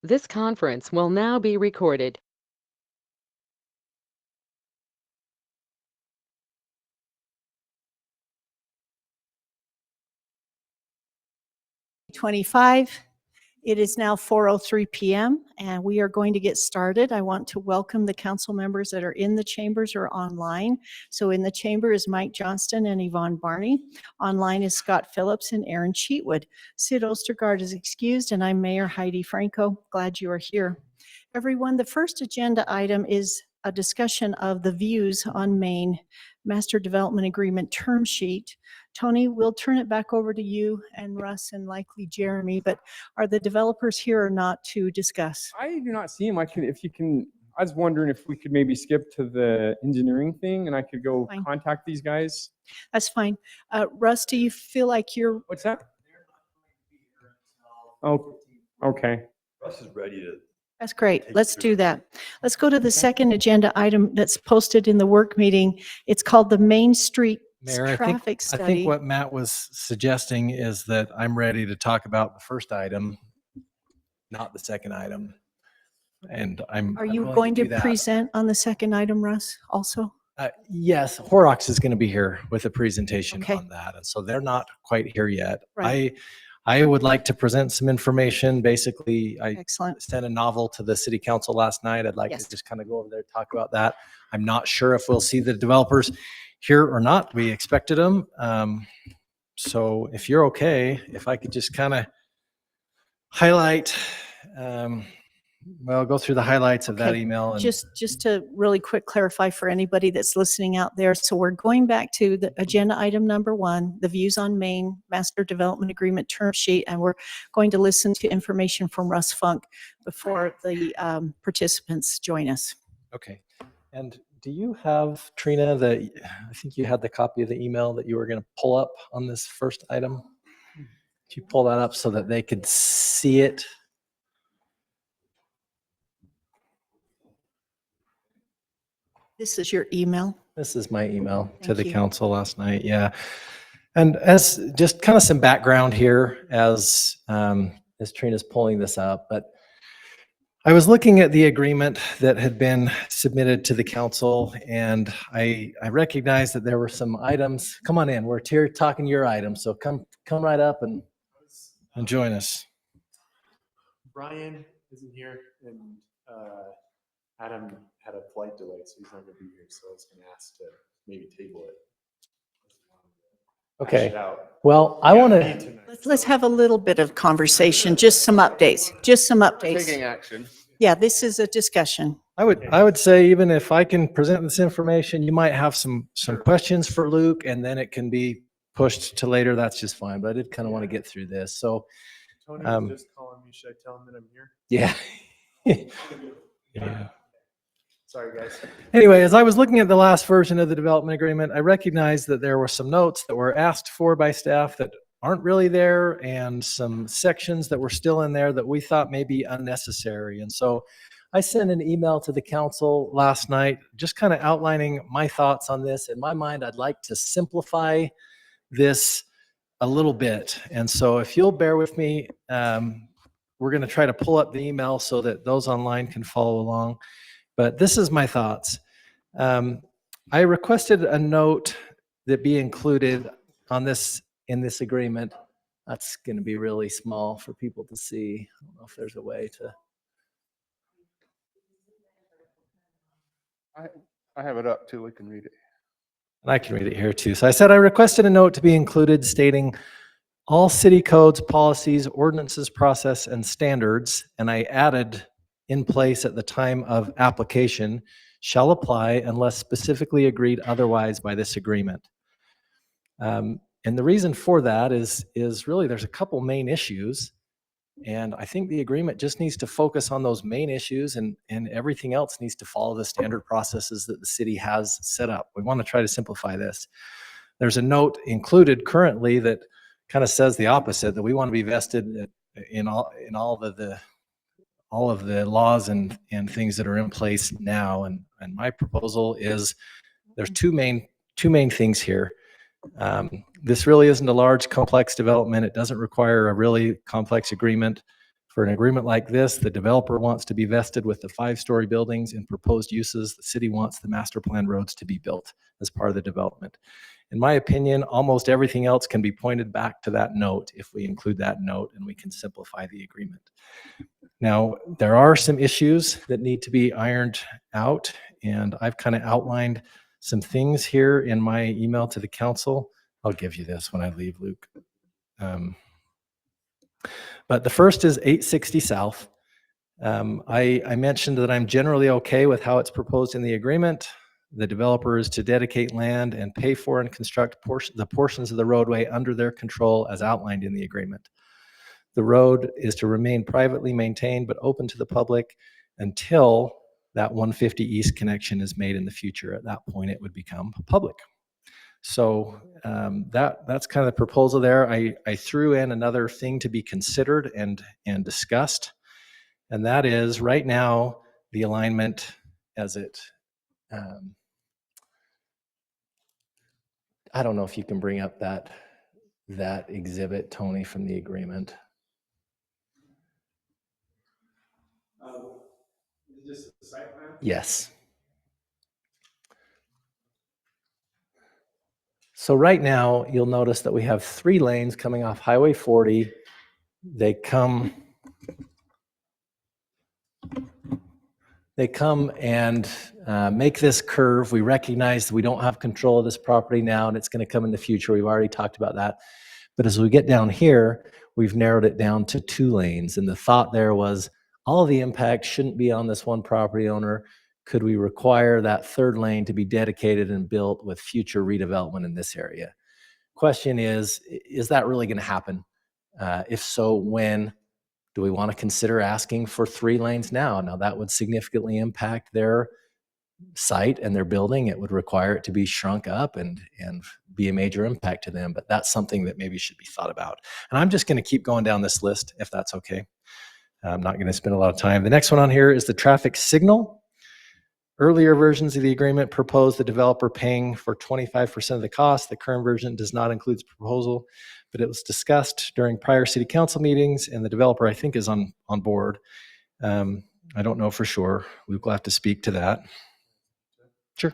This conference will now be recorded. It is now 4:03 p.m. and we are going to get started. I want to welcome the council members that are in the chambers or online. So in the chamber is Mike Johnston and Yvonne Barney. Online is Scott Phillips and Aaron Cheatwood. Sid Ostergaard is excused and I'm Mayor Heidi Franco. Glad you are here. Everyone, the first agenda item is a discussion of the views on Maine Master Development Agreement term sheet. Tony, we'll turn it back over to you and Russ and likely Jeremy, but are the developers here or not to discuss? I do not see him. I was wondering if we could maybe skip to the engineering thing and I could go Fine. contact these guys. That's fine. Russ, do you feel like you're, What's that? Oh, okay. Russ is ready to. that's great. Let's do that. Let's go to the second agenda item that's posted in the work meeting. It's called the Main Street Mayor, Traffic I Study. think what Matt was suggesting is that I'm ready to talk about the first item, not the second item. And Are you going to present on the second item, Russ, also? Yes, Horrocks is going to be here with a presentation Okay. on that. And so they're not quite here yet. Right. I would like to present some information. Basically, I Excellent. sent a novel to the city council last night. I'd like Yes. to just kind of go over there, talk about that. I'm not sure if we'll see the developers here or not. We expected them. So if you're okay, if I could just kind of highlight, go through the highlights of that Okay. email. And Just to really quick clarify for anybody that's listening out there. So we're going back to the agenda item number 1, the views on Maine Master Development Agreement term sheet. And we're going to listen to information from Russ Funk before the participants join us. Okay. And do you have, Trina, I think you had the copy of the email that you were going to pull up on this first item? Could you pull that up so that they could see it? This is your email. This is my email to Thank the you. council last night. Yeah. And as just kind of some background here as Trina's pulling this up, but I was looking at the agreement that had been submitted to the council and I recognized that there were some items. Come on in. We're here talking your items. So come right up and join us. Brian isn't here, and Adam had a flight delay, so he's not going to be here. So I was going to ask to maybe table it. Okay. Hash it out. Well, I want to. Let's have a little bit of conversation, just some updates, Taking action. Yeah, this is a discussion. I would say even if I can present this information, you might have some questions for Luke, and then it can be pushed to later. That's just fine. But I did kind of want to get through this. So Tony was just calling me. Should I tell him that I'm here? yeah. Yeah. Sorry, guys. Anyway, as I was looking at the last version of the development agreement, I recognized that there were some notes that were asked for by staff that aren't really there, and some sections that were still in there that we thought may be unnecessary. And so I sent an email to the council last night, just kind of outlining my thoughts on this. In my mind, I'd like to simplify this a little bit. And so if you'll bear with me, we're going to try to pull up the email so that those online can follow along. But this is my thoughts. I requested a note that be included on this in this agreement. That's going to be really small for people to see. I don't know if there's a way to. I have it up too. We can read it. And I can read it here too. So I said I requested a note to be included stating all city codes, policies, ordinances, process, and standards, and I added in place at the time of application shall apply unless specifically agreed otherwise by this agreement. And the reason for that is really there's a couple main issues, and I think the agreement just needs to focus on those main issues, and everything else needs to follow the standard processes that the city has set up. We want to try to simplify this. There's a note included currently that kind of says the opposite, that we want to be vested in all of the laws and things that are in place now. And my proposal is there's two main things here. This really isn't a large, complex development. It doesn't require a really complex agreement For an agreement like this, the developer wants to be vested with the 5-story buildings and proposed uses. The city wants the master plan roads to be built as part of the development. In my opinion, almost everything else can be pointed back to that note if we include that note, and we can simplify the agreement. Now, there are some issues that need to be ironed out, and I've kind of outlined some things here in my email to the council. I'll give you this when I leave, Luke. But the first is 860 South. I mentioned that I'm generally okay with how it's proposed in the agreement. The developer is to dedicate land and pay for and construct the portions of the roadway under their control as outlined in the agreement. The road is to remain privately maintained but open to the public until that 150 East connection is made in the future. At that point, it would become public. So that's kind of the proposal there. I threw in another thing to be considered and discussed, and that is right now the alignment as it. I don't know if you can bring up that exhibit, Tony, from the agreement. Just the site plan? Yes. So right now, you'll notice that we have 3 lanes coming off Highway 40. They come and make this curve. We recognize that we don't have control of this property now, and it's going to come in the future. We've already talked about that. But as we get down here, we've narrowed it down to 2 lanes. And the thought there was all of the impact shouldn't be on this one property owner. Could we require that 3rd lane to be dedicated and built with future redevelopment in this area? Question is that really going to happen? If so, when? Do we want to consider asking for 3 lanes now? Now, that would significantly impact their site and their building. It would require it to be shrunk up and be a major impact to them, but that's something that maybe should be thought about. And I'm just going to keep going down this list, if that's okay. I'm not going to spend a lot of time. The next one on here is the traffic signal. Earlier versions of the agreement proposed the developer paying for 25% of the cost. The current version does not include this proposal, but it was discussed during prior city council meetings, and the developer, I think, is on board. I don't know for sure. Luke will have to speak to that. Sure.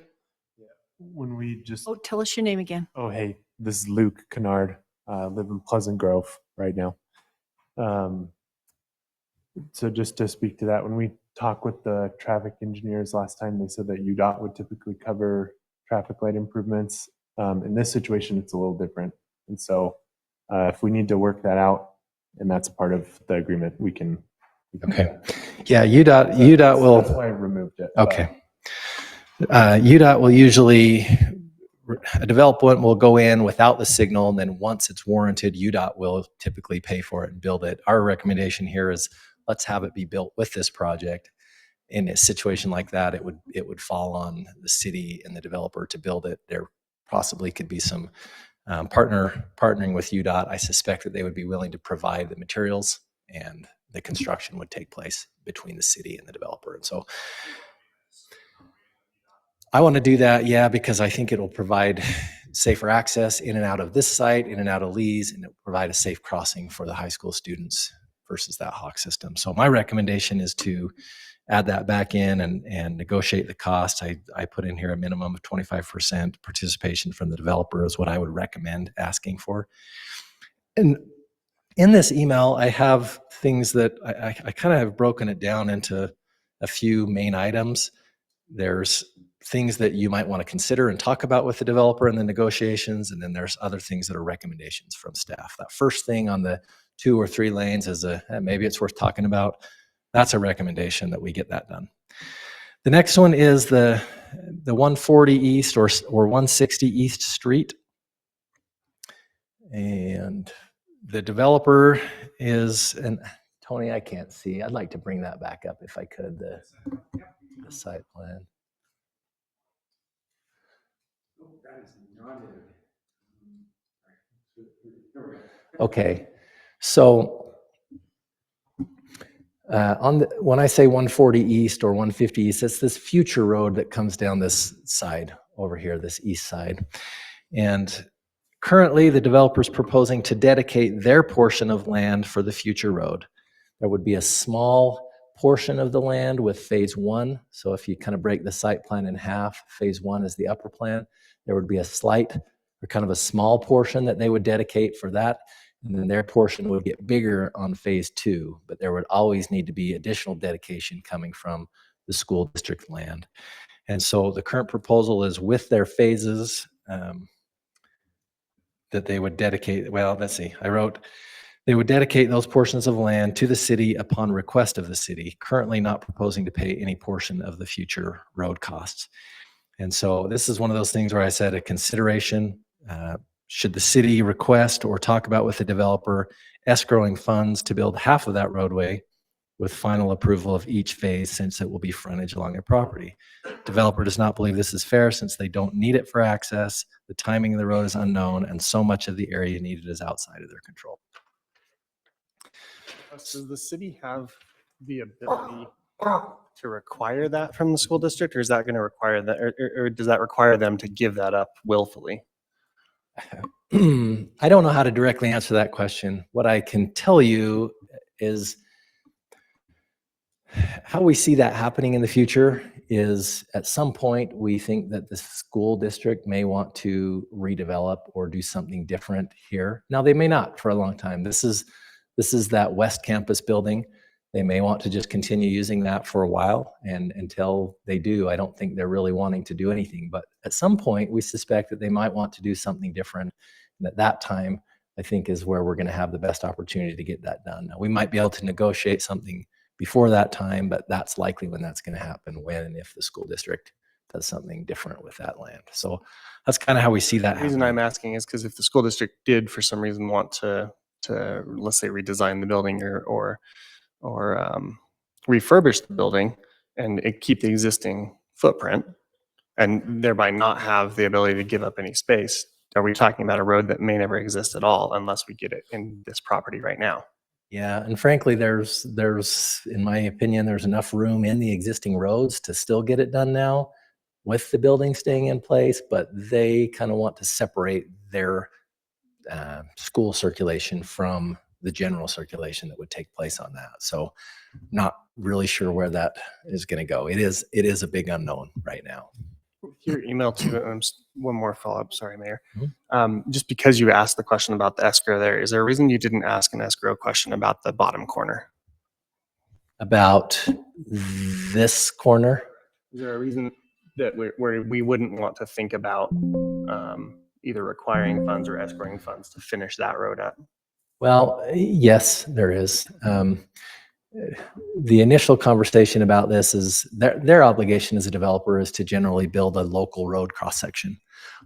Yeah. When we just, Oh, tell us your name again. oh, hey, this is Luke Kennard. Live in Pleasant Grove right now. So just to speak to that, when we talked with the traffic engineers last time, they said that UDOT would typically cover traffic light improvements. In this situation, it's a little different. And so if we need to work that out, and that's part of the agreement, we can. Okay. Yeah, UDOT will. That's why I removed it. Okay. UDOT will usually, a development will go in without the signal, and then once it's warranted, UDOT will typically pay for it and build it. Our recommendation here is let's have it be built with this project. In a situation like that, it would fall on the city and the developer to build it. There possibly could be some partnering with UDOT. I suspect that they would be willing to provide the materials, and the construction would take place between the city and the developer. And so I want to do that, yeah, because I think it'll provide safer access in and out of this site, in and out of Lee's, and it'll provide a safe crossing for the high school students versus that Hawk system. So my recommendation is to add that back in and negotiate the cost. I put in here a minimum of 25% participation from the developer is what I would recommend asking for. And in this email, I have things that I kind of have broken it down into a few main items. There's things that you might want to consider and talk about with the developer in the negotiations, and then there's other things that are recommendations from staff. That first thing on the 2 or 3 lanes is maybe it's worth talking about. That's a recommendation that we get that done. The next one is the 140 East or 160 East Street. And the developer is, and Tony, I can't see. I'd like to bring that back up if I could, the site plan. Okay, so when I say 140 East or 150 East, it's this future road that comes down this side over here, this east side. And currently, the developer's proposing to dedicate their portion of land for the future road. There would be a small portion of the land with phase one. So if you kind of break the site plan in half, phase one is the upper plan. There would be a slight or kind of a small portion that they would dedicate for that. And then their portion would get bigger on phase two, but there would always need to be additional dedication coming from the school district land. And so the current proposal is with their phases that they would dedicate, well, let's see, I wrote, they would dedicate those portions of land to the city upon request of the city, currently not proposing to pay any portion of the future road costs. And so this is one of those things where I said a consideration, should the city request or talk about with the developer escrowing funds to build half of that roadway with final approval of each phase, since it will be frontage along their property. Developer does not believe this is fair since they don't need it for access. The timing of the road is unknown and so much of the area needed is outside of their control. Does the city have the ability to require that from the school district, or is that going to require that, or does that require them to give that up willfully? I don't know how to directly answer that question. What I can tell you is how we see that happening in the future is at some point we think that the school district may want to redevelop or do something different here. Now they may not for a long time. This is that West Campus building. They may want to just continue using that for a while, and until they do, I don't think they're really wanting to do anything. But at some point we suspect that they might want to do something different. And at that time, I think is where we're going to have the best opportunity to get that done. Now, we might be able to negotiate something before that time, but that's likely when that's going to happen, when and if the school district does something different with that land. So that's kind of how we see that The reason happening. I'm asking is because if the school district did for some reason want to let's say redesign the building or refurbish the building and keep the existing footprint and thereby not have the ability to give up any space, are we talking about a road that may never exist at all unless we get it in this property right now? Yeah, and frankly, there's, in my opinion, there's enough room in the existing roads to still get it done now with the building staying in place, but they kind of want to separate their school circulation from the general circulation that would take place on that. So not really sure where that is going to go. It is a big unknown right now. Your email too, one more follow-up, sorry, Mayor. Just because you asked the question about the escrow there, is there a reason you didn't ask an escrow question about the bottom corner? About this corner? Is there a reason that where we wouldn't want to think about either requiring funds or escrowing funds to finish that road up? Well, yes, there is. The initial conversation about this is their obligation as a developer is to generally build a local road cross section.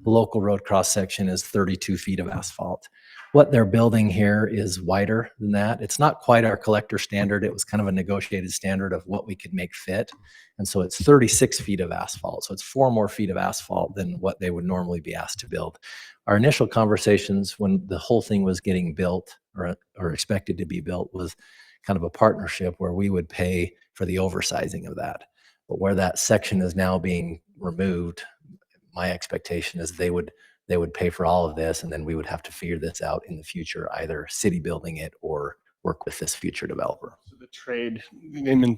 The local road cross section is 32 feet of asphalt. What they're building here is wider than that. It's not quite our collector standard. It was kind of a negotiated standard of what we could make fit. And so it's 36 feet of asphalt. So it's 4 more feet of asphalt than what they would normally be asked to build. Our initial conversations when the whole thing was getting built or expected to be built was kind of a partnership where we would pay for the oversizing of that. But where that section is now being removed, my expectation is they would pay for all of this, and then we would have to figure this out in the future, either city building it or work with this future developer. So the trade,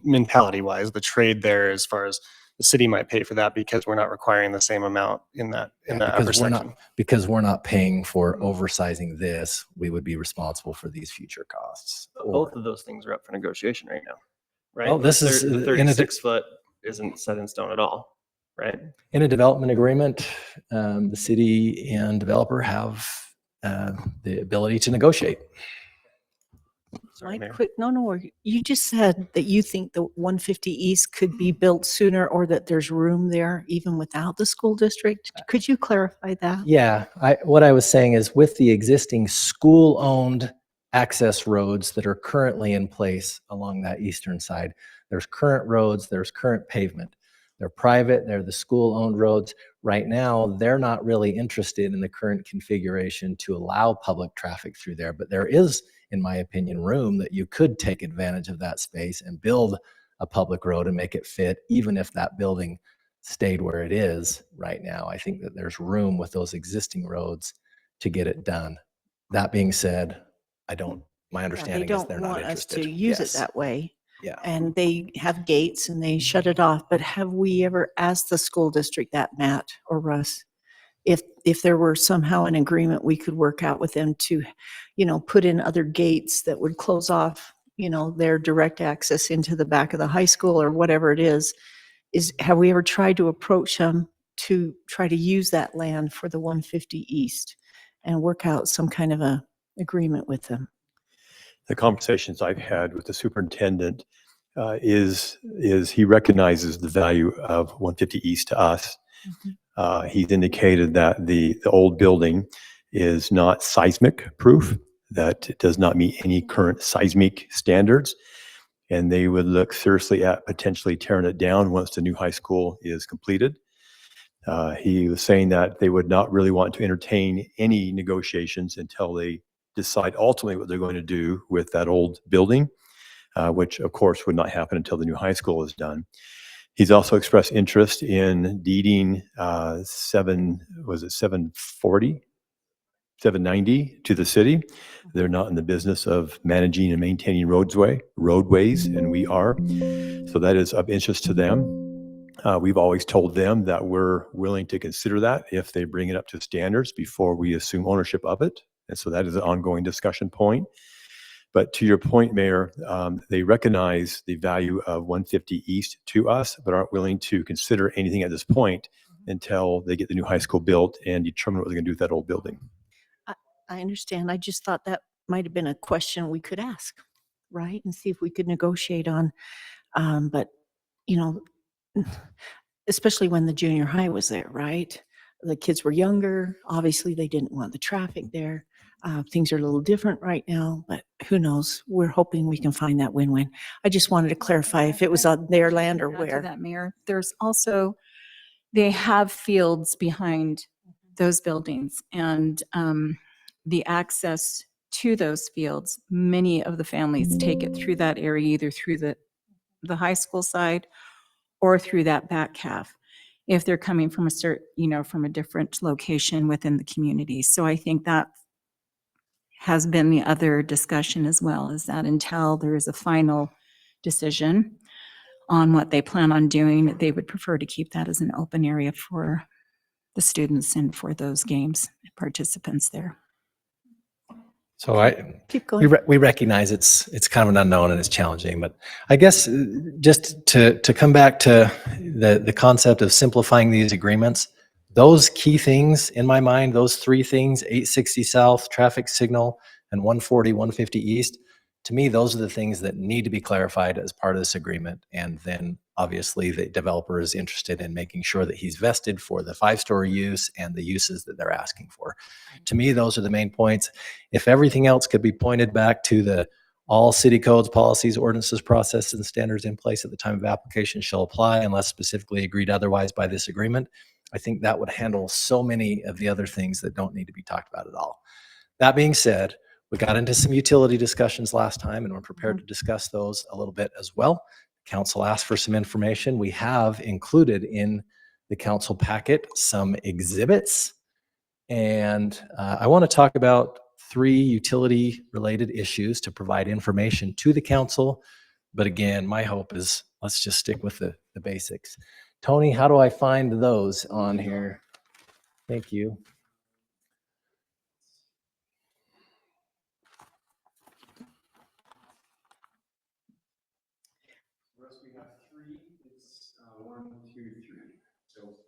mentality wise, the trade there as far as the city might pay for that because we're not requiring the same amount in that upper section. Because we're not paying for oversizing this, we would be responsible for these future costs. Both of those things are up for negotiation right now, right? Well, this is the 36 foot isn't set in stone at all, right? In a development agreement, the city and developer have the ability to negotiate. Sorry, Mayor. You just said that you think the 150 East could be built sooner or that there's room there even without the school district. Could you clarify that? Yeah, what I was saying is with the existing school-owned access roads that are currently in place along that eastern side, there's current roads, there's current pavement. They're private, they're the school-owned roads. Right now, they're not really interested in the current configuration to allow public traffic through there, but there is, in my opinion, room that you could take advantage of that space and build a public road and make it fit, even if that building stayed where it is right now. I think that there's room with those existing roads to get it done. That being said, I don't my Yeah, they understanding is don't they're not want us to interested. use it Yes. that way. Yeah. And they have gates and they shut it off. But have we ever asked the school district that, Matt or Russ? If there were somehow an agreement we could work out with them to, put in other gates that would close off, their direct access into the back of the high school or whatever it is, have we ever tried to approach them to try to use that land for the 150 East and work out some kind of a agreement with them? The conversations I've had with the superintendent is he recognizes the value of 150 East to us. He's indicated that the old building is not seismic proof, that it does not meet any current seismic standards, and they would look seriously at potentially tearing it down once the new high school is completed. He was saying that they would not really want to entertain any negotiations until they decide ultimately what they're going to do with that old building, which of course would not happen until the new high school is done. He's also expressed interest in deeding 790 to the city. They're not in the business of managing and maintaining roadways, and we are. So that is of interest to them. We've always told them that we're willing to consider that if they bring it up to standards before we assume ownership of it. And so that is an ongoing discussion point. But to your point, Mayor, they recognize the value of 150 East to us, but aren't willing to consider anything at this point until they get the new high school built and determine what they're going to do with that old building. I understand. I just thought that might have been a question we could ask, right? And see if we could negotiate on, but, especially when the junior high was there, right? The kids were younger. Obviously, they didn't want the traffic there. Things are a little different right now, but who knows? We're hoping we can find that win-win. I just wanted to clarify if it was on their land or Add to where. that, Mayor, there's also, they have fields behind those buildings, and the access to those fields, many of the families take it through that area, either through the high school side or through that back half, if they're coming from from a different location within the community. So I think that has been the other discussion as well, is that until there is a final decision on what they plan on doing, they would prefer to keep that as an open area for the students and for those games participants there. So Keep going. we recognize it's kind of an unknown and it's challenging, but I guess just to come back to the concept of simplifying these agreements, those key things in my mind, those three things, 860 South, traffic signal, and 140, 150 East, to me, those are the things that need to be clarified as part of this agreement. And then obviously the developer is interested in making sure that he's vested for the 5-story use and the uses that they're asking for. To me, those are the main points. If everything else could be pointed back to the all city codes, policies, ordinances, processes, and standards in place at the time of application shall apply unless specifically agreed otherwise by this agreement, I think that would handle so many of the other things that don't need to be talked about at all. That being said, we got into some utility discussions last time, and we're prepared to discuss those a little bit as well. Council asked for some information. We have included in the council packet some exhibits, and I want to talk about 3 utility-related issues to provide information to the council. But again, my hope is let's just stick with the basics. Tony, how do I find those on here? Thank you.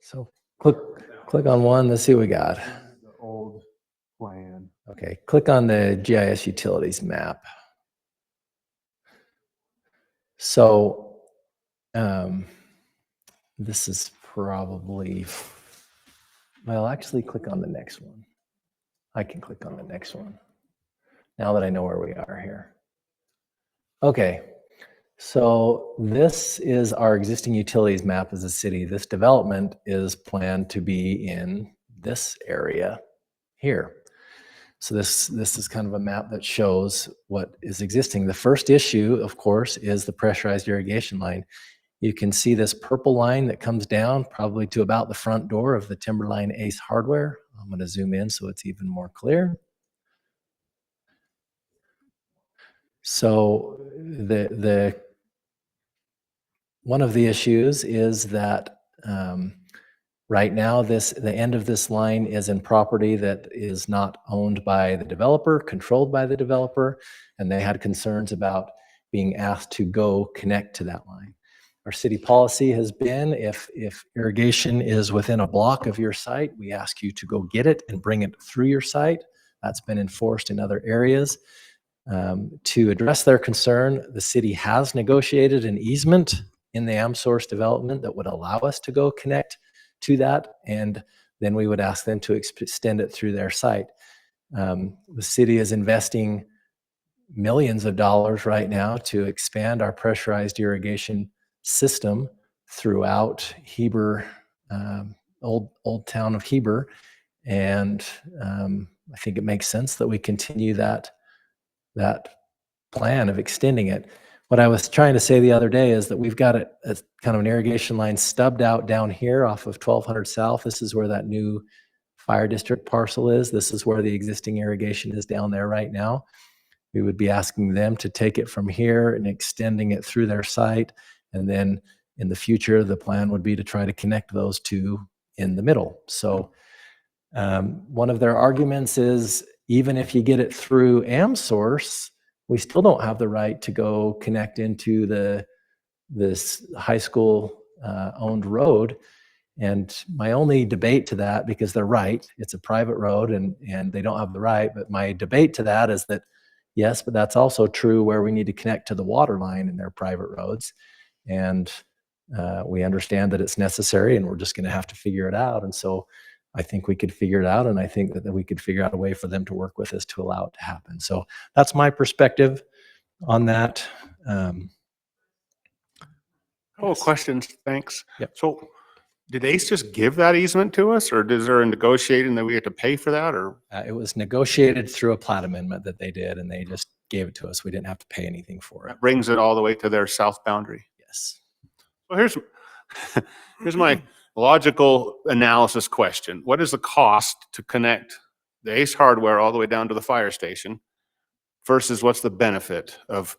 So click on one. Let's see what we got. The old plan. Okay, click on the GIS utilities map. So this is probably, well, actually click on the next one. I can click on the next one now that I know where we are here. Okay, so this is our existing utilities map as a city. This development is planned to be in this area here. So this is kind of a map that shows what is existing. The first issue, of course, is the pressurized irrigation line. You can see this purple line that comes down probably to about the front door of the Timberline Ace Hardware. I'm going to zoom in so it's even more clear. So one of the issues is that right now the end of this line is in property that is not owned by the developer, controlled by the developer, and they had concerns about being asked to go connect to that line. Our city policy has been if irrigation is within a block of your site, we ask you to go get it and bring it through your site. That's been enforced in other areas. To address their concern, the city has negotiated an easement in the AmSource development that would allow us to go connect to that, and then we would ask them to extend it through their site. The city is investing millions of dollars right now to expand our pressurized irrigation system throughout Heber, old town of Heber, and I think it makes sense that we continue that plan of extending it. What I was trying to say the other day is that we've got a kind of an irrigation line stubbed out down here off of 1200 South. This is where that new fire district parcel is. This is where the existing irrigation is down there right now. We would be asking them to take it from here and extending it through their site. And then in the future, the plan would be to try to connect those two in the middle. So one of their arguments is even if you get it through AmSource, we still don't have the right to go connect into this high school owned road. And my only debate to that, because they're right, it's a private road and they don't have the right, but my debate to that is that, yes, but that's also true where we need to connect to the water line in their private roads. And we understand that it's necessary and we're just going to have to figure it out. And so I think we could figure it out, and I think that we could figure out a way for them to work with us to allow it to happen. So that's my perspective on that. Questions. Thanks. Yep. So did ACE just give that easement to us, or is there a negotiating that we have to pay for that, or? It was negotiated through a plat amendment that they did, and they just gave it to us. We didn't have to pay anything for it. That brings it all the way to their south boundary. Yes. Well, here's my logical analysis question. What is the cost to connect the ACE hardware all the way down to the fire station versus what's the benefit of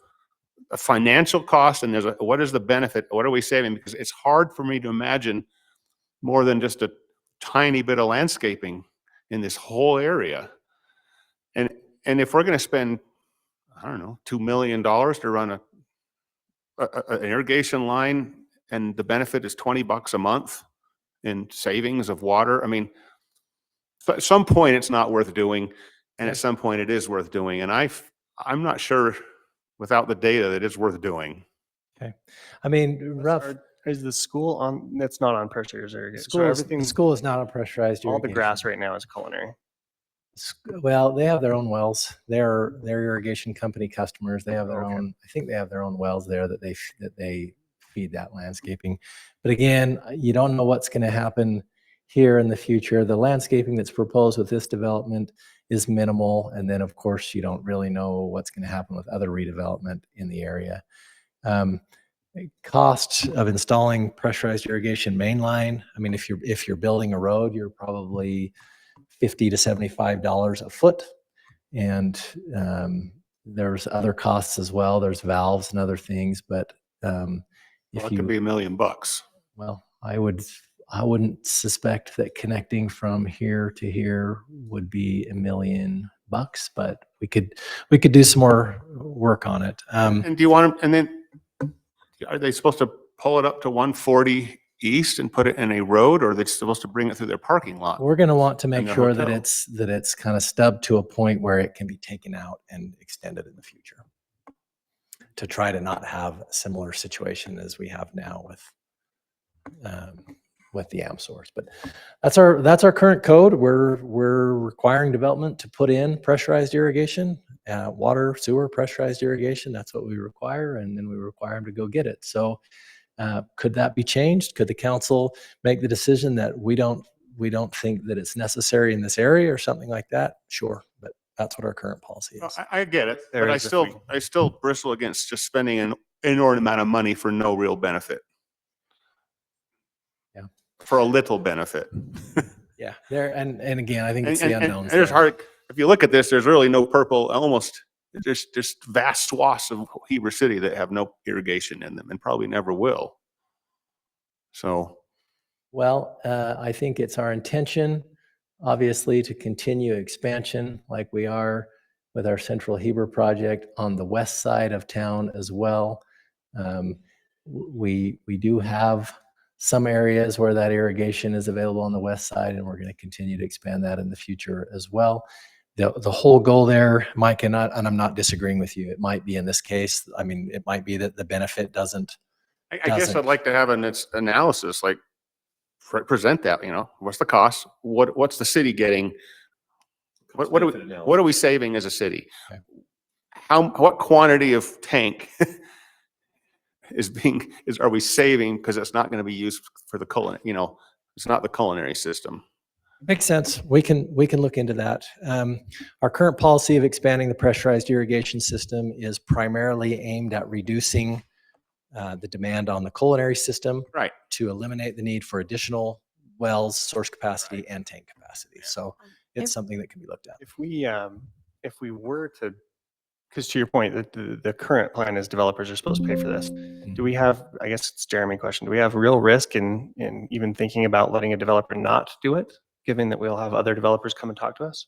a financial cost? And what is the benefit? What are we saving? Because it's hard for me to imagine more than just a tiny bit of landscaping in this whole area. And if we're going to spend, I don't know, $2 million to run an irrigation line, and the benefit is $20 a month in savings of water. I mean, at some point it's not worth doing, and at some point it is worth doing. And I'm not sure without the data that it's worth doing. Okay. I mean, rough. Is the school on? It's not on pressurized irrigation. So The everything, school is not a pressurized all irrigation. the grass right now is culinary. Well, they have their own wells. They're irrigation company customers. They have their own. I think they have their own wells there that they feed that landscaping. But again, you don't know what's going to happen here in the future. The landscaping that's proposed with this development is minimal, and then of course you don't really know what's going to happen with other redevelopment in the area. Cost of installing pressurized irrigation main line. I mean, if you're building a road, you're probably $50 to $75 a foot, and there's other costs as well. There's valves and other things, but It could be $1 million. Well, I wouldn't suspect that connecting from here to here would be $1 million, but we could do some more work on it. And do you want them? And then are they supposed to pull it up to 140 East and put it in a road, or are they supposed to bring it through their parking lot? We're going to want to make And the sure that hotel. it's kind of stubbed to a point where it can be taken out and extended in the future, to try to not have a similar situation as we have now with the AmSource. But that's our current code. We're requiring development to put in pressurized irrigation, water, sewer, pressurized irrigation. That's what we require, and then we require them to go get it. So could that be changed? Could the council make the decision that we don't think that it's necessary in this area or something like that? Sure, but that's what our current policy is. I get it, There but is I still bristle against just spending an inordinate amount of money for no real benefit. Yeah. For a little benefit. Yeah, there and again, I think it's the unknowns. There's there. hard. If you look at this, there's really no purple. Almost There's vast swaths of Heber City that have no irrigation in them and probably never will. So, Well, I think it's our intention, obviously, to continue expansion like we are with our Central Heber project on the west side of town as well. We do have some areas where that irrigation is available on the west side, and we're going to continue to expand that in the future as well. The whole goal there, Mike, and I'm not disagreeing with you. It might be in this case, I mean, it might be that the benefit doesn't. I guess I'd like to have an analysis, like present that, what's the cost? What's the city getting? What are we saving as a city? Okay. What quantity of tank are we saving? Because it's not going to be used for the it's not the culinary system. Makes sense. We can look into that. Our current policy of expanding the pressurized irrigation system is primarily aimed at reducing the demand on the culinary system, right, to eliminate the need for additional wells, source capacity, and tank capacity. Yeah. So it's something that can be looked at. If we were to, because to your point, that the current plan is developers are supposed to pay for this. Do we have, I guess it's Jeremy question, do we have real risk in even thinking about letting a developer not do it, given that we'll have other developers come and talk to us?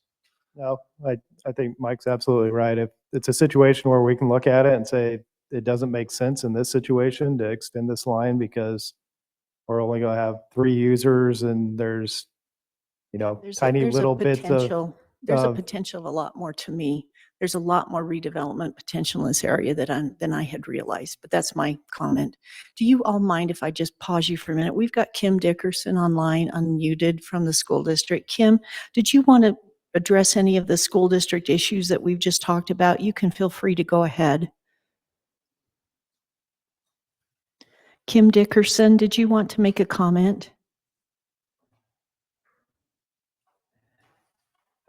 No, I think Mike's absolutely right. If it's a situation where we can look at it and say, it doesn't make sense in this situation to extend this line because we're only going to have 3 users and there's, tiny little bits of. There's a potential of a lot more to me. There's a lot more redevelopment potential in this area than I had realized, but that's my comment. Do you all mind if I just pause you for a minute? We've got Kim Dickerson online, unmuted, from the school district. Kim, did you want to address any of the school district issues that we've just talked about? You can feel free to go ahead. Kim Dickerson, did you want to make a comment?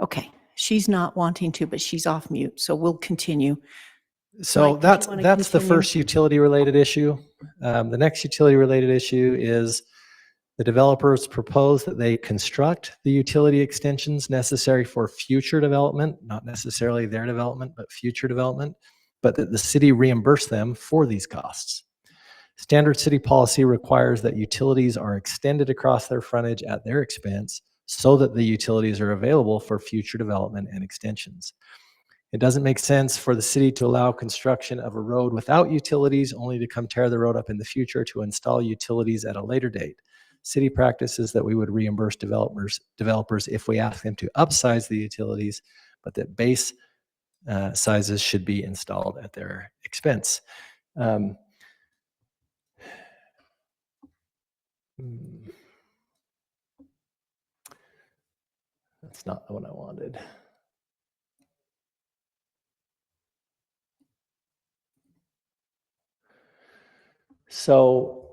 Okay, she's not wanting to, but she's off mute, so we'll continue. So Mike, that's did you wanna the continue? first utility related issue. The next utility related issue is the developers propose that they construct the utility extensions necessary for future development, not necessarily their development, but future development, but that the city reimburse them for these costs. Standard city policy requires that utilities are extended across their frontage at their expense so that the utilities are available for future development and extensions. It doesn't make sense for the city to allow construction of a road without utilities only to come tear the road up in the future to install utilities at a later date. City practice is that we would reimburse developers if we ask them to upsize the utilities, but that base sizes should be installed at their expense. That's not the one I wanted. So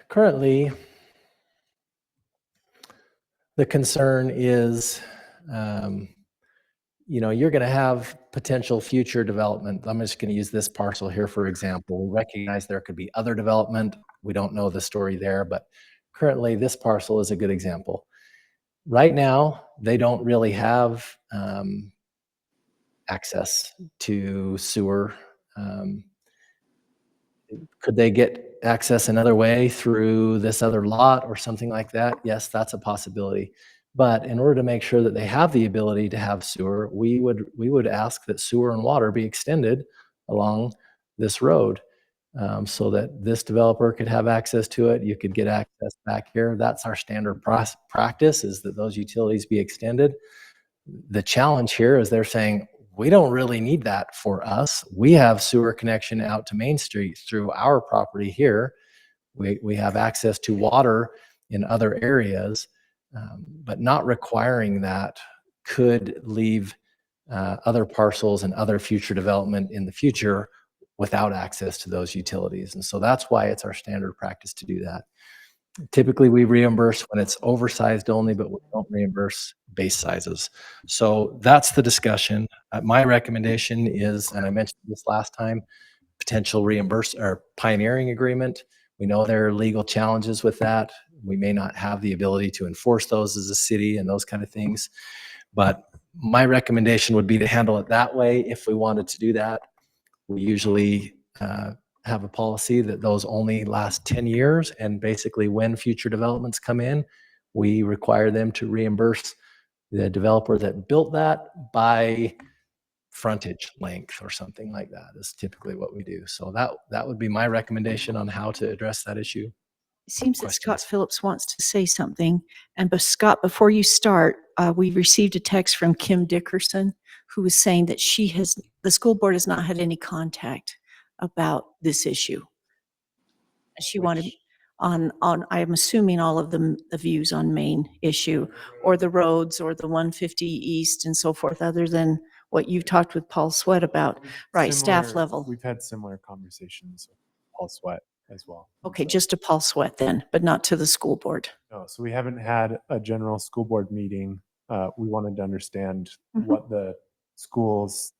currently, the concern is, you're going to have potential future development. I'm just going to use this parcel here, for example. We recognize there could be other development. We don't know the story there, but currently this parcel is a good example. Right now, they don't really have access to sewer. Could they get access another way through this other lot or something like that? Yes, that's a possibility. But in order to make sure that they have the ability to have sewer, we would ask that sewer and water be extended along this road, so that this developer could have access to it. You could get access back here. That's our standard practice, is that those utilities be extended. The challenge here is they're saying, we don't really need that for us. We have sewer connection out to Main Street through our property here. We have access to water in other areas, but not requiring that could leave other parcels and other future development in the future without access to those utilities. And so that's why it's our standard practice to do that. Typically, we reimburse when it's oversized only, but we don't reimburse base sizes. So that's the discussion. My recommendation is, and I mentioned this last time, potential reimburse or pioneering agreement. We know there are legal challenges with that. We may not have the ability to enforce those as a city and those kind of things. But My recommendation would be to handle it that way if we wanted to do that. We usually have a policy that those only last 10 years, and basically when future developments come in, we require them to reimburse the developer that built that by frontage length or something like that is typically what we do. So that would be my recommendation on how to address that issue. It seems that Scott Questions? Phillips wants to say something. But Scott, before you start, we received a text from Kim Dickerson, who was saying that the school board has not had any contact about this issue. And she wanted on, I'm assuming all of the views on Main issue, or the roads, or the 150 East and so forth, other than what you've talked with Paul Sweat about, right, staff Similar- level. We've had similar conversations with Paul Sweat as well. And Okay, so- just to Paul Sweat then, but not to the school board. No, so we haven't had a general school board meeting. We wanted to understand Mhm. what the schools,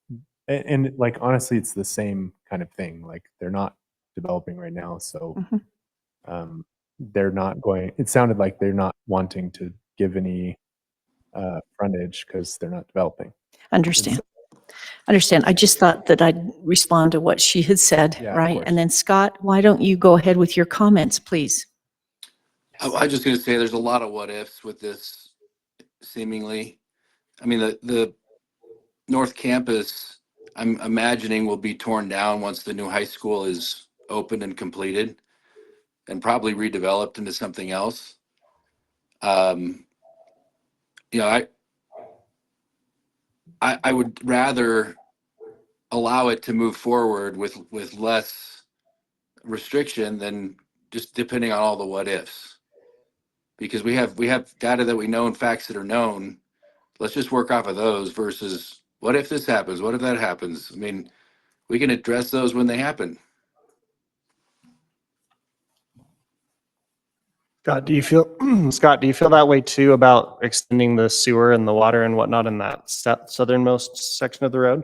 and like, honestly, it's the same kind of thing. Like, they're not developing right now, so Mhm. they're not going, it sounded like they're not wanting to give any frontage because they're not developing. Understand. Understand. I just thought that I'd respond to what she had said, Yeah, of right? course. And then Scott, why don't you go ahead with your comments, please? I was just gonna say, there's a lot of what ifs with this seemingly. I mean, the North Campus, I'm imagining will be torn down once the new high school is opened and completed and probably redeveloped into something else. You know, I would rather allow it to move forward with less restriction than just depending on all the what ifs. Because we have data that we know and facts that are known. Let's just work off of those versus what if this happens? What if that happens? I mean, we can address those when they happen. Scott, do you feel, Scott, do you feel that way too about extending the sewer and the water and whatnot in that southernmost section of the road?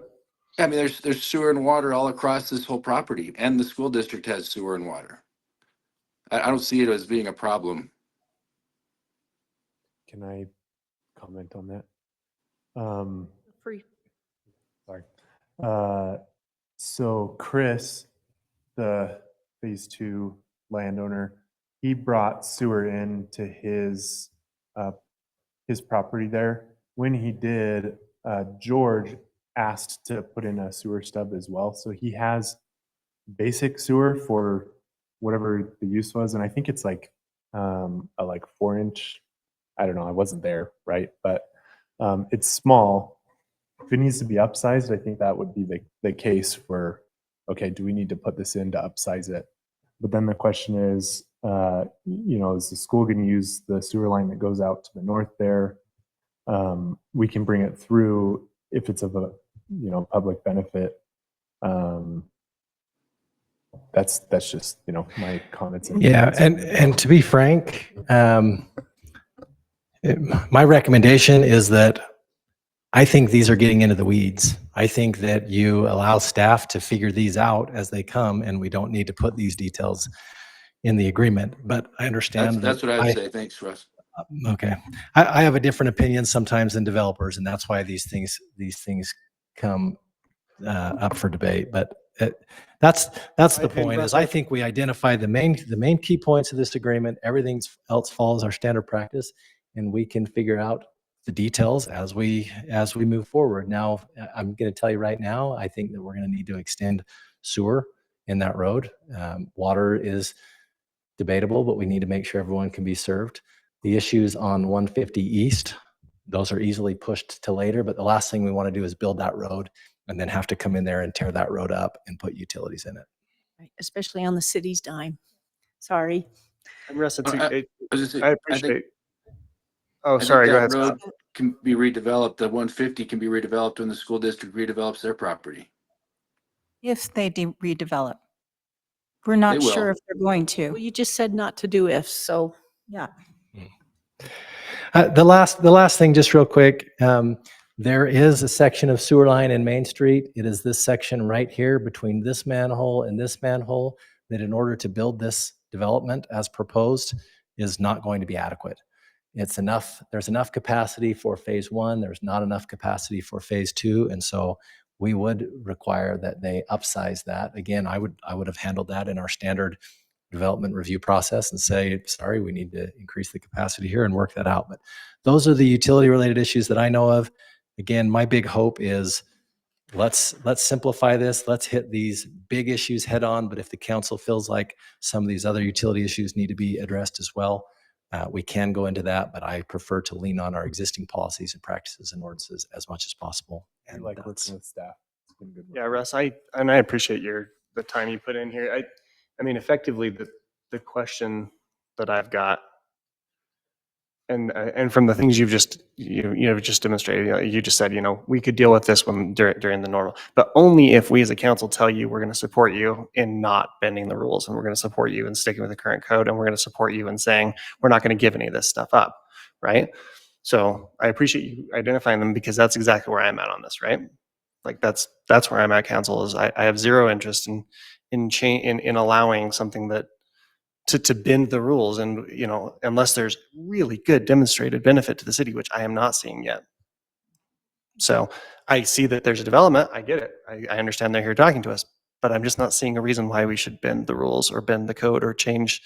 I mean, there's sewer and water all across this whole property, and the school district has sewer and water. I don't see it as being a problem. Can I comment on that? Free. Sorry. So Chris, the phase 2 landowner, he brought sewer into his property there. When he did, George asked to put in a sewer stub as well. So he has basic sewer for whatever the use was. And I think it's like a 4-inch, I don't know, I wasn't there, right? But it's small. If it needs to be upsized, I think that would be the case for, okay, do we need to put this in to upsize it? But then the question is, is the school going to use the sewer line that goes out to the north there? We can bring it through if it's of a, public benefit. That's just, my comments. Yeah, and to be frank, my recommendation is that I think these are getting into the weeds. I think that you allow staff to figure these out as they come, and we don't need to put these details in the agreement. But I understand That's that what I'd say. Thanks, Russ. Okay, I have a different opinion sometimes than developers, and that's why these things come up for debate. But that's the point. Is I think we identify the main key points of this agreement. Everything else follows our standard practice, and we can figure out the details as we move forward. Now, I'm going to tell you right now, I think that we're going to need to extend sewer in that road. Water is debatable, but we need to make sure everyone can be served. The issues on 150 East, those are easily pushed to later, but the last thing we want to do is build that road and then have to come in there and tear that road up and put utilities in it. Right, especially on the city's dime. Sorry. And Russ, I was just saying, I I think- appreciate. Oh, I think sorry, go that ahead, Scott. road can be redeveloped. The 150 can be redeveloped when the school district redevelops their property. If they redevelop. We're They not will. sure if they're going Well, to. you just said not to do ifs, so. Yeah. The last thing, just real quick, there is a section of sewer line in Main Street. It is this section right here between this manhole and this manhole that in order to build this development as proposed is not going to be adequate. It's enough, there's enough capacity for phase one, there's not enough capacity for phase two. And so we would require that they upsize that. Again, I would have handled that in our standard development review process and say, sorry, we need to increase the capacity here and work that out. But those are the utility related issues that I know of. Again, my big hope is let's simplify this. Let's hit these big issues head on. But if the council feels like some of these other utility issues need to be addressed as well, we can go into that. But I prefer to lean on our existing policies and practices and ordinances as much as possible. I And like that's- working with staff. It's been good. Yeah, Russ, I appreciate the time you put in here. I mean, effectively, the question that I've got, and from the things you've just demonstrated, you just said, we could deal with this one during the normal, but only if we as a council tell you we're going to support you in not bending the rules, and we're going to support you in sticking with the current code, and we're going to support you in saying we're not going to give any of this stuff up, right? So I appreciate you identifying them, because that's exactly where I'm at on this, right? Like that's where I'm at, council, is I have zero interest in allowing something that to bend the rules, and unless there's really good demonstrated benefit to the city, which I am not seeing yet. So I see that there's a development. I get it. I understand they're here talking to us, but I'm just not seeing a reason why we should bend the rules or bend the code or change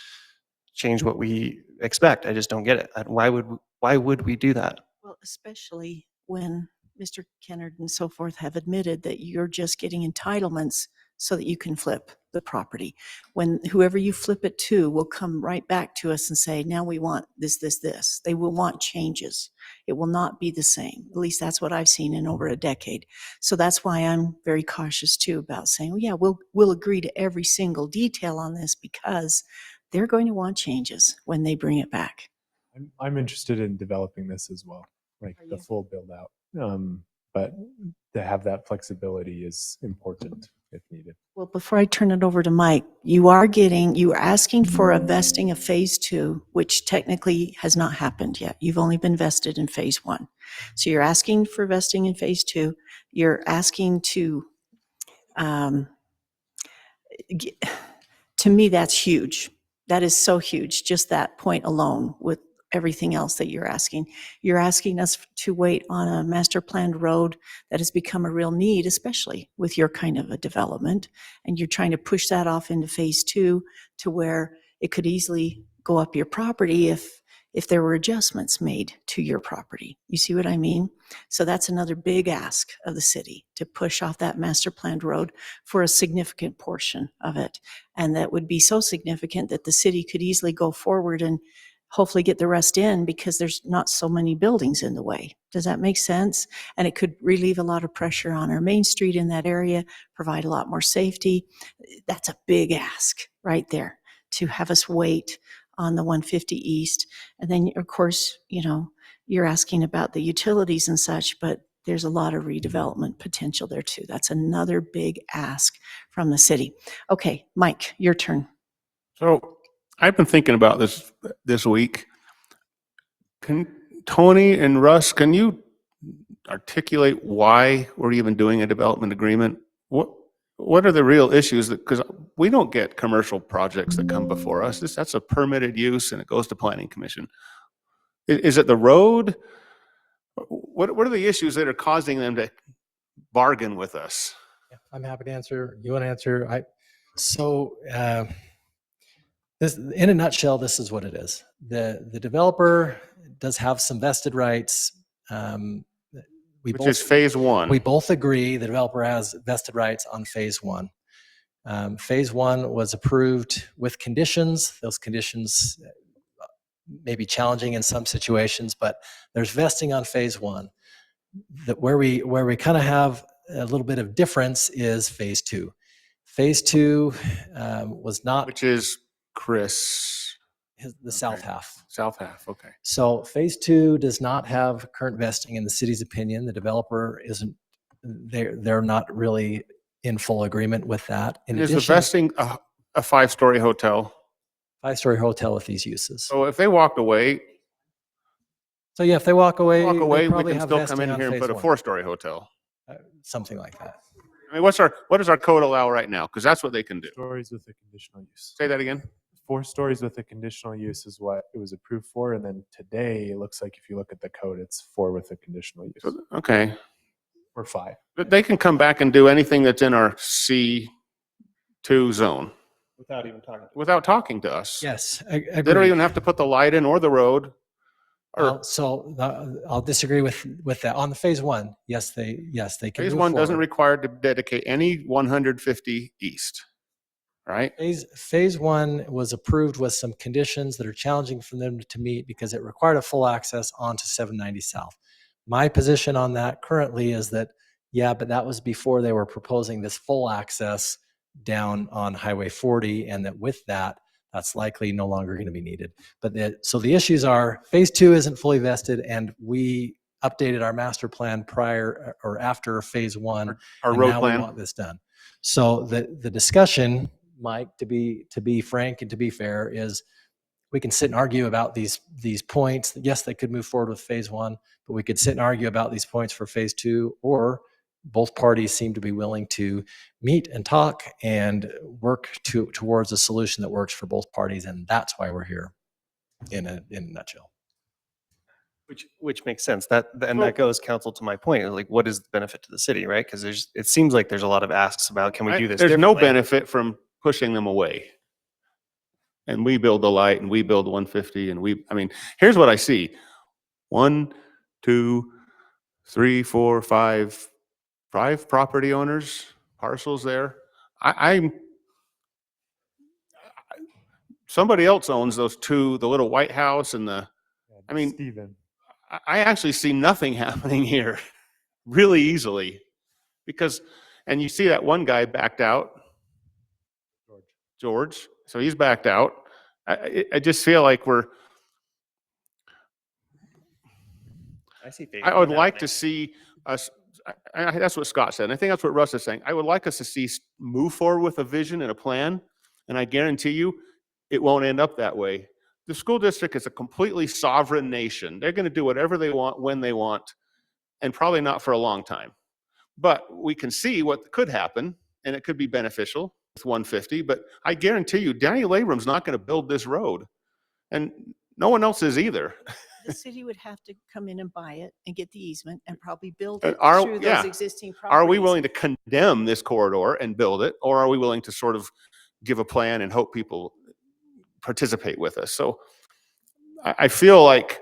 what we expect. I just don't get it. Why would we do that? Well, especially when Mr. Kennard and so forth have admitted that you're just getting entitlements so that you can flip the property. When whoever you flip it to will come right back to us and say, now we want this, this, this. They will want changes. It will not be the same. At least that's what I've seen in over a decade. So that's why I'm very cautious too about saying, well, yeah, we'll agree to every single detail on this, because they're going to want changes when they bring it back. I'm interested in developing this as well, like Are the you? full build out. But to have that flexibility is important if needed. Well, before I turn it over to Mike, you are asking for a vesting of phase two, which technically has not happened yet. You've only been vested in phase one. So you're asking for vesting in phase two. You're asking to me, that's huge. That is so huge, just that point alone, with everything else that you're asking. You're asking us to wait on a master planned road that has become a real need, especially with your kind of a development. And you're trying to push that off into phase two, to where it could easily go up your property if there were adjustments made to your property. You see what I mean? So that's another big ask of the city, to push off that master planned road for a significant portion of it. And that would be so significant that the city could easily go forward and hopefully get the rest in, because there's not so many buildings in the way. Does that make sense? And it could relieve a lot of pressure on our main street in that area, provide a lot more safety. That's a big ask right there, to have us wait on the 150 East. And then, of course, you're asking about the utilities and such, but there's a lot of redevelopment potential there too. That's another big ask from the city. Okay, Mike, your turn. So I've been thinking about this week. Tony and Russ, can you articulate why we're even doing a development agreement? What are the real issues? Because we don't get commercial projects that come before us. That's a permitted use, and it goes to planning commission. Is it the road? What are the issues that are causing them to bargain with us? I'm happy to answer. You want to answer? This, in a nutshell, this is what it is. The developer does have some vested rights. Which is phase one. We both agree the developer has vested rights on phase one. Phase one was approved with conditions. Those conditions may be challenging in some situations, but there's vesting on phase one. Where we kind of have a little bit of difference is phase two. Phase two was not, which is Chris, the south half. South half, okay. So phase two does not have current vesting in the city's opinion. The developer isn't. They're not really in full agreement with that. In is addition, the vesting a 5-story hotel? 5-story hotel with these uses. So if they walked away. So yeah, if they walk away, we can still come in here and put a 4-story hotel. Something like that. I mean, what does our code allow right now? Because that's what they can do. Stories with a conditional use. Say that again. 4 stories with a conditional use is what it was approved for. And then today, it looks like if you look at the code, it's 4 with a conditional use, Okay, or 5. but they can come back and do anything that's in our C2 zone Without even talking. without talking to us. Yes, They don't agreed. even have to put the light in or the road. Or I'll disagree with that. On the phase one, yes, they can phase move one doesn't forward. require to dedicate any 150 east, right? Phase one was approved with some conditions that are challenging for them to meet because it required a full access onto 790 South. My position on that currently is that, yeah, but that was before they were proposing this full access down on Highway 40, and that with that, that's likely no longer going to be needed. So the issues are phase two isn't fully vested, and we updated our master plan prior or after phase one. Our and road now plan. we want this done. So the discussion, Mike, to be frank and to be fair, is we can sit and argue about these points. Yes, they could move forward with phase one, but we could sit and argue about these points for phase two, or both parties seem to be willing to meet and talk and work towards a solution that works for both parties. And that's why we're here in a nutshell. Which makes sense. That goes, counsel, to my point. Like, what is the benefit to the city, right? Because it seems like there's a lot of asks about, can we do this There's no differently? benefit from pushing them away. And we build the light and we build 150 and I mean, here's what I see. 1, 2, 3, 4, 5 property owners, parcels there. Somebody else owns those 2, the little White House and I mean, Steven. I actually see nothing happening here really easily because, and you see that one guy backed out, George. So he's backed out. I just feel like I would like to see us, that's what Scott said. And I think that's what Russ is saying. I would like us to see move forward with a vision and a plan. And I guarantee you, it won't end up that way. The school district is a completely sovereign nation. They're going to do whatever they want, when they want, and probably not for a long time. But we can see what could happen, and it could be beneficial with 150. But I guarantee you, Danny Labram's not going to build this road. And no one else is either. The city would have to come in and buy it and get the easement and probably build it Are- through yeah. those existing properties. Are we willing to condemn this corridor and build it, or are we willing to sort of give a plan and hope people participate with us? So I feel like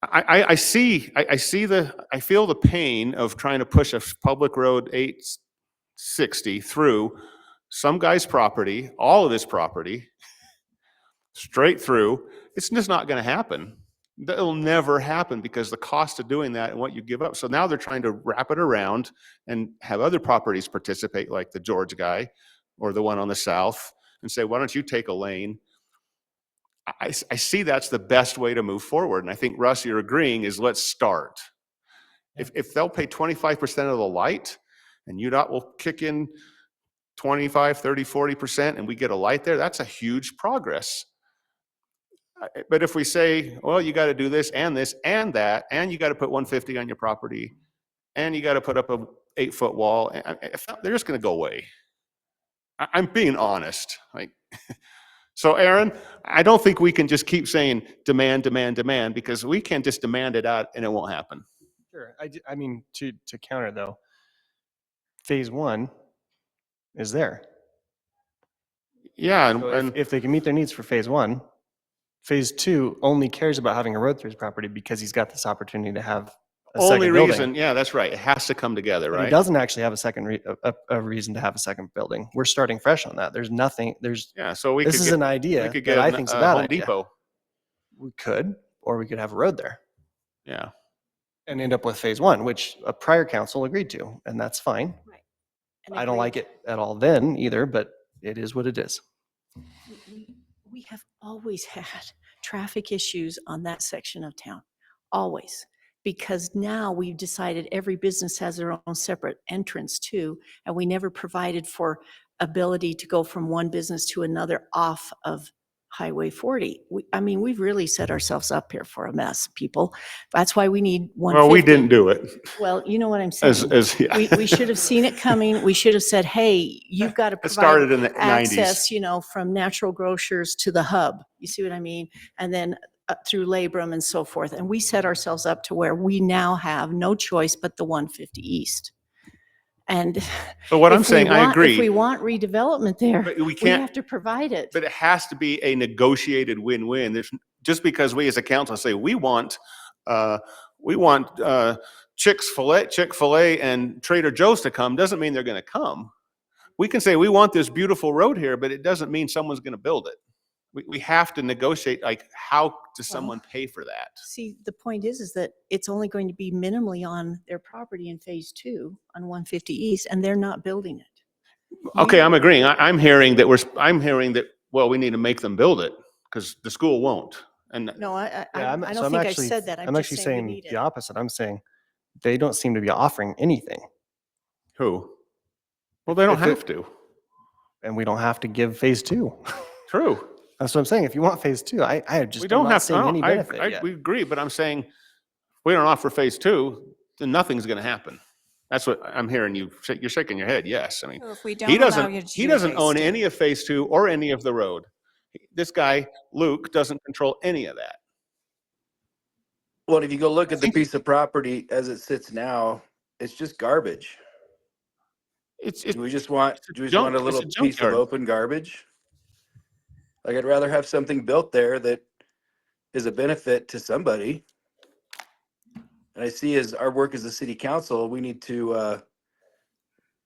I feel the pain of trying to push a public road 860 through some guy's property, all of his property, straight through. It's just not going to happen. It'll never happen because the cost of doing that and what you give up. So now they're trying to wrap it around and have other properties participate, like the George guy or the one on the south, and say, why don't you take a lane? I see that's the best way to move forward. And I think, Russ, you're agreeing is let's start. If they'll pay 25% of the light and UDOT will kick in 25, 30, 40% and we get a light there, that's a huge progress. But if we say, well, you got to do this and that, and you got to put 150 on your property, and you got to put up a 8-foot wall, they're just going to go away. I'm being honest. So Aaron, I don't think we can just keep saying demand, demand, demand, because we can't just demand it out and it won't happen. Sure. I mean, to counter though, phase one is there. Yeah, So and if they can meet their needs for phase one, phase two only cares about having a road through his property because he's got this opportunity to have a only second reason, building. yeah, that's right. It has to come together, But right? he doesn't actually have a second a reason to have a second building. We're starting fresh on that. There's nothing. Yeah, so we this could is get, an idea we could get that I a think is a bad Home idea. Depot. We could, or we could have a road there Yeah. and end up with phase one, which a prior council agreed to, and that's fine. Right. And I don't agreed. like it at all then either, but it is what it is. We have always had traffic issues on that section of town, always. Because now we've decided every business has their own separate entrance too, and we never provided for ability to go from one business to another off of Highway 40. I mean, we've really set ourselves up here for a mess, people. That's why we need 150. Well, we didn't do it. Well, you know what I'm saying. Yeah. We should have seen it coming. We should have said, hey, you've got to It provide started in the 90s. access, from natural grocers to the hub. You see what I mean? And then through Labrum and so forth. And we set ourselves up to where we now have no choice but the 150 East. And But what I'm if we saying, I want- agree. If we want redevelopment there, But we we can't, have to provide it. but it has to be a negotiated win-win. There's just because we as a council say we want Chick-fil-A and Trader Joe's to come doesn't mean they're going to come. We can say we want this beautiful road here, but it doesn't mean someone's going to build it. We have to negotiate, like, how does someone pay for that? See, the point is that it's only going to be minimally on their property in phase 2 on 150 East, and they're not building it. Okay, I'm agreeing. I'm hearing that, well, we need to make them build it because the school won't. And No, I Yeah, don't think I said that. I'm I'm actually just saying we saying need the it. opposite. I'm saying they don't seem to be offering anything, who? Well, they don't If it- have to. and we don't have to give phase 2. True. That's what I'm saying. If you want phase 2, I just We am don't not have seeing any I benefit yet. we agree, but I'm saying if we don't offer phase 2, then nothing's going to happen. That's what I'm hearing you. You're shaking your head. Yes. I mean, So if we he don't allow you doesn't, to he do doesn't phase own 2. any of phase 2 or any of the road. This guy, Luke, doesn't control any of that. Well, if you go look at the piece of property as it sits now, it's just garbage. Do we just want a little piece of open garbage? Like, I'd rather have something built there that is a benefit to somebody. And I see as our work as a city council, we need to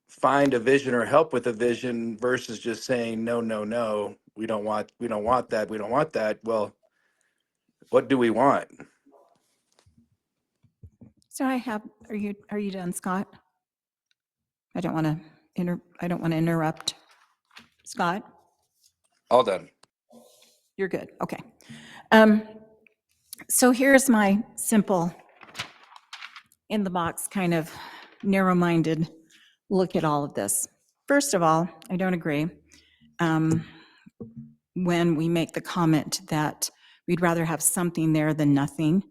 find a vision or help with a vision versus just saying, no, no, no, we don't want that, we don't want that. Well, what do we want? So are you done, Scott? I don't want to interrupt. Scott, All done. you're good. Okay. So here's my simple, in the box, kind of narrow-minded look at all of this. First of all, I don't agree when we make the comment that we'd rather have something there than nothing.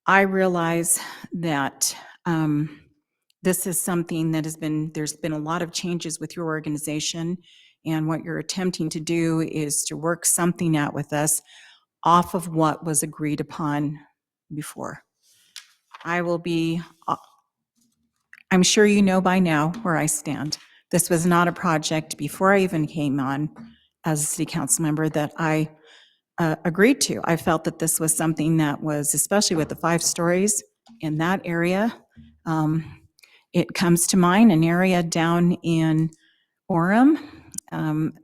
I realize that this is something that there's been a lot of changes with your organization, and what you're attempting to do is to work something out with us off of what was agreed upon before. I'm sure you know by now where I stand. This was not a project before I even came on as a city council member that I agreed to. I felt that this was something that was, especially with the 5 stories in that area, it comes to mind an area down in Orem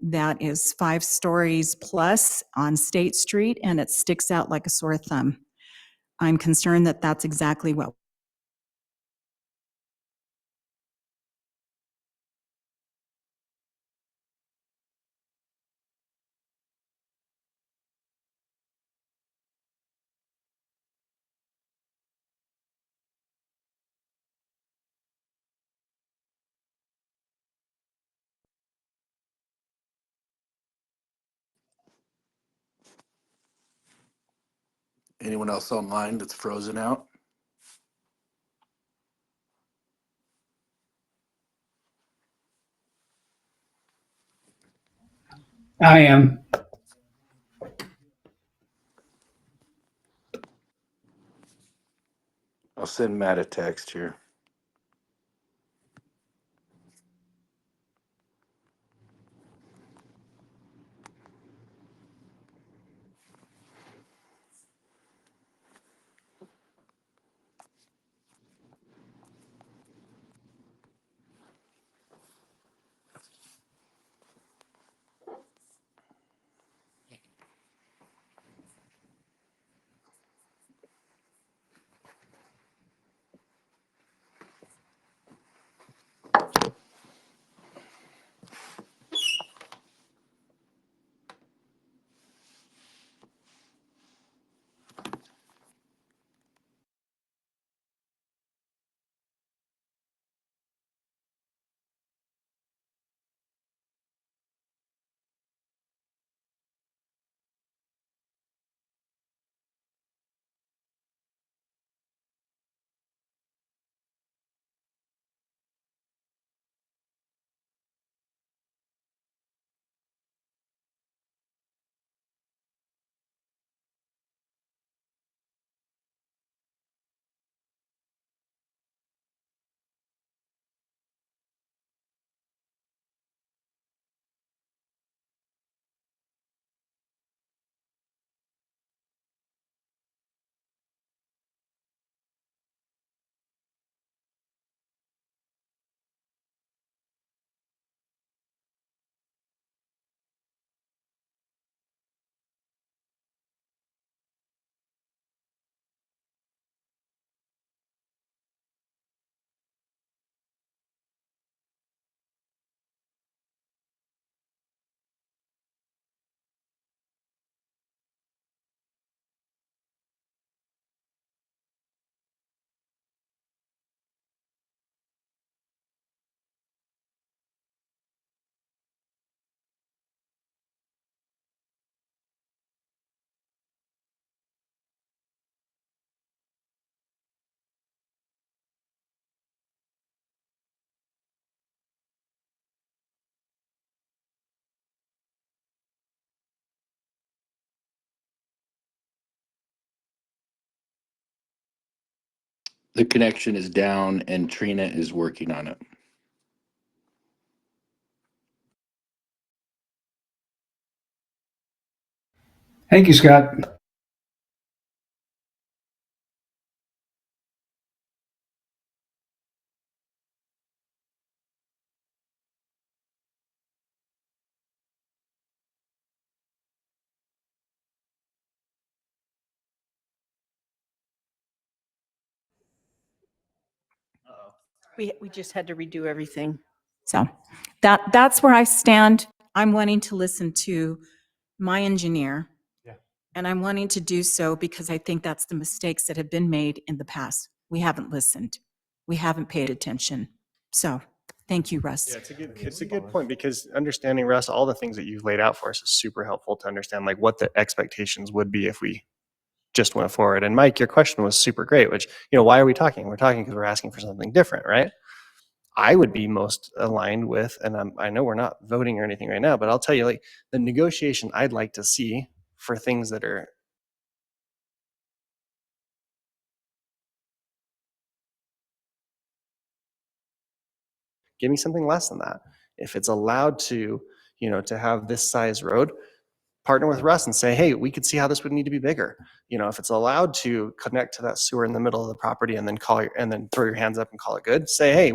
that is 5 stories plus on State Street, and it sticks out like a sore thumb. I'm concerned that that's exactly what Anyone else online that's frozen out? I am. I'll send Matt a text here. The connection is down and Trina is working on it. Thank you, Scott. We just had to redo everything. So that's where I stand. I'm wanting to listen to my engineer. Yeah. And I'm wanting to do so because I think that's the mistakes that have been made in the past. We haven't listened. We haven't paid attention. So thank you, Russ. Yeah, it's a good point, because understanding, Russ, all the things that you've laid out for us is super helpful to understand like what the expectations would be if we just went forward. And Mike, your question was super great, which, why are we talking? We're talking because we're asking for something different, right? I would be most aligned with, and I know we're not voting or anything right now, but I'll tell you, like, the negotiation I'd like to see for things that are give me something less than that. If it's allowed to, to have this size road, partner with Russ and say, hey, we could see how this would need to be bigger. If it's allowed to connect to that sewer in the middle of the property and then and then throw your hands up and call it good, say, hey,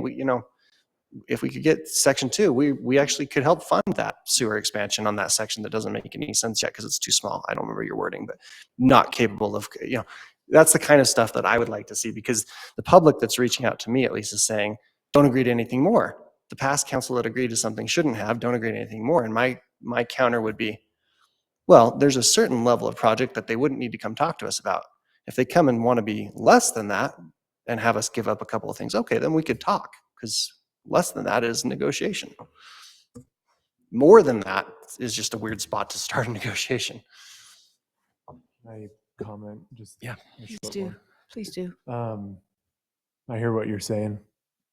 if we could get section 2, we actually could help fund that sewer expansion on that section that doesn't make any sense yet because it's too small. I don't remember your wording, but not capable of, that's the kind of stuff that I would like to see, because the public that's reaching out to me at least is saying, don't agree to anything more. The past council that agreed to something shouldn't have, don't agree to anything more. And my counter would be, well, there's a certain level of project that they wouldn't need to come talk to us about. If they come and want to be less than that and have us give up a couple of things, okay, then we could talk, because less than that is negotiation. More than that is just a weird spot to start a negotiation. I comment just Yeah, Please do. Please do. I hear what you're saying,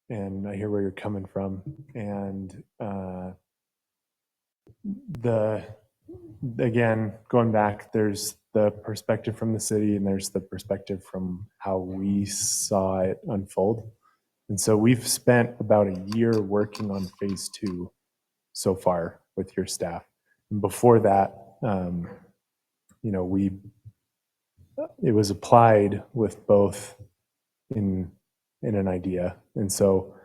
and I hear where you're coming from, and again, going back, there's the perspective from the city and there's the perspective from how we saw it unfold. And so we've spent about a year working on phase 2 so far with your staff. And before that, it was applied with both in an idea. And so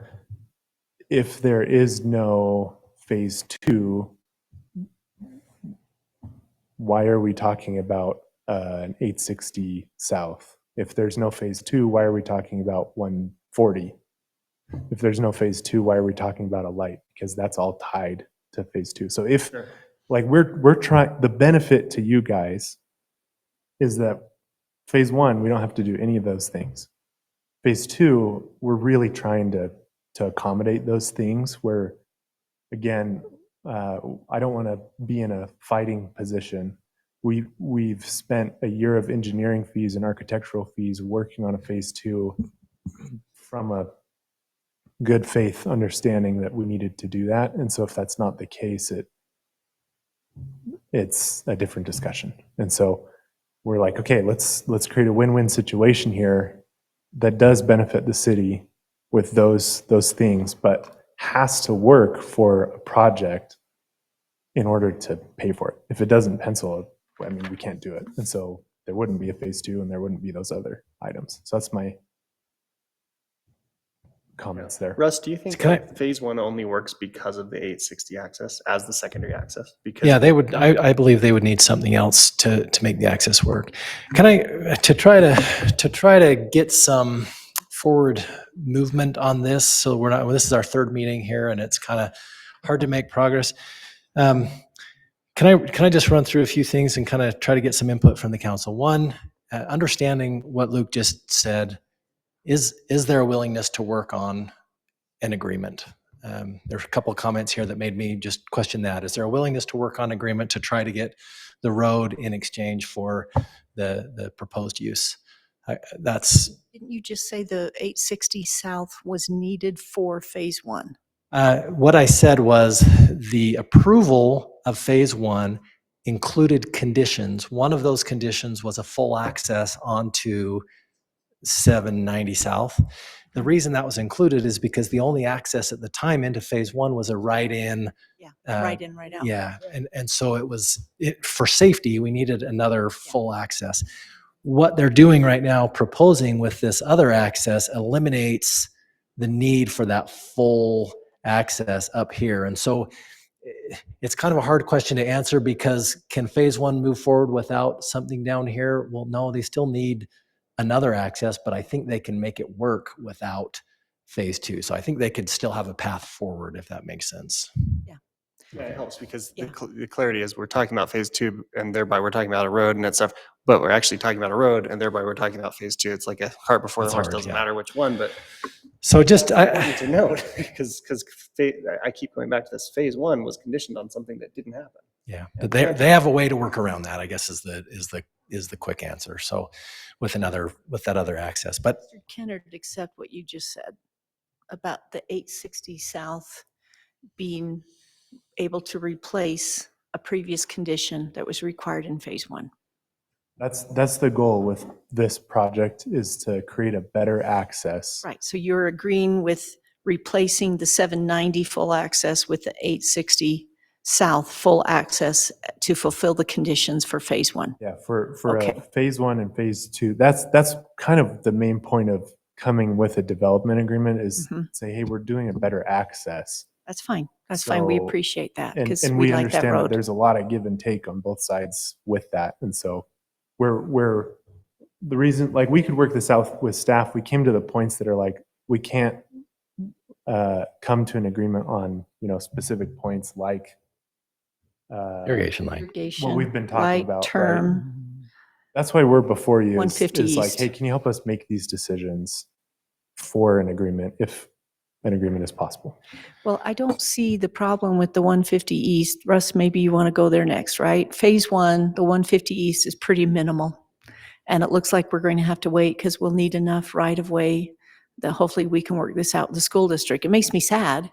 if there is no phase 2, why are we talking about an 860 south? If there's no phase 2, why are we talking about 140? If there's no phase 2, why are we talking about a light? Because that's all tied to phase 2. So if like we're trying, the benefit to you guys is that phase 1, we don't have to do any of those things. Phase 2, we're really trying to accommodate those things where, again, I don't want to be in a fighting position. We've spent a year of engineering fees and architectural fees working on a phase 2 from a good faith understanding that we needed to do that. And so if that's not the case, it's a different discussion. And so we're like, okay, let's create a win-win situation here that does benefit the city with those things, but has to work for a project in order to pay for it. If it doesn't pencil, I mean, we can't do it. And so there wouldn't be a phase 2 and there wouldn't be those other items. So that's my comments there. Russ, do you think that phase 1 only works because of the 860 access as the secondary access? Because yeah, they would. I believe they would need something else to make the access work. Can I to try to get some forward movement on this? So we're not. Well, this is our third meeting here, and it's kind of hard to make progress. Can I just run through a few things and kind of try to get some input from the council? One, understanding what Luke just said. Is there a willingness to work on an agreement? There's a couple of comments here that made me just question that. Is there a willingness to work on agreement to try to get the road in exchange for the proposed use? Didn't you just say the 860 south was needed for phase 1? What I said was the approval of phase 1 included conditions. One of those conditions was a full access onto 790 South. The reason that was included is because the only access at the time into phase one was a right-in. Yeah, uh, right in, right out. Yeah, and so for safety, we needed another full access. What they're doing right now, proposing with this other access, eliminates the need for that full access up here. And so it's kind of a hard question to answer, because can phase one move forward without something down here? Well, no, they still need another access, but I think they can make it work without phase two. So I think they could still have a path forward, if that makes sense. Yeah, it helps because Yeah. the clarity is we're talking about phase two and thereby we're talking about a road and that stuff, but we're actually talking about a road and thereby we're talking about phase two. It's like a cart before the It's horse, hard, doesn't yeah. matter which one, but So just, important to note because I keep going back to this. Phase one was conditioned on something that didn't happen. yeah, but they have a way to work around that, I guess, is the quick answer. So with that other access, but Mr. Kennard, accept what you just said about the 860 South being able to replace a previous condition that was required in phase one. That's the goal with this project, is to create a better access. Right, so you're agreeing with replacing the 790 full access with the 860 South full access to fulfill the conditions for phase one. Yeah, for Okay. phase one and phase two, that's kind of the main point of coming with a development agreement, is say, hey, we're doing a better access. That's fine. That's fine. We So- appreciate that And, because and we we like that understand that road. there's a lot of give and take on both sides with that. And so we're the reason, like, we could work this out with staff. We came to the points that are like, we can't come to an agreement on, specific points like irrigation line. Irrigation, what we've been talking right about. term. Right? That's why we're before you, is 150 like, East. hey, can you help us make these decisions for an agreement, if an agreement is possible? Well, I don't see the problem with the 150 East. Russ, maybe you want to go there next, right? Phase one, the 150 East is pretty minimal. And it looks like we're going to have to wait because we'll need enough right of way that hopefully we can work this out in the school district. It makes me sad,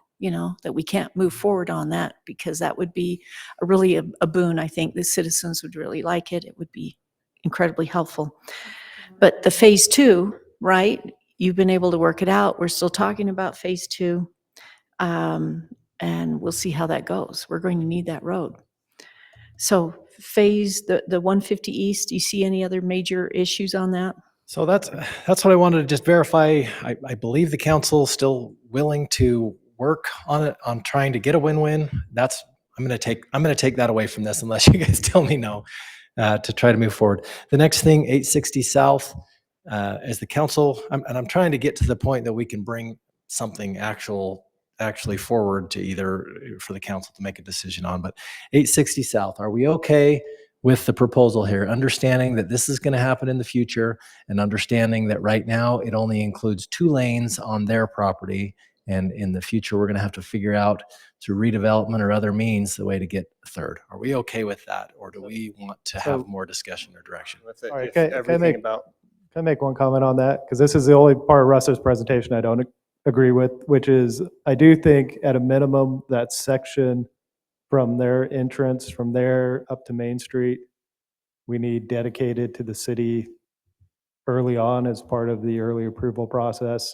that we can't move forward on that, because that would be really a boon. I think the citizens would really like it. It would be incredibly helpful. But the phase two, right? You've been able to work it out. We're still talking about phase two. And we'll see how that goes. We're going to need that road. So the 150 East, do you see any other major issues on that? So that's what I wanted to just verify. I believe the council is still willing to work on it, on trying to get a win-win. I'm going to take that away from this unless you guys tell me no, to try to move forward. The next thing, 860 South, as the council, I'm trying to get to the point that we can bring something actually forward to either for the council to make a decision on. But 860 South, are we okay with the proposal here, understanding that this is going to happen in the future, and understanding that right now it only includes 2 lanes on their property, and in the future we're going to have to figure out through redevelopment or other means the way to get a third? Are we okay with that, or do we want to have more discussion or direction? With it, All right, if can I everything make- about Can I make one comment on that? Because this is the only part of Russ's presentation I don't agree with, which is, I do think at a minimum, that section from their entrance, from there up to Main Street, we need dedicated to the city early on as part of the early approval process.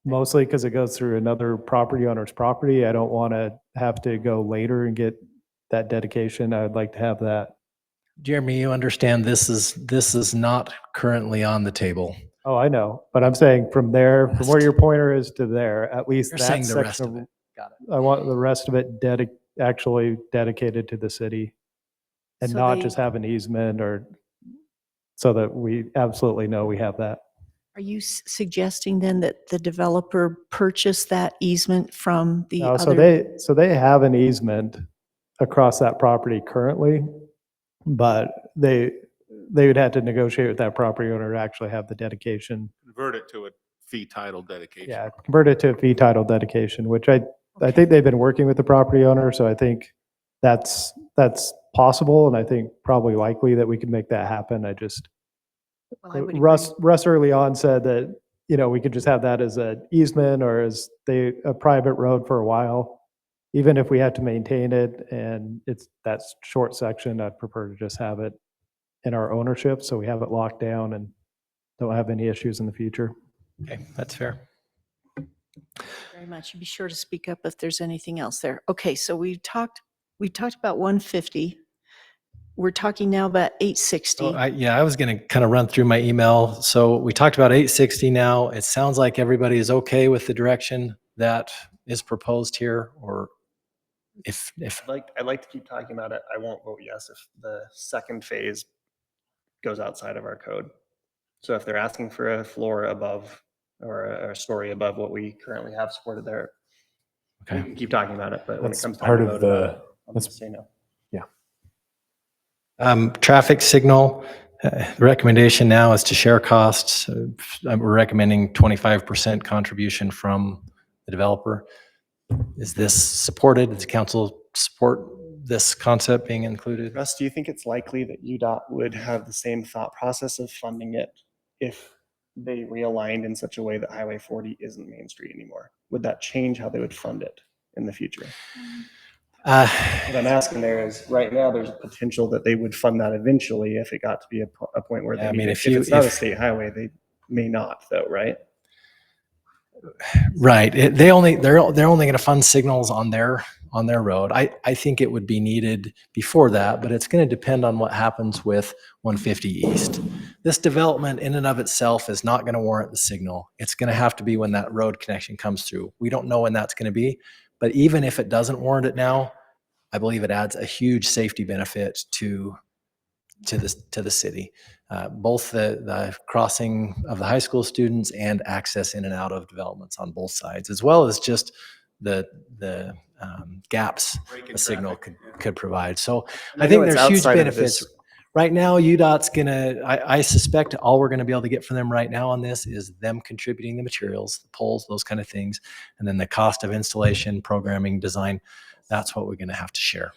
Mostly because it goes through another property owner's property. I don't want to have to go later and get that dedication. I would like to have that. Jeremy, you understand this is not currently on the table. Oh, I know, but I'm saying from there, from where your pointer is to there, at least You're that saying the rest section of it. Got it. I want the rest of it actually dedicated to the city, and So not they- just have an easement, or so that we absolutely know we have that. Are you suggesting then that the developer purchase that easement from the No, other? so they have an easement across that property currently, but they would have to negotiate with that property owner to actually have the dedication. Convert it to a fee title dedication. Yeah, convert it to a fee title dedication, which I think they've been working with the property owner, so I think that's possible, and I think probably likely that we can make that happen. I just, Well, I would agree. Russ early on said that, we could just have that as an easement or as a private road for a while. Even if we had to maintain it and it's that short section, I'd prefer to just have it in our ownership, so we have it locked down and don't have any issues in the future. Okay, that's fair. Very much. Be sure to speak up if there's anything else there. Okay, so we talked about 150. We're talking now about 860. I was going to kind of run through my email. So we talked about 860 now. It sounds like everybody is okay with the direction that is proposed here, or if I'd like to keep talking about it. I won't vote yes if the second phase goes outside of our code. So if they're asking for a floor above or a story above what we currently have supported there, we can keep talking about it. But when it That's comes time part to of vote the- about it, I'm going to that's- say no. traffic signal, the recommendation now is to share costs. We're recommending 25% contribution from the developer. Is this supported? Does the council support this concept being included? Russ, do you think it's likely that UDOT would have the same thought process of funding it if they realigned in such a way that Highway 40 isn't Main Street anymore? Would that change how they would fund it in the future? What I'm asking there is, right now, there's a potential that they would fund that eventually if it got to be a point where they need it. If it's not a state highway, they may not, though, right? Right. They're only going to fund signals on their road. I think it would be needed before that, but it's going to depend on what happens with 150 East. This development in and of itself is not going to warrant the signal. It's going to have to be when that road connection comes through. We don't know when that's going to be, but even if it doesn't warrant it now, I believe it adds a huge safety benefit to the city. Both the crossing of the high school students and access in and out of developments on both sides, as well as just the gaps a signal could provide. So I think there's huge benefits. Right now, UDOT's I suspect all we're gonna be able to get from them right now on this is them contributing the materials, the poles, those kind of things. And then the cost of installation, programming, design, that's what we're gonna have to share.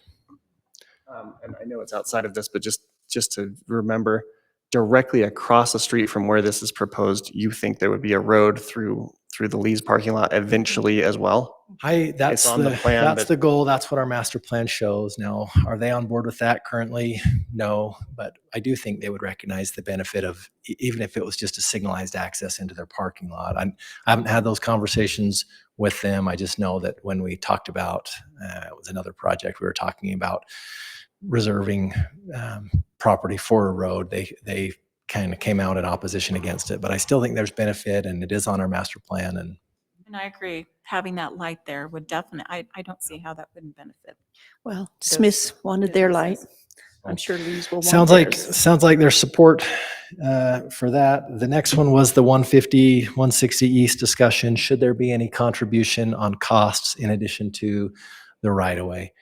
And I know it's outside of this, but just to remember, directly across the street from where this is proposed, you think there would be a road through the Lee's parking lot eventually as well? That's on the plan, that's but- the goal. That's what our master plan shows. Now, are they on board with that currently? No, but I do think they would recognize the benefit of, even if it was just a signalized access into their parking lot. I haven't had those conversations with them. I just know that when we talked about, it was another project we were talking about, reserving property for a road, they kind of came out in opposition against it. But I still think there's benefit, and it is on our master plan. And I agree. Having that light there would definitely, I don't see how that wouldn't benefit. Well, Smiths wanted their light. businesses. I'm sure Lee's will want sounds like there's support for that. The next one was the 150, 160 East discussion. Should there be any contribution on costs in addition to the right of way?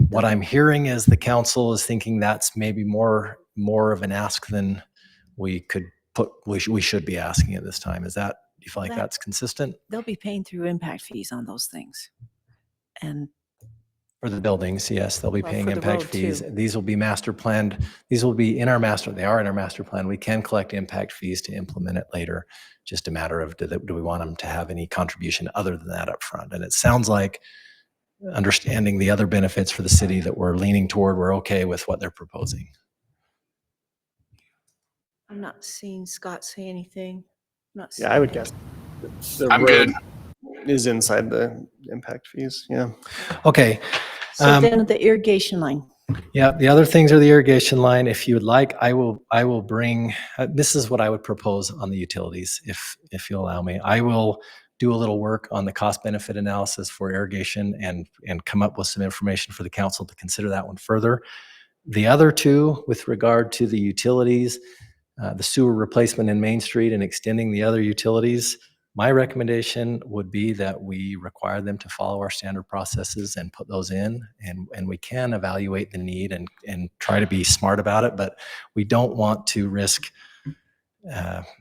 What I'm hearing is the council is thinking that's maybe more of an ask than we should be asking at this time. Do you feel like that's consistent? They'll be paying through impact fees on those things. And For the buildings, yes, they'll be Well, paying for the impact road, fees. too. These will be master planned. These will be they are in our master plan. We can collect impact fees to implement it later. Just a matter of, do we want them to have any contribution other than that up front? And it sounds like, understanding the other benefits for the city, that we're leaning toward, we're okay with what they're proposing. I'm not seeing Scott say anything. Not Yeah, I would guess the I'm road good. is inside the impact fees. Yeah. Okay. So then the irrigation line. Yeah, the other things are the irrigation line. If you would like, I will bring, this is what I would propose on the utilities, if you'll allow me. I will do a little work on the cost benefit analysis for irrigation and come up with some information for the council to consider that one further. The other two, with regard to the utilities, the sewer replacement in Main Street and extending the other utilities, my recommendation would be that we require them to follow our standard processes and put those in, and we can evaluate the need and try to be smart about it, but we don't want to risk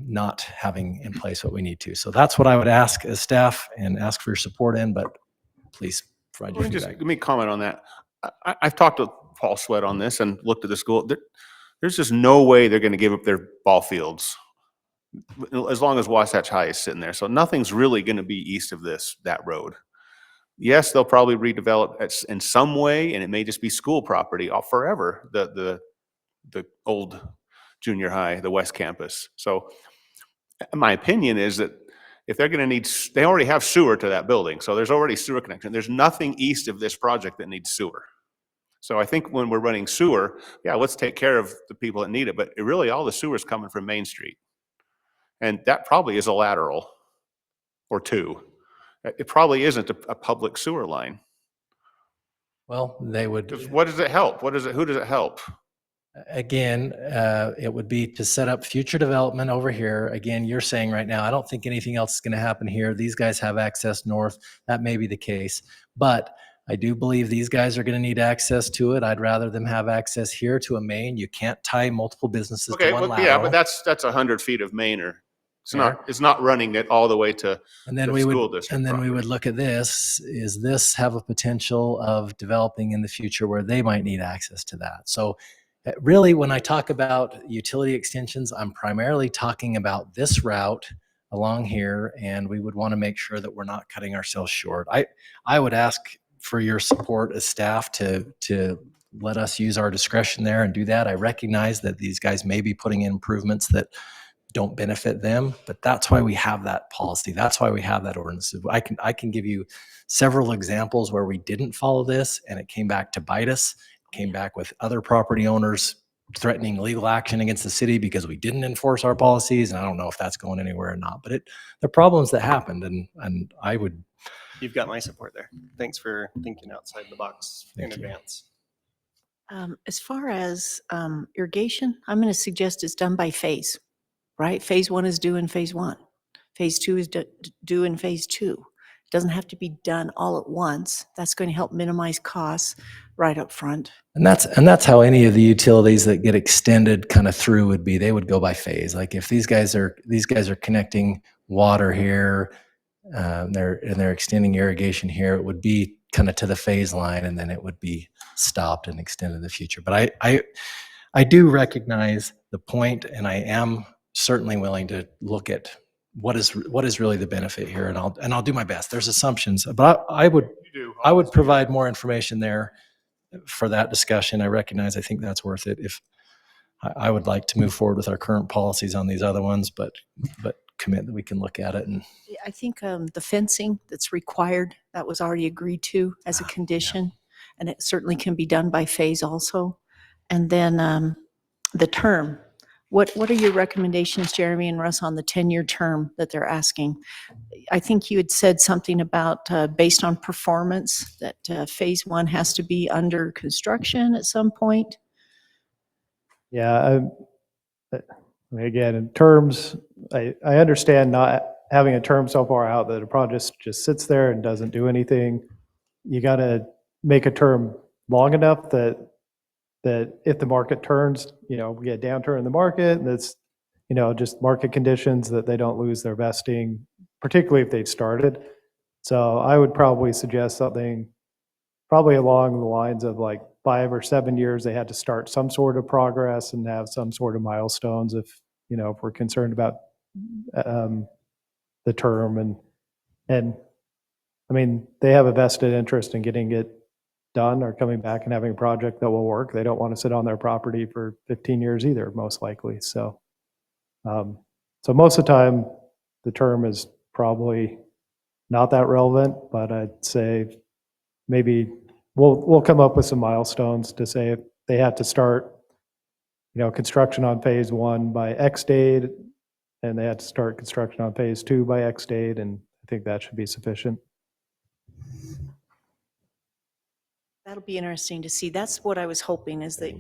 not having in place what we need to. So that's what I would ask as staff and ask for your support in, but please provide your feedback. Let me comment on that. I've talked to Paul Sweat on this and looked at the school. There's just no way they're going to give up their ball fields as long as Wasatch High is sitting there. So nothing's really going to be east of that road. Yes, they'll probably redevelop it in some way, and it may just be school property forever. The old junior high, the West Campus. So my opinion is that if they're going to need, they already have sewer to that building. So there's already sewer connection. There's nothing east of this project that needs sewer. So I think when we're running sewer, yeah, let's take care of the people that need it. But really all the sewer is coming from Main Street. And that probably is a lateral or two. It probably isn't a public sewer line. Well, they would, What does it help? Who does it help? again, it would be to set up future development over here. Again, you're saying right now, I don't think anything else is going to happen here. These guys have access north. That may be the case. But I do believe these guys are going to need access to it. I'd rather them have access here to a main. You can't tie multiple businesses to one lateral. Yeah, but that's 100 feet of main, or it's not running it all the way to and then the we would, school district. and then we property. would look at this. Is this have a potential of developing in the future where they might need access to that? So really, when I talk about utility extensions, I'm primarily talking about this route along here, and we would want to make sure that we're not cutting ourselves short. I would ask for your support as staff to let us use our discretion there and do that. I recognize that these guys may be putting in improvements that don't benefit them, but that's why we have that policy. That's why we have that ordinance. I can give you several examples where we didn't follow this and it came back to bite us, came back with other property owners threatening legal action against the city because we didn't enforce our policies. And I don't know if that's going anywhere or not, but the problems that happened, and I would. You've got my support there. Thanks for thinking outside the box in Thank you. advance. As far as irrigation, I'm going to suggest it's done by phase, right? Phase 1 is due in phase 1. Phase 2 is due in phase 2. It doesn't have to be done all at once. That's going to help minimize costs right up front. And that's how any of the utilities that get extended kind of through would be. They would go by phase. Like if these guys are connecting water here, they're extending irrigation here, it would be kind of to the phase line, and then it would be stopped and extended in the future. But I do recognize the point, and I am certainly willing to look at what is really the benefit here, and I'll do my best. There's assumptions, but I would provide more information there for that discussion. I recognize, I think that's worth it. If I would like to move forward with our current policies on these other ones, but commit that we can look at it. And I think the fencing that's required, that was already agreed to as a condition, and it certainly can be done by phase also. And then the term. What are your recommendations, Jeremy and Russ, on the 10-year term that they're asking? I think you had said something about based on performance, that phase 1 has to be under construction at some point. Yeah, I mean, again, in terms, I understand not having a term so far out that a project just sits there and doesn't do anything. You got to make a term long enough that if the market turns, we get a downturn in the market, and it's, just market conditions, that they don't lose their vesting, particularly if they've started. So I would probably suggest something probably along the lines of like 5 or 7 years, they had to start some sort of progress and have some sort of milestones if we're concerned about the term. And I mean, they have a vested interest in getting it done or coming back and having a project that will work. They don't want to sit on their property for 15 years either, most likely. So, so most of the time, the term is probably not that relevant, but I'd say maybe we'll come up with some milestones to say if they have to start, construction on phase 1 by X date, and they had to start construction on phase 2 by X date, and I think that should be sufficient. That'll be interesting to see. That's what I was hoping, is that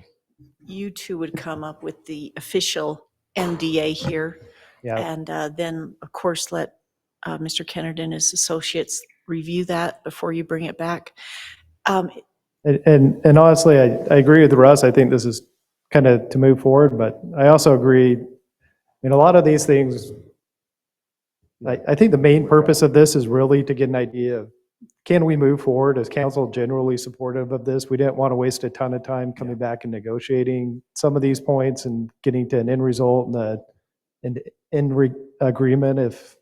you two would come up with the official MDA here. Yeah. And then, of course, let Mr. Kennard and his associates review that before you bring it back. And honestly, I agree with Russ. I think this is kind of to move forward, but I also agree in a lot of these things. I think the main purpose of this is really to get an idea of, can we move forward? Is council generally supportive of this? We didn't want to waste a ton of time coming back and negotiating some of these points and getting to an end result and an agreement. If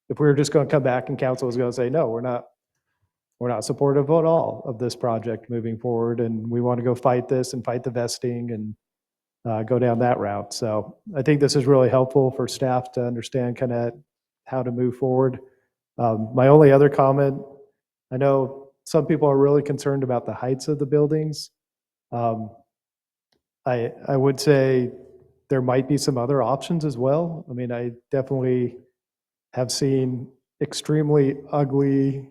we were just going to come back and council was going to say, no, we're not supportive at all of this project moving forward, and we want to go fight this and fight the vesting, and go down that route. So I think this is really helpful for staff to understand kind of how to move forward. My only other comment, I know some people are really concerned about the heights of the buildings. I would say there might be some other options as well. I mean, I definitely have seen extremely ugly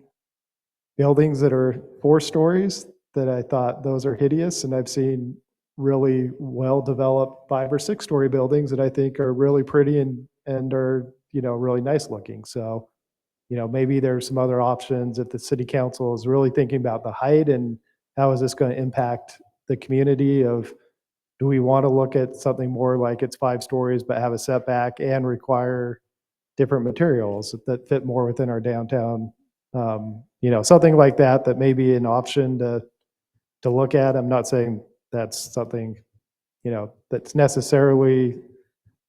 buildings that are 4 stories that I thought those are hideous. And I've seen really well-developed 5 or 6 story buildings that I think are really pretty and are, really nice looking. So, maybe there's some other options if the city council is really thinking about the height and how is this going to impact the community of, do we want to look at something more like it's 5 stories but have a setback and require different materials that fit more within our downtown? Something like that may be an option to look at. I'm not saying that's something, that's necessarily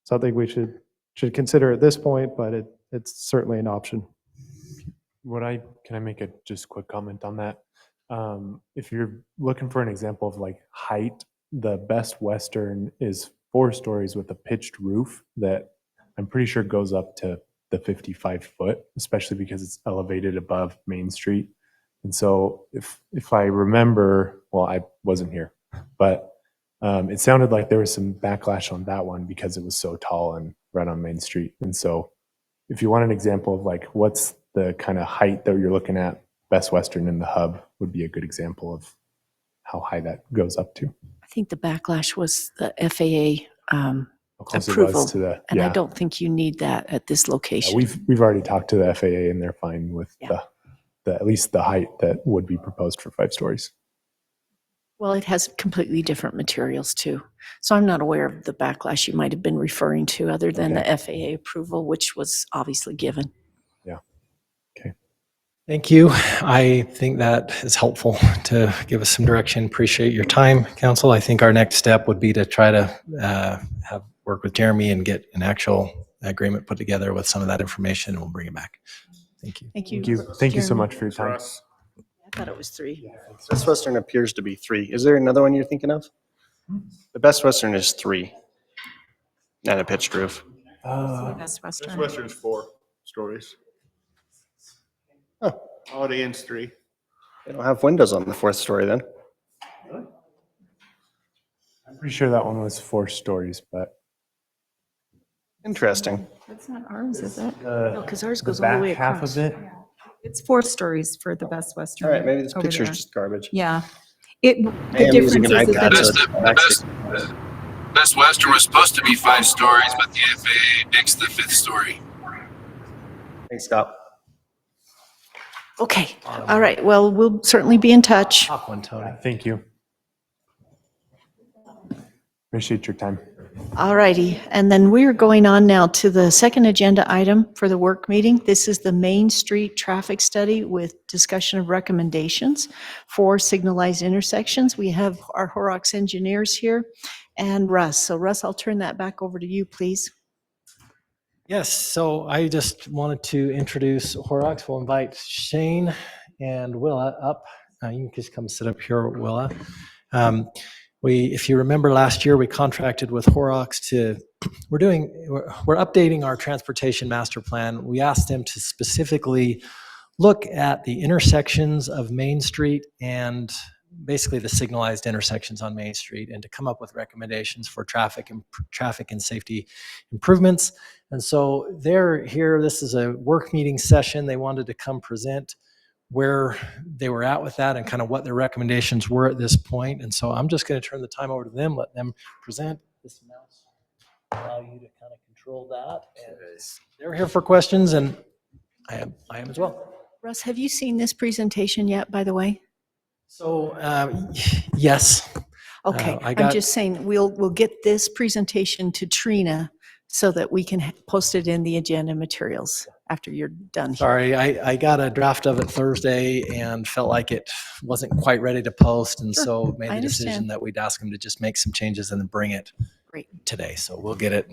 something we should consider at this point, but it's certainly an option. Can I make a just quick comment on that? If you're looking for an example of like height, the Best Western is 4 stories with a pitched roof that I'm pretty sure goes up to the 55 foot, especially because it's elevated above Main Street. And so if I remember, well, I wasn't here, but it sounded like there was some backlash on that one because it was so tall and right on Main Street. And so if you want an example of like what's the kind of height that you're looking at, Best Western in the hub would be a good example of how high that goes up to. I think the backlash was the FAA How close it approval, was to the, and I yeah. don't think you need that at this Yeah, location. we've already talked to the FAA and they're fine with Yeah. the at least the height that would be proposed for 5 stories. Well, it has completely different materials too. So I'm not aware of the backlash you might have been referring to other than the FAA approval, which was obviously given. Yeah. Okay. Thank you. I think that is helpful to give us some direction. Appreciate your time, council. I think our next step would be to try to work with Jeremy and get an actual agreement put together with some of that information, and we'll bring it back. Thank you. Thank you. Thank you. Thank you so Jeremy. much for your time. I thought it was 3. Best Western appears to be 3. Is there another one you're thinking of? The Best Western is 3 and a pitched roof. Best Best Western. Western's 4 stories. Oh, Holiday Inn's 3. they don't have windows on the 4th story then. I'm pretty sure that one was 4 stories, but Interesting. That's not ours, is it? No, because ours the goes all the back way half across. of it, It's 4 stories for the Best Western. All right, maybe this over picture's there. just garbage. Yeah. I The am using difference an is that iPad, Best Western was supposed to be 5 stories, but the FAA nixed the 5th story. Thanks, Scott. Okay. All right. Well, we'll certainly be in touch. Top one, Tony. thank you. Appreciate your time. All righty. And then we're going on now to the second agenda item for the work meeting. This is the Main Street traffic study with discussion of recommendations for signalized intersections. We have our Horrocks engineers here and Russ. So Russ, I'll turn that back over to you, please. Yes, so I just wanted to introduce Horrocks. We'll invite Shane and Willa up. You can just come sit up here, Willa. If you remember last year, we contracted with Horrocks we're updating our transportation master plan. We asked them to specifically look at the intersections of Main Street and basically the signalized intersections on Main Street, and to come up with recommendations for traffic and safety improvements. And so they're here. This is a work meeting session. They wanted to come present where they were at with that and kind of what their recommendations were at this point. And so I'm just going to turn the time over to them, let them present. This mouse allow you to kind of control that. And they're here for questions, and I am as well. Russ, have you seen this presentation yet, by the way? So yes. Okay, I'm just saying we'll get this presentation to Trina so that we can post it in the agenda materials after you're done here. Sorry, I got a draft of it Thursday and felt like it wasn't quite ready to post, and so made the decision that we'd ask them to just make some changes and then bring it today. So we'll get it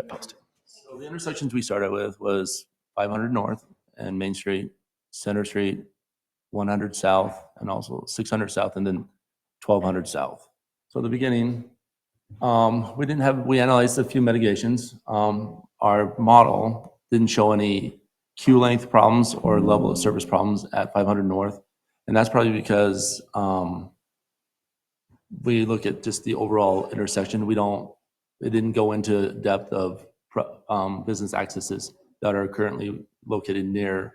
posted. So the intersections we started with was 500 North and Main Street, Center Street, 100 South, and also 600 South, and then 1200 South. So at the beginning, We analyzed a few mitigations. Our model didn't show any queue length problems or level of service problems at 500 North. And that's probably because we look at just the overall intersection. It didn't go into depth of business accesses that are currently located near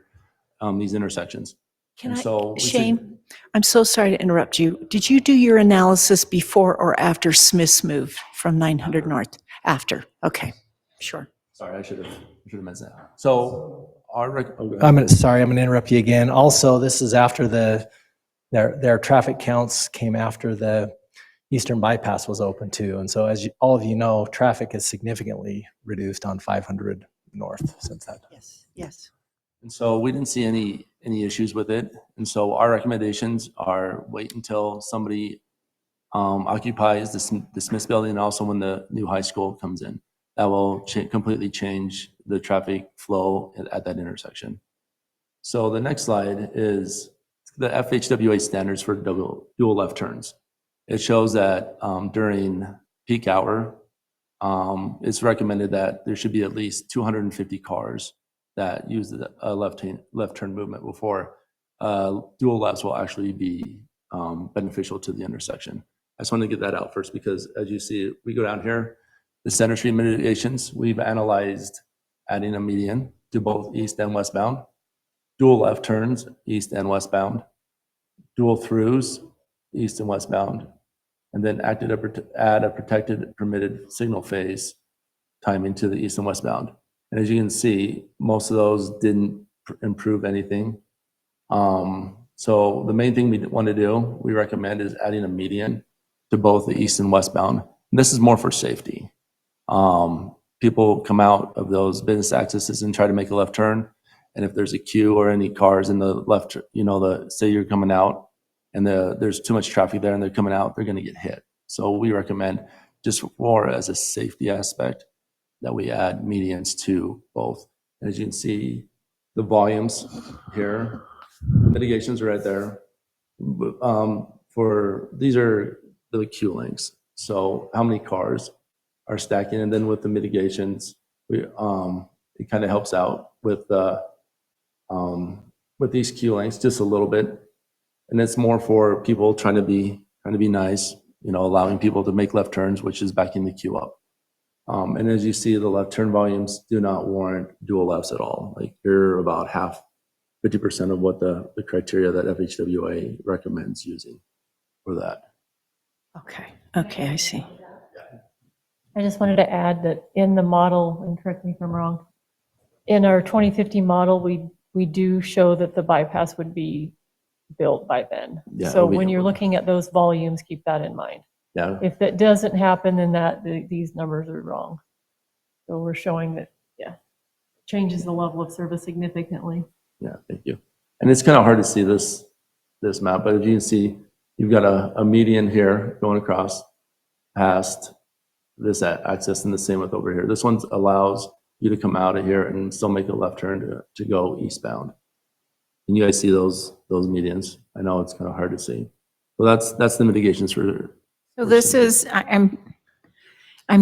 these intersections. Can And I, so we Shane, I'm so sorry to interrupt you. Did you do your analysis before or after Smith's move from 900 North? After, okay, sure. Sorry, I should have mentioned that. So I'm gonna interrupt you again. Also, this is after their traffic counts came after the eastern bypass was open too. And so as all of you know, traffic is significantly reduced on 500 North since that time. Yes. And so we didn't see any issues with it. And so our recommendations are wait until somebody occupies the Smith building, and also when the new high school comes in. That will completely change the traffic flow at that intersection. So the next slide is the FHWA standards for dual left turns. It shows that during peak hour, it's recommended that there should be at least 250 cars that use a left turn movement before dual lefts will actually be beneficial to the intersection. I just wanted to get that out first because as you see, we go down here, the Center Street mitigations, we've analyzed adding a median to both east and westbound, dual left turns, east and westbound, dual throughs, east and westbound, and then add a protected permitted signal phase timing to the east and westbound. And as you can see, most of those didn't improve anything. So the main thing we want to do, we recommend, is adding a median to both the east and westbound. And this is more for safety. People come out of those business accesses and try to make a left turn. And if there's a queue or any cars in the left, say you're coming out and there's too much traffic there and they're coming out, they're going to get hit. So we recommend, just more as a safety aspect, that we add medians to both. And as you can see, the volumes here, the mitigations are right there. These are the queue lengths. So how many cars are stacking, and then with the mitigations, it kind of helps out with these queue lengths just a little bit. And it's more for people trying to be nice, allowing people to make left turns, which is backing the queue up. And as you see, the left turn volumes do not warrant dual lefts at all. Like, you're about 50% of what the criteria that FHWA recommends using for that. Okay, I see. I just wanted to add that in the model, and correct me if I'm wrong, in our 2050 model, we do show that the bypass would be built by then. Yeah, so when you're looking at those volumes, keep that in mind. Yeah. If that doesn't happen, then these numbers are wrong. So we're showing that, changes the level of service significantly. Yeah, thank you. And it's kind of hard to see this map, but as you can see, you've got a median here going across past this access, and the same with over here. This one allows you to come out of here and still make a left turn to go eastbound. Can you guys see those medians? I know it's kind of hard to see. Well, that's the mitigations for. So this is, I'm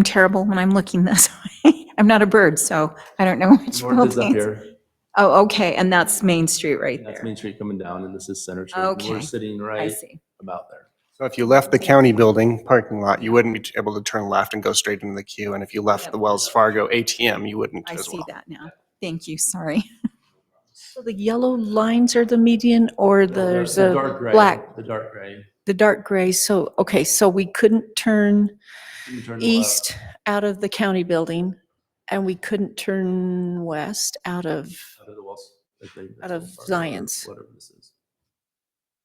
terrible when I'm looking this way. I'm not a bird, so I don't know which North is up buildings. here. Oh, okay, and that's Main Street right there. That's Main Street coming down, and this is Center Street. Okay. And we're sitting I right see. about there. So if you left the county building parking lot, you wouldn't be able to turn left and go straight into the queue. And if you left the Wells Fargo ATM, you wouldn't I as see well. that now. Thank you, sorry. So the yellow lines are the median, or there's The a dark gray. black? The dark gray. The dark gray. So, okay, so we couldn't turn You can turn to east out of the county building, and we couldn't turn west out of the Wells, out of Zion's. Whatever this is.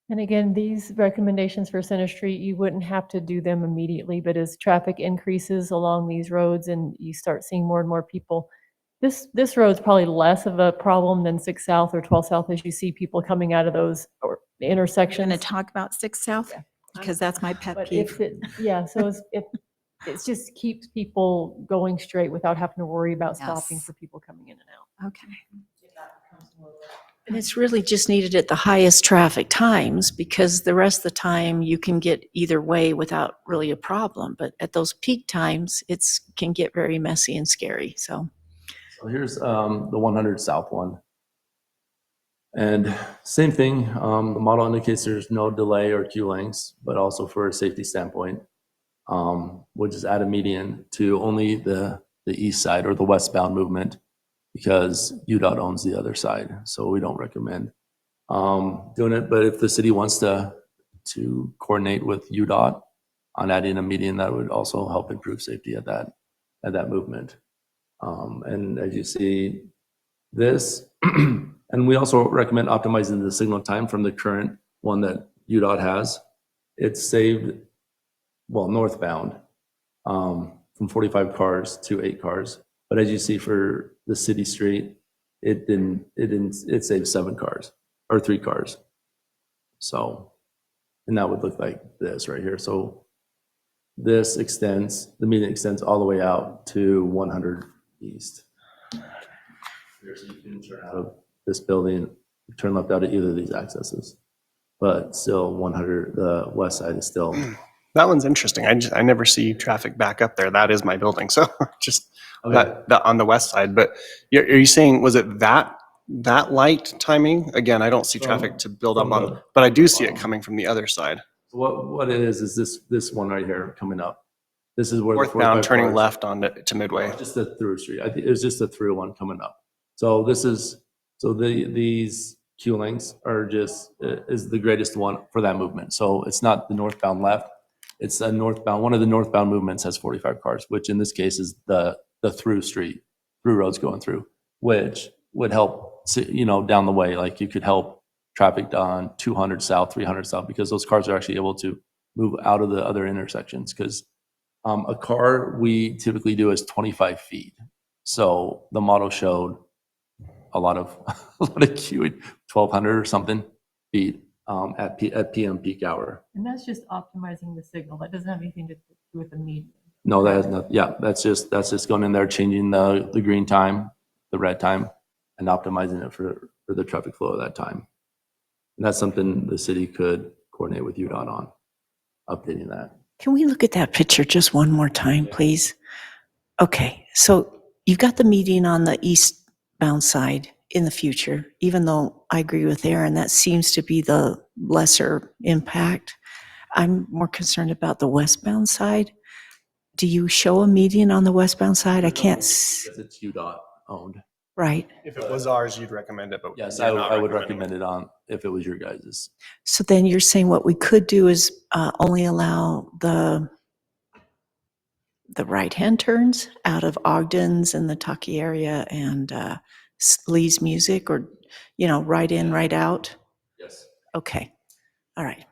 And again, these recommendations for Center Street, you wouldn't have to do them immediately, but as traffic increases along these roads and you start seeing more and more people, this road's probably less of a problem than 6 South or 12 South as you see people coming out of those intersections. Going to talk about 6 South because that's my pet But peeve. so it just keeps people going straight without having to worry about stopping Yes. for people coming in and out. Okay. And it's really just needed at the highest traffic times because the rest of the time you can get either way without really a problem. But at those peak times, it's can get very messy and scary. So here's the 100 South one. And same thing, the model indicates there's no delay or queue lengths, but also for a safety standpoint, we'll just add a median to only the east side or the westbound movement because UDOT owns the other side. So we don't recommend doing it. But if the city wants to coordinate with UDOT on adding a median, that would also help improve safety at that movement. And as you see this, and we also recommend optimizing the signal time from the current one that UDOT has. It's saved, well, northbound from 45 cars to 8 cars. But as you see for the city street, it saved 7 cars or 3 cars. So, and that would look like this right here. So this extends, the median extends all the way out to 100 East. So you can turn out of this building, turn left out of either of these accesses, but still 100, the west side is still. That one's interesting. I never see traffic back up there. That is my building. So just that on the west side. But are you saying, was it that light timing? Again, I don't see traffic to build up on, but I do see it coming from the other side. What it is this one right here coming up. This is where northbound turning left on to Midway. Just the through street. I think it was just the through one coming up. So this is, these queue lengths are just, is the greatest one for that movement. So it's not the northbound left, it's a northbound, one of the northbound movements has 45 cars, which in this case is the through street, through roads going through, which would help, down the way, like you could help traffic on 200 South, 300 South, because those cars are actually able to move out of the other intersections. Because a car we typically do is 25 feet. So the model showed a lot of queuing, 1,200 or something feet at PM peak hour. And that's just optimizing the signal. That doesn't have anything to do with the median. No, that has not. Yeah, that's just going in there, changing the green time, the red time, and optimizing it for the traffic flow at that time. And that's something the city could coordinate with UDOT on, updating that. can we look at that picture just one more time, please? Okay, so you've got the median on the eastbound side in the future, even though I agree with Aaron, that seems to be the lesser impact. I'm more concerned about the westbound side. Do you show a median on the westbound side? I can't. It's UDOT owned. Right. If it was ours, you'd recommend it, but yes, I would recommend it on if it was your guys's. So then you're saying what we could do is only allow the right-hand turns out of Ogden's and the Taki area and Lee's Music, or right in, right out? Yes. Okay. All right.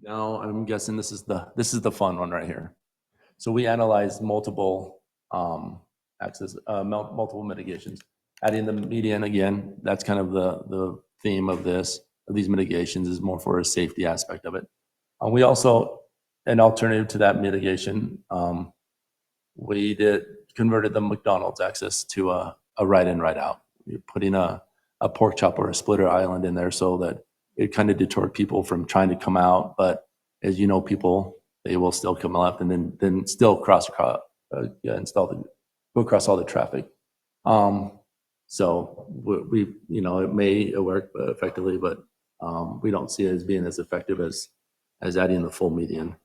Now I'm guessing this is the fun one right here. So we analyzed multiple multiple mitigations. Adding the median again, that's kind of the theme of these mitigations is more for a safety aspect of it. We also, an alternative to that mitigation, we converted the McDonald's access to a right in, right out. You're putting a pork chop or a splitter island in there so that it kind of detoured people from trying to come out. But as you know, people, they will still come left and then still go across all the traffic. So we it may work effectively, but we don't see it as being as effective as adding the full median.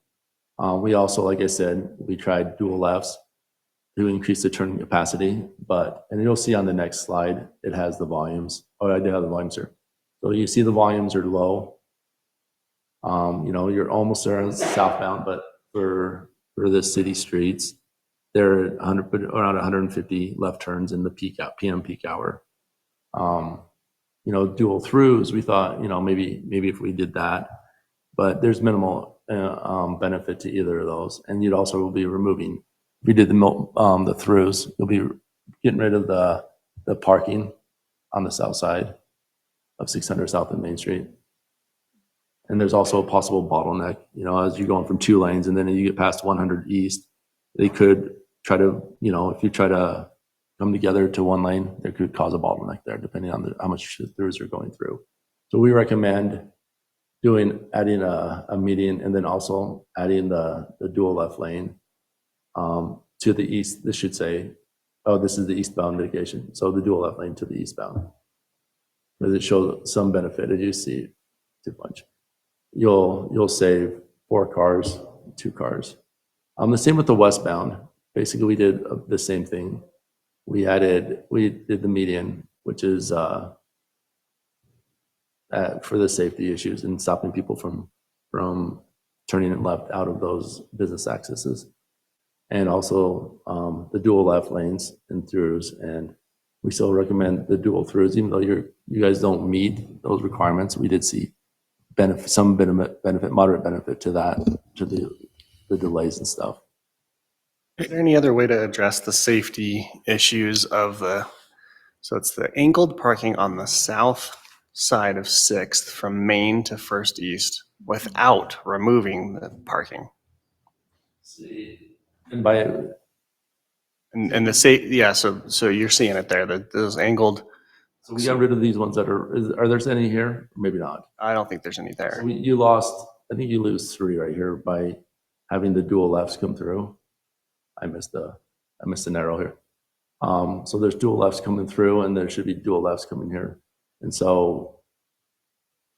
We also, like I said, we tried dual lefts to increase the turning capacity, and you'll see on the next slide, it has the volumes. Oh, I do have the volumes here. So you see the volumes are low. You're almost there southbound, but for the city streets, they're around 150 left turns in the PM peak hour. Dual throughs, we thought, maybe if we did that, but there's minimal benefit to either of those. And you'd also be removing, if you did the throughs, you'll be getting rid of the parking on the south side of 600 South and Main Street. And there's also a possible bottleneck, as you're going from 2 lanes and then you get past 100 East, they could try to, if you try to come together to one lane, there could cause a bottleneck there, depending on how much throughs are going through. So we recommend adding a median and then also adding the dual left lane to the east. This should say, oh, this is the eastbound mitigation. So the dual left lane to the eastbound. Because it shows some benefit, as you see too much. You'll save 4 cars, 2 cars. The same with the westbound. Basically, we did the same thing. We did the median, which is for the safety issues and stopping people from turning it left out of those business accesses. And also the dual left lanes and throughs. And we still recommend the dual throughs, even though you guys don't meet those requirements. We did see some moderate benefit to that, to the delays and stuff. Is there any other way to address the safety issues so it's the angled parking on the south side of 6th from Main to First East without removing the parking? See, and by and the so you're seeing it there, those angled. So we got rid of these ones that are there any here? Maybe not. I don't think there's any there. So you lost, I think you lose 3 right here by having the dual lefts come through. I missed an arrow here. So there's dual lefts coming through and there should be dual lefts coming here. And so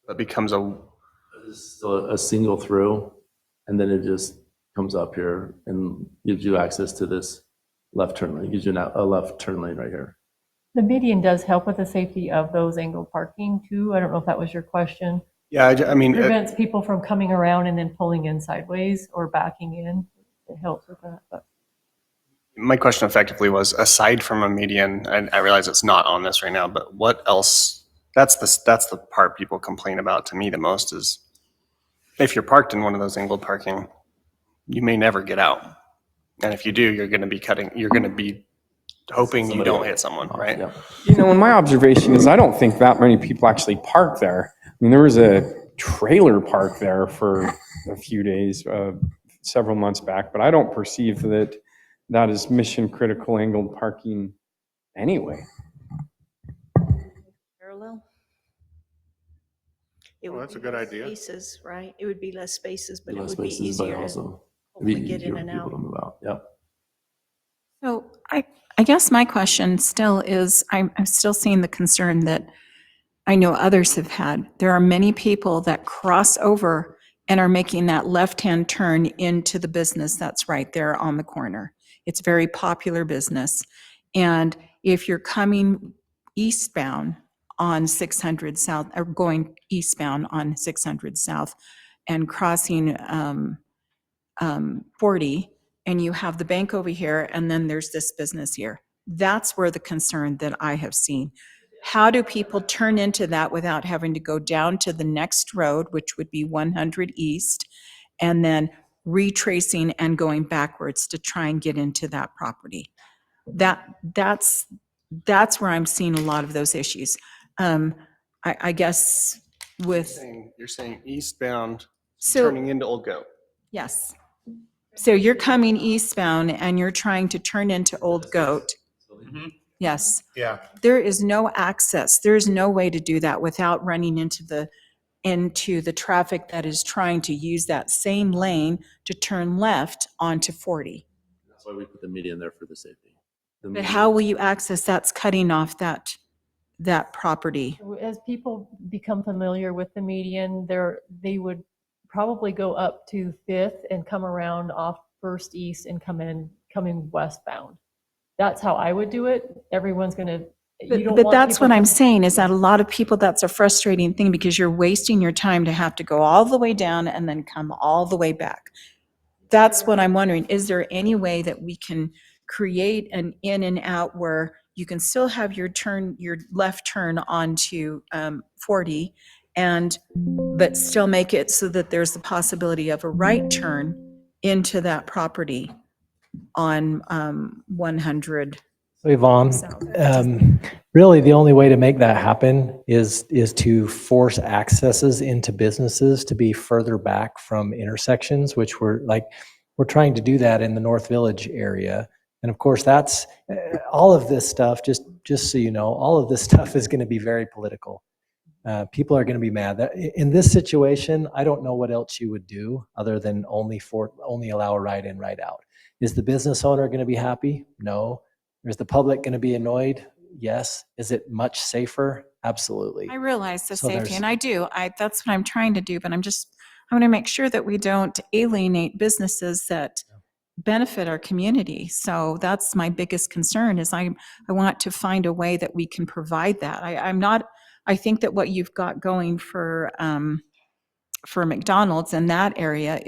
that becomes a single through, and then it just comes up here and gives you access to this left turn lane. It gives you a left turn lane right here. The median does help with the safety of those angled parking too. I don't know if that was your question. Yeah, I mean, it prevents people from coming around and then pulling in sideways or backing in. It helps with that. But my question effectively was, aside from a median, and I realize it's not on this right now, but what else? That's the part people complain about to me the most is if you're parked in one of those angled parking, you may never get out. And if you do, you're going to be hoping you don't hit someone, right? Yeah. You know, and my observation is I don't think that many people actually park there. I mean, there was a trailer park there for a few days, several months back, but I don't perceive that is mission critical angled parking anyway. Parallel. That's a good idea. Spaces, right? It would be less spaces, but it Less would be spaces, but easier to also hopefully get in and people to out. move out. Yep. So I guess my question still is, I'm still seeing the concern that I know others have had. There are many people that cross over and are making that left-hand turn into the business that's right there on the corner. It's very popular business. And if you're coming eastbound on 600 South, or going eastbound on 600 South and crossing 40, and you have the bank over here, and then there's this business here. That's where the concern that I have seen. How do people turn into that without having to go down to the next road, which would be 100 East, and then retracing and going backwards to try and get into that property? That's where I'm seeing a lot of those issues. I guess with... You're saying eastbound, So- turning into Old Goat. Yes. So you're coming eastbound and you're trying to turn into Old Goat. Yes. Yeah. There is no access. There is no way to do that without running into the traffic that is trying to use that same lane to turn left onto 40. That's why we put the median there for the safety. But how will you access that's cutting off that property? as people become familiar with the median, they would probably go up to 5th and come around off First East and coming westbound. That's how I would do it. Everyone's going to. But that's what I'm saying, is that a lot of people, that's a frustrating thing because you're wasting your time to have to go all the way down and then come all the way back. That's what I'm wondering. Is there any way that we can create an in and out where you can still have your left turn onto 40 but still make it so that there's the possibility of a right turn into that property on 100? So Yvonne, really the only way to make that happen is to force accesses into businesses to be further back from intersections, which we're trying to do that in the North Village area. And of course, that's all of this stuff, just so you know, all of this stuff is going to be very political. People are going to be mad. In this situation, I don't know what else you would do other than only allow a ride in, ride out. Is the business owner going to be happy? No. Is the public going to be annoyed? Yes. Is it much safer? Absolutely. I realize the So safety, and I do. That's what I'm trying to do, but I want to make sure that we don't alienate businesses that benefit our community. So that's my biggest concern is I want to find a way that we can provide that. I think that what you've got going for McDonald's in that area,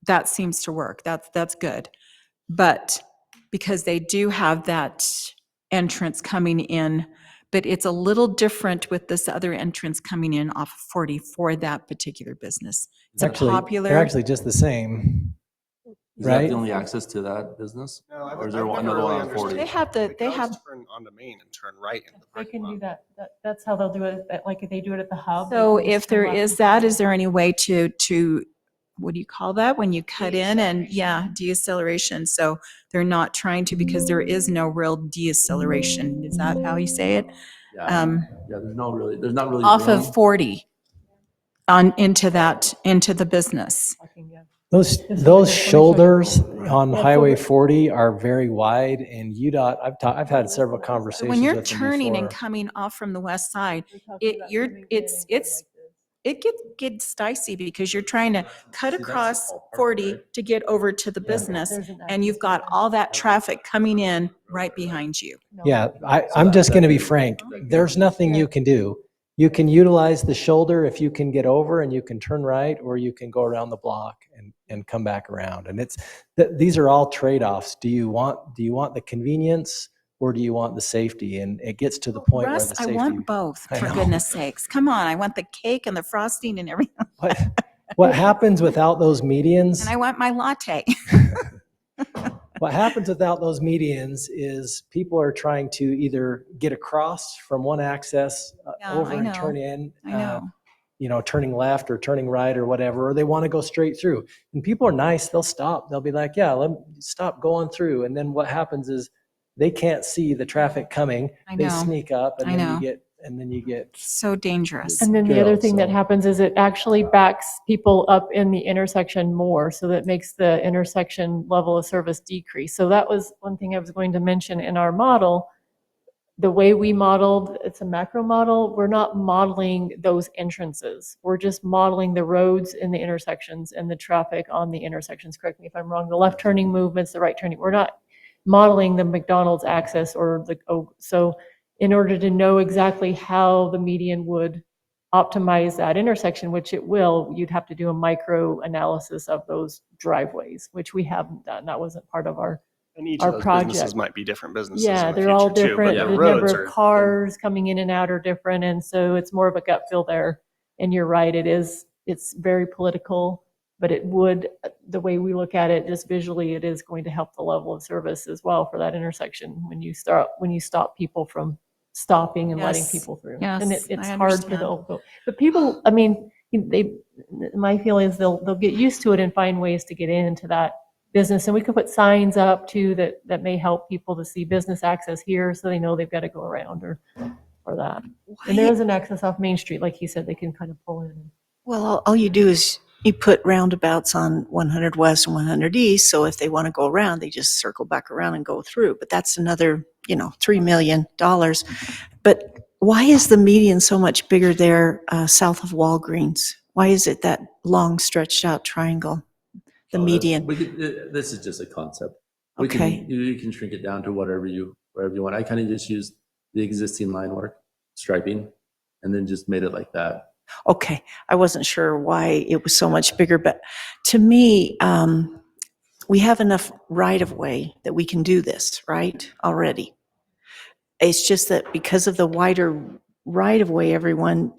that seems to work. That's good. But because they do have that entrance coming in, but it's a little different with this other entrance coming in off 40 for that particular business. It's They're actually just the same. Is that Right? the only access to that business? No, Or is there I've never another really one on 40? They have the, they have, turn onto Main and turn right in the They parking can do lot. that. That's how they'll do it, like if they do it at the hub. they so can just if turn there left is and that, go. is there any way to, what do you call that? When you cut in and, yeah, deacceleration. So they're not trying to, because there is no real deacceleration. Is that how you say it? Yeah, there's not really Off room. of 40 into the business. Those shoulders on Yeah, so Highway the- 40 are very wide, and UDOT, I've had several conversations When you're with them turning and before. coming off from the west side, it gets dicey because you're trying to cut across 40 to get over to the business, and you've got all that traffic coming in right behind you. Yeah, I'm just going to be frank. There's nothing you can do. You can utilize the shoulder if you can get over and you can turn right, or you can go around the block and come back around. And these are all trade-offs. Do you want the convenience or do you want the safety? And it gets to the point where Russ, the I safety. want both, I for know. goodness sakes. Come on, I want the cake and the frosting and everything. What happens without those medians? And I want my latte. What happens without those medians is people are trying to either get across from one access over I and know. turn in, I know. turning left or turning right or whatever, or they want to go straight through. And people are nice. They'll stop. They'll be like, yeah, let me stop going through. And then what happens is they can't see the traffic coming. I They know. sneak up and I then know. you get So dangerous. And then the other drilled, thing that so- happens is it actually backs people up in the intersection more. So that makes the intersection level of service decrease. So that was one thing I was going to mention in our model. The way we modeled, it's a macro model. We're not modeling those entrances. We're just modeling the roads in the intersections and the traffic on the intersections. Correct me if I'm wrong. The left turning movements, the right turning. We're not modeling the McDonald's access or so in order to know exactly how the median would optimize that intersection, which it will, you'd have to do a micro analysis of those driveways, which we haven't done. That wasn't part of our And each our of those project. businesses might be different businesses in Yeah, the they're all future, too, different. but The the number roads of are. cars coming in and out are different. And so it's more of a gut feel there. And you're right, it's very political, but it would, the way we look at it, just visually, it is going to help the level of service as well for that intersection when you stop people from stopping and letting Yes. people through. Yes, And it's I hard for understand. but people, I mean, my feeling is they'll get used to it and find ways to get into that business. And we could put signs up too that may help people to see business access here so they know they've got to go around or that. And there is an access off Main Street, like he said, they can kind of pull in. Well, all you do is you put roundabouts on 100 West and 100 East. So if they want to go around, they just circle back around and go through. But that's another, $3 million. But why is the median so much bigger there south of Walgreens? Why is it that long stretched out triangle, the median? This is just a concept. Okay. You can shrink it down to whatever you want. I kind of just used the existing line work, striping, and then just made it like that. Okay, I wasn't sure why it was so much bigger, but to me, we have enough right-of-way that we can do this, right, already. It's just that because of the wider right-of-way,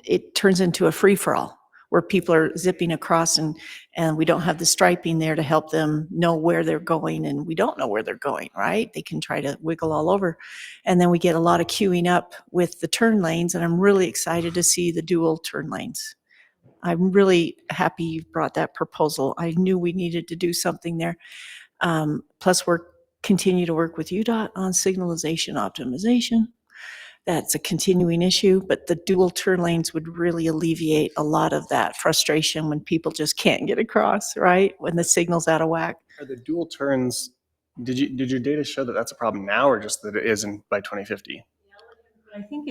it turns into a free-for-all where people are zipping across and we don't have the striping there to help them know where they're going, and we don't know where they're going, right? They can try to wiggle all over. And then we get a lot of queuing up with the turn lanes, and I'm really excited to see the dual turn lanes. I'm really happy you brought that proposal. I knew we needed to do something there. Plus, we're continue to work with UDOT on signalization optimization. That's a continuing issue, but the dual turn lanes would really alleviate a lot of that frustration when people just can't get across, right? When the signal's out of whack. Are the dual turns, did your data show that that's a problem now or just that it is by 2050? I think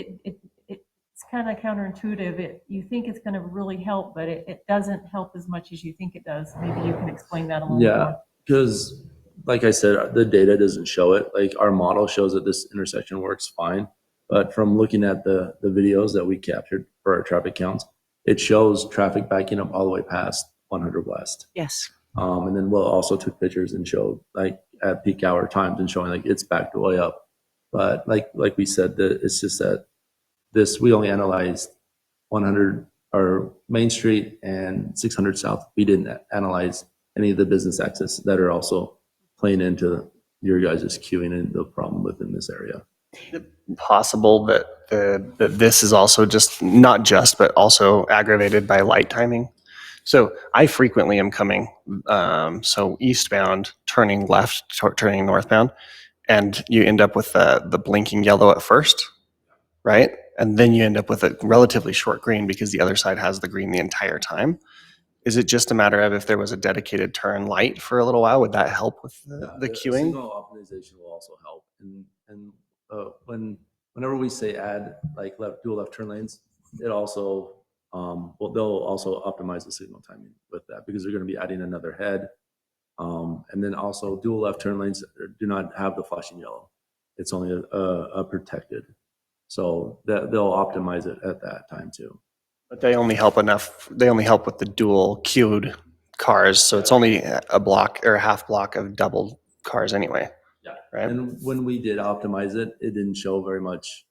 it's kind of counterintuitive. You think it's going to really help, but it doesn't help as much as you think it does. Maybe you can explain that a little Yeah, more. because like I said, the data doesn't show it. Like our model shows that this intersection works fine. But from looking at the videos that we captured for our traffic counts, it shows traffic backing up all the way past 100 West. Yes. And then we'll also took pictures and showed like at peak hour times and showing like it's backed way up. But like we said, it's just that we only analyzed 100 or Main Street and 600 South. We didn't analyze any of the business access that are also playing into your guys' queuing and the problem within this area. Possible that that this is also but also aggravated by light timing. So I frequently am coming, so eastbound, turning left, turning northbound, and you end up with the blinking yellow at first, right? And then you end up with a relatively short green because the other side has the green the entire time. Is it just a matter of if there was a dedicated turn light for a little while, would that help with the queuing? Signal optimization will also help. And whenever we say add like dual left turn lanes, it also they'll also optimize the signal timing with that because they're going to be adding another head. And then also dual left turn lanes do not have the flashing yellow. It's only a protected. So that they'll optimize it at that time too. But they only help with the dual queued cars. So it's only a block or a half block of double cars anyway. Yeah. Right. And when we did optimize it, it didn't show very much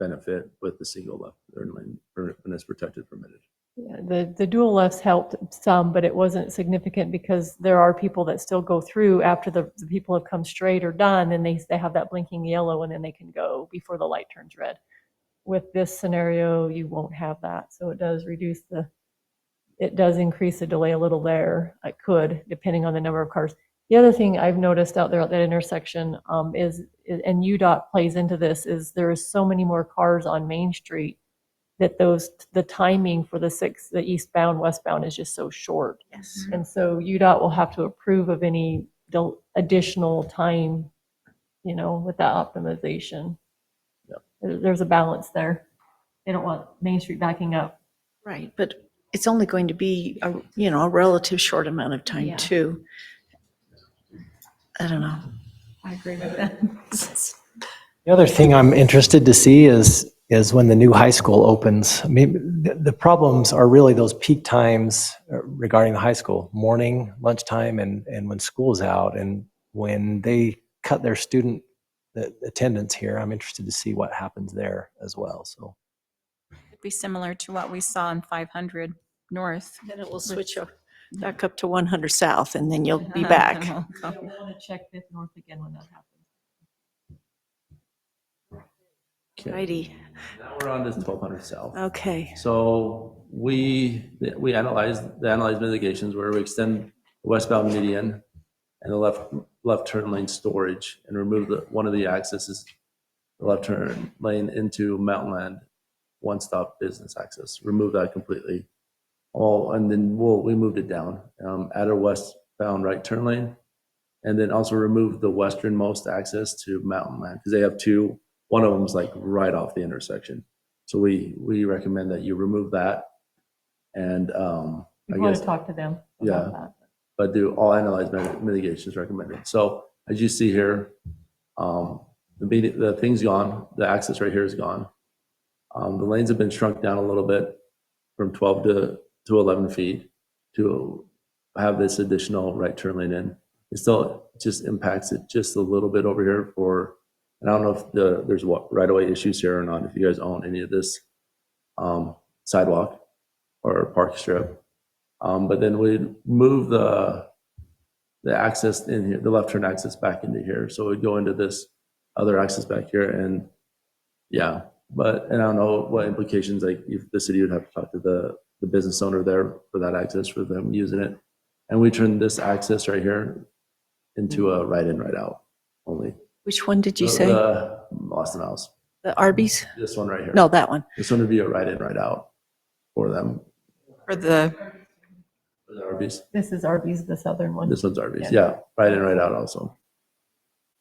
benefit with the single left turn lane when it's protected permitted. Yeah, the dual lefts helped some, but it wasn't significant because there are people that still go through after the people have come straight or done, and they have that blinking yellow, and then they can go before the light turns red. With this scenario, you won't have that, so it does increase the delay a little there. It could, depending on the number of cars. The other thing I've noticed out there at that intersection is, and UDOT plays into this, is there is so many more cars on Main Street that the timing for the eastbound, westbound is just so short. Yes. And so UDOT will have to approve of any additional time, with that optimization. Yep. There's a balance there. They don't want Main Street backing up. Right, but it's only going to be a relative short amount of time too. I don't know. I agree with that. The other thing I'm interested to see is when the new high school opens. I mean, the problems are really those peak times regarding the high school, morning, lunchtime, and when school's out. And when they cut their student attendance here, I'm interested to see what happens there as well. So It'd be similar to what we saw in 500 North. Then it will switch back up to 100 South, and then you'll be back. I want to check Fifth North again when that happens. Righty. Now we're on to 1200 South. Okay. So we analyzed mitigations where we extend the westbound median and the left turn lane storage and remove one of the accesses, the left turn lane into Mountain Land one-stop business access. Remove that completely. And then we moved it down. Add a westbound right turn lane, and then also remove the westernmost access to Mountain Land because they have two. One of them is like right off the intersection. So we recommend that you remove that. And We want to talk to them about that. But do all analyzed mitigations recommended. So as you see here, the thing's gone. The access right here is gone. The lanes have been shrunk down a little bit from 12 to 11 feet to have this additional right turn lane in. It still just impacts it just a little bit over here and I don't know if there's right-of-way issues here or not, if you guys own any of this sidewalk or park strip. But then we move the access in here, the left turn access back into here. So we'd go into this other access back here and I don't know what implications, like if the city would have to talk to the business owner there for that access for them using it. And we turn this access right here into a right in, right out only. Which one did you say? The Austin House. The Arby's? This one right here. No, that one. This one would be a right in, right out for them. For the, For the Arby's. This is Arby's, the southern one. This one's Arby's. Yeah. Right in, right out also.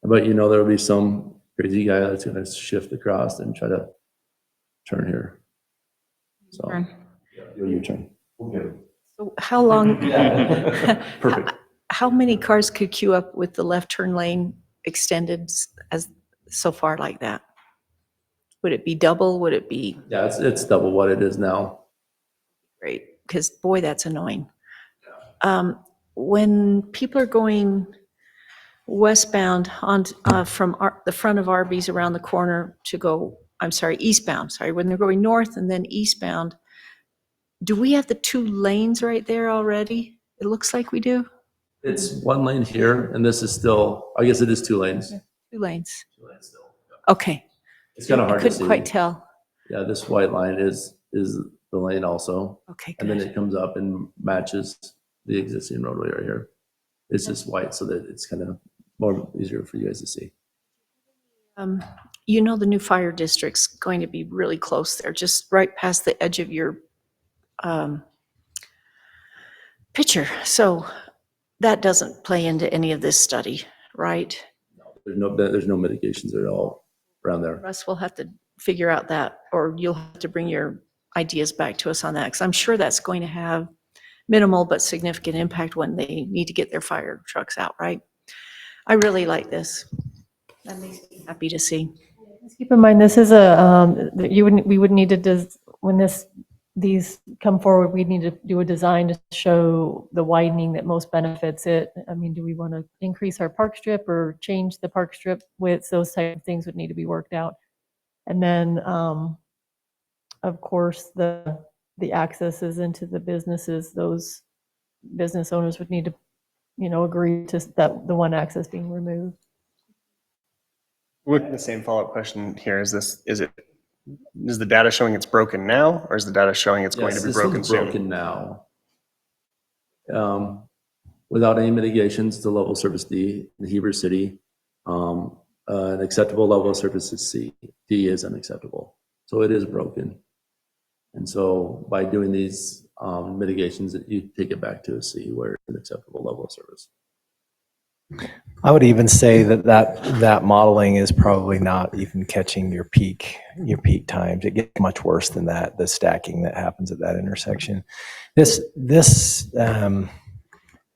But you know, there'll be some crazy guy that's going to shift across and try to turn here. So, Turn. your U-turn. Okay. So how long? Perfect. How many cars could queue up with the left turn lane extended as so far like that? Would it be double? Would it be? Yeah, it's double what it is now. Great, because boy, that's annoying. When people are going westbound on from the front of Arby's around the corner to go, I'm sorry, eastbound, sorry, when they're going north and then eastbound, do we have the 2 lanes right there already? It looks like we do. It's 1 lane here, and this is still, I guess it is 2 lanes. 2 lanes. 2 lanes still. Okay. It's kind of hard to see. Couldn't quite tell. Yeah, this white line is the lane also. Okay, And then good. it comes up and matches the existing roadway right here. It's just white so that it's kind of more easier for you guys to see. You know, the new fire district's going to be really close there, just right past the edge of your picture. So that doesn't play into any of this study, right? There's no mitigations at all around there. Russ will have to figure out that, or you'll have to bring your ideas back to us on that, because I'm sure that's going to have minimal but significant impact when they need to get their fire trucks out, right? I really like this. That makes me happy to see. Just keep in mind, this is we would need to, when these come forward, we need to do a design to show the widening that most benefits it. I mean, do we want to increase our park strip or change the park strip widths? Those type of things would need to be worked out. And then, of course, the accesses into the businesses, those business owners would need to, agree to that the one access being removed. With the same follow-up question here, is the data showing it's broken now, or is the data showing it's going to be broken soon? Broken now. Without any mitigations to level service D in Heber City, an acceptable level of service is C. D is unacceptable. So it is broken. And so by doing these mitigations, you take it back to a C where it's an acceptable level of service. I would even say that modeling is probably not even catching your peak times. It gets much worse than that, the stacking that happens at that intersection. This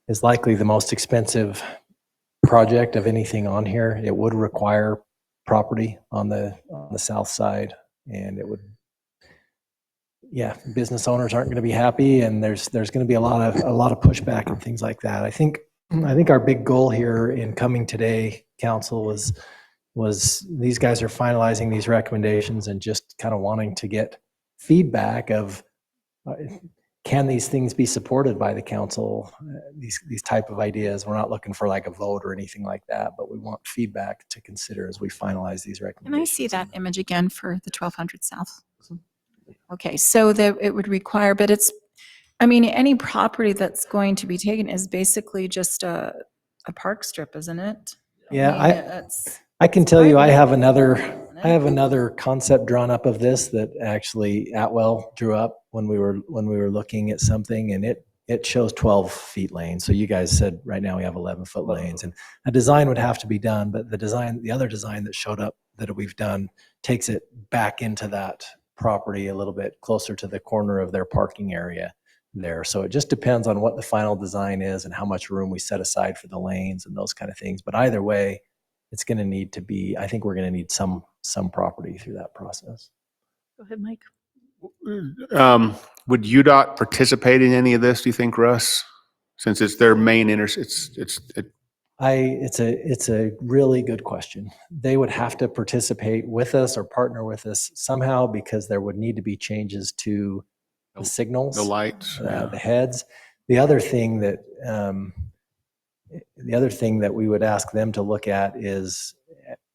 is likely the most expensive project of anything on here. It would require property on the south side, and it would, business owners aren't going to be happy, and there's going to be a lot of pushback and things like that. I think our big goal here in coming today, council, was these guys are finalizing these recommendations and just kind of wanting to get feedback of can these things be supported by the council, these type of ideas. We're not looking for like a vote or anything like that, but we want feedback to consider as we finalize these recommendations. can I see that image again for the 1200 South? Okay, so that it would require, but any property that's going to be taken is basically just a park strip, isn't it? Yeah, I can tell you I have another concept drawn up of this that actually Atwell drew up when we were looking at something, and it shows 12 feet lanes. So you guys said right now we have 11-foot lanes, and a design would have to be done, but the other design that showed up that we've done takes it back into that property a little bit closer to the corner of their parking area there. So it just depends on what the final design is and how much room we set aside for the lanes and those kind of things. But either way, it's going to need to be, I think we're going to need some property through that process. Go ahead, Mike. Would UDOT participate in any of this, do you think, Russ? Since it's their main It's a really good question. They would have to participate with us or partner with us somehow, because there would need to be changes to the signals, the lights, the heads. The other thing that we would ask them to look at is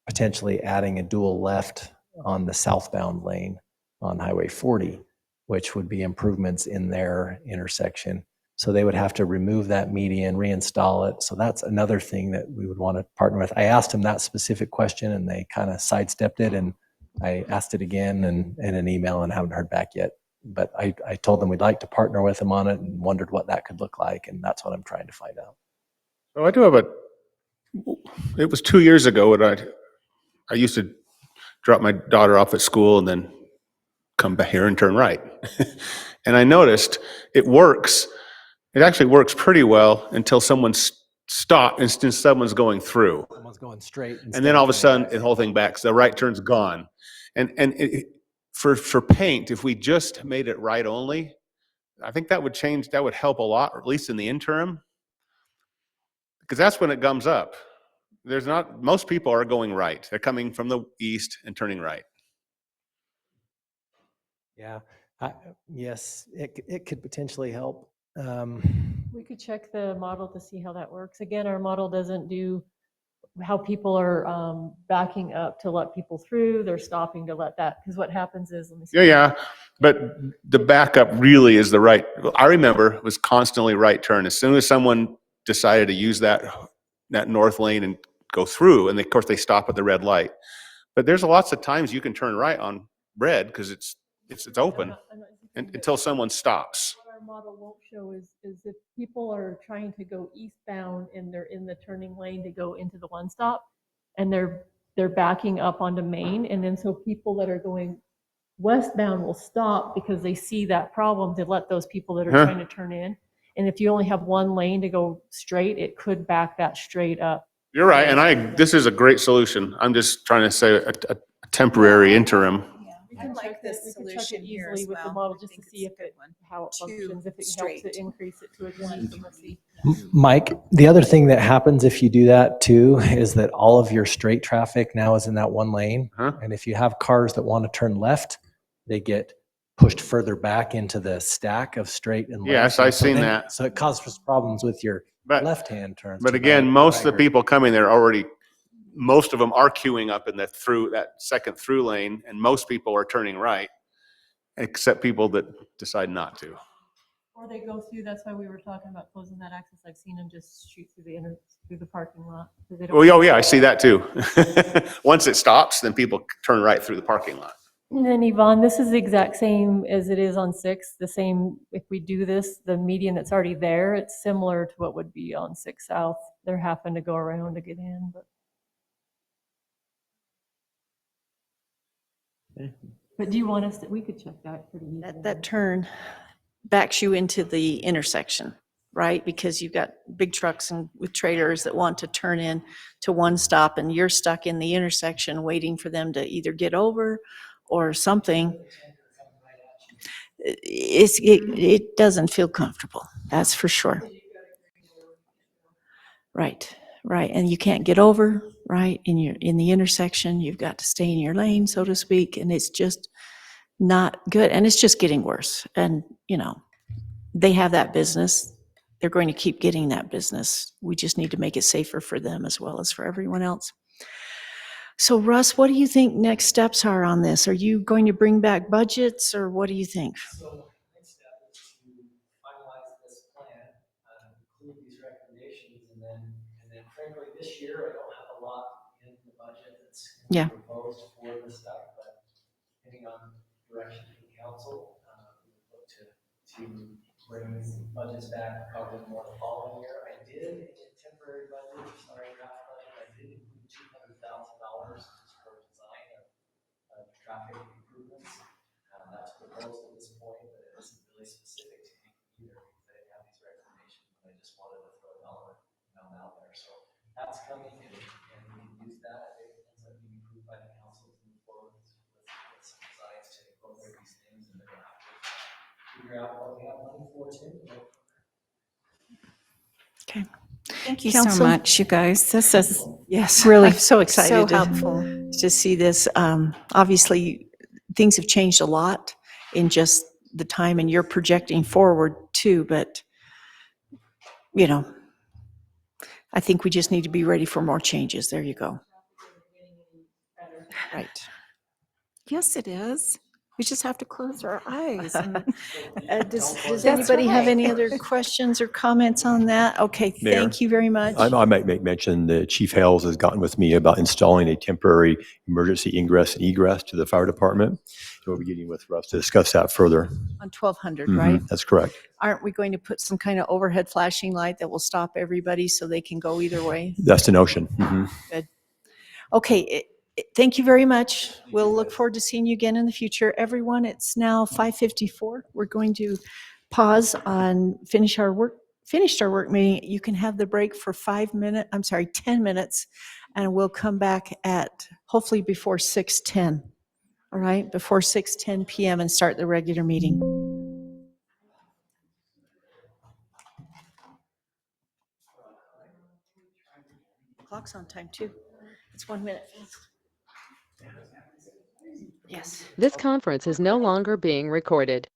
potentially adding a dual left on the southbound lane on Highway 40, which would be improvements in their intersection. So they would have to remove that median, reinstall it. So that's another thing that we would want to partner with. I asked them that specific question and they kind of sidestepped it, and I asked it again in an email and haven't heard back yet. But I told them we'd like to partner with them on it and wondered what that could look like, and that's what I'm trying to find out. So I do have it was 2 years ago that I used to drop my daughter off at school and then come back here and turn right. And I noticed it works. It actually works pretty well until someone's stopped and someone's going through. Someone's going straight. And then all of a sudden, the whole thing backs. The right turn's gone. For paint, if we just made it right only, I think that would change. That would help a lot, or at least in the interim, because that's when it gums up. Most people are going right. They're coming from the east and turning right. Yeah. Yes, it could potentially help. We could check the model to see how that works. Again, our model doesn't do how people are backing up to let people through. They're stopping to let that, because what happens is, let me see. Yeah. But the backup really is the right. I remember it was constantly right turn. As soon as someone decided to use that north lane and go through, and of course they stop at the red light. But there's lots of times you can turn right on red because it's open until someone stops. What our model won't show is if people are trying to go eastbound and they're in the turning lane to go into the one stop, and they're backing up onto Main, and then so people that are going westbound will stop because they see that problem to let those people that are trying to turn in. And if you only have one lane to go straight, it could back that straight up. You're right, and this is a great solution. I'm just trying to say a temporary interim. I like this solution here easily as with the well. model I just to think see it's if how it functions, if it helps straight. to increase it to a one. Mike, the other thing that happens if you do that too is that all of your straight traffic now is in that one lane. And if you have cars that want to turn left, they get pushed further back into the stack of straight and left. Yes, I've seen that. So it causes problems with your left-hand turns. But again, most of the people coming there most of them are queuing up in that second through lane, and most people are turning right, except people that decide not to. Or they go through, that's why we were talking about closing that access. I've seen them just shoot through the parking lot. Oh yeah, I see that too. Once it stops, then people turn right through the parking lot. And then Yvonne, this is the exact same as it is on 6. The same, if we do this, the median that's already there, it's similar to what would be on 6 South. They're having to go around to get in, but do you want us to, we could check that pretty easily. That turn backs you into the intersection, right? Because you've got big trucks and with trailers that want to turn in to one stop, and you're stuck in the intersection waiting for them to either get over or something. It doesn't feel comfortable, that's for sure. Right. And you can't get over, right? In the intersection, you've got to stay in your lane, so to speak, and it's just not good. And it's just getting worse. And, they have that business. They're going to keep getting that business. We just need to make it safer for them as well as for everyone else. So Russ, what do you think next steps are on this? Are you going to bring back budgets, or what do you think? So next step is to finalize this plan, include these recommendations, and then frankly, this year I don't have a lot in the budget that's proposed for this stuff, but depending on direction from council, we would look to bring budgets back probably more the following year. I did in temporary budget, draft budget, I did include $200,000 for design of traffic improvements. That's proposed at this point, but it isn't really specific to anything either, because I didn't have these recommendations, but I just wanted to throw a dollar amount out there. So that's coming, and we can use that if it ends up being approved by the council to move forward with some designs to incorporate these things, and then we'll have to figure out what we have money for too. Okay. Thank you Council? so much, you guys. This is really, I'm so excited so helpful. to see this. Obviously, things have changed a lot in just the time, and you're projecting forward too, but I think we just need to be ready for more changes. There you go. Right. Yes, it is. We just have to close our eyes. and- Does That's anybody have right. any other questions or comments on that? Okay, Mayor, thank you very much. I might make mention that Chief Hales has gotten with me about installing a temporary emergency ingress and egress to the fire department. We'll be getting with Russ to discuss that further. On 1200, right? That's correct. Aren't we going to put some kind of overhead flashing light that will stop everybody so they can go either way? That's the notion. Good. Okay, thank you very much. We'll look forward to seeing you again in the future. Everyone, it's now 5:54. We're going to pause on finished our work meeting. You can have the break for 10 minutes, and we'll come back at hopefully before 6:10. All right, before 6:10 p.m. and start the regular meeting. Clock's on time too. It's 1 minute. Yes. This conference is no longer being recorded.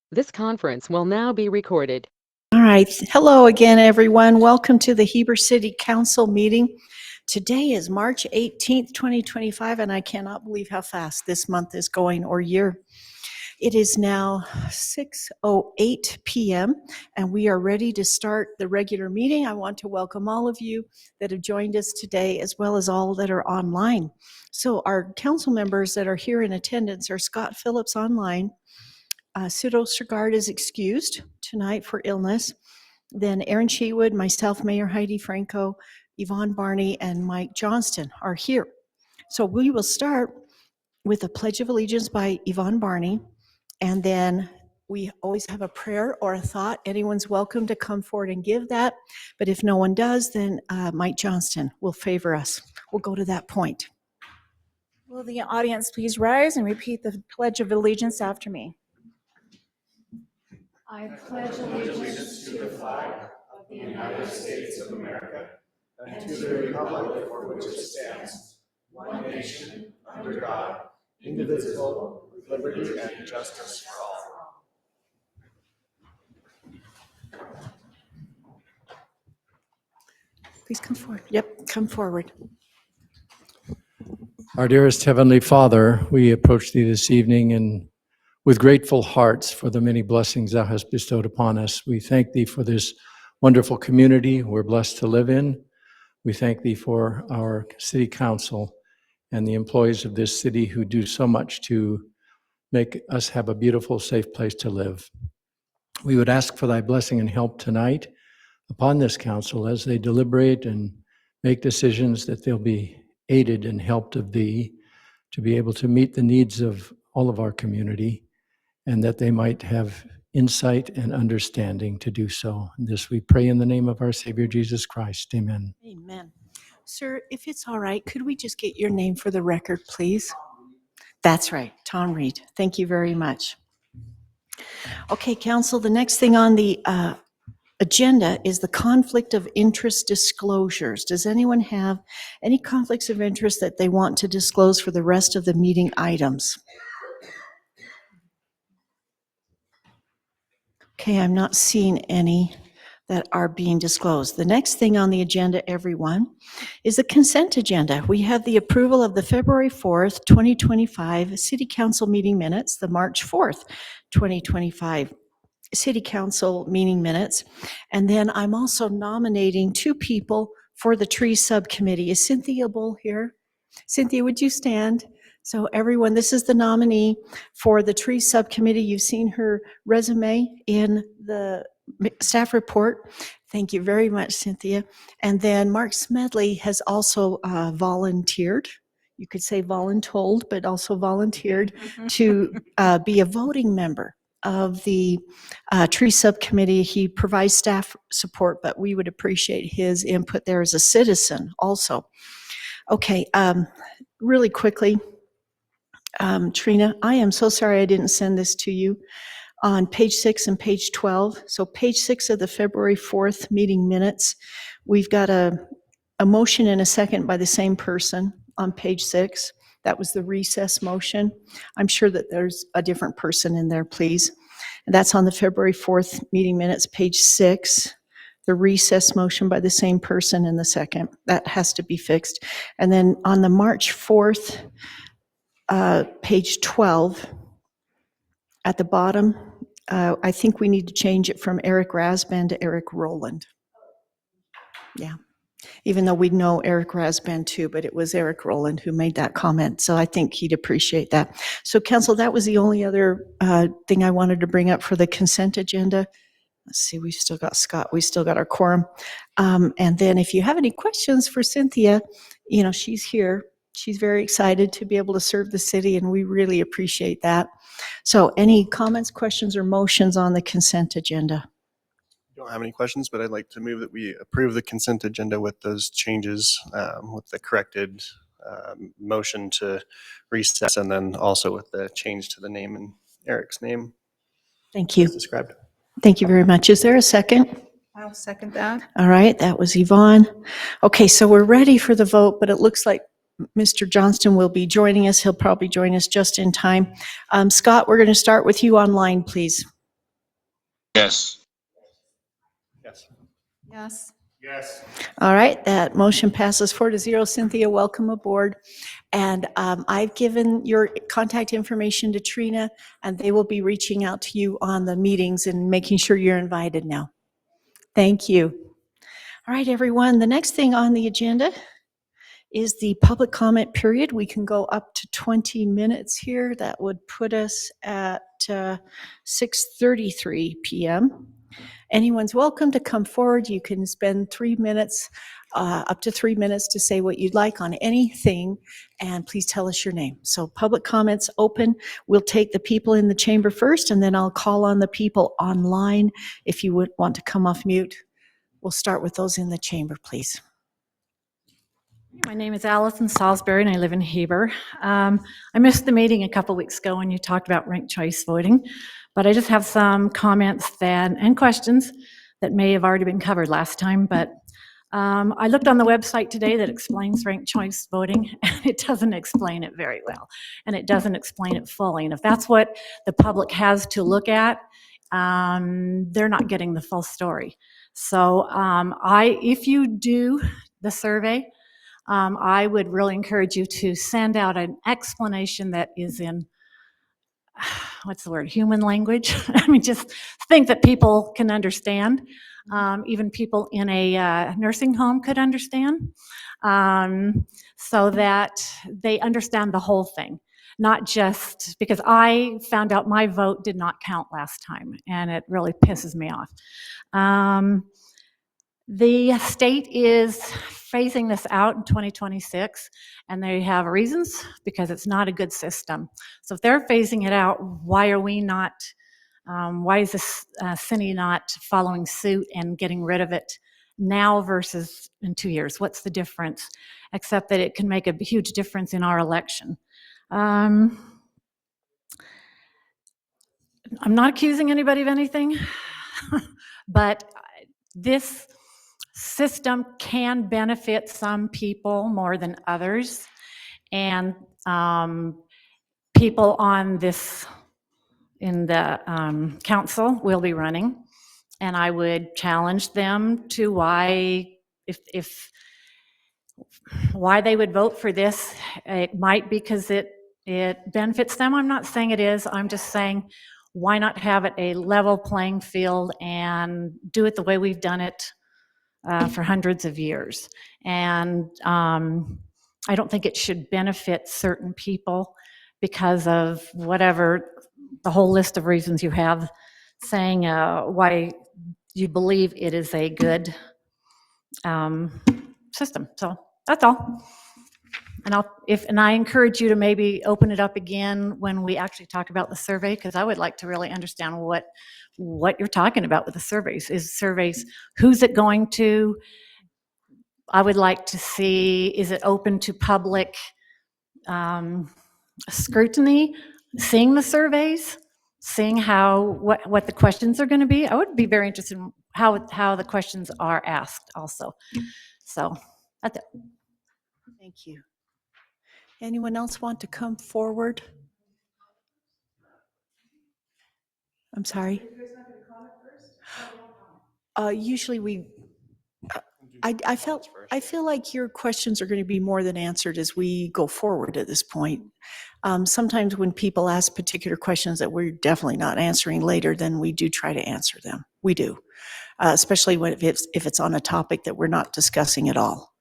This conference will now be recorded. All right. Hello again, everyone. Welcome to the Heber City Council meeting. Today is March 18th, 2025, and I cannot believe how fast this month is going or year. It is now 6:08 p.m. and we are ready to start the regular meeting. I want to welcome all of you that have joined us today, as well as all that are online. So our council members that are here in attendance are Scott Phillips online. Sudo Sergard is excused tonight for illness. Then Aaron Sheewood, myself, Mayor Heidi Franco, Yvonne Barney, and Mike Johnston are here. So we will start with a Pledge of Allegiance by Yvonne Barney, and then we always have a prayer or a thought. Anyone's welcome to come forward and give that, but if no one does, then Mike Johnston will favor us. We'll go to that point. Will the audience please rise and repeat the Pledge of Allegiance after me? I pledge allegiance to the flag of the United States of America and to the republic for which it stands, one nation, under God, indivisible, with liberty and justice for all. Please come forward. Yep, come forward. Our dearest Heavenly Father, we approach Thee this evening and with grateful hearts for the many blessings Thou hast bestowed upon us. We thank Thee for this wonderful community we're blessed to live in. We thank Thee for our city council and the employees of this city who do so much to make us have a beautiful, safe place to live. We would ask for Thy blessing and help tonight upon this council as they deliberate and make decisions, that they'll be aided and helped of Thee to be able to meet the needs of all of our community, and that they might have insight and understanding to do so. And this we pray in the name of our Savior, Jesus Christ. Amen. Amen. Sir, if it's all right, could we just get your name for the record, please? That's right, Tom Reed. Thank you very much. Okay, Council, the next thing on the agenda is the conflict of interest disclosures. Does anyone have any conflicts of interest that they want to disclose for the rest of the meeting items? Okay, I'm not seeing any that are being disclosed. The next thing on the agenda, everyone, is the consent agenda. We have the approval of the February 4th, 2025 City Council meeting minutes, the March 4th, 2025 City Council meeting minutes. And then I'm also nominating two people for the tree subcommittee. Is Cynthia Bull here? Cynthia, would you stand? So everyone, this is the nominee for the tree subcommittee. You've seen her resume in the staff report. Thank you very much, Cynthia. And then Mark Smedley has also volunteered. You could say voluntold, but also volunteered to be a voting member of the tree subcommittee. He provides staff support, but we would appreciate his input there as a citizen also. Okay, really quickly, Trina, I am so sorry I didn't send this to you on page 6 and page 12. So page 6 of the February 4th meeting minutes, we've got a motion and a second by the same person on page 6. That was the recess motion. I'm sure that there's a different person in there, please. And that's on the February 4th meeting minutes, page 6. The recess motion by the same person in the second. That has to be fixed. And then on the March 4th, page 12, at the bottom, I think we need to change it from Eric Rasband to Eric Rowland. Yeah. Even though we know Eric Rasband too, but it was Eric Rowland who made that comment. So I think he'd appreciate that. So Council, that was the only other thing I wanted to bring up for the consent agenda. Let's see, we've still got Scott, we still got our quorum. And then if you have any questions for Cynthia, you know, she's here. She's very excited to be able to serve the city, and we really appreciate that. So any comments, questions, or motions on the consent agenda? Don't have any questions, but I'd like to move that we approve the consent agenda with those changes, with the corrected motion to recess, and then also with the change to the name and Eric's name. Thank you. As described. Thank you very much. Is there a second? I'll second that. All right, that was Yvonne. Okay, so we're ready for the vote, but it looks like Mr. Johnston will be joining us. He'll probably join us just in time. Scott, we're going to start with you online, please. Yes. Yes. Yes. Yes. All right, that motion passes 4-0. Cynthia, welcome aboard. And I've given your contact information to Trina, and they will be reaching out to you on the meetings and making sure you're invited now. Thank you. All right, everyone, the next thing on the agenda is the public comment period. We can go up to 20 minutes here. That would put us at 6:33 p.m. Anyone's welcome to come forward. You can spend 3 minutes, up to 3 minutes to say what you'd like on anything, and please tell us your name. So public comments open. We'll take the people in the chamber first, and then I'll call on the people online if you would want to come off mute. We'll start with those in the chamber, please. My name is Allison Salisbury, and I live in Heber. I missed the meeting a couple weeks ago when you talked about ranked choice voting, but I just have some comments and questions that may have already been covered last time. But I looked on the website today that explains ranked choice voting, and it doesn't explain it very well, and it doesn't explain it fully. And if that's what the public has to look at, they're not getting the full story. So if you do the survey, I would really encourage you to send out an explanation that is in, what's the word, human language? I mean, just think that people can understand. Even people in a nursing home could understand, so that they understand the whole thing. Not just because I found out my vote did not count last time, and it really pisses me off. The state is phasing this out in 2026, and they have reasons because it's not a good system. So if they're phasing it out, why are we not, why is this city not following suit and getting rid of it now versus in 2 years? What's the difference? Except that it can make a huge difference in our election. I'm not accusing anybody of anything, but this system can benefit some people more than others, and people on this in the council will be running, and I would challenge them to why they would vote for this. It might be because it benefits them. I'm not saying it is. I'm just saying, why not have it a level playing field and do it the way we've done it for hundreds of years? And I don't think it should benefit certain people because of whatever, the whole list of reasons you have saying why you believe it is a good system. So that's all. And I encourage you to maybe open it up again when we actually talk about the survey, because I would like to really understand what you're talking about with the surveys. Who's it going to? I would like to see, is it open to public scrutiny, seeing the surveys, seeing what the questions are going to be? I would be very interested in how the questions are asked also. So that's it. Thank you. Anyone else want to come forward? I'm sorry. Usually I feel like your questions are going to be more than answered as we go forward at this point. Sometimes when people ask particular questions that we're definitely not answering later, then we do try to answer them. We do, especially if it's on a topic that we're not discussing at all.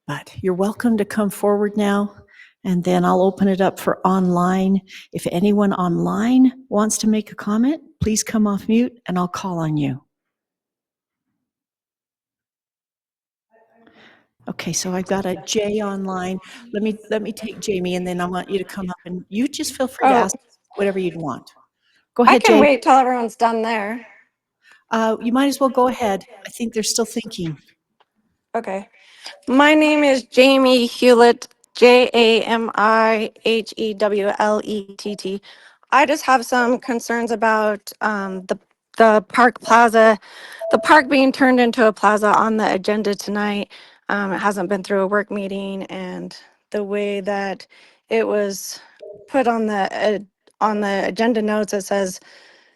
But you're welcome to come forward now, and then I'll open it up for online. If anyone online wants to make a comment, please come off mute and I'll call on you. Okay, so I've got a Jay online. Let me take Jamie, and then I want you to come up, and you just feel free to ask whatever you'd want. Go ahead, I can Jay. wait till everyone's done there. You might as well go ahead. I think they're still thinking. Okay. My name is Jamie Hewlett, Jamihewlett. I just have some concerns about the Park Plaza, the park being turned into a plaza on the agenda tonight. It hasn't been through a work meeting, and the way that it was put on the agenda notes, it says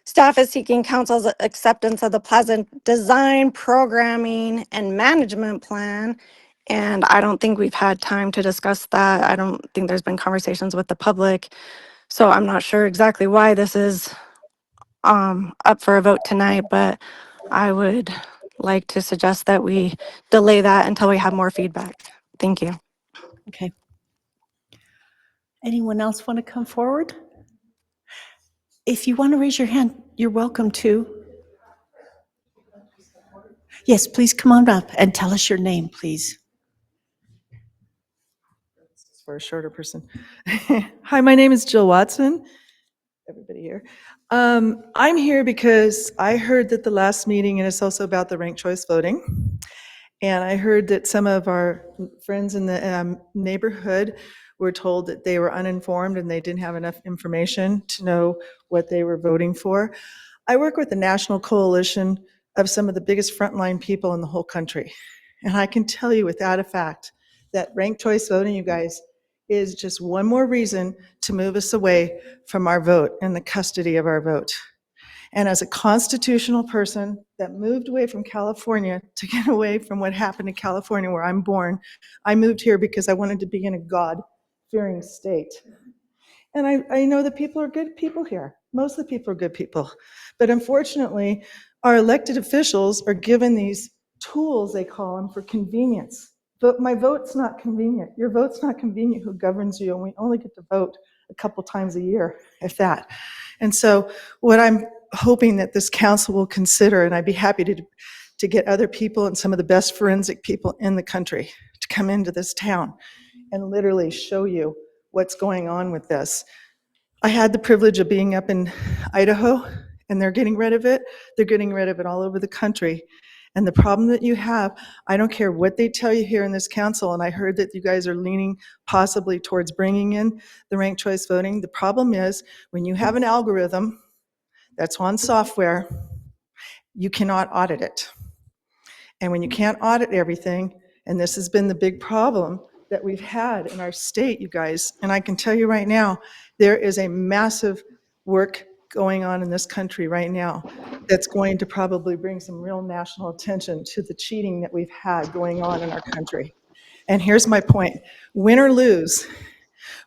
Staff is seeking council's acceptance of the plaza design, programming, and management plan. And I don't think we've had time to discuss that. I don't think there's been conversations with the public. So I'm not sure exactly why this is up for a vote tonight, but I would like to suggest that we delay that until we have more feedback. Thank you. Okay. Anyone else want to come forward? If you want to raise your hand, you're welcome to. Yes, please come on up and tell us your name, please. For a shorter person. Hi, my name is Jill Watson. Everybody here. I'm here because I heard that the last meeting, and it's also about the ranked choice voting, and I heard that some of our friends in the neighborhood were told that they were uninformed and they didn't have enough information to know what they were voting for. I work with the national coalition of some of the biggest frontline people in the whole country. And I can tell you without a fact that ranked choice voting, you guys, is just one more reason to move us away from our vote and the custody of our vote. And as a constitutional person that moved away from California to get away from what happened in California where I'm born, I moved here because I wanted to be in a God-fearing state. And I know that people are good people here. Most of the people are good people. But unfortunately, our elected officials are given these tools, they call them, for convenience. But my vote's not convenient. Your vote's not convenient who governs you, and we only get to vote a couple times a year, if that. And so what I'm hoping that this council will consider, and I'd be happy to get other people and some of the best forensic people in the country to come into this town and literally show you what's going on with this. I had the privilege of being up in Idaho, and they're getting rid of it. They're getting rid of it all over the country. And the problem that you have, I don't care what they tell you here in this council, and I heard that you guys are leaning possibly towards bringing in the ranked choice voting. The problem is when you have an algorithm that's on software, you cannot audit it. And when you can't audit everything, and this has been the big problem that we've had in our state, you guys, and I can tell you right now, there is a massive work going on in this country right now that's going to probably bring some real national attention to the cheating that we've had going on in our country. And here's my point, win or lose,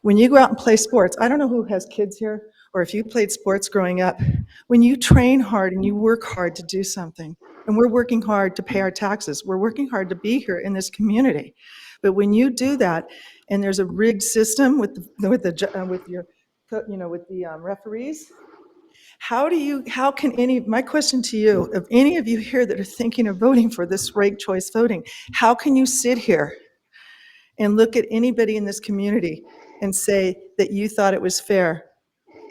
when you go out and play sports, I don't know who has kids here, or if you played sports growing up, when you train hard and you work hard to do something, and we're working hard to pay our taxes, we're working hard to be here in this community. But when you do that, and there's a rigged system with your referees, how can my question to you, of any of you here that are thinking of voting for this ranked choice voting, how can you sit here and look at anybody in this community and say that you thought it was fair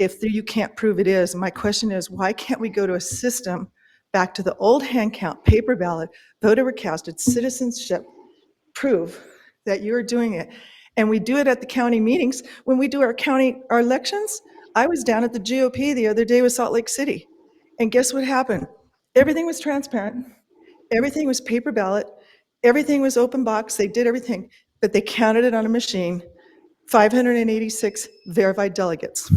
if you can't prove it is? My question is, why can't we go to a system back to the old hand count, paper ballot, voter recasted, citizenship, prove that you're doing it? And we do it at the county meetings. When we do our elections, I was down at the GOP the other day with Salt Lake City. And guess what happened? Everything was transparent. Everything was paper ballot. Everything was open box. They did everything, but they counted it on a machine, 586 verified delegates.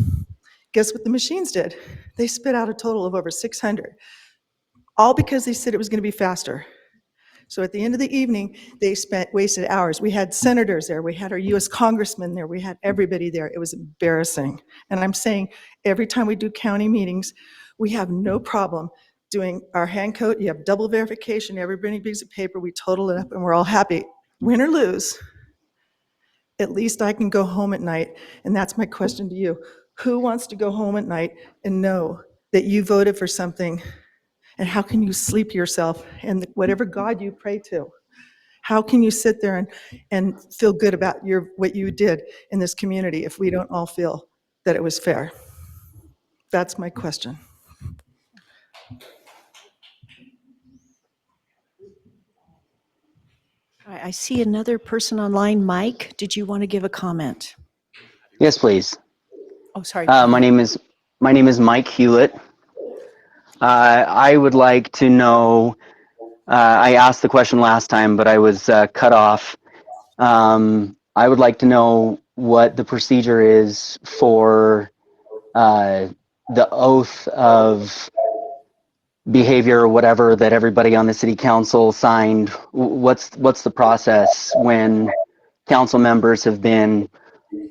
Guess what the machines did? They spit out a total of over 600, all because they said it was going to be faster. So at the end of the evening, they wasted hours. We had senators there. We had our US congressmen there. We had everybody there. It was embarrassing. And I'm saying every time we do county meetings, we have no problem doing our hand code. You have double verification. Everybody brings a paper. We total it up and we're all happy. Win or lose, at least I can go home at night. And that's my question to you. Who wants to go home at night and know that you voted for something? And how can you sleep yourself and whatever God you pray to? How can you sit there and feel good about what you did in this community if we don't all feel that it was fair? That's my question. I see another person online. Mike, did you want to give a comment? Yes, please. Oh, sorry. My name is Mike Hewlett. I would like to know, I asked the question last time, but I was cut off. I would like to know what the procedure is for the oath of behavior or whatever that everybody on the city council signed? What's the process when council members have been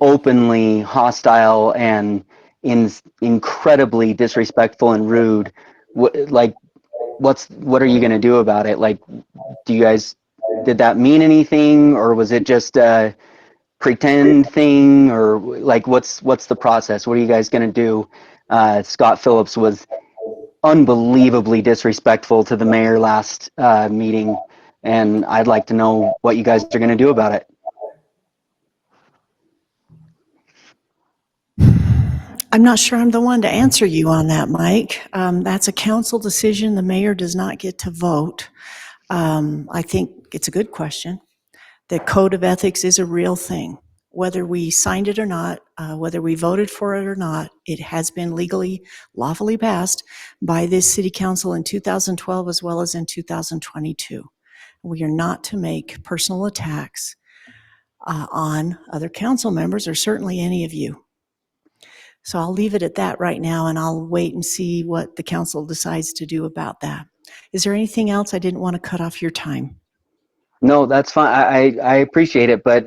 openly hostile and incredibly disrespectful and rude? What are you going to do about it? Like, did that mean anything, or was it just a pretend thing, or like what's the process? What are you guys going to do? Scott Phillips was unbelievably disrespectful to the mayor last meeting, and I'd like to know what you guys are going to do about it. I'm not sure I'm the one to answer you on that, Mike. That's a council decision. The mayor does not get to vote. I think it's a good question. The code of ethics is a real thing. Whether we signed it or not, whether we voted for it or not, it has been legally, lawfully passed by this city council in 2012 as well as in 2022. We are not to make personal attacks on other council members or certainly any of you. So I'll leave it at that right now, and I'll wait and see what the council decides to do about that. Is there anything else? I didn't want to cut off your time. No, that's fine. I appreciate it, but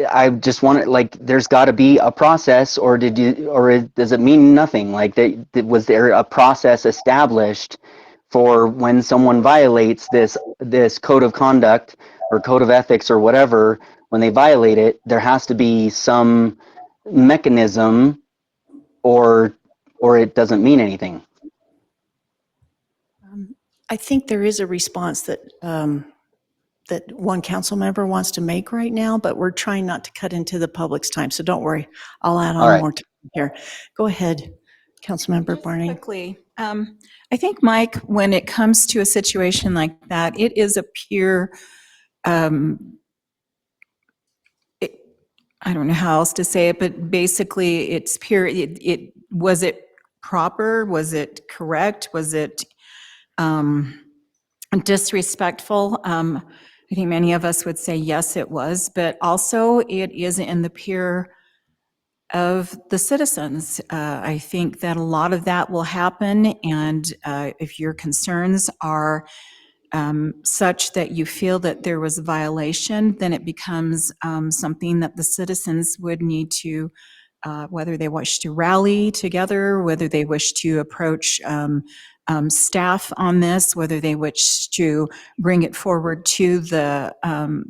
I just want to, like, there's got to be a process, or does it mean nothing? Like, was there a process established for when someone violates this code of conduct or code of ethics or whatever? When they violate it, there has to be some mechanism, or it doesn't mean anything. I think there is a response that that one council member wants to make right now, but we're trying not to cut into the public's time. So don't worry, I'll add on more time here. Go ahead, Councilmember Barney. Quickly, I think, Mike, when it comes to a situation like that, it is a pure, I don't know how else to say it, but basically it's pure, was it proper? Was it correct? Was it disrespectful? I think many of us would say yes, it was, but also it is in the peer of the citizens. I think that a lot of that will happen, and if your concerns are such that you feel that there was a violation, then it becomes something that the citizens would need to, whether they wish to rally together, whether they wish to approach staff on this, whether they wish to bring it forward to the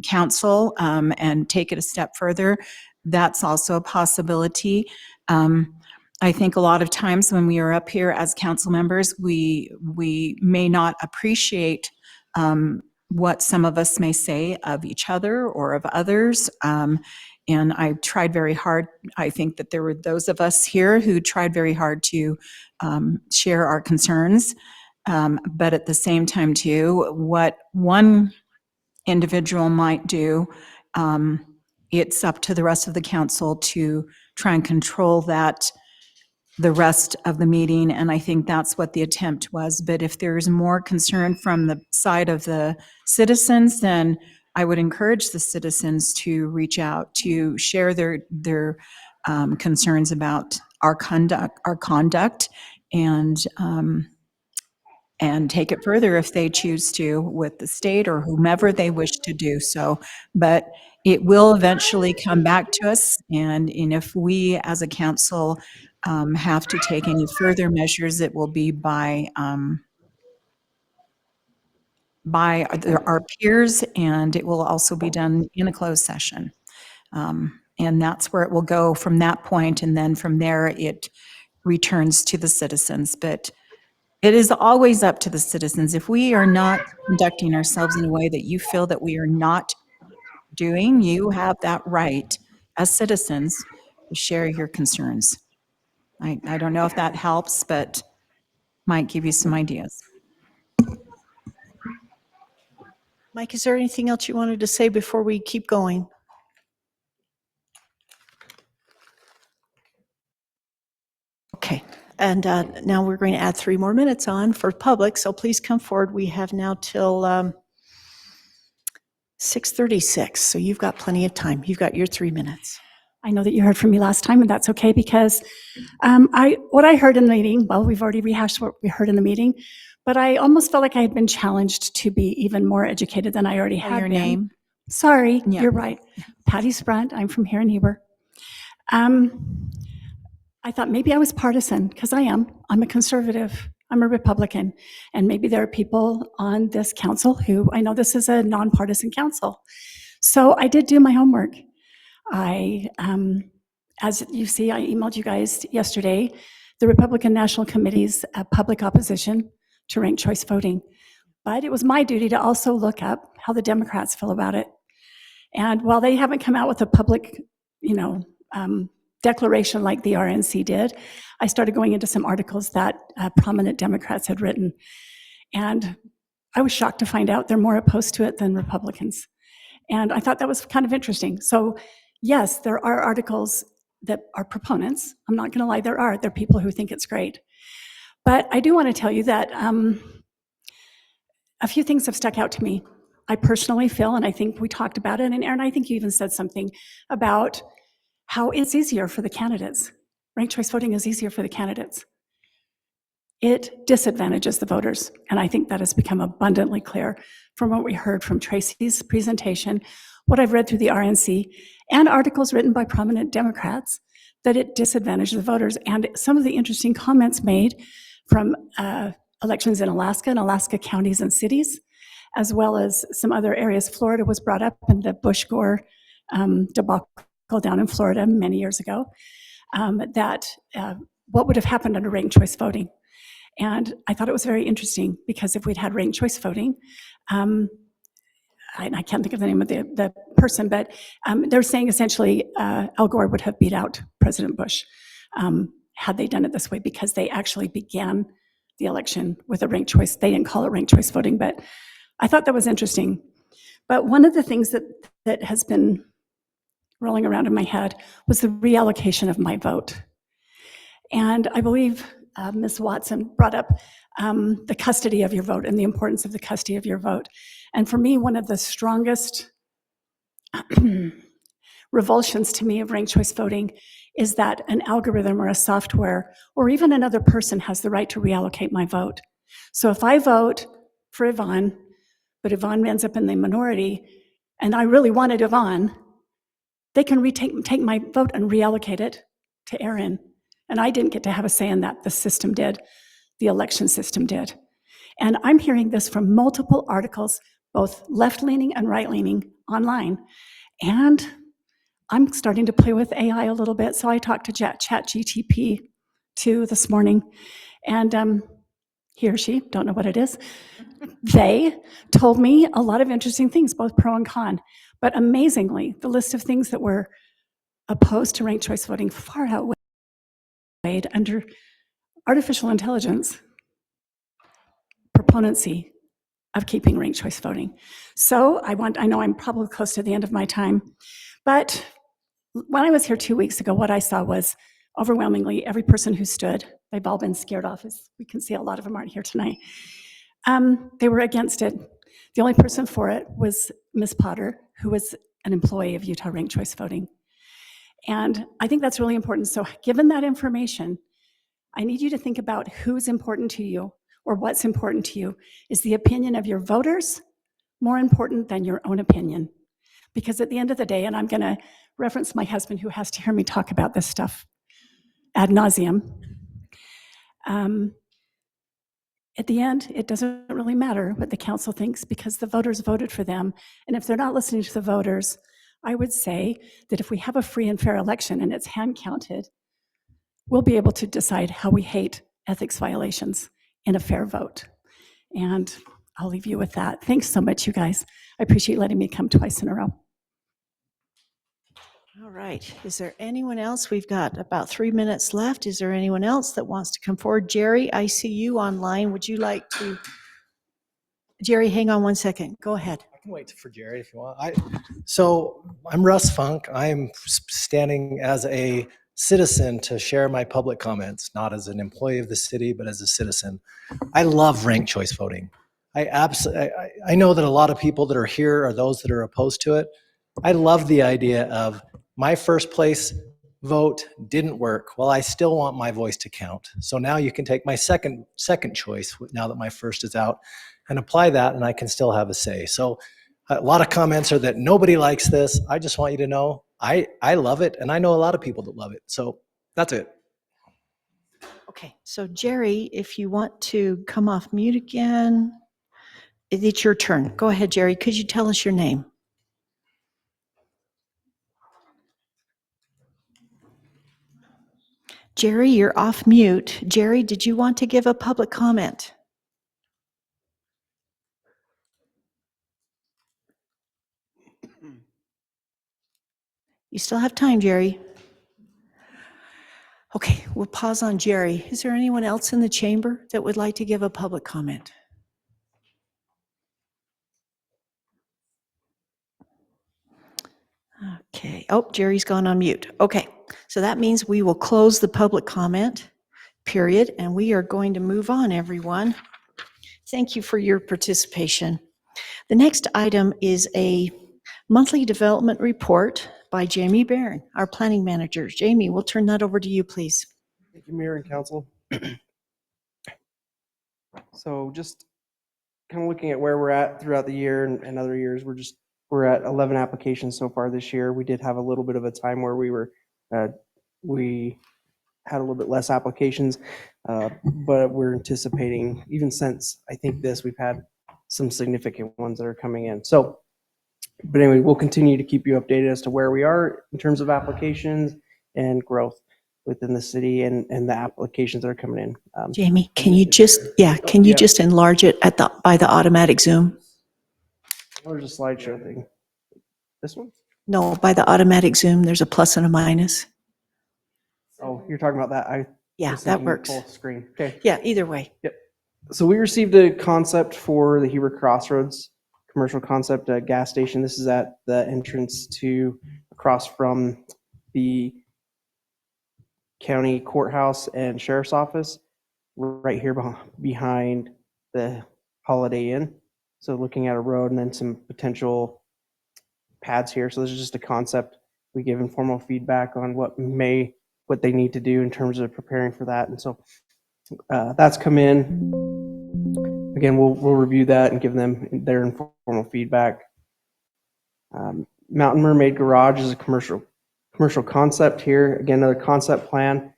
council and take it a step further. That's also a possibility. I think a lot of times when we are up here as council members, we may not appreciate what some of us may say of each other or of others. And I tried very hard. I think that there were those of us here who tried very hard to share our concerns. But at the same time, too, what one individual might do, it's up to the rest of the council to try and control that the rest of the meeting, and I think that's what the attempt was. But if there's more concern from the side of the citizens, then I would encourage the citizens to reach out, to share their concerns about our conduct, and take it further if they choose to with the state or whomever they wish to do so. But it will eventually come back to us, and if we as a council have to take any further measures, it will be by our peers, and it will also be done in a closed session. And that's where it will go from that point, and then from there it returns to the citizens. But it is always up to the citizens. If we are not conducting ourselves in a way that you feel that we are not doing, you have that right as citizens to share your concerns. I don't know if that helps, but might give you some ideas. Mike, is there anything else you wanted to say before we keep going? Okay, and now we're going to add 3 more minutes on for public, so please come forward. We have now till 6:36, so you've got plenty of time. You've got your 3 minutes. I know that you heard from me last time, and that's okay because what I heard in the meeting, well, we've already rehashed what we heard in the meeting, but I almost felt like I had been challenged to be even more educated than I already had Your been. name? Sorry, Yeah. you're right. Patty Sprunt, I'm from here in Heber. I thought maybe I was partisan, because I am. I'm a conservative. I'm a Republican. And maybe there are people on this council who, I know this is a nonpartisan council. So I did do my homework. As you see, I emailed you guys yesterday, the Republican National Committee's public opposition to ranked choice voting. But it was my duty to also look up how the Democrats feel about it. And while they haven't come out with a public, declaration like the RNC did, I started going into some articles that prominent Democrats had written. And I was shocked to find out they're more opposed to it than Republicans. And I thought that was kind of interesting. So yes, there are articles that are proponents. I'm not gonna lie, there are. There are people who think it's great. But I do wanna tell you that a few things have stuck out to me. I personally feel, and I think we talked about it, and Aaron, I think you even said something about how it's easier for the candidates. Ranked choice voting is easier for the candidates. It disadvantages the voters, and I think that has become abundantly clear from what we heard from Tracy's presentation, what I've read through the RNC, and articles written by prominent Democrats, that it disadvantages the voters. And some of the interesting comments made from elections in Alaska and Alaska counties and cities, as well as some other areas. Florida was brought up in the Bush-Gore debacle down in Florida many years ago, that what would have happened under ranked choice voting. And I thought it was very interesting because if we'd had ranked choice voting, I can't think of the name of the person, but they're saying essentially Al Gore would have beat out President Bush had they done it this way, because they actually began the election with a ranked choice. They didn't call it ranked choice voting, but I thought that was interesting. But one of the things that has been rolling around in my head was the reallocation of my vote. And I believe Ms. Watson brought up the custody of your vote and the importance of the custody of your vote. And for me, one of the strongest revulsions to me of ranked choice voting is that an algorithm or a software or even another person has the right to reallocate my vote. So if I vote for Yvonne, but Yvonne ends up in the minority, and I really wanted Yvonne, they can take my vote and reallocate it to Aaron. And I didn't get to have a say in that. The system did. The election system did. And I'm hearing this from multiple articles, both left-leaning and right-leaning online. And I'm starting to play with AI a little bit. So I talked to ChatGPT 2 this morning. And he or she, don't know what it is, they told me a lot of interesting things, both pro and con. But amazingly, the list of things that were opposed to ranked choice voting far outweighed under artificial intelligence proponency of keeping ranked choice voting. So I know I'm probably close to the end of my time, but when I was here 2 weeks ago, what I saw was overwhelmingly every person who stood, they've all been scared off, as we can see a lot of them aren't here tonight. They were against it. The only person for it was Ms. Potter, who was an employee of Utah Ranked Choice Voting. And I think that's really important. So given that information, I need you to think about who's important to you or what's important to you. Is the opinion of your voters more important than your own opinion? Because at the end of the day, and I'm gonna reference my husband who has to hear me talk about this stuff ad nauseum, at the end, it doesn't really matter what the council thinks because the voters voted for them. And if they're not listening to the voters, I would say that if we have a free and fair election and it's hand counted, we'll be able to decide how we hate ethics violations in a fair vote. And I'll leave you with that. Thanks so much, you guys. I appreciate letting me come twice in a row. All right. Is there anyone else? We've got about 3 minutes left. Is there anyone else that wants to come forward? Jerry, I see you online. Would you like to? Jerry, hang on 1 second. Go ahead. I can wait for Jerry if you want. So I'm Russ Funk. I'm standing as a citizen to share my public comments, not as an employee of the city, but as a citizen. I love ranked choice voting. I know that a lot of people that are here are those that are opposed to it. I love the idea of my first place vote didn't work. Well, I still want my voice to count. So now you can take my second choice now that my first is out and apply that, and I can still have a say. So a lot of comments are that nobody likes this. I just want you to know I love it, and I know a lot of people that love it. So that's it. Okay, so Jerry, if you want to come off mute again, it's your turn. Go ahead, Jerry. Could you tell us your name? Jerry, you're off mute. Jerry, did you want to give a public comment? You still have time, Jerry. Okay, we'll pause on Jerry. Is there anyone else in the chamber that would like to give a public comment? Okay. Oh, Jerry's gone on mute. Okay. So that means we will close the public comment period, and we are going to move on, everyone. Thank you for your participation. The next item is a monthly development report by Jamie Barron, our planning manager. Jamie, we'll turn that over to you, please. Thank you, Mayor and Council. So just kind of looking at where we're at throughout the year and other years, we're at 11 applications so far this year. We did have a little bit of a time where we had a little bit less applications, but we're anticipating, even since I think we've had some significant ones that are coming in. So, but anyway, we'll continue to keep you updated as to where we are in terms of applications and growth within the city and the applications that are coming in. Jamie, can you just enlarge it by the automatic zoom? There's a slideshow thing. This one? No, by the automatic zoom, there's a plus and a minus. Oh, you're talking about that? Yeah, was that thinking works. Full screen. Okay. Yeah, either way. Yep. So we received a concept for the Heber Crossroads commercial concept gas station. This is at the entrance to across from the county courthouse and sheriff's office, right here behind the Holiday Inn. So looking at a road and then some potential pads here. So this is just a concept. We give informal feedback on what they need to do in terms of preparing for that. And so that's come in. Again, we'll review that and give them their informal feedback. Mountain Mermaid Garage is a commercial concept here. Again, another concept plan.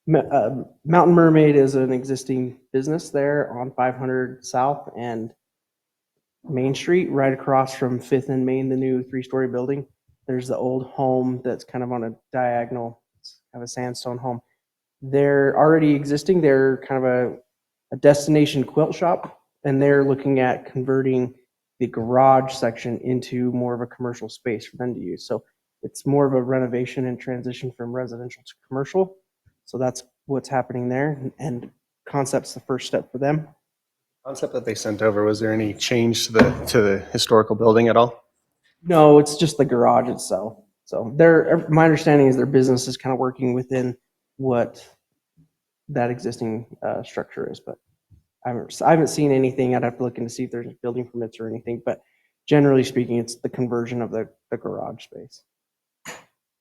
Mountain Mermaid is an existing business there on 500 South and Main Street, right across from 5th and Main, the new 3-story building. There's the old home that's kind of on a diagonal, kind of a sandstone home. They're already existing. They're kind of a destination quilt shop, and they're looking at converting the garage section into more of a commercial space for them to use. So it's more of a renovation and transition from residential to commercial. So that's what's happening there, and concept's the first step for them. Concept that they sent over, was there any change to the historical building at all? No, it's just the garage itself. So my understanding is their business is kind of working within what that existing structure is, but I haven't seen anything. I'd have to look in to see if there's building permits or anything, but generally speaking, it's the conversion of the garage space.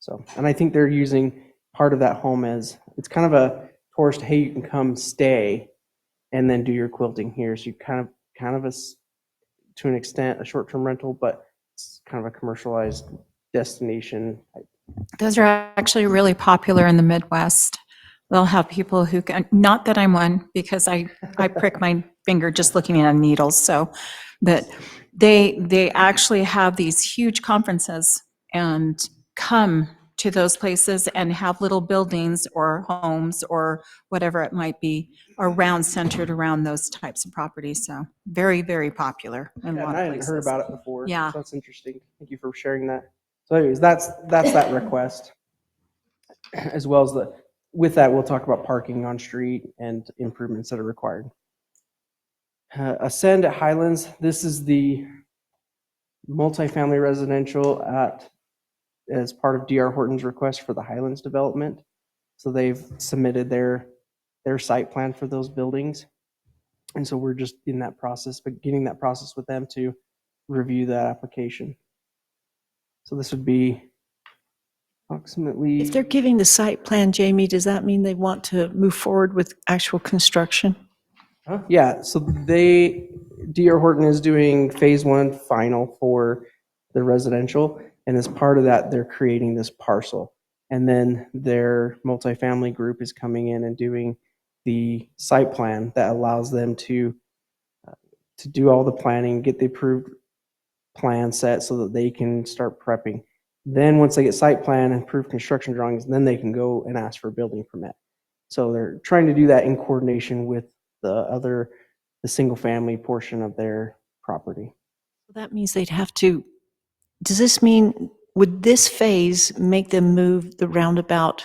So, and I think they're using part of that home as, it's kind of a tourist, hey, you can come stay and then do your quilting here. So you kind of to an extent, a short-term rental, but it's kind of a commercialized destination. Those are actually really popular in the Midwest. They'll have people who can, not that I'm one, because I prick my finger just looking at needles. So, but they actually have these huge conferences and come to those places and have little buildings or homes or whatever it might be centered around those types of properties. So very, very popular in a lot of places. I hadn't heard about it before. Yeah. So that's interesting. Thank you for sharing that. So anyways, that's that request. As well as with that, we'll talk about parking on street and improvements that are required. Ascend at Highlands. This is the multifamily residential as part of DR Horton's request for the Highlands development. So they've submitted their site plan for those buildings. And so we're just in that process, beginning that process with them to review that application. So this would be approximately. If they're giving the site plan, Jamie, does that mean they want to move forward with actual construction? Yeah, so D.R. Horton is doing phase one final for the residential. And as part of that, they're creating this parcel. And then their multifamily group is coming in and doing the site plan that allows them to do all the planning, get the approved plan set so that they can start prepping. Then once they get site plan and approved construction drawings, then they can go and ask for a building permit. So they're trying to do that in coordination with the single family portion of their property. That means they'd have to, does this mean, would this phase make them move the roundabout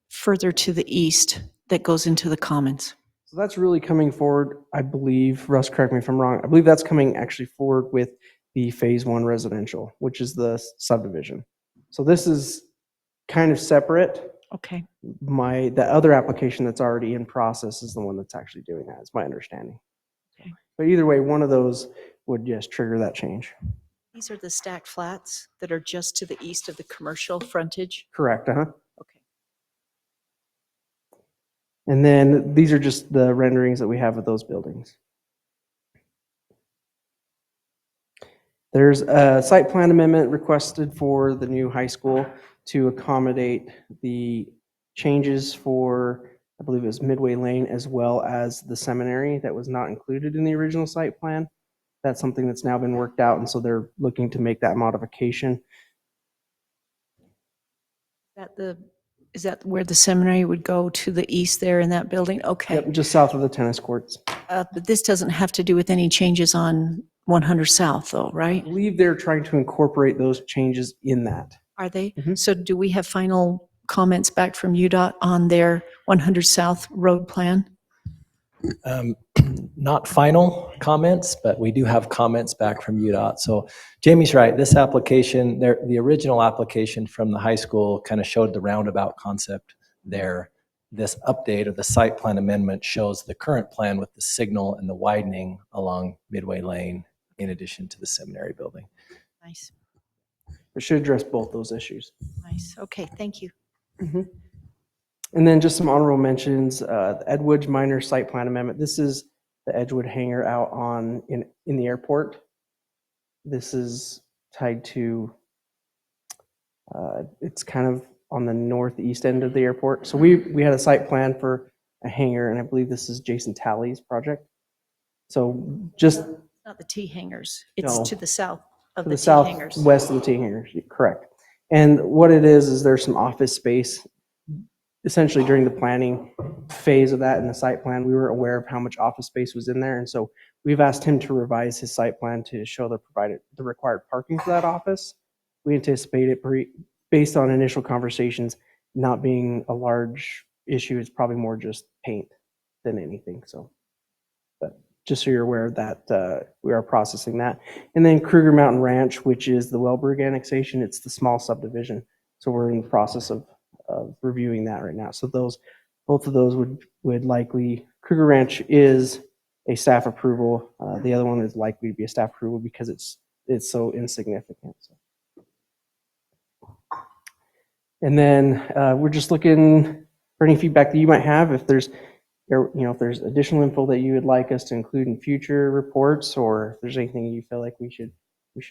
further to the east that goes into the commons? So that's really coming forward, I believe, Russ, correct me if I'm wrong, I believe that's coming actually forward with the phase one residential, which is the subdivision. So this is kind of separate. Okay. The other application that's already in process is the one that's actually doing that, is my understanding. Okay. But either way, one of those would just trigger that change. These are the stacked flats that are just to the east of the commercial frontage? Correct, uh-huh. Okay. And then these are just the renderings that we have of those buildings. There's a site plan amendment requested for the new high school to accommodate the changes for, I believe it was Midway Lane, as well as the seminary that was not included in the original site plan. That's something that's now been worked out, and so they're looking to make that modification. Is that where the seminary would go, to the east there in that building? Okay. Yep, just south of the tennis courts. But this doesn't have to do with any changes on 100 South though, I right? believe they're trying to incorporate those changes in that. Are they? So do we have final comments back from UDOT on their 100 South road plan? Not final comments, but we do have comments back from UDOT. So Jamie's right. This application, the original application from the high school kind of showed the roundabout concept there. This update of the site plan amendment shows the current plan with the signal and the widening along Midway Lane in addition to the seminary building. Nice, It should address both those issues. nice. Okay, thank you. And then just some honorable mentions, the Edgewood minor site plan amendment. This is the Edgewood hangar out in the airport. This is tied to, it's kind of on the northeast end of the airport. So we had a site plan for a hangar, and I believe this is Jason Talley's project. So just Not the T hangars. It's No. to the south of to the the T hangars. southwest of the T hangars, correct. And what it is there's some office space. Essentially during the planning phase of that in the site plan, we were aware of how much office space was in there. And so we've asked him to revise his site plan to show the required parking for that office. We anticipate it based on initial conversations not being a large issue. It's probably more just paint than anything. So, but just so you're aware of that, we are processing that. And then Kruger Mountain Ranch, which is the Wellberg annexation, it's the small subdivision. So we're in the process of reviewing that right now. So both of those would likely, Kruger Ranch is a staff approval. The other one is likely to be a staff approval because it's so insignificant. So. And then we're just looking for any feedback that you might have. If there's additional info that you would like us to include in future reports, or if there's anything you feel like we should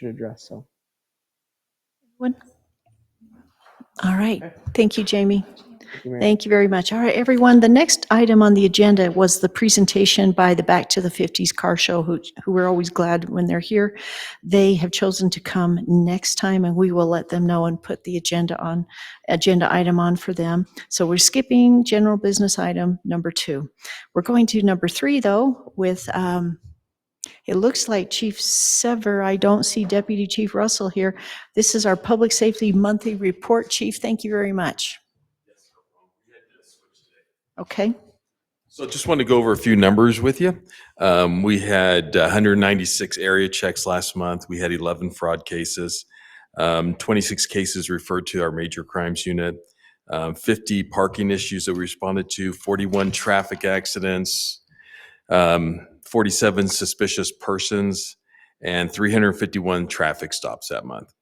address. So. All right. Thank you, Jamie. Thank you very much. All right, everyone. The next item on the agenda was the presentation by the Back to the 50s Car Show, who we're always glad when they're here. They have chosen to come next time, and we will let them know and put the agenda item on for them. So we're skipping general business item number 2. We're going to number 3, though, with it looks like Chief Sever. I don't see Deputy Chief Russell here. This is our Public Safety Monthly Report. Chief, thank you very much. Okay. So just wanted to go over a few numbers with you. We had 196 area checks last month. We had 11 fraud cases, 26 cases referred to our major crimes unit, 50 parking issues that we responded to, 41 traffic accidents, 47 suspicious persons, and 351 traffic stops that month.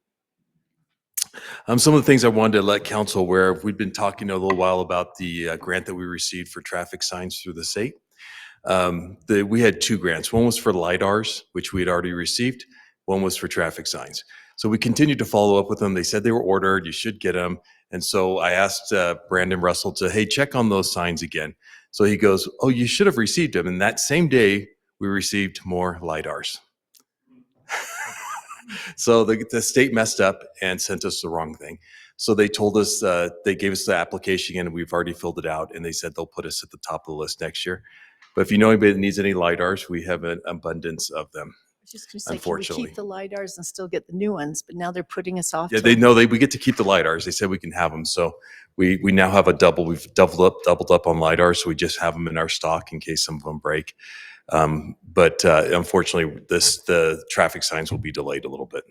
Some of the things I wanted to let council aware of, we've been talking a little while about the grant that we received for traffic signs through the state. We had two grants. One was for LiDARs, which we had already received. One was for traffic signs. So we continued to follow up with them. They said they were ordered. You should get them. And so I asked Brandon Russell to, hey, check on those signs again. So he goes, oh, you should have received them. And that same day, we received more LiDARs. So the state messed up and sent us the wrong thing. So they told us, they gave us the application and we've already filled it out. And they said they'll put us at the top of the list next year. But if you know anybody that needs any LiDARs, we have an abundance of them. I was just going to say, can we Unfortunately. keep the LiDARs and still get the new ones? But now they're putting us off. Yeah, till- they know we get to keep the LiDARs. They said we can have them. So we now have we've doubled up on LiDARs. So we just have them in our stock in case some of them break. But unfortunately, the traffic signs will be delayed a little bit.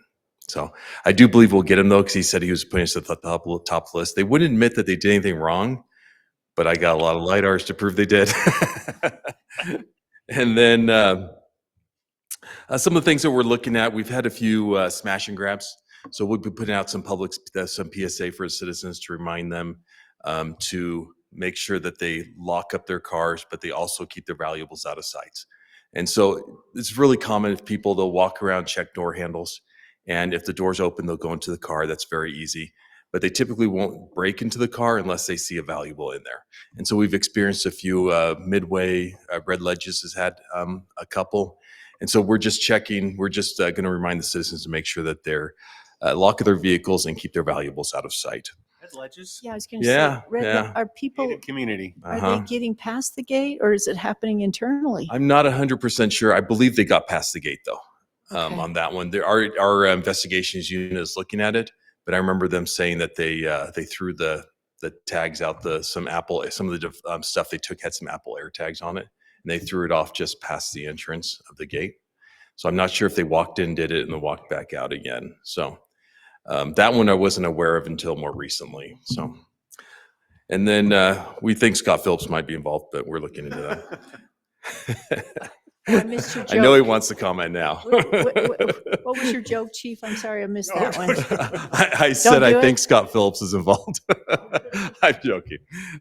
So I do believe we'll get him though, because he said he was putting us at the top list. They wouldn't admit that they did anything wrong, but I got a lot of LiDARs to prove they did. And then some of the things that we're looking at, we've had a few smash and grabs. So we'll be putting out some some PSA for citizens to remind them to make sure that they lock up their cars, but they also keep their valuables out of sight. And so it's really common if people, they'll walk around, check door handles. And if the door's open, they'll go into the car. That's very easy. But they typically won't break into the car unless they see a valuable in there. And so we've experienced a few Midway, Red Ledges has had a couple. And so we're just checking, we're just going to remind the citizens to make sure that they're lock their vehicles and keep their valuables out of sight. Red Ledges? Yeah, I was going to Yeah, say, yeah. are people, Gated community. are they getting past the gate or is it happening internally? I'm not 100% sure. I believe they got past the gate though. Okay. On that one, our investigations unit is looking at it, but I remember them saying that they threw the tags out, some of the stuff they took had some Apple AirTags on it, and they threw it off just past the entrance of the gate. So I'm not sure if they walked in, did it, and then walked back out again. So that one I wasn't aware of until more recently. So, and then we think Scott Phillips might be involved, but we're looking into that. I missed your joke. I know he wants to comment now. What was your joke, Chief? I'm sorry, I missed that one. I said I do think it? Scott Phillips is involved. I'm joking.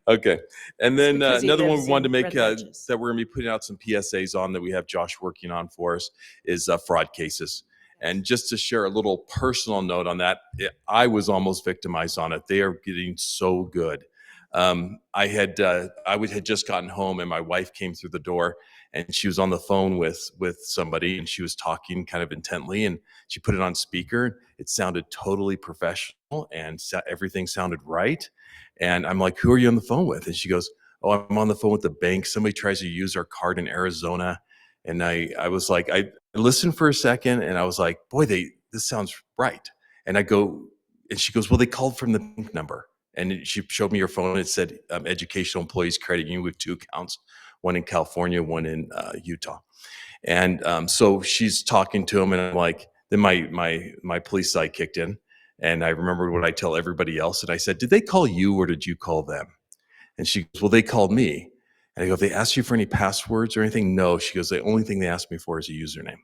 Okay. And then because he another one lives we wanted to in make Red Ledges. that we're going to be putting out some PSAs on that we have Josh working on for us is fraud cases. And just to share a little personal note on that, I was almost victimized on it. They are getting so good. I had just gotten home and my wife came through the door and she was on the phone with somebody and she was talking kind of intently and she put it on speaker. It sounded totally professional and everything sounded right. And I'm like, who are you on the phone with? And she goes, oh, I'm on the phone with the bank. Somebody tries to use our card in Arizona. And I was like, I listened for a second and I was like, boy, this sounds right. And I go, and she goes, well, they called from the bank number. And she showed me her phone. And it said, educational employees credit union with 2 accounts, one in California, one in Utah. And so she's talking to him, and I'm like, then my police side kicked in, and I remembered what I tell everybody else. And I said, did they call you or did you call them? And she goes, well, they called me. And I go, they asked you for any passwords or anything? No. She goes, the only thing they asked me for is a username.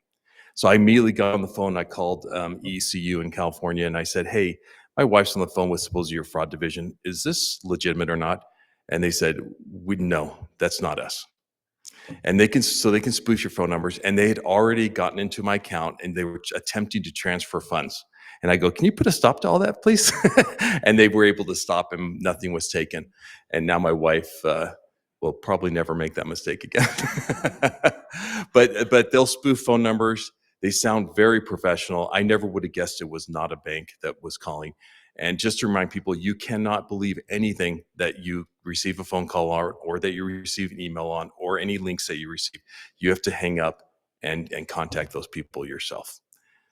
So I immediately got on the phone. I called ECU in California, and I said, hey, my wife's on the phone with supposedly your fraud division. Is this legitimate or not? And they said, no, that's not us. And they can spoof your phone numbers. And they had already gotten into my account and they were attempting to transfer funds. And I go, can you put a stop to all that, please? And they were able to stop and nothing was taken. And now my wife will probably never make that mistake again. But they'll spoof phone numbers. They sound very professional. I never would have guessed it was not a bank that was calling. And just to remind people, you cannot believe anything that you receive a phone call or that you receive an email on or any links that you receive. You have to hang up and contact those people yourself.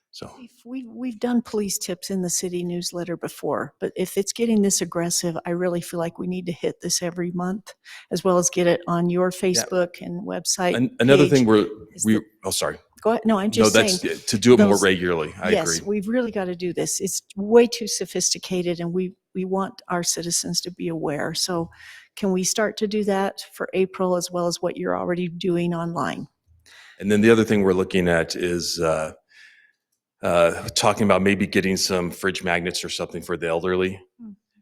So We've done police tips in the city newsletter before, but if it's getting this aggressive, I really feel like we need to hit this every month, as well as get it on your Facebook and website. Another page. thing sorry. Go ahead. No, I'm just saying. That's to do it more regularly. I Yes, agree. we've really got to do this. It's way too sophisticated and we want our citizens to be aware. So can we start to do that for April as well as what you're already doing online? And then the other thing we're looking at is talking about maybe getting some fridge magnets or something for the elderly.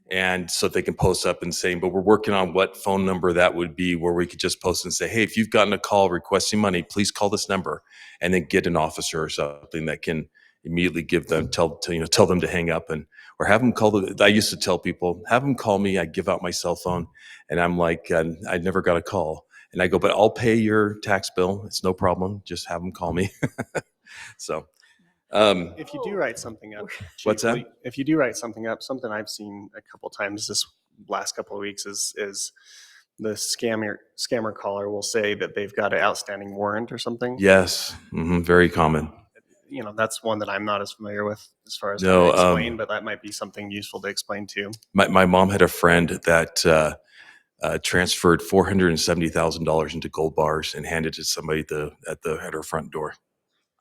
And so they can post up and saying, but we're working on what phone number that would be, where we could just post and say, hey, if you've gotten a call requesting money, please call this number, and then get an officer or something that can immediately give them, tell them to hang up, and or have them call I used to tell people, have them call me. I give out my cell phone, and I'm like, I never got a call. And I go, but I'll pay your tax bill. It's no problem. Just have them call me. So. If you do write something up, What's that? chiefly, if you do write something up, something I've seen a couple times this last couple of weeks is the scammer caller will say that they've got an outstanding warrant or something. Yes, very common. You know, that's one that I'm not as familiar with as far as No, how to explain, but that might be something useful to explain too. My mom had a friend that transferred $470,000 into gold bars and handed it to somebody at her front door.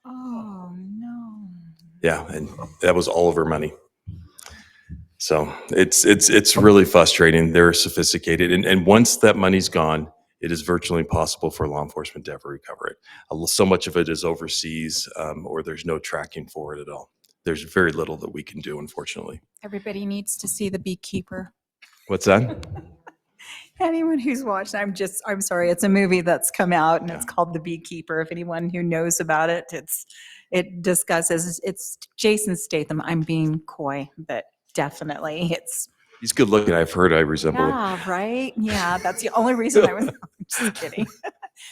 Oh, no. Yeah, and that was all of her money. So it's really frustrating. They're sophisticated, and once that money's gone, it is virtually impossible for law enforcement to ever recover it. So much of it is overseas, or there's no tracking for it at all. There's very little that we can do, unfortunately. Everybody needs to see The Beekeeper. What's that? Anyone who's watched, I'm sorry, it's a movie that's come out and it's called The Beekeeper. If anyone who knows about it, it discusses, it's Jason Statham. I'm being coy, but definitely He's good looking. I've heard I resemble him. yeah, right? Yeah, that's the only reason I was I'm just kidding.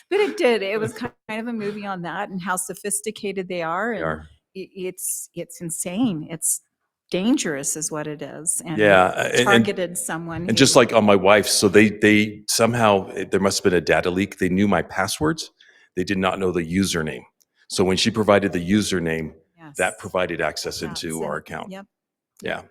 But it was kind of a movie on that and how sophisticated they are. They And are. it's insane. It's dangerous is what it is. And Yeah, it targeted someone. And just like on my wife, so they somehow, there must have been a data leak. They knew my passwords. They did not know the username. So when she provided the username, that provided access into our account. Yep. Yeah.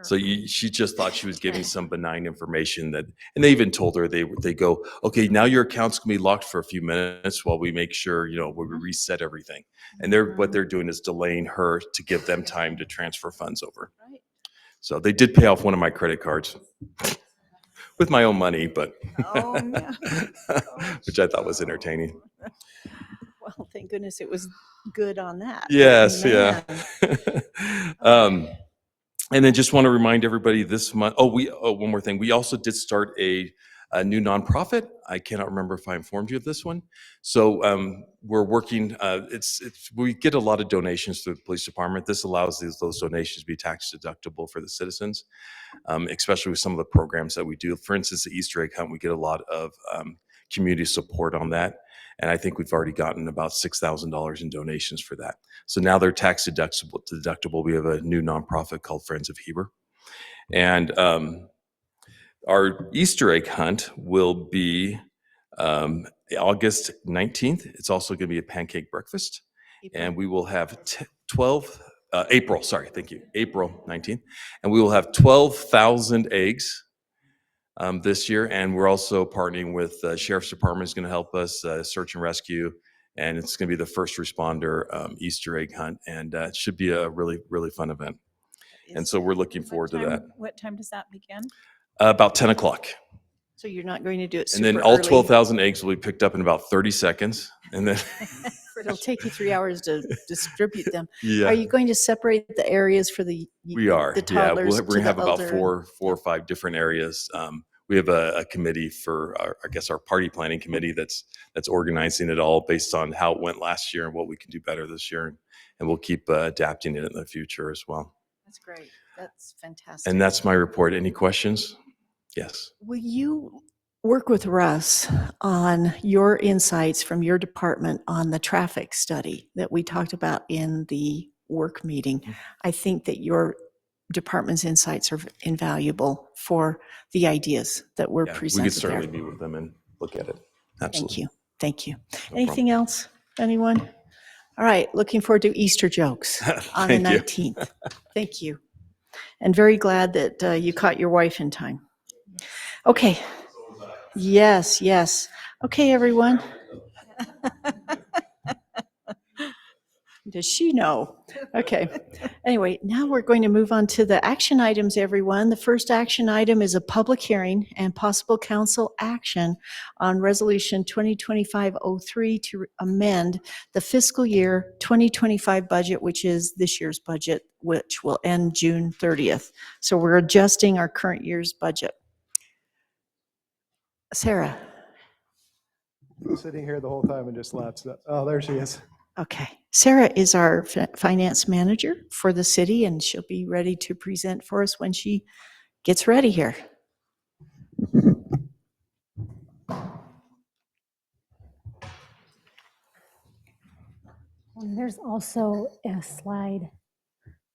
So she just thought she was giving some benign information that, and they even told her, they go, okay, now your account's gonna be locked for a few minutes while we make sure, we reset everything. And what they're doing is delaying her to give them time to transfer funds over. Right. So they did pay off one of my credit cards with my own money, but Oh, no. which I thought was entertaining. Well, thank goodness it was good on that. Yes, Man. yeah. And then just want to remind everybody this month. One more thing. We also did start a new nonprofit. I cannot remember if I informed you of this one. So we're working. We get a lot of donations through the police department. This allows those donations to be tax deductible for the citizens, especially with some of the programs that we do. For instance, the Easter egg hunt. We get a lot of community support on that. And I think we've already gotten about $6,000 in donations for that. So now they're tax deductible. We have a new nonprofit called Friends of Heber. And our Easter egg hunt will be August 19th. It's also going to be a pancake breakfast. And we will have April 19th. And we will have 12,000 eggs this year, and we're also partnering with the Sheriff's Department is going to help us search and rescue, and it's going to be the first responder Easter egg hunt, and it should be a really, really fun event. And so we're looking forward to that. What time does that begin? About 10 o'clock. So you're not going to do it And super then all early? 12,000 eggs will be picked up in about 30 seconds, and then It'll take you 3 hours to distribute them. Yeah. Are you going to separate the areas for the we are. the toddlers? We're going to have about elder? four or five different areas. We have a committee for our party planning committee that's organizing it all based on how it went last year and what we can do better this year, and we'll keep adapting it in the future as well. That's great. That's fantastic. And that's my report. Any questions? Yes. Will you work with Russ on your insights from your department on the traffic study that we talked about in the work meeting? I think that your department's insights are invaluable for the ideas that were presented We could certainly there. meet with them and look at it. Absolutely. Thank you. No Anything else? Anyone? All right. Looking forward to Easter jokes on the Thank you. 19th. Thank you. And very glad that you caught your wife in time. Okay. Yes, yes. Okay, everyone. Does she know? Okay. Anyway, now we're going to move on to the action items, everyone. The first action item is a public hearing and possible council action on Resolution 2025-03 to amend the fiscal year 2025 budget, which is this year's budget, which will end June 30th. So we're adjusting our current year's budget. Sarah. Sitting here the whole time and just left. Oh, there she is. Okay. Sarah is our finance manager for the city, and she'll be ready to present for us when she gets ready here. And there's also a slide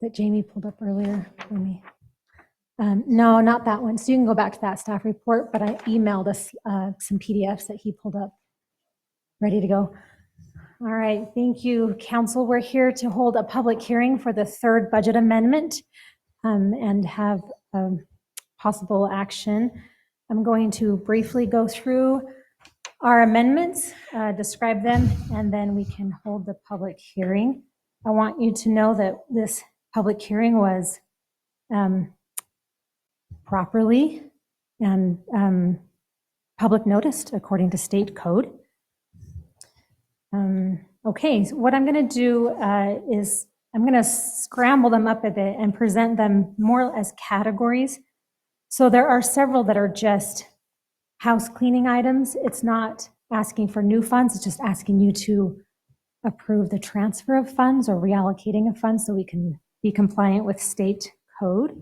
that Jamie pulled up earlier for me. No, not that one. So you can go back to that staff report, but I emailed us some PDFs that he pulled up. Ready to go. All right, thank you, Council. We're here to hold a public hearing for the third budget amendment and have possible action. I'm going to briefly go through our amendments, describe them, and then we can hold the public hearing. I want you to know that this public hearing was properly and public noticed according to state code. Okay, so what I'm going to do is I'm going to scramble them up a bit and present them more as categories. So there are several that are just house cleaning items. It's not asking for new funds, it's just asking you to approve the transfer of funds or reallocating of funds so we can be compliant with state code.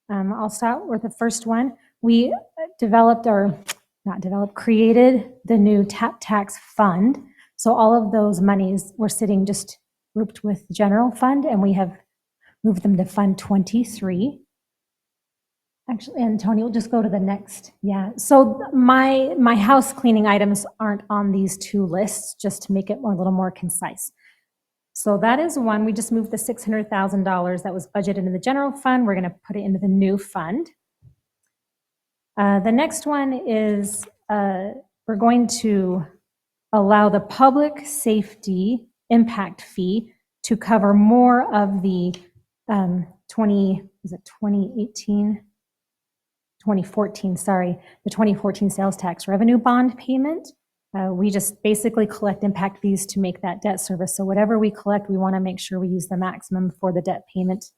I'll start with the first one. We created the new tap tax fund. So all of those monies were sitting just grouped with general fund, and we have moved them to Fund 23. Actually, and Tony, we'll just go to the next. Yeah, so my house cleaning items aren't on these two lists, just to make it a little more concise. So that is one. We just moved the $600,000 that was budgeted in the general fund. We're going to put it into the new fund. The next one is we're going to allow the public safety impact fee to cover more of the 2014 sales tax revenue bond payment. We just basically collect impact fees to make that debt service. So whatever we collect, we want to make sure we use the maximum for the debt payment.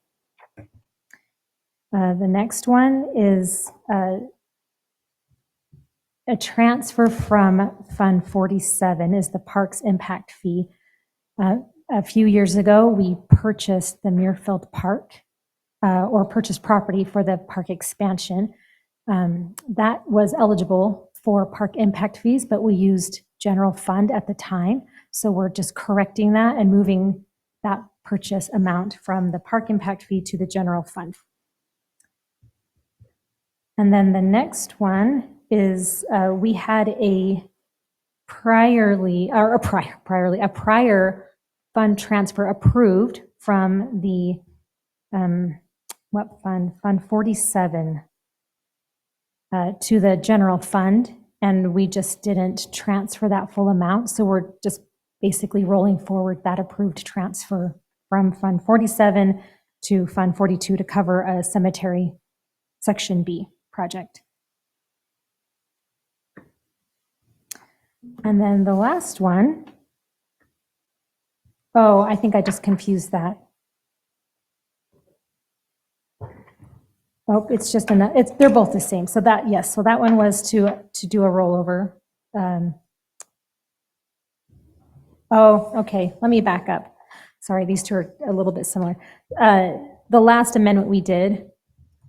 The next one is a transfer from Fund 47 is the parks impact fee. A few years ago, we purchased the Muirfield Park or purchased property for the park expansion. That was eligible for park impact fees, but we used general fund at the time. So we're just correcting that and moving that purchase amount from the park impact fee to the general fund. And then the next one is we had a prior fund transfer approved from the Fund 47 to the general fund, and we just didn't transfer that full amount. So we're just basically rolling forward that approved transfer from Fund 47 to Fund 42 to cover a cemetery Section B project. And then the last one, oh, I think I just confused that. Oh, it's just they're both the same. So that, yes, so that one was to do a rollover. Oh, okay, let me back up. Sorry, these two are a little bit similar. The last amendment we did,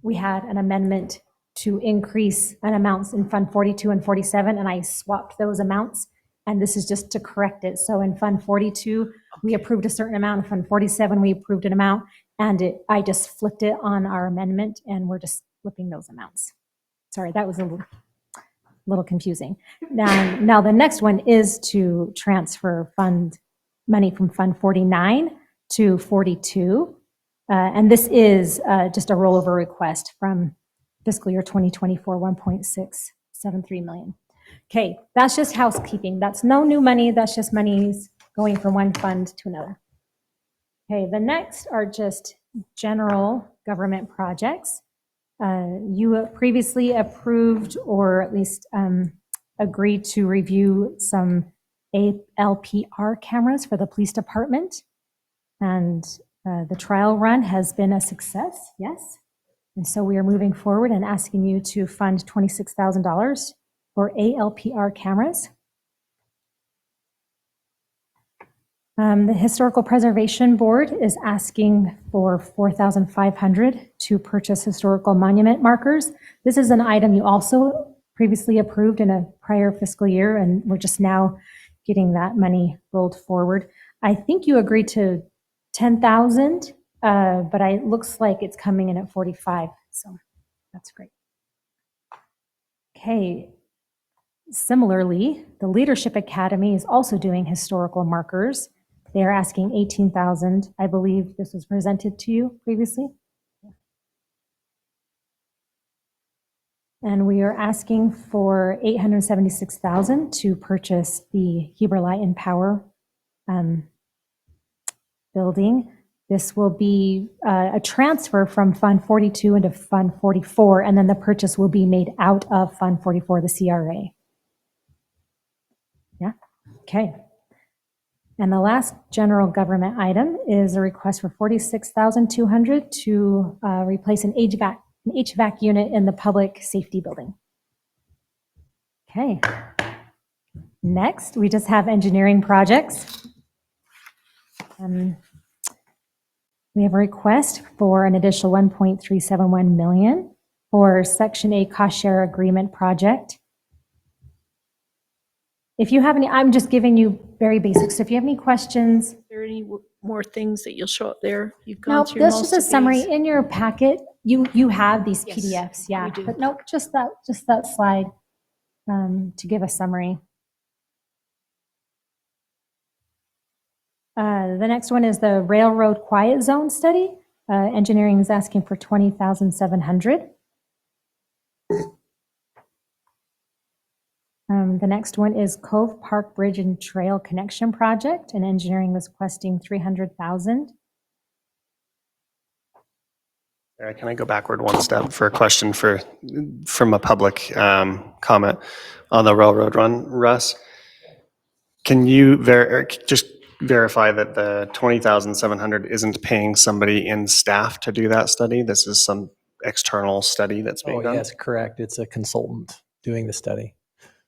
we had an amendment to increase an amounts in Fund 42 and 47, and I swapped those amounts, and this is just to correct it. So in Fund 42, we approved a certain amount. In Fund 47, we approved an amount, and I just flipped it on our amendment, and we're just flipping those amounts. Sorry, that was a little confusing. Now the next one is to transfer money from Fund 49 to 42, and this is just a rollover request from fiscal year 2024, 1.673 million. Okay, that's just housekeeping. That's no new money. That's just monies going from one fund to another. Okay, the next are just general government projects. You previously approved or at least agreed to review some ALPR cameras for the police department. And the trial run has been a success, yes. And so we are moving forward and asking you to fund $26,000 for ALPR cameras. The Historical Preservation Board is asking for $4,500 to purchase historical monument markers. This is an item you also previously approved in a prior fiscal year, and we're just now getting that money rolled forward. I think you agreed to 10,000, but it looks like it's coming in at 45, so that's great. Okay. Similarly, the Leadership Academy is also doing historical markers. They are asking 18,000. I believe this was presented to you previously. And we are asking for 876,000 to purchase the Heber Light and Power building. This will be a transfer from Fund 42 into Fund 44, and then the purchase will be made out of Fund 44, the CRA. Yeah, okay. And the last general government item is a request for $46,200 to replace an HVAC unit in the public safety building. Okay. Next, we just have engineering projects. We have a request for an additional $1.371 million for Section 8 cost share agreement project. If you have any, I'm just giving you very basic. So if you have any questions. Is there any more things that you'll show up there? You've No, gone through that's most just a of summary. these. In your packet, you have these Yes, PDFs, yeah. we do. But nope, just that slide to give a summary. The next one is the Railroad Quiet Zone Study. Engineering is asking for $20,700. The next one is Cove Park Bridge and Trail Connection Project, and engineering was requesting $300,000. Can I go backward one step for a question from a public comment on the railroad run, Russ? Can you just verify that the $20,700 isn't paying somebody in staff to do that study? This is some external study that's being done? Yes, correct. It's a consultant doing the study.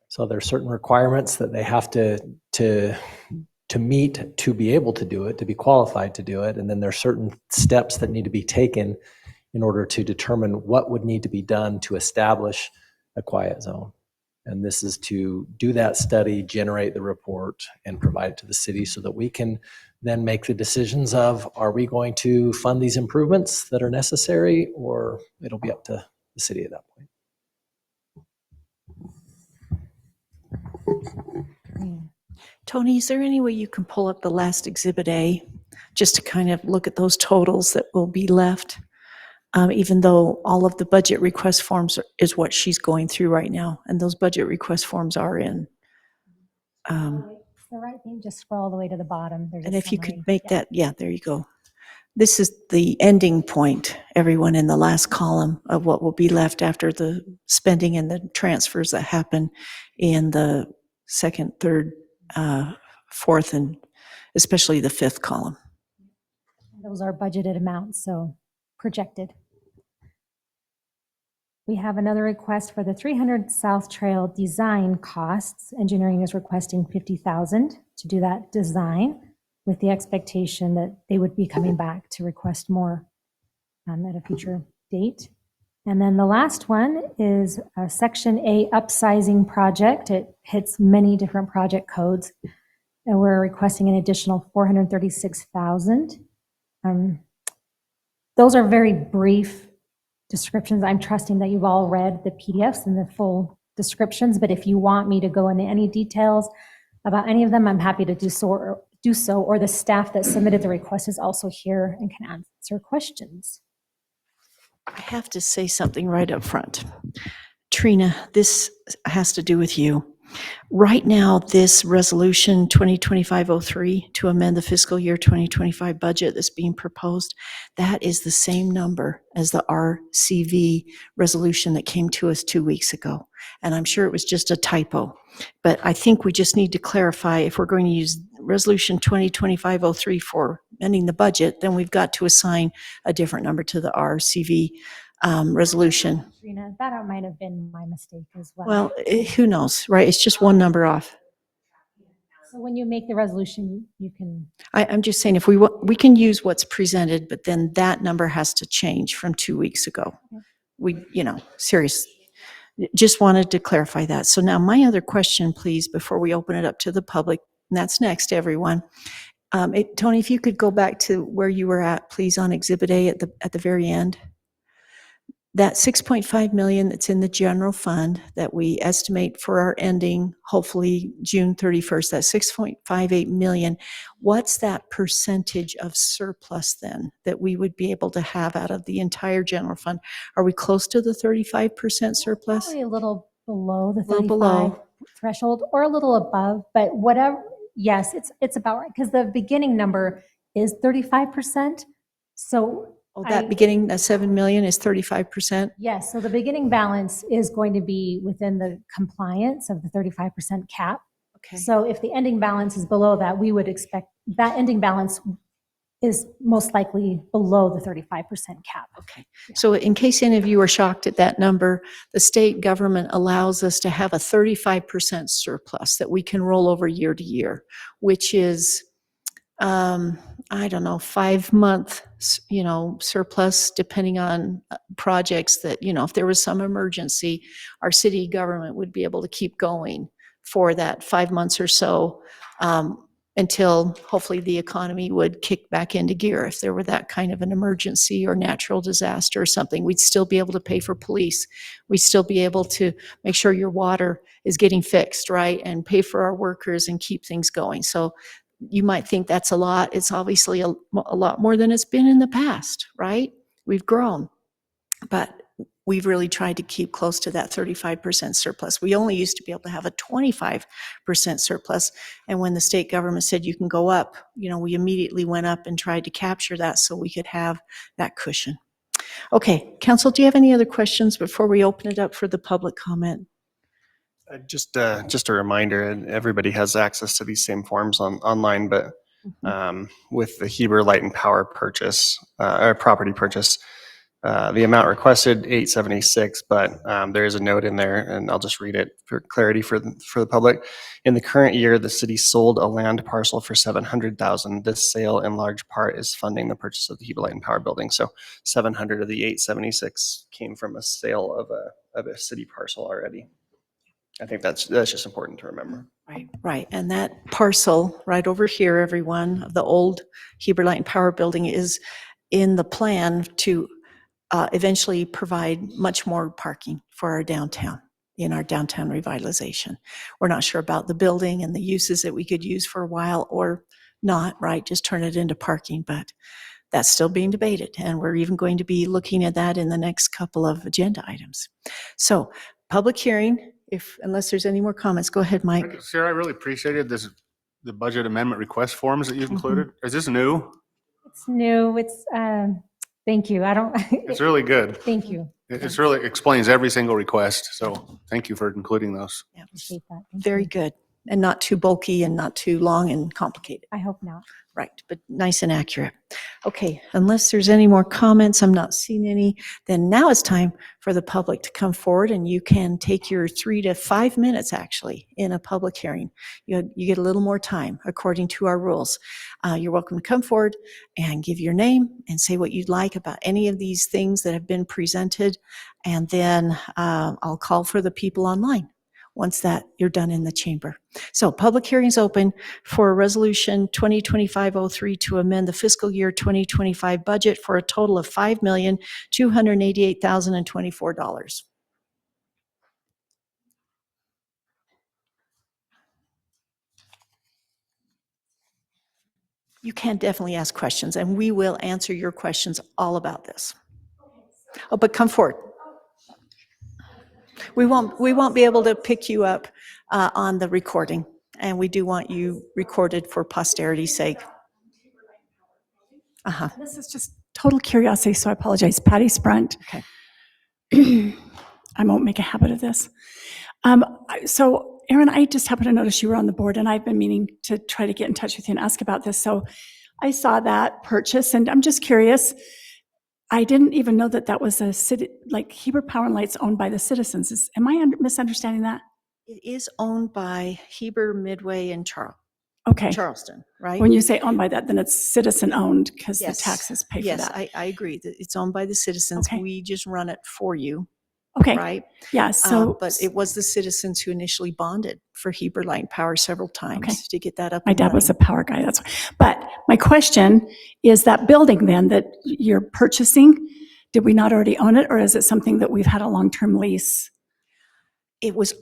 So there are certain requirements that they have to meet to be able to do it, to be qualified to do it. And then there are certain steps that need to be taken in order to determine what would need to be done to establish a quiet zone. And this is to do that study, generate the report, and provide it to the city so that we can then make the decisions of, are we going to fund these improvements that are necessary, or it'll be up to the city at that point. Tony, is there any way you can pull up the last Exhibit A, just to kind of look at those totals that will be left? Even though all of the budget request forms is what she's going through right now, and those budget request forms are in. It's the right thing, just scroll all the way to the bottom. There's And a if you could summary. make that, yeah, there you go. This is the ending point, everyone, in the last column of what will be left after the spending and the transfers that happen in the second, third, fourth, and especially the fifth column. Those are budgeted amounts, so projected. We have another request for the 300 South Trail design costs. Engineering is requesting $50,000 to do that design, with the expectation that they would be coming back to request more at a future date. And then the last one is a Section A upsizing project. It hits many different project codes, and we're requesting an additional $436,000. Those are very brief descriptions. I'm trusting that you've all read the PDFs and the full descriptions, but if you want me to go into any details about any of them, I'm happy to do so, or the staff that submitted the request is also here and can answer questions. I have to say something right up front. Trina, this has to do with you. Right now, this resolution 2025-03 to amend the fiscal year 2025 budget that's being proposed, that is the same number as the RCV resolution that came to us 2 weeks ago. And I'm sure it was just a typo. But I think we just need to clarify, if we're going to use resolution 2025-03 for amending the budget, then we've got to assign a different number to the RCV resolution. Trina, that might have been my mistake as well. Well, who knows, right? It's just one number off. So when you make the resolution, you can. I'm just saying, if we can use what's presented, but then that number has to change from 2 weeks ago. Serious. Just wanted to clarify that. So now my other question, please, before we open it up to the public, and that's next, everyone. Tony, if you could go back to where you were at, please, on Exhibit A at the very end. That 6.5 million that's in the general fund that we estimate for our ending, hopefully June 31st, that 6.58 million, what's that percentage of surplus then that we would be able to have out of the entire general fund? Are we close to the 35% surplus? Probably a little below the Little 35 below. threshold, or a little above, but whatever. Yes, it's about right, because the beginning number is 35%. So That beginning, that 7 million is 35%? yes, so the beginning balance is going to be within the compliance of the 35% cap. Okay. So if the ending balance is below that, we would expect that ending balance is most likely below the 35% cap. Okay. So in case any of you are shocked at that number, the state government allows us to have a 35% surplus that we can roll over year to year, which is, I don't know, 5-month, surplus, depending on projects that, if there was some emergency, our city government would be able to keep going for that 5 months or so, until hopefully the economy would kick back into gear. If there were that kind of an emergency or natural disaster or something, we'd still be able to pay for police. We'd still be able to make sure your water is getting fixed, right? And pay for our workers and keep things going. So you might think that's a lot. It's obviously a lot more than it's been in the past, right? We've grown, but we've really tried to keep close to that 35% surplus. We only used to be able to have a 25% surplus. And when the state government said you can go up, we immediately went up and tried to capture that so we could have that cushion. Okay, Council, do you have any other questions before we open it up for the public comment? Just a reminder, and everybody has access to these same forms online, but with the Heber Light and Power purchase, or property purchase, the amount requested $876, but there is a note in there, and I'll just read it for clarity for the public. In the current year, the city sold a land parcel for $700,000. This sale, in large part, is funding the purchase of the Heber Light and Power building. So 700 of the 876 came from a sale of a city parcel already. I think that's just important to remember. Right. And that parcel right over here, everyone, of the old Heber Light and Power building is in the plan to eventually provide much more parking for our downtown, in our downtown revitalization. We're not sure about the building and the uses that we could use for a while or not, right? Just turn it into parking, but that's still being debated. And we're even going to be looking at that in the next couple of agenda items. So public hearing, unless there's any more comments, go ahead, Mike. Sarah, I really appreciated the budget amendment request forms that you've included. Is this new? It's new. It's, thank you. It's really good. Thank you. It really explains every single request. So thank you for including those. Yeah, appreciate that. Thank Very you. good. And not too bulky and not too long and complicated. I hope not. Right, but nice and accurate. Okay, unless there's any more comments, I'm not seeing any, then now it's time for the public to come forward, and you can take your 3 to 5 minutes actually in a public hearing. You get a little more time according to our rules. You're welcome to come forward and give your name and say what you'd like about any of these things that have been presented, and then I'll call for the people online once that you're done in the chamber. So public hearings open for resolution 2025-03 to amend the fiscal year 2025 budget for a total of $5,288,024. You can definitely ask questions, and we will answer your questions all about this. Oh, but come forward. We won't be able to pick you up on the recording. And we do want you recorded for posterity's sake. Uh-huh. This is just total curiosity, so I apologize. Patty Sprunt. Okay. I won't make a habit of this. So, Aaron, I just happened to notice you were on the board, and I've been meaning to try to get in touch with you and ask about this. So I saw that purchase, and I'm just curious. I didn't even know that that was a city, like Heber Power and Light's owned by the citizens. Am I misunderstanding that? It is owned by Heber, Midway, and Okay. Charleston, right? When you say owned by that, then it's citizen-owned because the Yes. taxes pay for Yes, that. I agree that it's owned by the citizens. Okay. We just run it for you. Okay. Right? Yeah, so- But it was the citizens who initially bonded for Heber Light and Power several times to get that up My and dad was a running. power guy, that's why. But my question is that building then that you're purchasing, did we not already own it, or is it something that we've had a long-term lease? It was,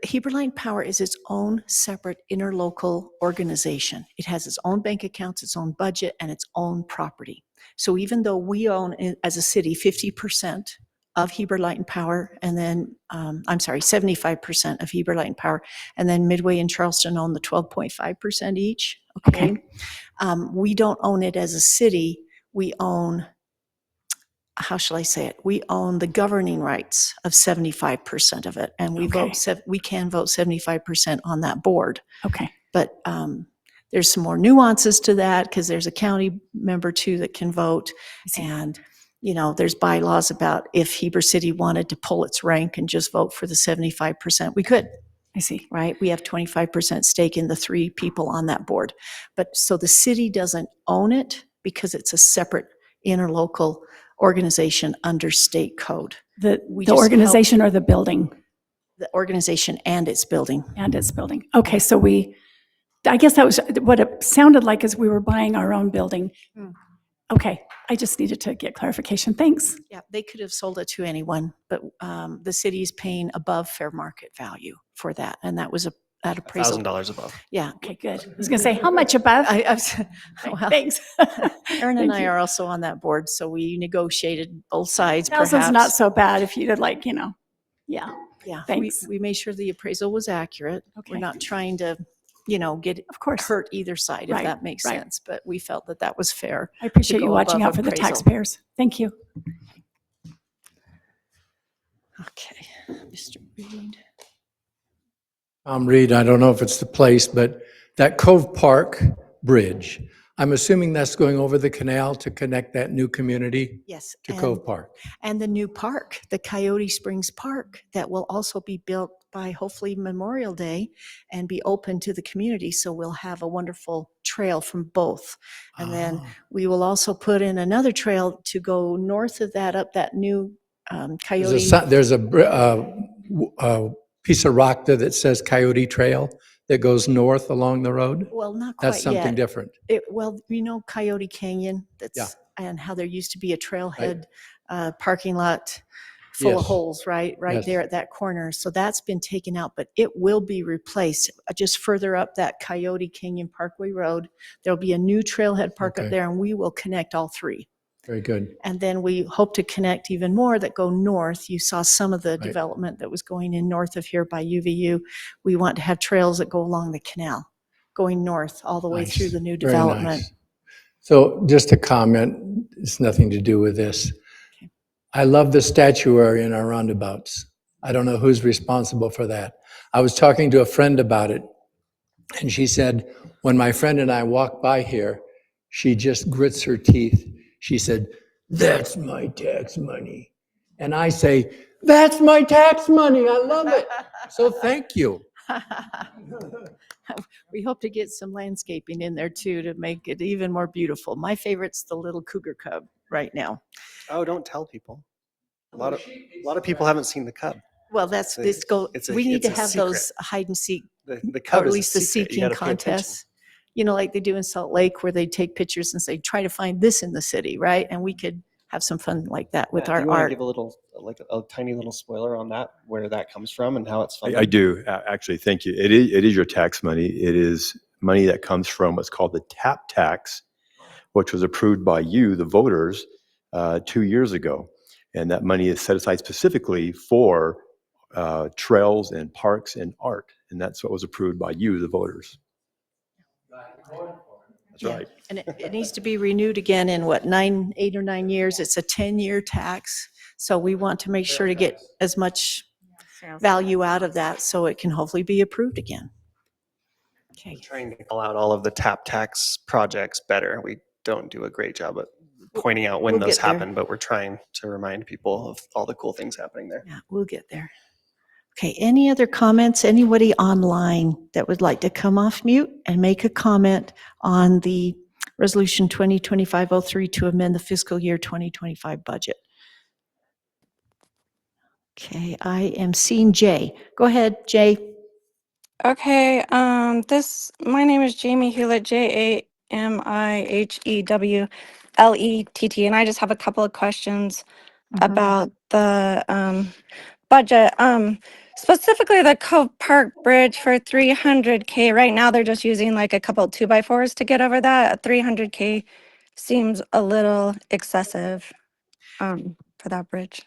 Heber Light and Power is its own separate interlocal organization. It has its own bank accounts, its own budget, and its own property. So even though we own, as a city, 50% of Heber Light and Power, and then, 75% of Heber Light and Power, and then Midway and Charleston own the 12.5% each, okay? We don't own it as a city. We own, how shall I say it? We own the governing rights of 75% of it, and we we can vote 75% on that board. Okay. But there's some more nuances to that because there's a county member too that can vote, and there's bylaws about if Heber City wanted to pull its rank and just vote for the 75%, we could. I see. Right? We have 25% stake in the 3 people on that board. But so the city doesn't own it because it's a separate interlocal organization under state code. The We just organization help or the building? the organization and its building. And its building. Okay, so I guess that was what it sounded like, is we were buying our own building. Okay, I just needed to get clarification. Thanks. Yeah, they could have sold it to anyone, but the city is paying above fair market value for that, and that was that appraisal. $1,000 above. Yeah. Okay, good. I was going to say, how much above? Well, Thanks. Aaron and Thank I you. are also on that board, so we negotiated both sides. Thousands not so bad if you did yeah. Yeah, Thanks. we made sure the appraisal was accurate. We're not trying to, get of course hurt either side, if Right, that makes right. sense. But we felt that that was fair. I appreciate to you go watching above out for the appraisal. taxpayers. Thank you. Okay, Mr. Reed. Reed, I don't know if it's the place, but that Cove Park Bridge, I'm assuming that's going over the canal to connect that new community Yes. to and- Cove Park. And the new park, the Coyote Springs Park, that will also be built by hopefully Memorial Day and be open to the community. So we'll have a wonderful trail from both. And then we will also put in another trail to go north of that, up that new Coyote. There's a piece of rock there that says Coyote Trail that goes north along the road? Well, not quite That's something yet. different. Well, Coyote Canyon, and how there used to be a trailhead parking lot full of Yes. holes, right Yes. there at that corner. So that's been taken out, but it will be replaced just further up that Coyote Canyon Parkway Road. There'll be a new trailhead park Okay. up there, and we will connect all 3. Very good. And then we hope to connect even more that go north. You saw some of the development that was going in north of here by UVU. We want to have trails that go along the canal, going north all the way Nice. through the new Very development. nice. So just a comment, it's nothing to do with this. I love the statuary in our roundabouts. I don't know who's responsible for that. I was talking to a friend about it, and she said, when my friend and I walk by here, she just grits her teeth. She said, "That's my tax money." And I say, "That's my tax money. I love it." So thank you. We hope to get some landscaping in there too to make it even more beautiful. My favorite's the little cougar cub right now. Oh, don't tell people. A lot of people haven't seen the cub. Well, that's It's a- we need it's to a have secret. those hide and seek, The cub or at is a least the secret. You seeking gotta pay attention. contests. Like they do in Salt Lake, where they take pictures and say, try to find this in the city, right? And we could have some fun like that with Do our you want to art. give a tiny little spoiler on that, where that comes from and how it's funded? I do, actually, thank you. It is your tax money. It is money that comes from what's called the TAP tax, which was approved by you, the voters, 2 years ago. And that money is set aside specifically for trails and parks and art. And that's what was approved by you, the voters. That's Yeah. right. And it needs to be renewed again in what, 8 or 9 years? It's a 10-year tax. So we want to make sure to get as much value out of that so it can hopefully be approved again. We're trying to call out all of the tap tax projects better. We don't do a great job at pointing out when We'll those get there. happen, but we're trying to remind people of all the cool things happening there. Yeah, we'll get there. Okay, any other comments? Anybody online that would like to come off mute and make a comment on the Resolution 2025-03 to amend the fiscal year 2025 budget? Okay, I am seeing Jay. Go ahead, Jay. Okay, my name is Jamie Hewlett, JamiHewlett, and I just have a couple of questions about the budget. Specifically the Cove Park Bridge for 300K. Right now, they're just using like a couple 2x4s to get over that. 300K seems a little excessive for that bridge.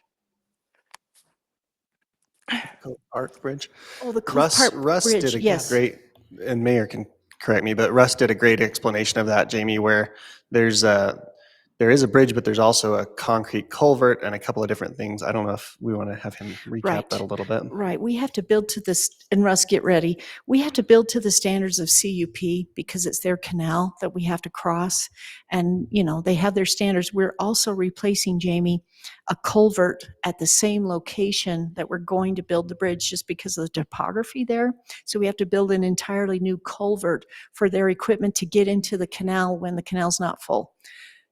Cove Park Bridge. Oh, the Cove Park Russ Bridge, did a yes. great, and Mayor can correct me, but Russ did a great explanation of that, Jamie, where there is a bridge, but there's also a concrete culvert and a couple of different things. I don't know if we want to have him recap that a little bit. Right, we have to build to this, and Russ, get ready. We have to build to the standards of CUP because it's their canal that we have to cross. And, you know, they have their standards. We're also replacing, Jamie, a culvert at the same location that we're going to build the bridge just because of the topography there. So we have to build an entirely new culvert for their equipment to get into the canal when the canal's not full.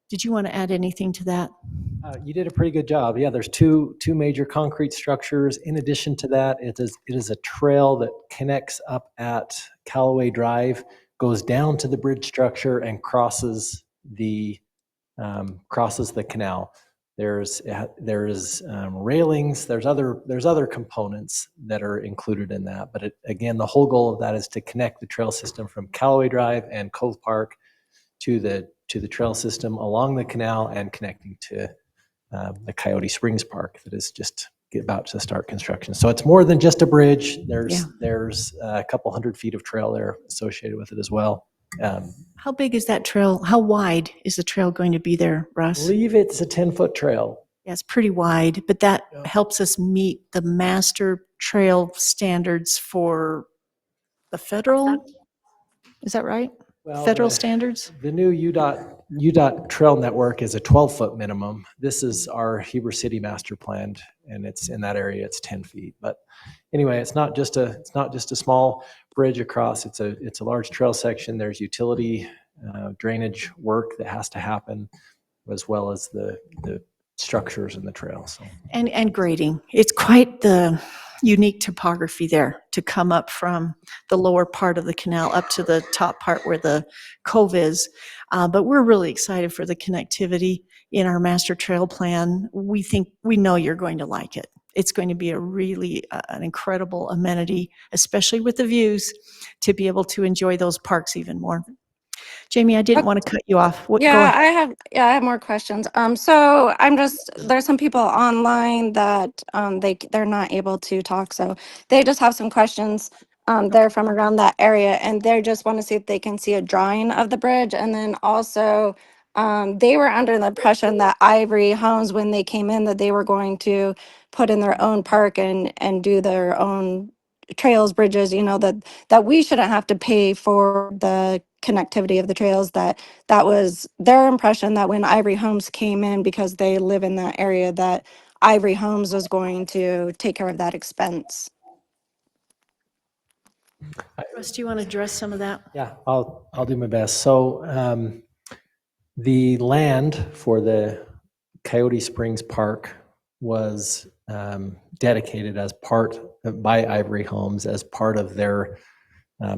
Did you want to add anything to that? You did a pretty good job. Yeah, there's two major concrete structures. In addition to that, it is a trail that connects up at Callaway Drive, goes down to the bridge structure, and crosses the canal. There's railings. There's other components that are included in that. But again, the whole goal of that is to connect the trail system from Callaway Drive and Cove Park to the trail system along the canal and connecting to the Coyote Springs Park that is just about to start construction. So it's more than just a bridge. There's a couple 100 feet of trail there associated with it as well. How big is that trail? How wide is the trail going to be there, Russ? I believe it's a 10-foot trail. Yeah, it's pretty wide, but that helps us meet the master trail standards for the federal. Is that right? Well, Federal standards? The new UDOT trail network is a 12-foot minimum. This is our Heber City master plan, and it's in that area. It's 10 feet. But anyway, it's not just a small bridge across. It's a large trail section. There's utility drainage work that has to happen, as well as the structures in the trail. So. And grading. It's quite the unique topography there to come up from the lower part of the canal up to the top part where the cove is. But we're really excited for the connectivity in our master trail plan. We know you're going to like it. It's going to be a really an incredible amenity, especially with the views, to be able to enjoy those parks even more. Jamie, I didn't want to cut you off. Go ahead. I have more questions. So there's some people online that they're not able to talk, so they just have some questions. They're from around that area, and they just want to see if they can see a drawing of the bridge. And then also, they were under the impression that Ivory Homes, when they came in, that they were going to put in their own park and do their own trails, bridges, that we shouldn't have to pay for the connectivity of the trails. That was their impression, that when Ivory Homes came in, because they live in that area, that Ivory Homes was going to take care of that expense. Russ, do you want to address some of that? Yeah, I'll do my best. So the land for the Coyote Springs Park was dedicated as part by Ivory Homes as part of their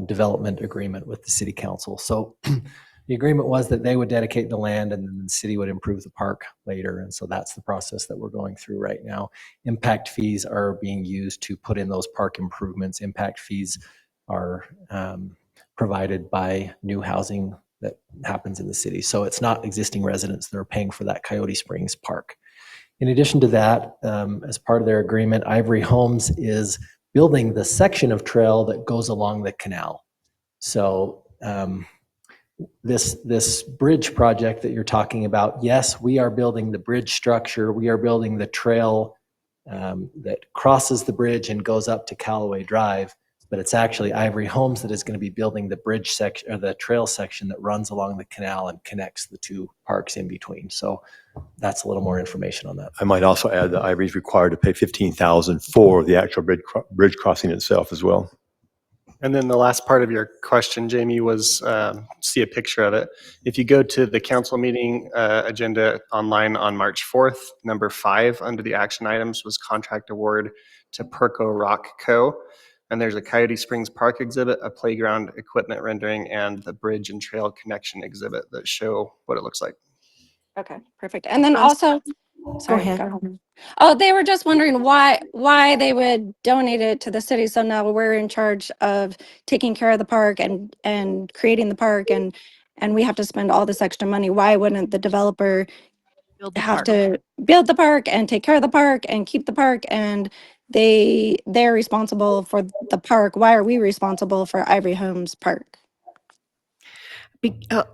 development agreement with the city council. So the agreement was that they would dedicate the land and then the city would improve the park later. And so that's the process that we're going through right now. Impact fees are being used to put in those park improvements. Impact fees are provided by new housing that happens in the city. So it's not existing residents that are paying for that Coyote Springs Park. In addition to that, as part of their agreement, Ivory Homes is building the section of trail that goes along the canal. So this bridge project that you're talking about, yes, we are building the bridge structure. We are building the trail that crosses the bridge and goes up to Callaway Drive. But it's actually Ivory Homes that is going to be building the bridge section or the trail section that runs along the canal and connects the two parks in between. So that's a little more information on that. I might also add that Ivory is required to pay $15,000 for the actual bridge crossing itself as well. And then the last part of your question, Jamie, was see a picture of it. If you go to the council meeting agenda online on March 4th, number 5 under the action items was contract award to Perco Rock Co. And there's a Coyote Springs Park exhibit, a playground equipment rendering, and the bridge and trail connection exhibit that show what it looks like. Okay, perfect. And then also, sorry, ahead. go ahead. Oh, they were just wondering why they would donate it to the city. So now we're in charge of taking care of the park and creating the park, and we have to spend all this extra money. Why wouldn't the developer have to build the park and take care of the park and keep the park, and they're responsible for the park? Why are we responsible for Ivory Homes Park?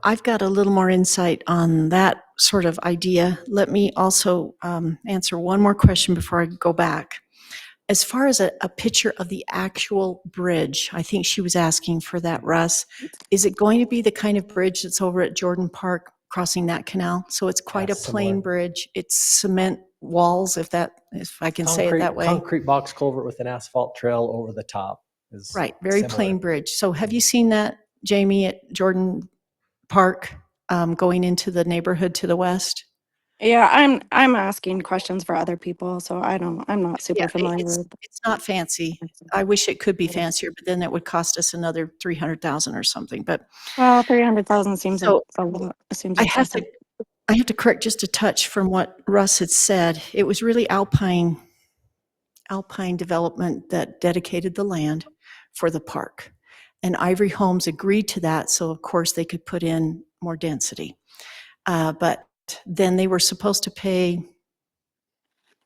I've got a little more insight on that sort of idea. Let me also answer one more question before I go back. As far as a picture of the actual bridge, I think she was asking for that, Russ. Is it going to be the kind of bridge that's over at Jordan Park crossing that canal? So it's quite a plain bridge. It's cement walls, if I can say it that way. Concrete box culvert with an asphalt trail over the top. Right, very plain bridge. So have you seen that, Jamie, at Jordan Park going into the neighborhood to the west? Yeah, I'm asking questions for other people, so I'm not super familiar with it. It's not fancy. I wish it could be fancier, but then that would cost us another 300,000 or something. But well, 300,000 seems so a lot. Seems I have to correct just a touch from what Russ had said. It was really Alpine Development that dedicated the land for the park, and Ivory Homes agreed to that. So of course they could put in more density, but then they were supposed to pay,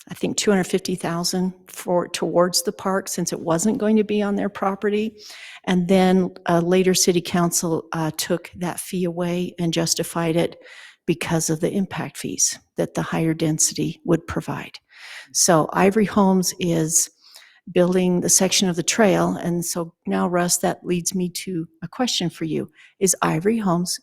I think, $250,000 towards the park since it wasn't going to be on their property. And then later city council took that fee away and justified it because of the impact fees that the higher density would provide. So Ivory Homes is building the section of the trail. And so now, Russ, that leads me to a question for you. Is Ivory Homes,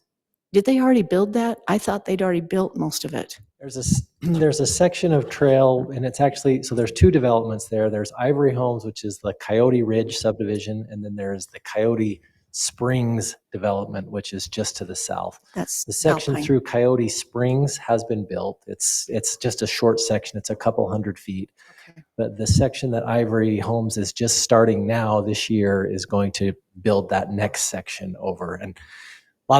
did they already build that? I thought they'd already built most of it. There's a section of trail, and it's actually, so there's two developments there. There's Ivory Homes, which is the Coyote Ridge subdivision, and then there's the Coyote Springs development, which is just to the south. That's the section Alpine. through Coyote Springs has been built. It's just a short section. It's a couple hundred feet. Okay. But the section that Ivory Homes is just starting now this year is going to build that next section over. And a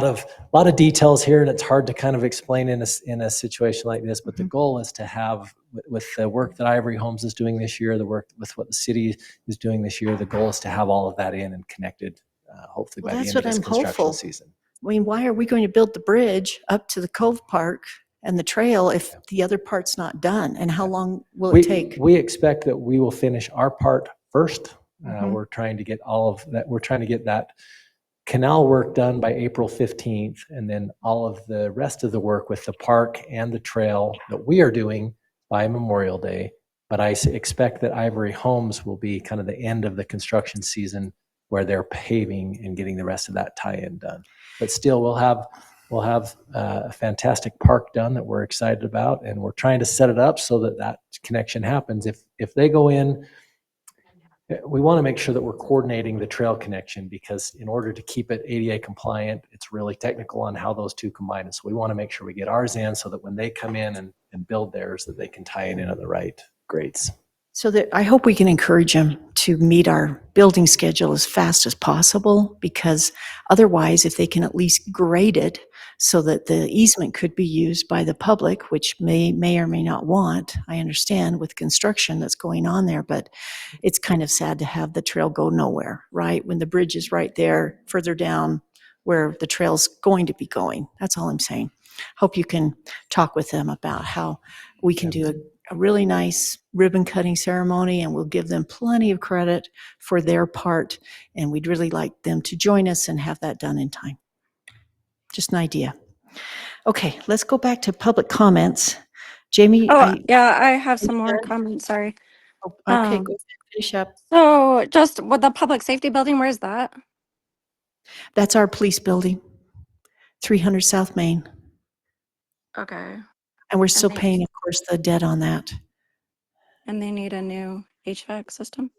lot of details here, and it's hard to kind of explain in a situation like this, but the goal is to have, with the work that Ivory Homes is doing this year, the work with what the city is doing this year, the goal is to have all of that in and connected, hopefully by the end of this construction season. I mean, why are we going to build the bridge up to the Cove Park and the trail if the other part's not done? And how long will it take? We expect that we will finish our part first. We're trying to get all of that. We're trying to get that canal work done by April 15th, and then all of the rest of the work with the park and the trail that we are doing by Memorial Day. But I expect that Ivory Homes will be kind of the end of the construction season where they're paving and getting the rest of that tie-in done. But still, we'll have a fantastic park done that we're excited about, and we're trying to set it up so that that connection happens. If they go in, we want to make sure that we're coordinating the trail connection, because in order to keep it ADA compliant, it's really technical on how those two combine. And so we want to make sure we get ours in so that when they come in and build theirs, that they can tie it in at the right grades. So that I hope we can encourage them to meet our building schedule as fast as possible, because otherwise, if they can at least grade it so that the easement could be used by the public, which may or may not want, I understand with construction that's going on there, but it's kind of sad to have the trail go nowhere, right? When the bridge is right there, further down where the trail's going to be going. That's all I'm saying. Hope you can talk with them about how we can do a really nice ribbon cutting ceremony, and we'll give them plenty of credit for their part. And we'd really like them to join us and have that done in time. Just an idea. Okay, let's go back to public comments. Jamie, Oh, yeah, I have some more comments, sorry. okay, go ahead, finish up. So just with the public safety building, where's that? That's our police building, 300 South Main. Okay. And we're still they- paying, of course, the debt on that. And they need a new HVAC system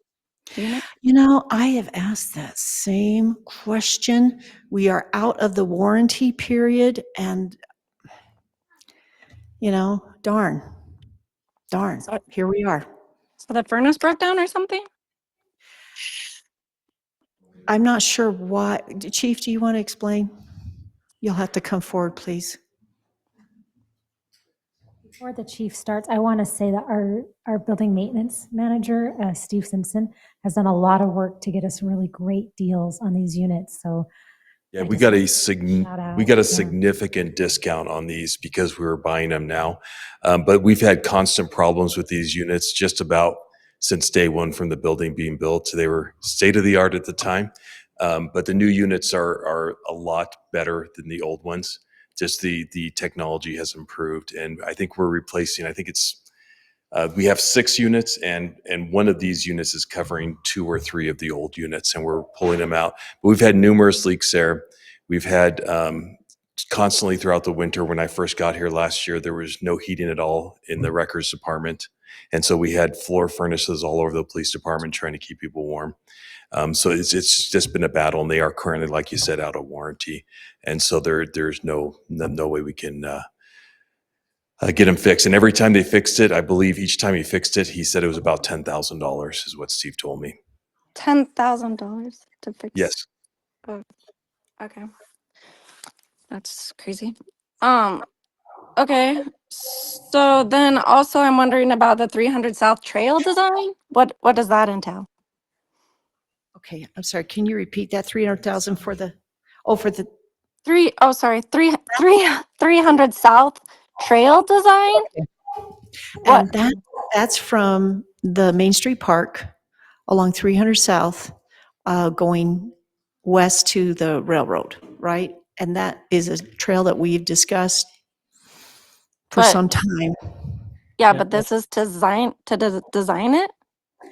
unit? You know, I have asked that same question. We are out of the warranty period and, you know, darn, here we are. So the furnace broke down or something? I'm not sure why. Chief, do you want to explain? You'll have to come forward, please. Before the chief starts, I want to say that our building maintenance manager, Steve Simpson, has done a lot of work to get us really great deals on these units. So Yeah, I we just got want a to shout out. we got a Yeah. significant discount on these because we were buying them now. But we've had constant problems with these units just about since day one from the building being built. They were state of the art at the time, but the new units are a lot better than the old ones. Just the technology has improved, and I think we're replacing. I think it's we have 6 units, and one of these units is covering 2 or 3 of the old units, and we're pulling them out. But we've had numerous leaks there. We've had constantly throughout the winter. When I first got here last year, there was no heating at all in the records department, and so we had floor furnaces all over the police department trying to keep people warm. So it's just been a battle, and they are currently, like you said, out of warranty, and so there's no way we can. Get them fixed. And every time they fixed it, I believe each time he fixed it, he said it was about $10,000 is what Steve told me. $10,000 to fix? Yes. Oh, okay. That's crazy. Okay. So then also I'm wondering about the 300 South Trail design. What does that entail? Okay, I'm sorry. Can you repeat that? 300,000 for the, oh, for the, 300 South Trail design? and that's from the Main Street Park along 300 South, going west to the railroad, right? And that is a trail that we've discussed for But- some time. Yeah, but this is to design it?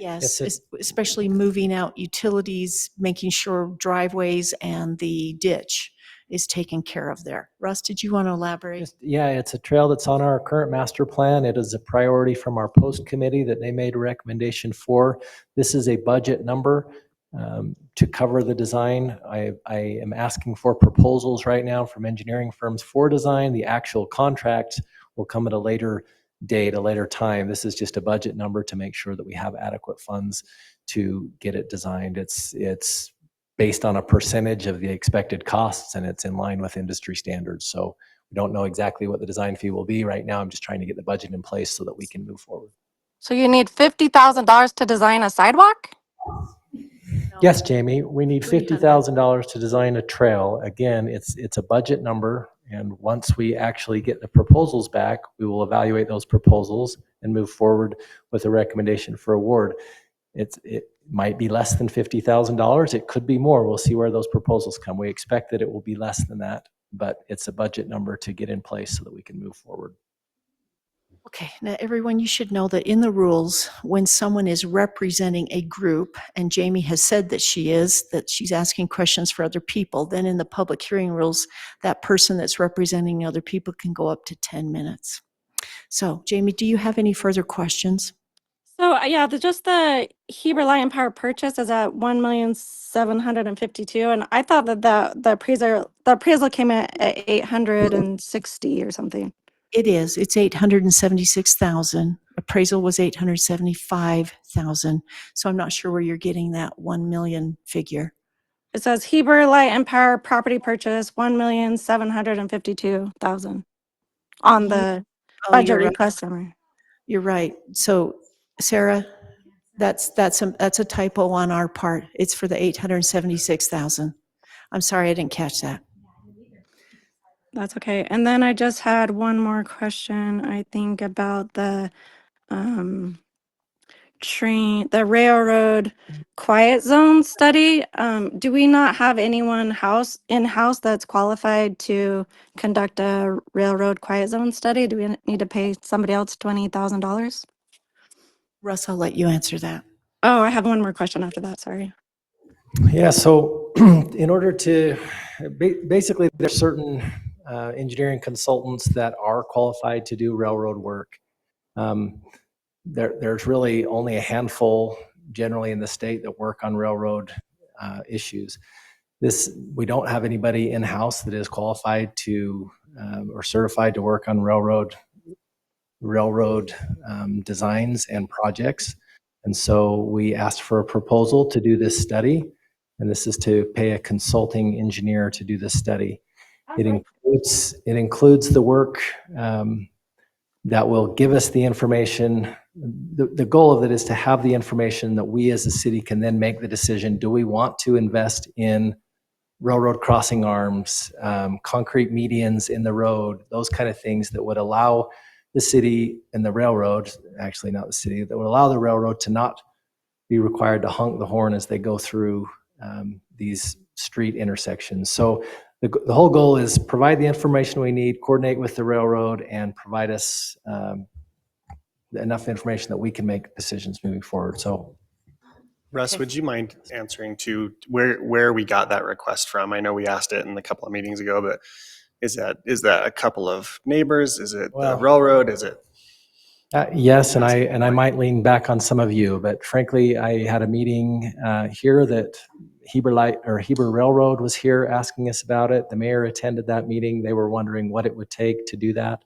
Yes, especially moving out utilities, making sure driveways and the ditch is taken care of there. Russ, did you want to elaborate? Yeah, it's a trail that's on our current master plan. It is a priority from our post committee that they made a recommendation for. This is a budget number to cover the design. I am asking for proposals right now from engineering firms for design. The actual contract will come at a later date, a later time. This is just a budget number to make sure that we have adequate funds to get it designed. It's based on a percentage of the expected costs, and it's in line with industry standards. So we don't know exactly what the design fee will be right now. I'm just trying to get the budget in place so that we can move forward. So you need $50,000 to design a sidewalk? Yes, Jamie, we need $50,000 to design a trail. Again, it's a budget number, and once we actually get the proposals back, we will evaluate those proposals and move forward with a recommendation for award. It might be less than $50,000. It could be more. We'll see where those proposals come. We expect that it will be less than that, but it's a budget number to get in place so that we can move forward. Okay, now everyone, you should know that in the rules, when someone is representing a group, and Jamie has said that she's asking questions for other people, then in the public hearing rules, that person that's representing other people can go up to 10 minutes. So, Jamie, do you have any further questions? So yeah, just the Heber Light and Power purchase is at $1,752,000, and I thought that the appraisal came at 860 or something. It is. It's 876,000. Appraisal was 875,000. So I'm not sure where you're getting that 1 million figure. It says Heber Light and Power property purchase $1,752,000 on the budget you're right. request summary. You're right. So, Sarah, that's a typo on our part. It's for the 876,000. I'm sorry, I didn't catch that. That's okay. And then I just had one more question, I think, about the the railroad quiet zone study. Do we not have anyone in-house that's qualified to conduct a railroad quiet zone study? Do we need to pay somebody else $20,000? Russ, I'll let you answer that. Oh, I have one more question after that, sorry. Yeah, so in order to, basically, there's certain engineering consultants that are qualified to do railroad work. There's really only a handful generally in the state that work on railroad issues. We don't have anybody in-house that is qualified to or certified to work on railroad designs and projects. And so we asked for a proposal to do this study, and this is to pay a consulting engineer to do this study. It includes the work that will give us the information. The goal of it is to have the information that we as a city can then make the decision, do we want to invest in railroad crossing arms, concrete medians in the road, those kind of things that would allow the city and the railroad, actually not the city, that would allow the railroad to not be required to honk the horn as they go through these street intersections. So the whole goal is provide the information we need, coordinate with the railroad, and provide us enough information that we can make decisions moving forward. So, Russ, would you mind answering to where we got that request from? I know we asked it in a couple of meetings ago, but is that a couple of neighbors? Is it the railroad? Is it? Yes, and I might lean back on some of you, but frankly, I had a meeting here that Heber Railroad was here asking us about it. The mayor attended that meeting. They were wondering what it would take to do that.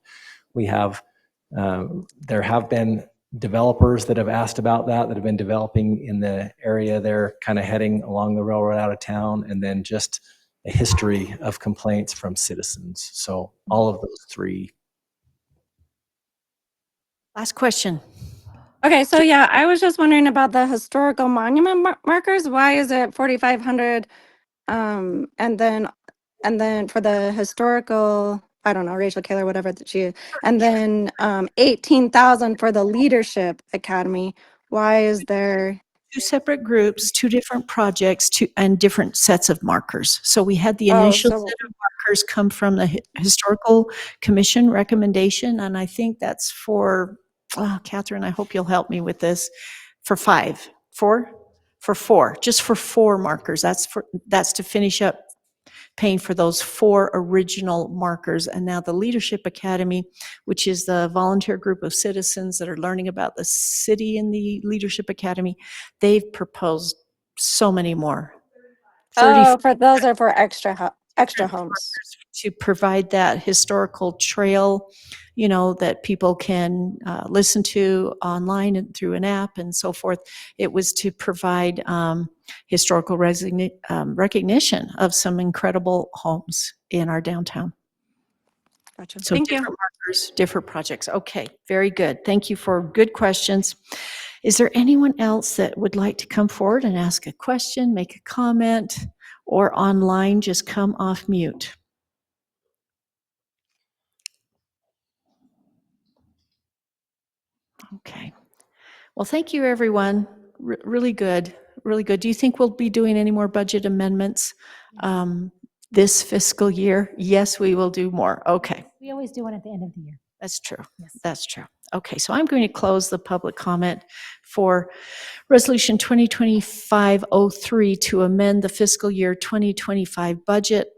There have been developers that have asked about that have been developing in the area. They're kind of heading along the railroad out of town, and then just a history of complaints from citizens. So all of those three. Last question. Okay, so yeah, I was just wondering about the historical monument markers. Why is it 4,500? And then for the historical, I don't know, Rachel Kaler, whatever that she is, and then 18,000 for the leadership academy. Why is there Two separate groups, two different projects, and different sets of markers. So we had the Oh, initial so- set of markers come from the Historical Commission recommendation, and I think that's for, Catherine, I hope you'll help me with this, for four, just for four markers. That's to finish up paying for those four original markers. And now the Leadership Academy, which is the volunteer group of citizens that are learning about the city in the Leadership Academy, they've proposed so many more. Oh, those are for extra homes. To provide that historical trail, that people can listen to online and through an app and so forth. It was to provide historical recognition of some incredible homes in our downtown. Gotcha. So Thank you. different markers, different projects. Okay, very good. Thank you for good questions. Is there anyone else that would like to come forward and ask a question, make a comment, or online, just come off mute? Okay. Well, thank you, everyone. Really good, really good. Do you think we'll be doing any more budget amendments this fiscal year? Yes, we will do more. Okay. We always do one at the end of the year. That's true. Yes. That's true. Okay, so I'm going to close the public comment for Resolution 2025-03 to amend the fiscal year 2025 budget.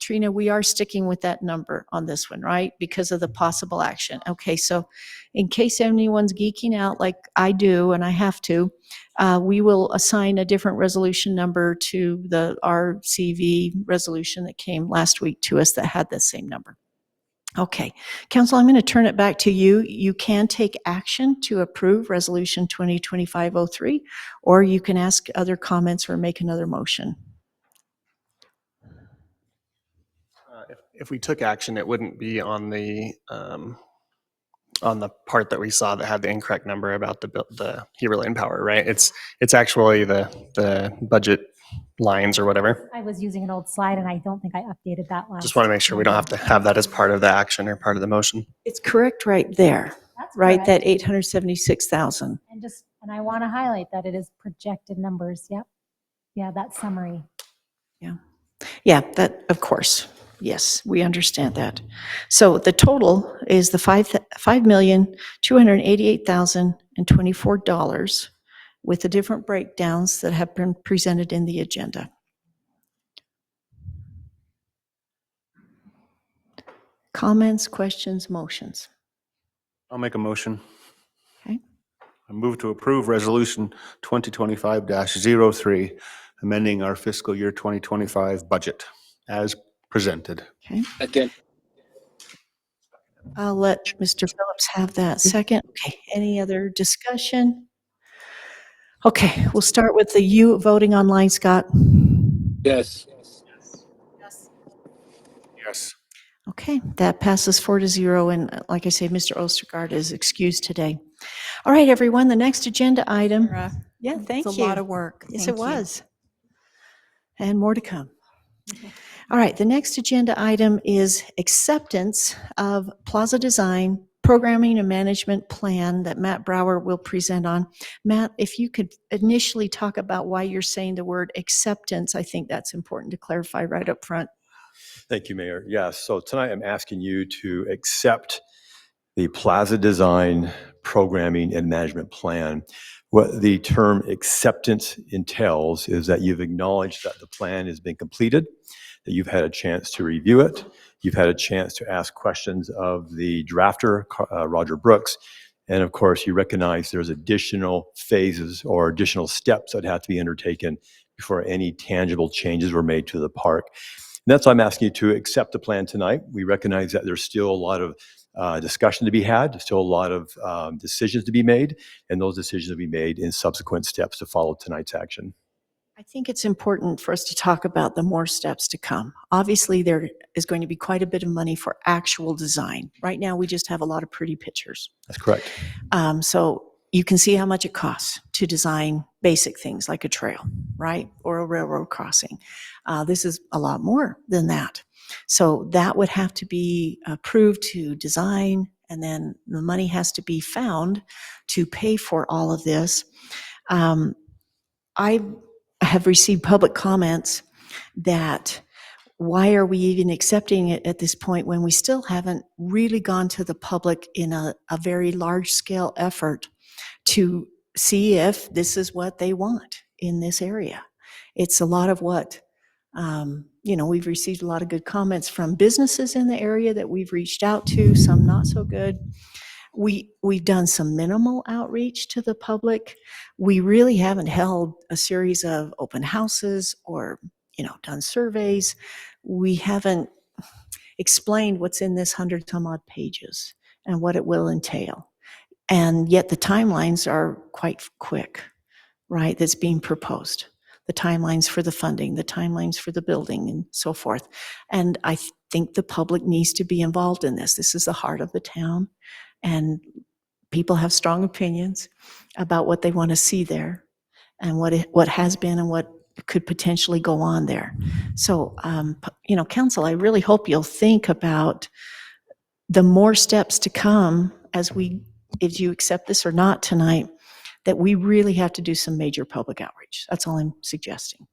Trina, we are sticking with that number on this one, right? Because of the possible action. Okay, so in case anyone's geeking out like I do, and I have to, we will assign a different resolution number to the RCV resolution that came last week to us that had the same number. Okay, Council, I'm going to turn it back to you. You can take action to approve Resolution 2025-03, or you can ask other comments or make another motion. If we took action, it wouldn't be on the part that we saw that had the incorrect number about the Heber Lane Power, right? It's actually the budget lines or whatever. I was using an old slide and I don't think I updated that last. Just want to make sure we don't have to have that as part of the action or part of the motion. It's correct right there. That's right? Correct. That 876,000. And I want to highlight that it is projected numbers. Yep. Yeah, that summary. Yeah, that, of course. Yes, we understand that. So the total is the $5,288,024 with the different breakdowns that have been presented in the agenda. Comments, questions, motions? I'll make a motion. Okay. I move to approve Resolution 2025-03, amending our fiscal year 2025 budget as presented. Okay. Second. I'll let Mr. Phillips have that second. Okay, any other discussion? Okay, we'll start with the you voting online, Scott. Yes. Yes. Okay, that passes 4-0, and like I say, Mr. Ostergaard is excused today. All right, everyone, the next agenda item. Yeah, thank you. It's a lot of work. Yes, Thank it you. was. And more to come. All right, the next agenda item is acceptance of Plaza Design Programming and Management Plan that Matt Brower will present on. Matt, if you could initially talk about why you're saying the word acceptance, I think that's important to clarify right up front. Thank you, Mayor. Yes, so tonight I'm asking you to accept the Plaza Design Programming and Management Plan. What the term acceptance entails is that you've acknowledged that the plan has been completed, that you've had a chance to review it, you've had a chance to ask questions of the drafter, Roger Brooks, and of course you recognize there's additional phases or additional steps that have to be undertaken before any tangible changes were made to the park. And that's why I'm asking you to accept the plan tonight. We recognize that there's still a lot of discussion to be had, there's still a lot of decisions to be made, and those decisions will be made in subsequent steps to follow tonight's action. I think it's important for us to talk about the more steps to come. Obviously, there is going to be quite a bit of money for actual design. Right now, we just have a lot of pretty pictures. That's correct. So you can see how much it costs to design basic things like a trail, right? Or a railroad crossing. This is a lot more than that. So that would have to be approved to design, and then the money has to be found to pay for all of this. I have received public comments that why are we even accepting it at this point when we still haven't really gone to the public in a very large scale effort to see if this is what they want in this area. It's a lot of what, we've received a lot of good comments from businesses in the area that we've reached out to, some not so good. We've done some minimal outreach to the public. We really haven't held a series of open houses or, done surveys. We haven't explained what's in this 100 some odd pages and what it will entail. And yet the timelines are quite quick, right? That's being proposed. The timelines for the funding, the timelines for the building, and so forth. And I think the public needs to be involved in this. This is the heart of the town, and people have strong opinions about what they want to see there, and what has been and what could potentially go on there. So, council, I really hope you'll think about the more steps to come if you accept this or not tonight, that we really have to do some major public outreach. That's all I'm suggesting.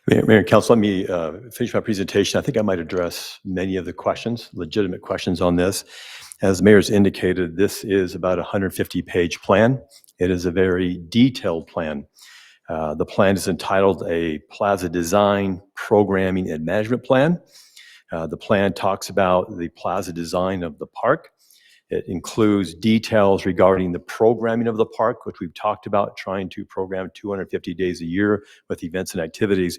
Mayor and Council, let me finish my presentation. I think I might address many of the questions, legitimate questions on this. As the Mayor's indicated, this is about a 150-page plan. It is a very detailed plan. The plan is entitled a Plaza Design, Programming, and Management Plan. The plan talks about the plaza design of the park. It includes details regarding the programming of the park, which we've talked about, trying to program 250 days a year with events and activities.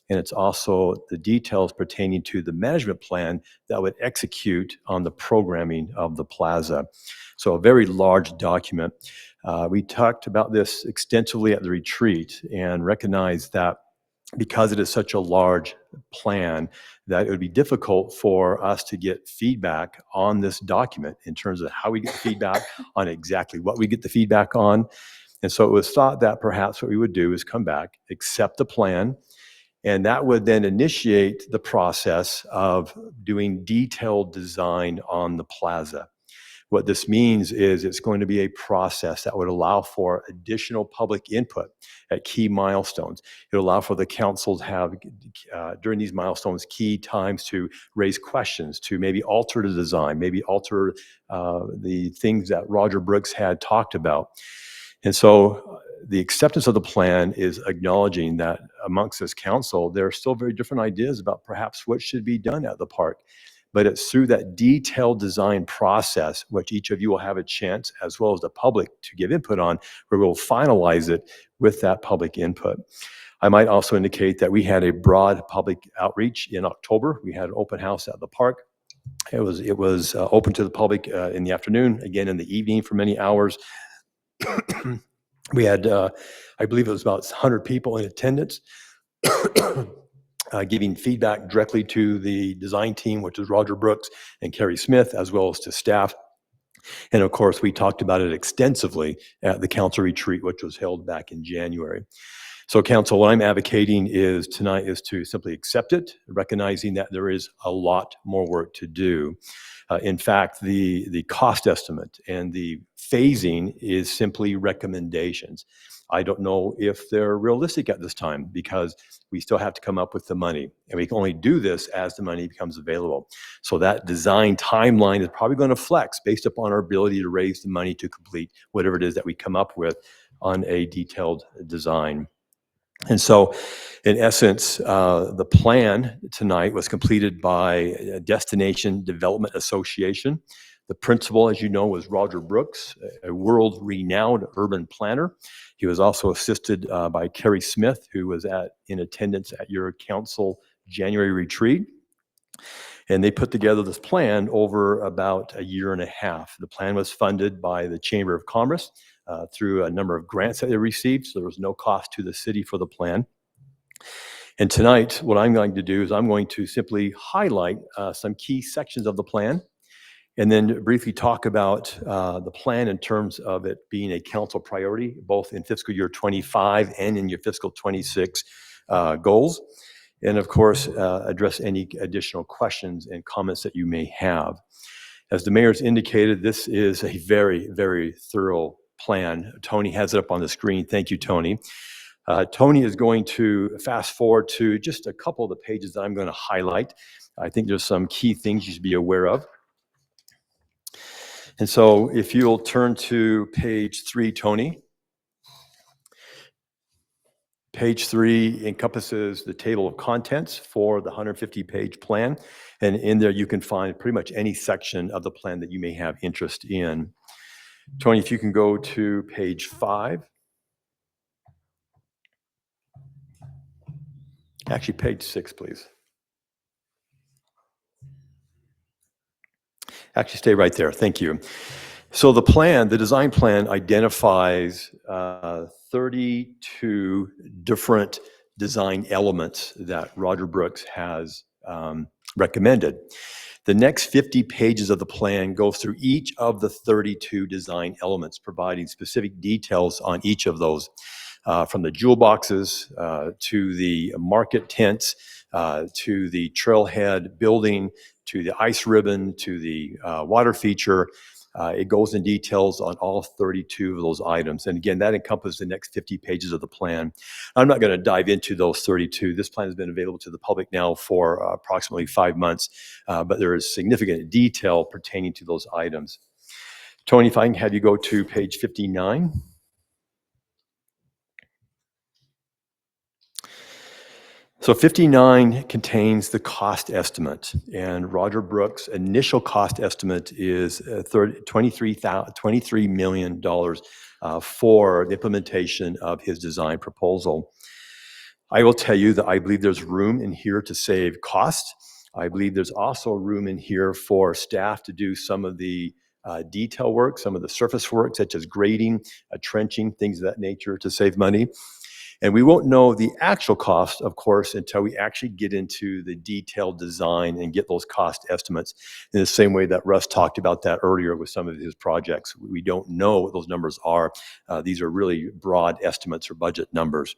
And it's also the details pertaining to the management plan that would execute on the programming of the plaza. So a very large document. We talked about this extensively at the retreat and recognized that because it is such a large plan, that it would be difficult for us to get feedback on this document in terms of how we get the feedback on exactly what we get the feedback on. And so it was thought that perhaps what we would do is come back, accept the plan, and that would then initiate the process of doing detailed design on the plaza. What this means is it's going to be a process that would allow for additional public input at key milestones. It will allow for the council to have, during these milestones, key times to raise questions, to maybe alter the design, maybe alter the things that Roger Brooks had talked about. And so the acceptance of the plan is acknowledging that amongst this council, there are still very different ideas about perhaps what should be done at the park. But it's through that detailed design process, which each of you will have a chance, as well as the public, to give input on, where we'll finalize it with that public input. I might also indicate that we had a broad public outreach in October. We had an open house at the park. It was open to the public in the afternoon, again in the evening for many hours. We had, I believe it was about 100 people in attendance. Giving feedback directly to the design team, which is Roger Brooks and Kerry Smith, as well as to staff. And of course, we talked about it extensively at the council retreat, which was held back in January. So council, what I'm advocating is tonight is to simply accept it, recognizing that there is a lot more work to do. In fact, the cost estimate and the phasing is simply recommendations. I don't know if they're realistic at this time because we still have to come up with the money, and we can only do this as the money becomes available. So that design timeline is probably going to flex based upon our ability to raise the money to complete whatever it is that we come up with on a detailed design. And so, in essence, the plan tonight was completed by Destination Development Association. The principal, as you know, was Roger Brooks, a world-renowned urban planner. He was also assisted by Kerry Smith, who was in attendance at your council January retreat. And they put together this plan over about a year and a half. The plan was funded by the Chamber of Commerce through a number of grants that they received, so there was no cost to the city for the plan. And tonight, what I'm going to do is I'm going to simply highlight some key sections of the plan, and then briefly talk about the plan in terms of it being a council priority, both in fiscal year 25 and in your fiscal 26 goals. And of course, address any additional questions and comments that you may have. As the mayor's indicated, this is a very, very thorough plan. Tony has it up on the screen. Thank you, Tony. Tony is going to fast forward to just a couple of the pages that I'm going to highlight. I think there's some key things you should be aware of. And so if you'll turn to page 3, Tony. Page 3 encompasses the table of contents for the 150-page plan. And in there, you can find pretty much any section of the plan that you may have interest in. Tony, if you can go to page 5. Actually, page 6, please. Actually, stay right there. Thank you. So the plan, the design plan, identifies 32 different design elements that Roger Brooks has recommended. The next 50 pages of the plan go through each of the 32 design elements, providing specific details on each of those, from the jewel boxes to the market tents, to the trailhead building, to the ice ribbon, to the water feature. It goes in details on all 32 of those items. And again, that encompasses the next 50 pages of the plan. I'm not going to dive into those 32. This plan has been available to the public now for approximately 5 months, but there is significant detail pertaining to those items. Tony, if I can have you go to page 59. So 59 contains the cost estimate, and Roger Brooks' initial cost estimate is $23 million for the implementation of his design proposal. I will tell you that I believe there's room in here to save cost. I believe there's also room in here for staff to do some of the detail work, some of the surface work, such as grading, trenching, things of that nature to save money. And we won't know the actual cost, of course, until we actually get into the detailed design and get those cost estimates in the same way that Russ talked about that earlier with some of his projects. We don't know what those numbers are. These are really broad estimates or budget numbers.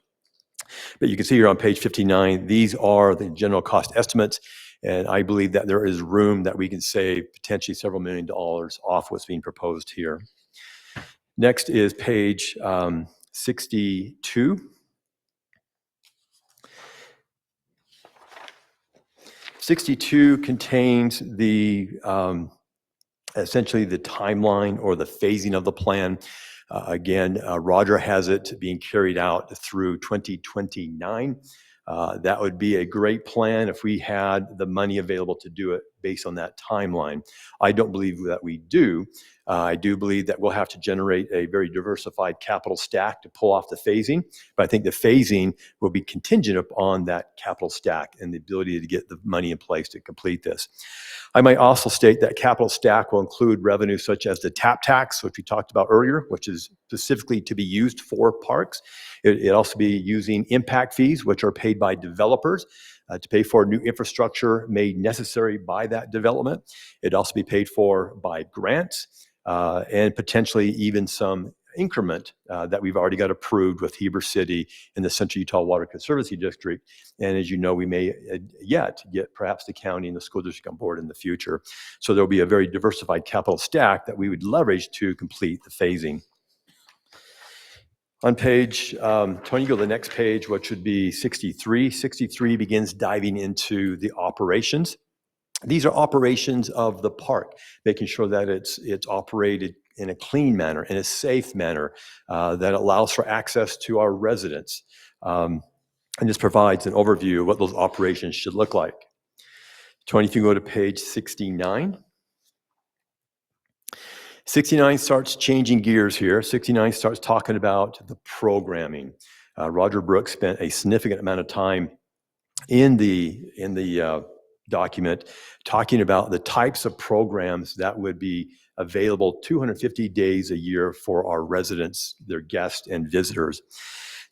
But you can see here on page 59, these are the general cost estimates. And I believe that there is room that we can save potentially several $1 million off what's being proposed here. Next is page 62. 62 contains the essentially the timeline or the phasing of the plan. Again, Roger has it being carried out through 2029. That would be a great plan if we had the money available to do it based on that timeline. I don't believe that we do. I do believe that we'll have to generate a very diversified capital stack to pull off the phasing, but I think the phasing will be contingent upon that capital stack and the ability to get the money in place to complete this. I might also state that capital stack will include revenue such as the TAP tax, which we talked about earlier, which is specifically to be used for parks. It also be using impact fees, which are paid by developers to pay for new infrastructure made necessary by that development. It'd also be paid for by grants and potentially even some increment that we've already got approved with Heber City in the Central Utah Water Conservancy District. And as you know, we may yet get perhaps the county and the school district on board in the future. So there'll be a very diversified capital stack that we would leverage to complete the phasing. On page, Tony, go to the next page, which would be 63. 63 begins diving into the operations. These are operations of the park, making sure that it's operated in a clean manner, in a safe manner, that allows for access to our residents. And this provides an overview of what those operations should look like. Tony, if you go to page 69. 69 starts changing gears here. 69 starts talking about the programming. Roger Brooks spent a significant amount of time in the document talking about the types of programs that would be available 250 days a year for our residents, their guests, and visitors.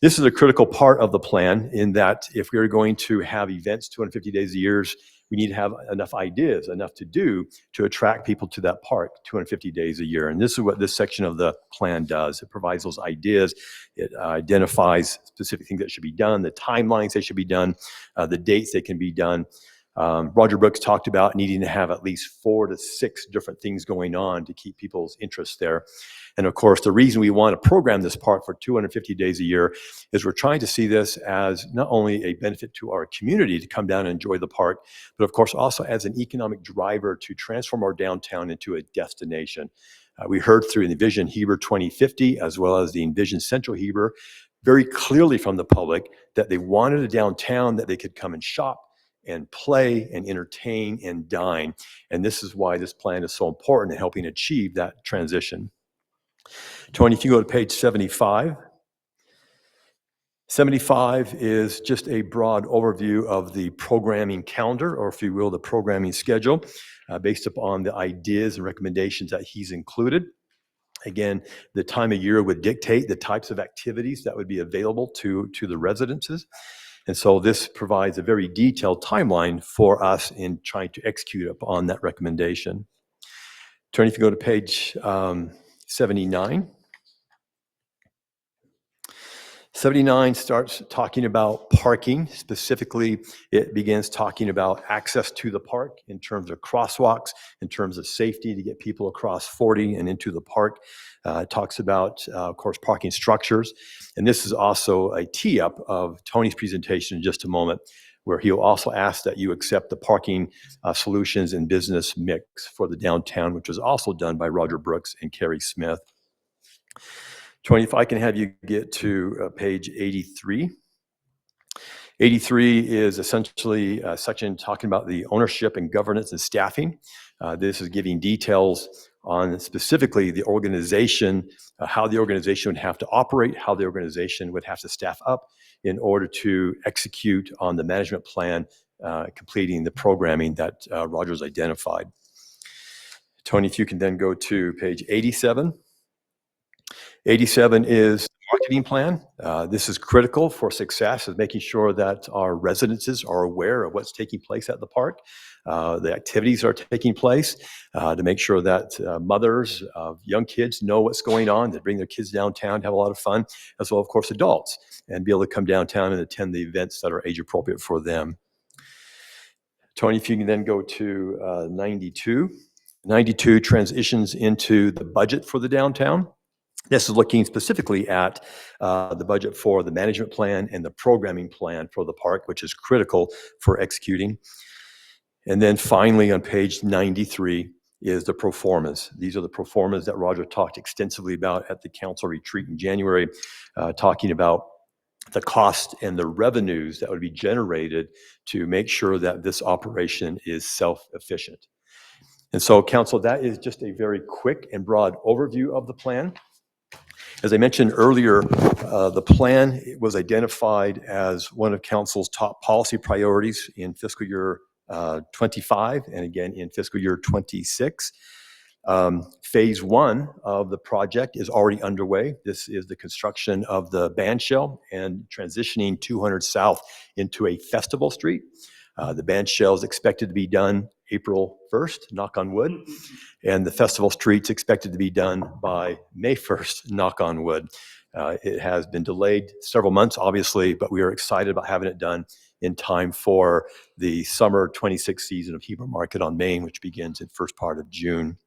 This is a critical part of the plan in that if we are going to have events 250 days a year, we need to have enough ideas, enough to do to attract people to that park 250 days a year. And this is what this section of the plan does. It provides those ideas. It identifies specific things that should be done, the timelines that should be done, the dates they can be done. Roger Brooks talked about needing to have at least 4 to 6 different things going on to keep people's interest there. And of course, the reason we want to program this park for 250 days a year is we're trying to see this as not only a benefit to our community to come down and enjoy the park, but of course also as an economic driver to transform our downtown into a destination. We heard through Envision Heber 2050 as well as the Envision Central Heber very clearly from the public that they wanted a downtown that they could come and shop and play and entertain and dine. And this is why this plan is so important in helping achieve that transition. Tony, if you go to page 75. 75 is just a broad overview of the programming calendar, or if you will, the programming schedule, based upon the ideas and recommendations that he's included. Again, the time of year would dictate the types of activities that would be available to the residences. And so this provides a very detailed timeline for us in trying to execute upon that recommendation. Tony, if you go to page 79. 79 starts talking about parking. Specifically, it begins talking about access to the park in terms of crosswalks, in terms of safety to get people across 40 and into the park. It talks about, of course, parking structures. And this is also a tee-up of Tony's presentation in just a moment, where he'll also ask that you accept the parking solutions and business mix for the downtown, which was also done by Roger Brooks and Kerry Smith. Tony, if I can have you get to page 83. 83 is essentially a section talking about the ownership and governance and staffing. This is giving details on specifically the organization, how the organization would have to operate, how the organization would have to staff up in order to execute on the management plan, completing the programming that Roger's identified. Tony, if you can then go to page 87. 87 is the marketing plan. This is critical for success, is making sure that our residences are aware of what's taking place at the park, the activities are taking place, to make sure that mothers of young kids know what's going on, that bring their kids downtown to have a lot of fun, as well, of course, adults, and be able to come downtown and attend the events that are age appropriate for them. Tony, if you can then go to 92. 92 transitions into the budget for the downtown. This is looking specifically at the budget for the management plan and the programming plan for the park, which is critical for executing. And then finally on page 93 is the pro formas. These are the pro formas that Roger talked extensively about at the council retreat in January, talking about the cost and the revenues that would be generated to make sure that this operation is self-efficient. And so, council, that is just a very quick and broad overview of the plan. As I mentioned earlier, the plan was identified as one of council's top policy priorities in fiscal year 25 and again in fiscal year 26. Phase 1 of the project is already underway. This is the construction of the band shell and transitioning 200 South into a festival street. The band shell is expected to be done April 1st, knock on wood, and the festival street's expected to be done by May 1st, knock on wood. It has been delayed several months, obviously, but we are excited about having it done in time for the summer 26 season of Heber Market on Main, which begins in first part of June.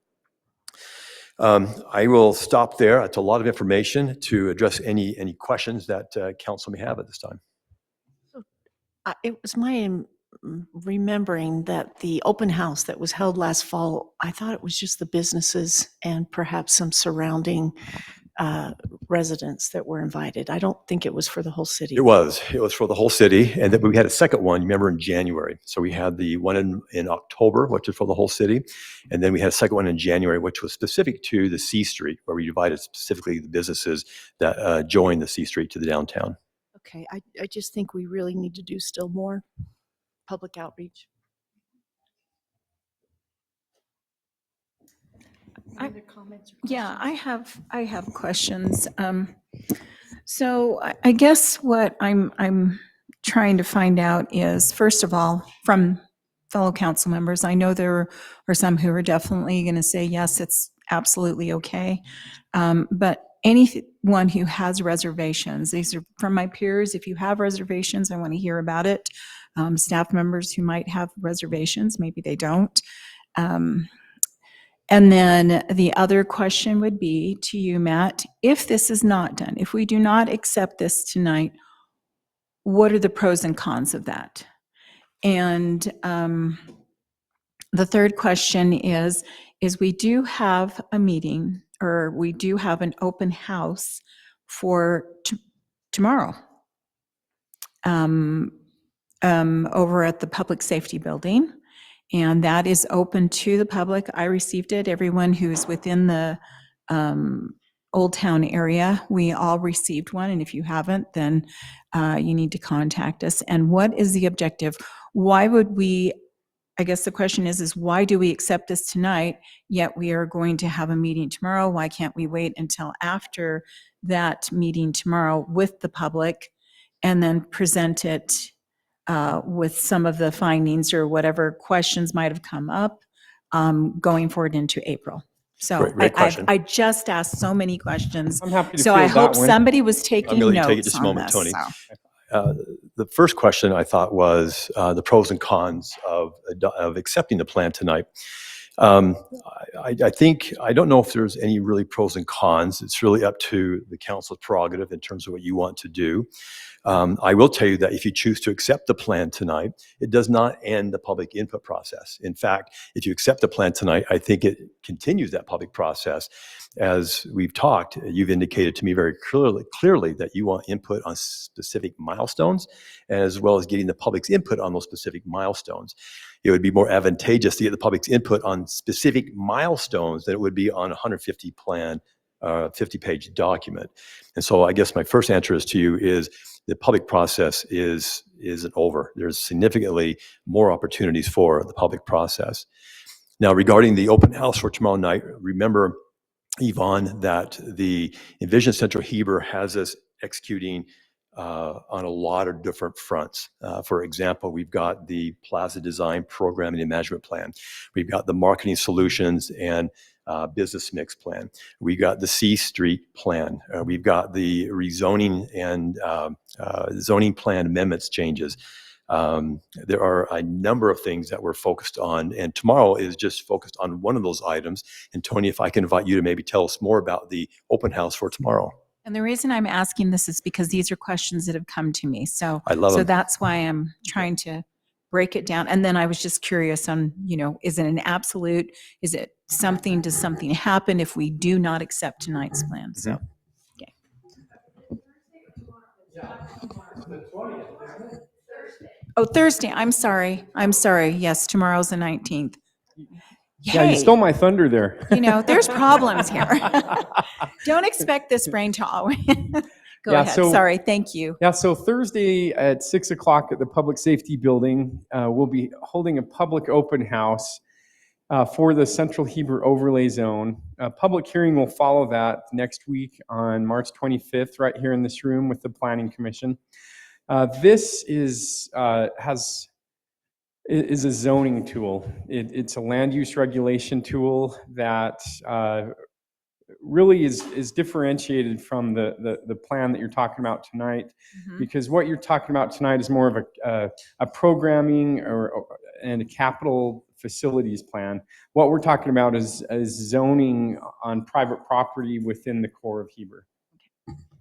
I will stop there. It's a lot of information to address any questions that council may have at this time. It was my remembering that the open house that was held last fall, I thought it was just the businesses and perhaps some surrounding residents that were invited. I don't think it was for the whole city. It was for the whole city. And then we had a second one, you remember, in January. So we had the one in October, which was for the whole city. And then we had a second one in January, which was specific to the C Street, where we divided specifically the businesses that joined the C Street to the downtown. Okay, I just think we really need to do still more public outreach. Other comments or questions? Yeah, I have questions. So I guess what I'm trying to find out is, first of all, from fellow council members, I know there are some who are definitely going to say, yes, it's absolutely okay. But anyone who has reservations, these are from my peers. If you have reservations, I want to hear about it. Staff members who might have reservations, maybe they don't. And then the other question would be to you, Matt, if this is not done, if we do not accept this tonight, what are the pros and cons of that? And the third question is we do have a meeting, or we do have an open house for tomorrow over at the Public Safety Building. And that is open to the public. I received it. Everyone who is within the Old Town area, we all received one. And if you haven't, then you need to contact us. And what is the objective? Why would we, I guess the question is why do we accept this tonight, yet we are going to have a meeting tomorrow? Why can't we wait until after that meeting tomorrow with the public and then present it with some of the findings or whatever questions might have come up going forward into April? So Great question. I just asked so many questions. I'm happy to So field I hope that one. somebody was taking I'm going to notes take it just a on moment, this. Tony. So. The first question I thought was the pros and cons of accepting the plan tonight. I think, I don't know if there's any really pros and cons. It's really up to the council's prerogative in terms of what you want to do. I will tell you that if you choose to accept the plan tonight, it does not end the public input process. In fact, if you accept the plan tonight, I think it continues that public process. As we've talked, you've indicated to me very clearly that you want input on specific milestones, as well as getting the public's input on those specific milestones. It would be more advantageous to get the public's input on specific milestones than it would be on a 150 plan, 50-page document. And so I guess my first answer is to you is the public process isn't over. There's significantly more opportunities for the public process. Now, regarding the open house for tomorrow night, remember, Yvonne, that the Envision Central Heber has us executing on a lot of different fronts. For example, we've got the plaza design programming and management plan. We've got the marketing solutions and business mix plan. We've got the C Street plan. We've got the rezoning and zoning plan amendments changes. There are a number of things that we're focused on, and tomorrow is just focused on one of those items. And Tony, if I can invite you to maybe tell us more about the open house for tomorrow. And the reason I'm asking this is because these are questions that have come to me. So, I love them. that's why I'm trying to break it down. And then I was just curious on, is it an absolute? Is it something? Does something happen if we do not accept tonight's plan? So, okay. Oh, Thursday. I'm sorry. Yes, tomorrow's the 19th. Yeah, you stole my thunder there. There's problems here. Don't expect this brain to always. Go ahead. Sorry. Thank you. Yeah, so Thursday at 6 o'clock at the Public Safety Building, we'll be holding a public open house for the Central Heber Overlay Zone. A public hearing will follow that next week on March 25th, right here in this room with the Planning Commission. This is a zoning tool. It's a land use regulation tool that really is differentiated from the plan that you're talking about tonight, because what you're talking about tonight is more of a programming and a capital facilities plan. What we're talking about is zoning on private property within the core of Heber.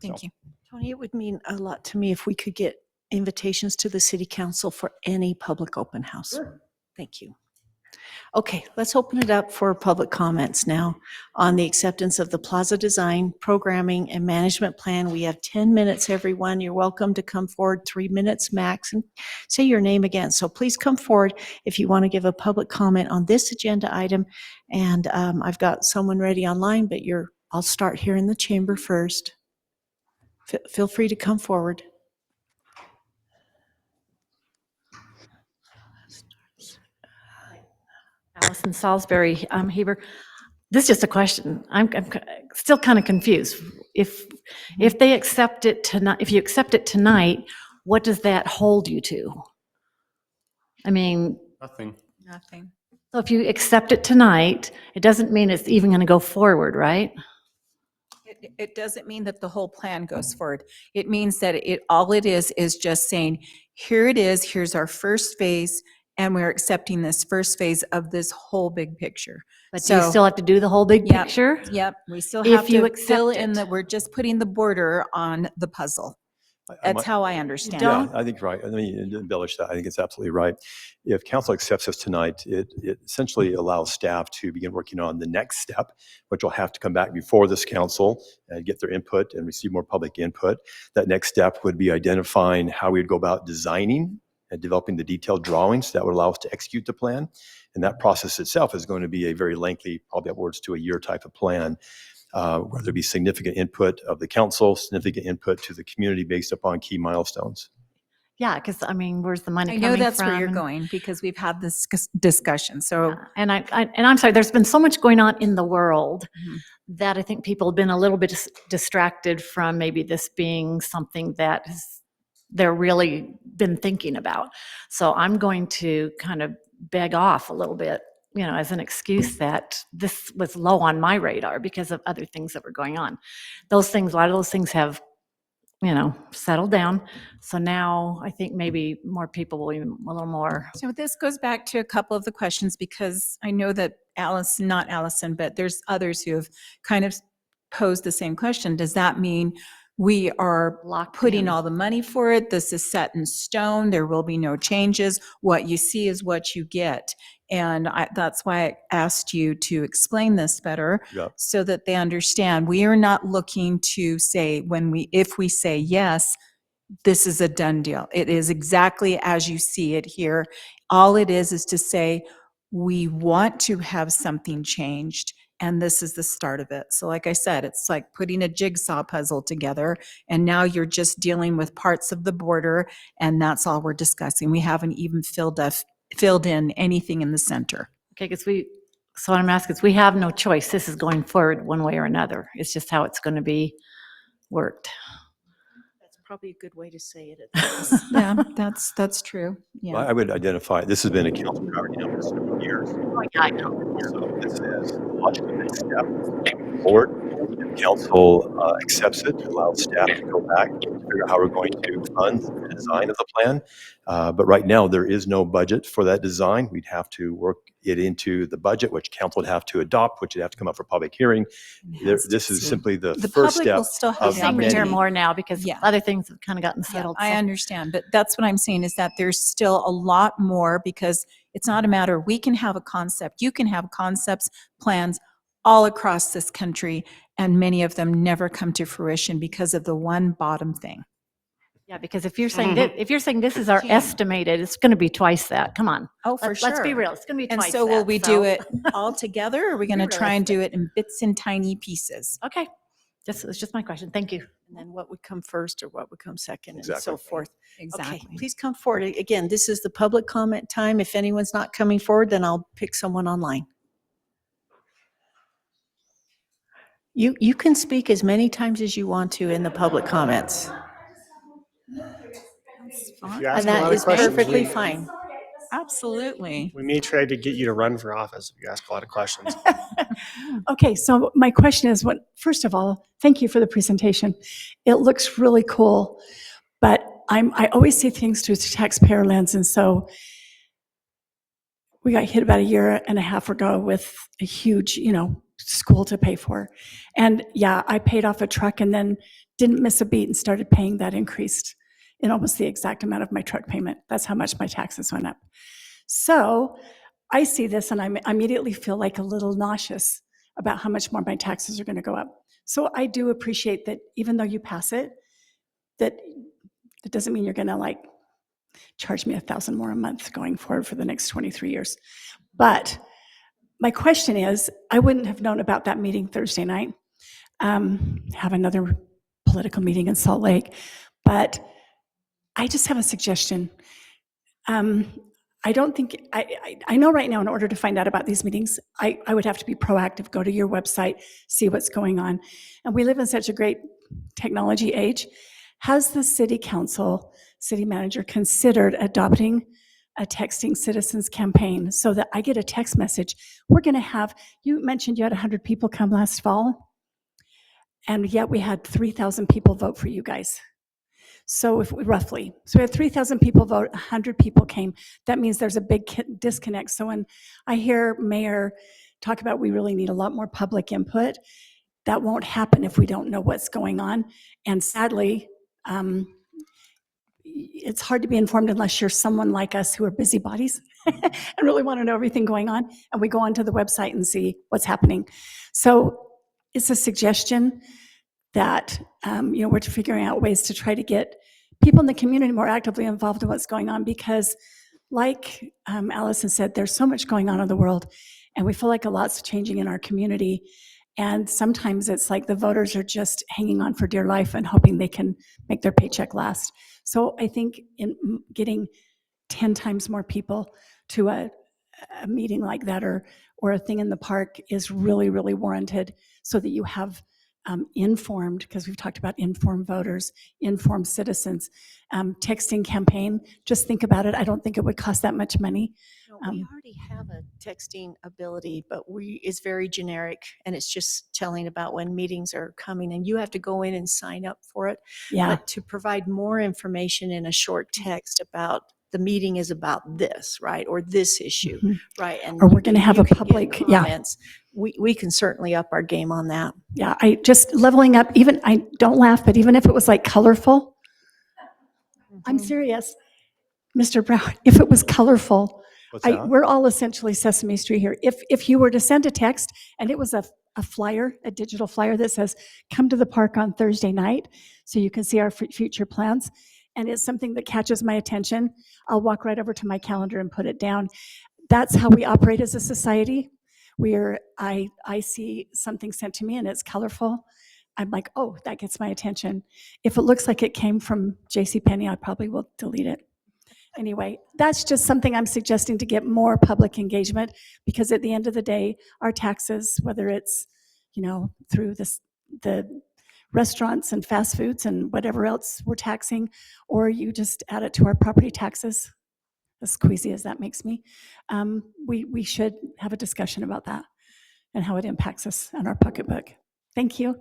Thank you. Tony, it would mean a lot to me if we could get invitations to the city council for any public open house. Sure. Thank you. Okay, let's open it up for public comments now on the acceptance of the plaza design, programming, and management plan. We have 10 minutes, everyone. You're welcome to come forward, 3 minutes max, and say your name again. So please come forward if you want to give a public comment on this agenda item. And I've got someone ready online, but I'll start here in the chamber first. Feel free to come forward. Allison Salisbury, Heber. This is just a question. I'm still kind of confused. If they accept it tonight, if you accept it tonight, what does that hold you to? I mean, Nothing. so if you accept it tonight, it doesn't mean it's even going to go forward, right? It doesn't mean that the whole plan goes forward. It means that all it is just saying, here it is, here's our first phase, and we're accepting this first phase of this whole big picture. But do you still have to do the whole big picture? Yep. We still If have you to accept fill in it. that we're just putting the border on the puzzle. That's how I understand it. Yeah, I think right. Let me embellish that. I think it's absolutely right. If council accepts this tonight, it essentially allows staff to begin working on the next step, which will have to come back before this council and get their input and receive more public input. That next step would be identifying how we'd go about designing and developing the detailed drawings that would allow us to execute the plan. And that process itself is going to be a very lengthy, probably upwards to a year type of plan. Where there'll be significant input of the council, significant input to the community based upon key milestones. Yeah, because I mean, where's the money I coming know from? that's where you're going because we've had this discussion. So, and I'm sorry, there's been so much going on in the world that I think people have been a little bit distracted from maybe this being something that they're really been thinking about. So I'm going to kind of beg off a little bit, as an excuse that this was low on my radar because of other things that were going on. A lot of those things have, settled down. So now I think maybe more people will be a little more. So this goes back to a couple of the questions because I know that not Allison, but there's others who have kind of posed the same question. Does that mean we are putting all the money for it? This is set in stone. There will be no changes. What you see is what you get. And that's why I asked you to explain this better so that they understand. We are not looking to say if we say yes, this is a done deal. It is exactly as you see it here. All it is to say, we want to have something changed. And this is the start of it. So like I said, it's like putting a jigsaw puzzle together. And now you're just dealing with parts of the border. And that's all we're discussing. We haven't even filled in anything in the center. Okay, so what I'm asking is we have no choice. This is going forward one way or another. It's just how it's going to be worked. That's probably a good way to say it. Yeah, that's true. Yeah. Well, I would identify, this has been a council priority now for several years. I know. So this is a logical next step moving forward. If council accepts it, allows staff to go back figure out how we're going to fund the design of the plan. But right now, there is no budget for that design. We'd have to work it into the budget, which council would have to adopt, which would have to come up for public hearing. This is simply the first public step will still have of the Saying we hear many. more now because Yeah. other things have kind of gotten Yeah, settled. I so- understand, but that's what I'm saying is that there's still a lot more because it's not a matter, we can have a concept, you can have concepts, plans all across this country, and many of them never come to fruition because of the one bottom thing. Yeah, because if you're saying this is our estimated, it's going to be twice that. Come on. Oh, for sure. Let's be real. It's going to be And twice so will that, we do it all together, or are we going to try and do it in bits and tiny pieces? Okay. It's just my question. Thank you. And then what would come first or what would come second and so Exactly. forth. Exactly. Okay, please come forward. Again, this is the public comment time. If anyone's not coming forward, then I'll pick someone online. You can speak as many times as you want to in the public comments. If you And ask a that lot of is questions, perfectly fine. Absolutely. we may try to get you to run for office if you ask a lot of questions. Okay, so my question is, first of all, thank you for the presentation. It looks really cool, but I always see things through the taxpayer lens, and so we got hit about a year and a half ago with a huge, school to pay for. And yeah, I paid off a truck and then didn't miss a beat and started paying that increased in almost the exact amount of my truck payment. That's how much my taxes went up. So I see this and I immediately feel like a little nauseous about how much more my taxes are going to go up. So I do appreciate that even though you pass it, that it doesn't mean you're going to charge me $1,000 more a month going forward for the next 23 years. But my question is, I wouldn't have known about that meeting Thursday night, have another political meeting in Salt Lake, but I just have a suggestion. I don't think, I know right now in order to find out about these meetings, I would have to be proactive, go to your website, see what's going on. And we live in such a great technology age. Has the city council, city manager considered adopting a texting citizens campaign so that I get a text message? We're going to have, you mentioned you had 100 people come last fall, and yet we had 3,000 people vote for you guys. So if we had 3,000 people vote, 100 people came. That means there's a big disconnect. So when I hear Mayor talk about we really need a lot more public input, that won't happen if we don't know what's going on. And sadly, it's hard to be informed unless you're someone like us who are busybodies and really want to know everything going on. And we go onto the website and see what's happening. So it's a suggestion that we're figuring out ways to try to get people in the community more actively involved in what's going on, because like Allison said, there's so much going on in the world and we feel like a lot's changing in our community. And sometimes it's like the voters are just hanging on for dear life and hoping they can make their paycheck last. So I think in getting 10 times more people to a meeting like that or a thing in the park is really, really warranted, so that you have informed, because we've talked about informed voters, informed citizens. Texting campaign, just think about it. I don't think it would cost that much money. No, we already have a texting ability, but it's very generic, and it's just telling about when meetings are coming, and you have to go in and sign up for it. Yeah. But to provide more information in a short text about the meeting is about this, right, or this issue, right, and or we're going to have you a can get public, comments. We can certainly up our game on that. Yeah, I just leveling up, even, I don't laugh, but even if it was like colorful, I'm serious. Mr. Brown, if it was colorful, we're all essentially Sesame Street here. If you were to send a text and it was a flyer, a digital flyer that says, come to the park on Thursday night so you can see our future plans, and it's something that catches my attention, I'll walk right over to my calendar and put it down. That's how we operate as a society. I see something sent to me and it's colorful. I'm like, oh, that gets my attention. If it looks like it came from JCPenney, I probably will delete it. Anyway, that's just something I'm suggesting to get more public engagement, because at the end of the day, our taxes, whether it's, through the restaurants and fast foods and whatever else we're taxing, or you just add it to our property taxes, as queasy as that makes me, we should have a discussion about that and how it impacts us on our pocketbook. Thank you.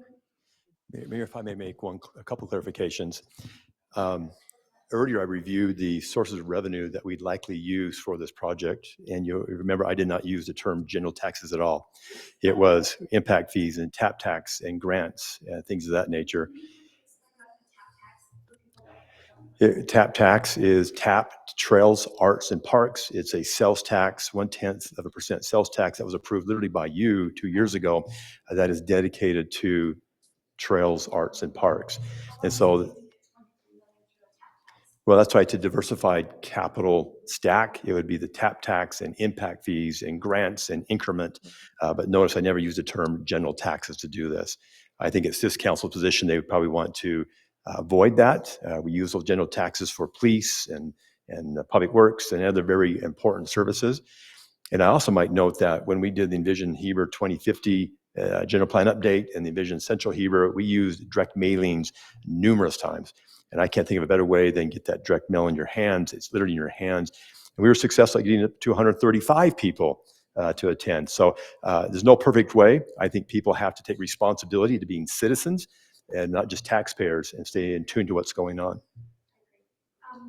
Mayor, if I may make a couple clarifications. Earlier, I reviewed the sources of revenue that we'd likely use for this project. And you'll remember I did not use the term general taxes at all. It was impact fees and tap tax and grants and things of that nature. Tap tax is TAP, Trails, Arts, and Parks. It's a sales tax, 0.1% sales tax that was approved literally by you 2 years ago. That is dedicated to trails, arts, and parks. And so, well, that's right, to diversified capital stack, it would be the tap tax and impact fees and grants and increment. But notice I never used the term general taxes to do this. I think it's this council's position, they would probably want to avoid that. We use those general taxes for police and public works and other very important services. And I also might note that when we did the Envision Heber 2050 general plan update and the Envision Central Heber, we used direct mailings numerous times. And I can't think of a better way than get that direct mail in your hands. It's literally in your hands. And we were successful at getting up to 135 people to attend. So there's no perfect way. I think people have to take responsibility to being citizens and not just taxpayers and stay in tune to what's going on.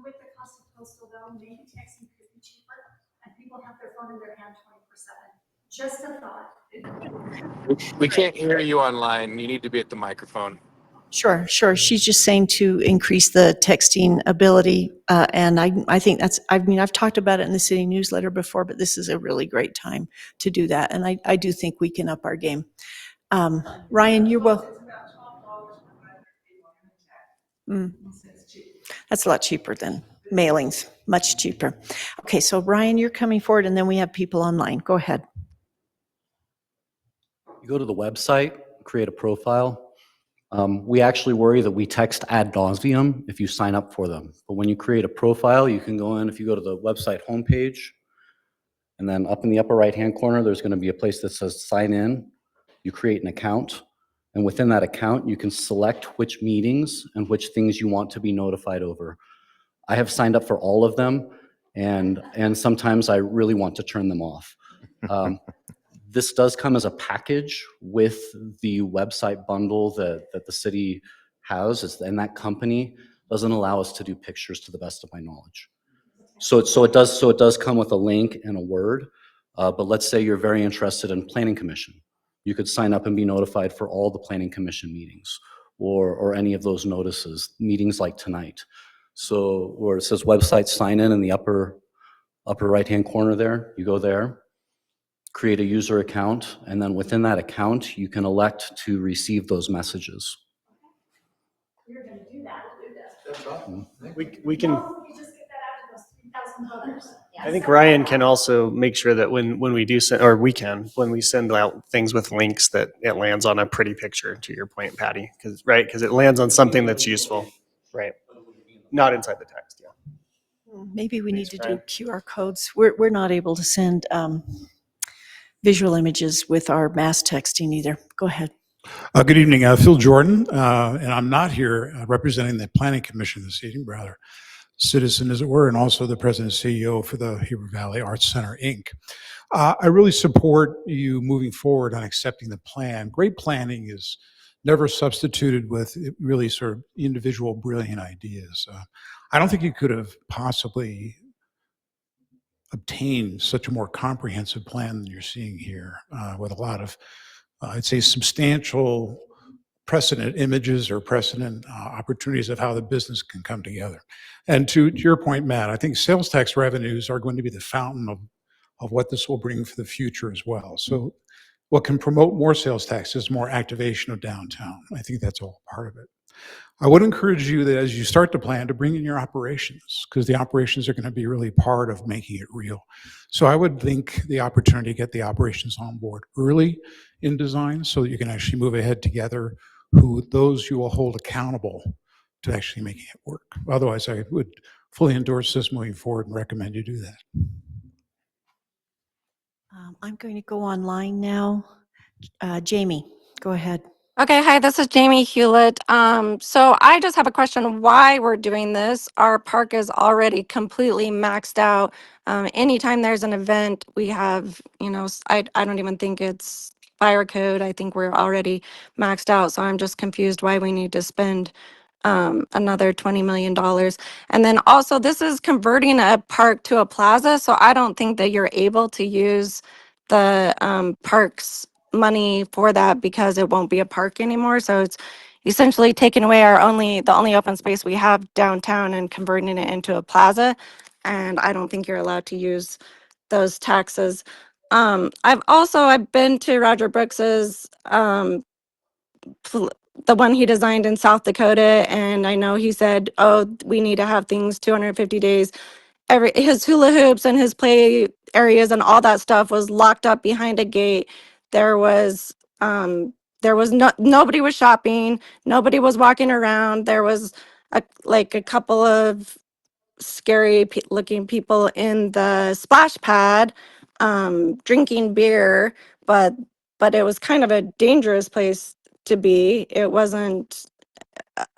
With the cost of postal though, maybe texting could be cheaper and people have their phone in their hand 24/7. Just a thought. We can't hear you online. You need to be at the microphone. Sure, sure. She's just saying to increase the texting ability. And I think I've talked about it in the city newsletter before, but this is a really great time to do that. And I do think we can up our game. Ryan, you're well. That's a lot cheaper than mailings, much cheaper. Okay, so Ryan, you're coming forward and then we have people online. Go ahead. You go to the website, create a profile. We actually worry that we text ad nauseum if you sign up for them. But when you create a profile, you can go in, if you go to the website homepage, and then up in the upper right-hand corner, there's going to be a place that says sign in. You create an account. And within that account, you can select which meetings and which things you want to be notified over. I have signed up for all of them, and sometimes I really want to turn them off. This does come as a package with the website bundle that the city has, and that company doesn't allow us to do pictures to the best of my knowledge. So it does come with a link and a word, but let's say you're very interested in planning commission. You could sign up and be notified for all the planning commission meetings or any of those notices, meetings like tonight. So where it says website sign in the upper right-hand corner there, you go there, create a user account, and then within that account, you can elect to receive those messages. We're going to do that. We can. You just get that out to those 3,000 voters. I think Ryan can also make sure that when we do send, or when we send out things with links, that it lands on a pretty picture, to your point, Patty, because it lands on something that's useful, right? Not inside the text, yeah. Maybe we need to do QR codes. We're not able to send visual images with our mass texting either. Go ahead. Good evening, Phil Jordan, and I'm not here representing the Planning Commission this evening, rather citizen as it were, and also the president and CEO for the Heber Valley Arts Center, Inc. I really support you moving forward on accepting the plan. Great planning is never substituted with really sort of individual brilliant ideas. I don't think you could have possibly obtained such a more comprehensive plan than you're seeing here, with a lot of I'd say substantial precedent images or precedent opportunities of how the business can come together. And to your point, Matt, I think sales tax revenues are going to be the fountain of what this will bring for the future as well. So what can promote more sales tax is more activation of downtown. I think that's all part of it. I would encourage you that as you start to plan to bring in your operations, because the operations are going to be really part of making it real. So I would think the opportunity to get the operations on board early in design so that you can actually move ahead together, those you will hold accountable to actually making it work. Otherwise, I would fully endorse this moving forward and recommend you do that. I'm going to go online now. Jamie, go ahead. Okay, hi, this is Jamie Hewlett. So I just have a question why we're doing this. Our park is already completely maxed out. Anytime there's an event, we have, I don't even think it's fire code. I think we're already maxed out. So I'm just confused why we need to spend another $20 million. And then also this is converting a park to a plaza. So I don't think that you're able to use the parks money for that because it won't be a park anymore. So it's essentially taking away the only open space we have downtown and converting it into a plaza. And I don't think you're allowed to use those taxes. I've been to Roger Brooks's the one he designed in South Dakota, and I know he said, "Oh, we need to have things 250 days." His hula hoops and his play areas and all that stuff was locked up behind a gate. There was nobody was shopping, nobody was walking around. There was a couple of scary looking people in the splash pad drinking beer, but it was kind of a dangerous place to be. It wasn't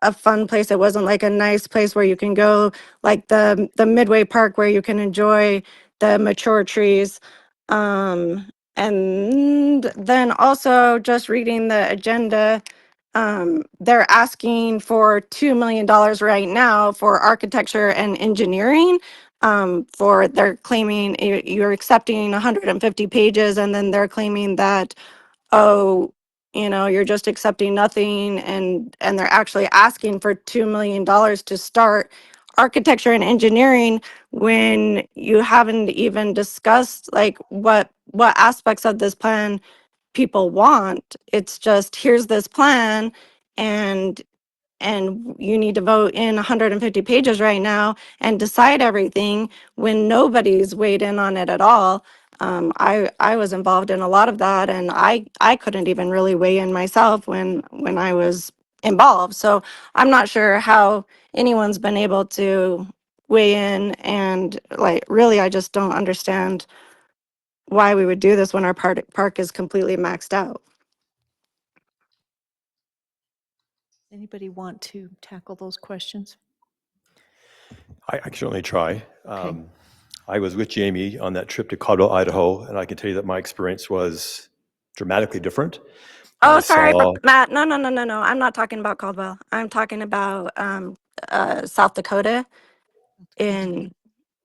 a fun place. It wasn't like a nice place where you can go, like the Midway Park where you can enjoy the mature trees. And then also just reading the agenda, they're asking for $2 million right now for architecture and engineering. They're claiming you're accepting 150 pages, and then they're claiming that, oh, you're just accepting nothing, and they're actually asking for $2 million to start architecture and engineering when you haven't even discussed like what aspects of this plan people want. It's just, here's this plan, and you need to vote in 150 pages right now and decide everything when nobody's weighed in on it at all. I was involved in a lot of that, and I couldn't even really weigh in myself when I was involved. So I'm not sure how anyone's been able to weigh in, and like really I just don't understand why we would do this when our park is completely maxed out. Anybody want to tackle those questions? I can certainly try. I was with Jamie on that trip to Caldwell, Idaho, and I can tell you that my experience was dramatically different. Oh, I sorry, saw, but Matt, no. I'm not talking about Caldwell. I'm talking about South Dakota in,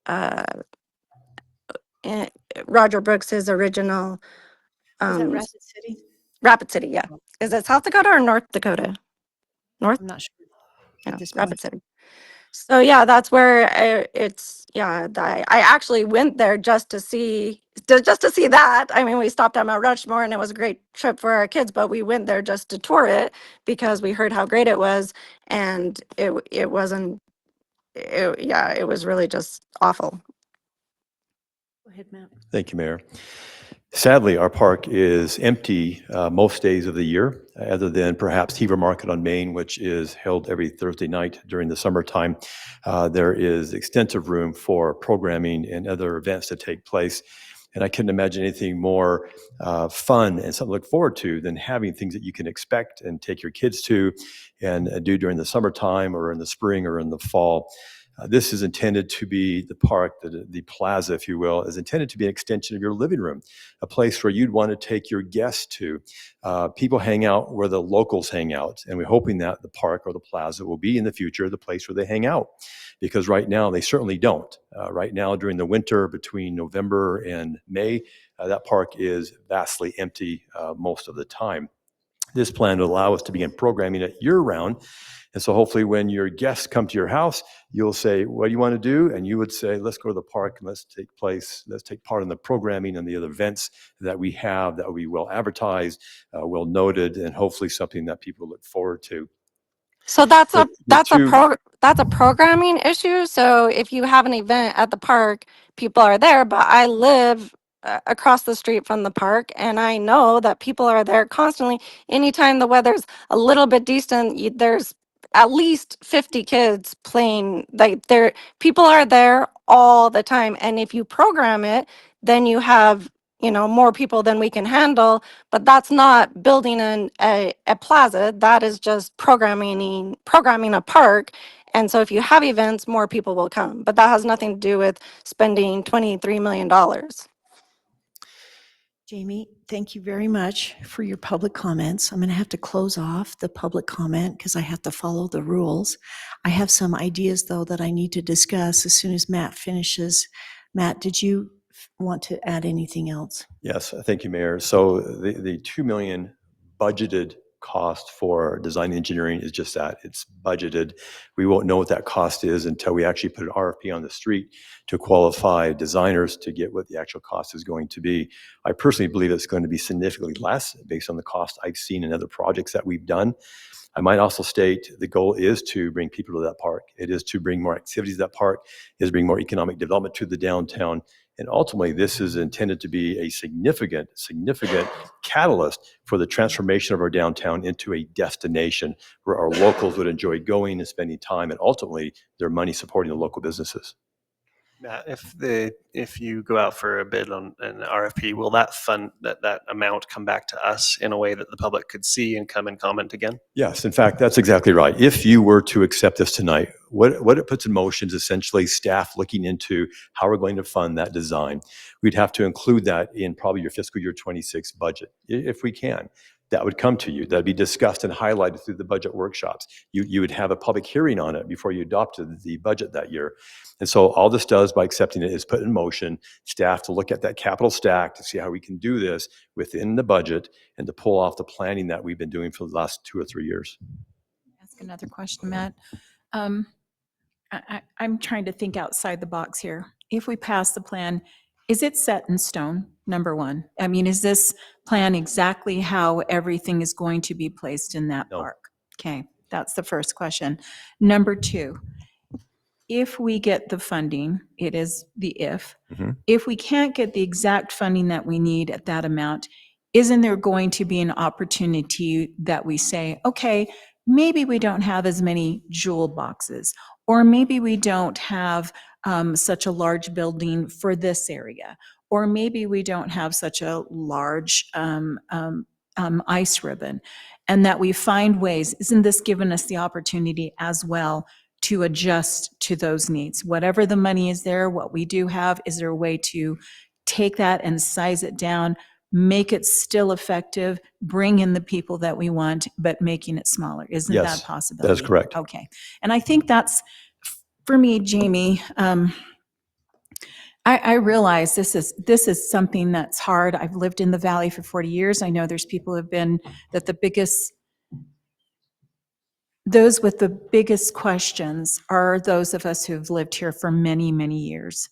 uh, in Roger Brooks's original Is that um, Rapid City? Rapid City. Yeah, is it South Dakota or North Dakota? North. I'm not sure Yeah, at this Rapid point. City. So yeah, that's where I actually went there just to see that. I mean, we stopped at Mount Rushmore and it was a great trip for our kids, but we went there just to tour it because we heard how great it was, and it wasn't. It was really just awful. Go ahead, Matt. thank you, Mayor. Sadly, our park is empty most days of the year, other than perhaps Heber Market on Main, which is held every Thursday night during the summertime. There is extensive room for programming and other events to take place. And I couldn't imagine anything more fun and something to look forward to than having things that you can expect and take your kids to and do during the summertime or in the spring or in the fall. This is intended to be the park, the plaza, if you will, is intended to be an extension of your living room, a place where you'd want to take your guests to. People hang out where the locals hang out, and we're hoping that the park or the plaza will be in the future the place where they hang out, because right now they certainly don't. Right now, during the winter between November and May, that park is vastly empty most of the time. This plan will allow us to begin programming it year-round. And so hopefully when your guests come to your house, you'll say, what do you want to do? And you would say, let's go to the park and let's take part in the programming and the other events that we have that we will advertise, well noted, and hopefully something that people look forward to. So that's a programming issue. So if you have an event at the park, people are there, but I live across the street from the park, and I know that people are there constantly. Anytime the weather's a little bit decent, there's at least 50 kids playing. Like people are there all the time, and if you program it, then you have more people than we can handle. But that's not building a plaza. That is just programming a park. And so if you have events, more people will come. But that has nothing to do with spending $23 million. Jamie, Thank you very much for your public comments. I'm going to have to close off the public comment because I have to follow the rules. I have some ideas, though, that I need to discuss as soon as Matt finishes. Matt, did you want to add anything else? Yes, thank you, Mayor. So the 2 million budgeted cost for design engineering is just that. It's budgeted. We won't know what that cost is until we actually put an RFP on the street to qualify designers to get what the actual cost is going to be. I personally believe it's going to be significantly less based on the cost I've seen in other projects that we've done. I might also state the goal is to bring people to that park. It is to bring more activities to that park, is bring more economic development to the downtown. And ultimately, this is intended to be a significant catalyst for the transformation of our downtown into a destination where our locals would enjoy going and spending time, and ultimately their money supporting the local businesses. Matt, if you go out for a bid on an RFP, will that fund, that amount come back to us in a way that the public could see and come and comment again? Yes, in fact, that's exactly right. If you were to accept this tonight, what it puts in motion is essentially staff looking into how we're going to fund that design. We'd have to include that in probably your fiscal year 26 budget, if we can. That would come to you. That'd be discussed and highlighted through the budget workshops. You would have a public hearing on it before you adopted the budget that year. And so all this does by accepting it is put in motion staff to look at that capital stack to see how we can do this within the budget and to pull off the planning that we've been doing for the last 2 or 3 years. Ask another question, Matt. I'm trying to think outside the box here. If we pass the plan, is it set in stone, number one? I mean, is this plan exactly how everything is going to be placed in that park? Okay, that's the first question. Number two, if we get the funding, it is the if we can't get the exact funding that we need at that amount, isn't there going to be an opportunity that we say, okay, maybe we don't have as many jewel boxes, or maybe we don't have such a large building for this area, or maybe we don't have such a large ice ribbon, and that we find ways, isn't this giving us the opportunity as well to adjust to those needs? Whatever the money is there, what we do have, is there a way to take that and size it down, make it still effective, bring in the people that we want, but making it smaller? Isn't Yes, that a possibility? that is correct. Okay. And I think that's, for me, Jamie, I realize this is something that's hard. I've lived in the Valley for 40 years. I know there's people who have been, that those with the biggest questions are those of us who've lived here for many, many years.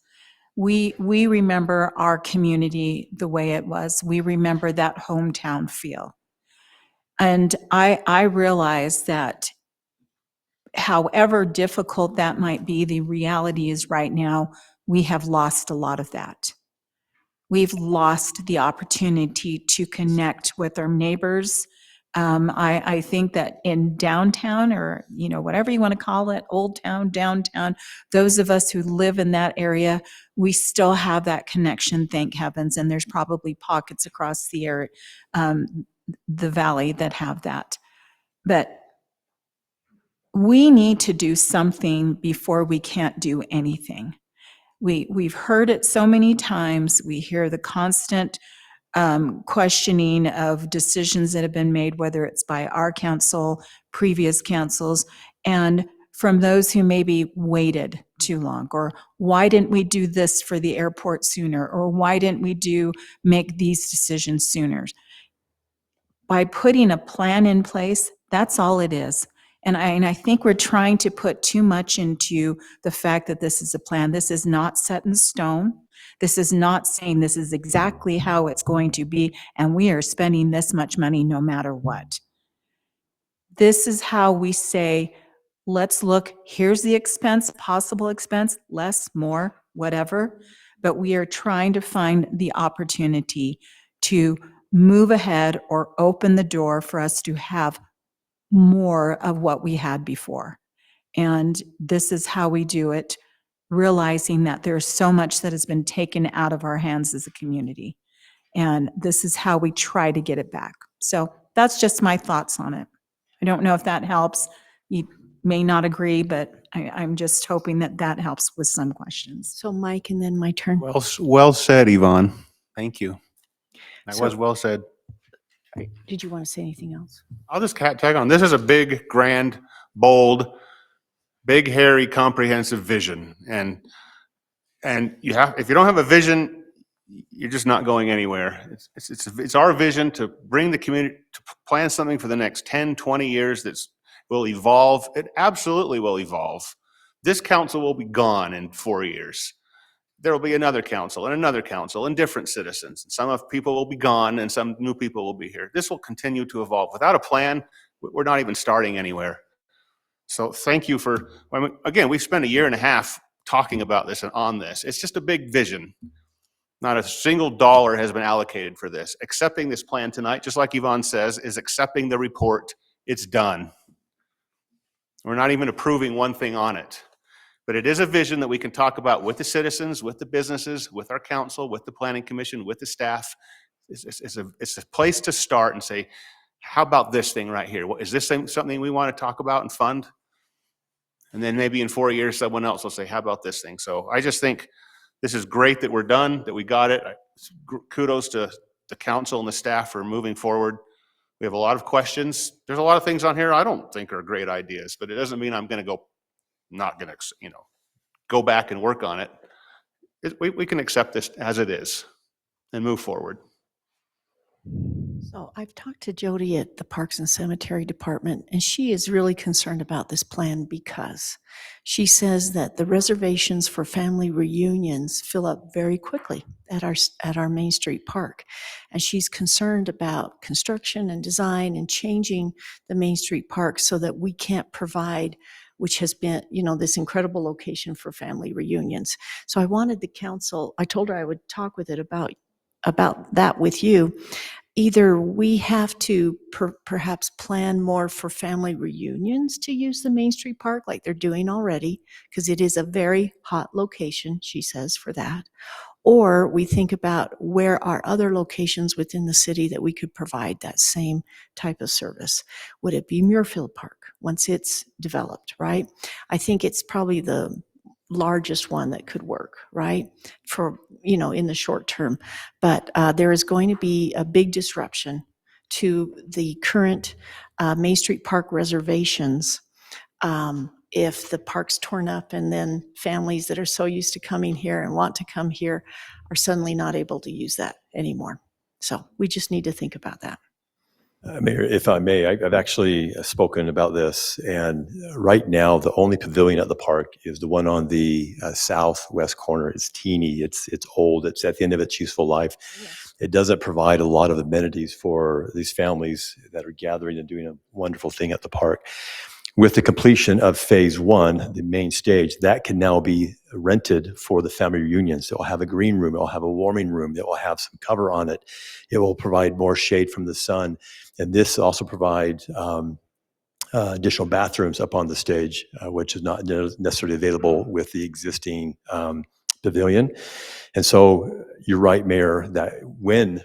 We remember our community the way it was. We remember that hometown feel. And I realize that however difficult that might be, the reality is right now, we have lost a lot of that. We've lost the opportunity to connect with our neighbors. I think that in downtown, or whatever you want to call it, old town, downtown, those of us who live in that area, we still have that connection, thank heavens. And there's probably pockets across the area, the valley, that have that. But we need to do something before we can't do anything. We've heard it so many times. We hear the constant questioning of decisions that have been made, whether it's by our council, previous councils, and from those who maybe waited too long, or why didn't we do this for the airport sooner, or why didn't we make these decisions sooner? By putting a plan in place, that's all it is. And I think we're trying to put too much into the fact that this is a plan. This is not set in stone. This is not saying this is exactly how it's going to be, and we are spending this much money no matter what. This is how we say, let's look, here's the expense, possible expense, less, more, whatever. But we are trying to find the opportunity to move ahead or open the door for us to have more of what we had before. And this is how we do it, realizing that there's so much that has been taken out of our hands as a community. And this is how we try to get it back. So that's just my thoughts on it. I don't know if that helps. You may not agree, but I'm just hoping that that helps with some questions. So Mike, and then my turn. Well said, Yvonne. Thank you. That So- was well said. Did you want to say anything else? I'll just tag on. This is a big, grand, bold, big, hairy, comprehensive vision. And if you don't have a vision, you're just not going anywhere. It's our vision to bring the community, to plan something for the next 10, 20 years that will evolve. It absolutely will evolve. This council will be gone in 4 years. There will be another council and different citizens. Some of people will be gone and some new people will be here. This will continue to evolve. Without a plan, we're not even starting anywhere. So thank you for, again, we've spent 1.5 years talking about this and on this. It's just a big vision. Not a single dollar has been allocated for this. Accepting this plan tonight, just like Yvonne says, is accepting the report. It's done. We're not even approving one thing on it. But it is a vision that we can talk about with the citizens, with the businesses, with our council, with the planning commission, with the staff. It's a place to start and say, how about this thing right here? Is this something we want to talk about and fund? And then maybe in 4 years, someone else will say, how about this thing? So I just think this is great that we're done, that we got it. Kudos to the council and the staff for moving forward. We have a lot of questions. There's a lot of things on here I don't think are great ideas, but it doesn't mean I'm going to go back and work on it. We can accept this as it is and move forward. So I've talked to Jody at the Parks and Cemetery Department, and she is really concerned about this plan because she says that the reservations for family reunions fill up very quickly at our Main Street Park. And she's concerned about construction and design and changing the Main Street Park so that we can't provide, which has been, this incredible location for family reunions. So I wanted the council, I told her I would talk with it about that with you. Either we have to perhaps plan more for family reunions to use the Main Street Park like they're doing already, because it is a very hot location, she says, for that. Or we think about where are other locations within the city that we could provide that same type of service. Would it be Muirfield Park once it's developed, right? I think it's probably the largest one that could work, right? For, in the short term. But there is going to be a big disruption to the current Main Street Park reservations if the park's torn up and then families that are so used to coming here and want to come here are suddenly not able to use that anymore. So we just need to think about that. Mayor, if I may, I've actually spoken about this, and right now the only pavilion at the park is the one on the southwest corner. It's teeny, it's old, it's at the end of its useful life. It doesn't provide a lot of amenities for these families that are gathering and doing a wonderful thing at the park. With the completion of phase 1, the main stage, that can now be rented for the family reunions. It will have a green room, it will have a warming room, it will have some cover on it. It will provide more shade from the sun. And this also provides additional bathrooms up on the stage, which is not necessarily available with the existing pavilion. And so you're right, Mayor, that when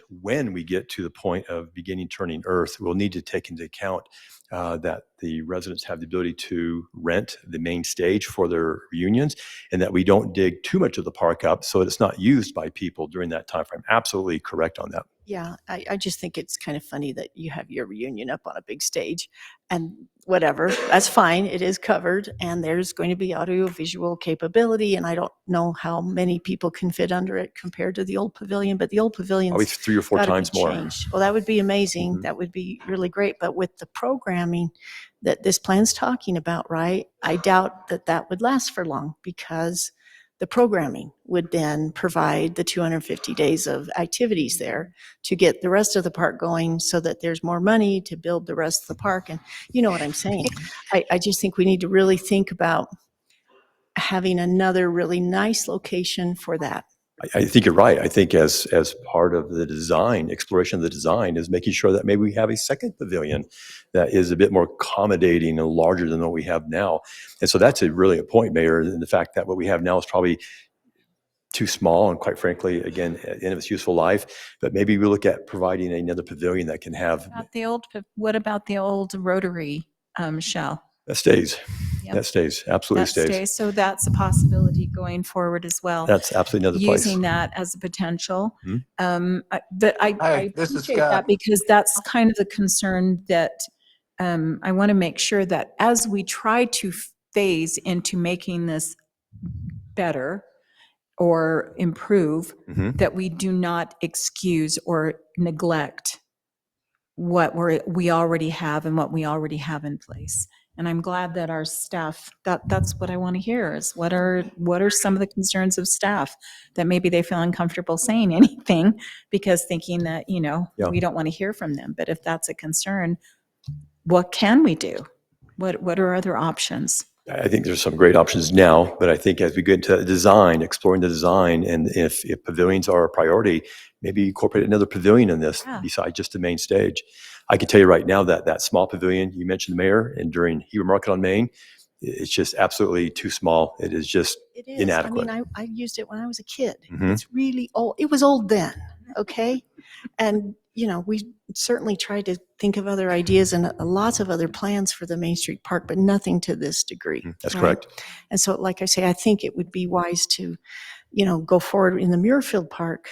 we get to the point of beginning turning earth, we'll need to take into account that the residents have the ability to rent the main stage for their reunions, and that we don't dig too much of the park up so that it's not used by people during that time frame. Absolutely correct on that. Yeah, I just think it's kind of funny that you have your reunion up on a big stage and whatever, that's fine, it is covered, and there's going to be audio-visual capability, and I don't know how many people can fit under it compared to the old pavilion, but the old pavilion's Probably 3 or 4 gotta be times more. changed. Well, that would be amazing, that would be really great, but with the programming that this plan's talking about, right, I doubt that would last for long, because the programming would then provide the 250 days of activities there to get the rest of the park going so that there's more money to build the rest of the park. And you know what I'm saying? I just think we need to really think about having another really nice location for that. I think you're right. I think as part of the design, exploration of the design is making sure that maybe we have a second pavilion that is a bit more accommodating and larger than what we have now. And so that's really a point, Mayor, and the fact that what we have now is probably too small and, quite frankly, again, at the end of its useful life. But maybe we look at providing another pavilion that can have. What about the old Rotary shell? That stays. Yep. That stays, absolutely That stays. stays. So that's a possibility going forward as well. That's absolutely another place. Using that as a potential. Mhm. But I Hi, this is appreciate that Scott. because that's kind of the concern that I want to make sure that as we try to phase into making this better or improve, Mhm. that we do not excuse or neglect what we already have and what we already have in place. And I'm glad that our staff, that's what I want to hear is what are some of the concerns of staff that maybe they feel uncomfortable saying anything because thinking that, Yeah. we don't want to hear from them. But if that's a concern, what can we do? What are other options? I think there's some great options now, but I think as we get into design, exploring the design, and if pavilions are a priority, maybe incorporate another pavilion in this Yeah. besides just the main stage. I can tell you right now that that small pavilion you mentioned, Mayor, and during Heber Market on Main, it's just absolutely too small. It is just It is. inadequate. I mean, I used it when I was a kid. Mhm. It's really old. It was old then, okay? And, we certainly tried to think of other ideas and lots of other plans for the Main Street Park, but nothing to this degree. That's right? correct. And so, like I say, I think it would be wise to, go forward in the Muirfield Park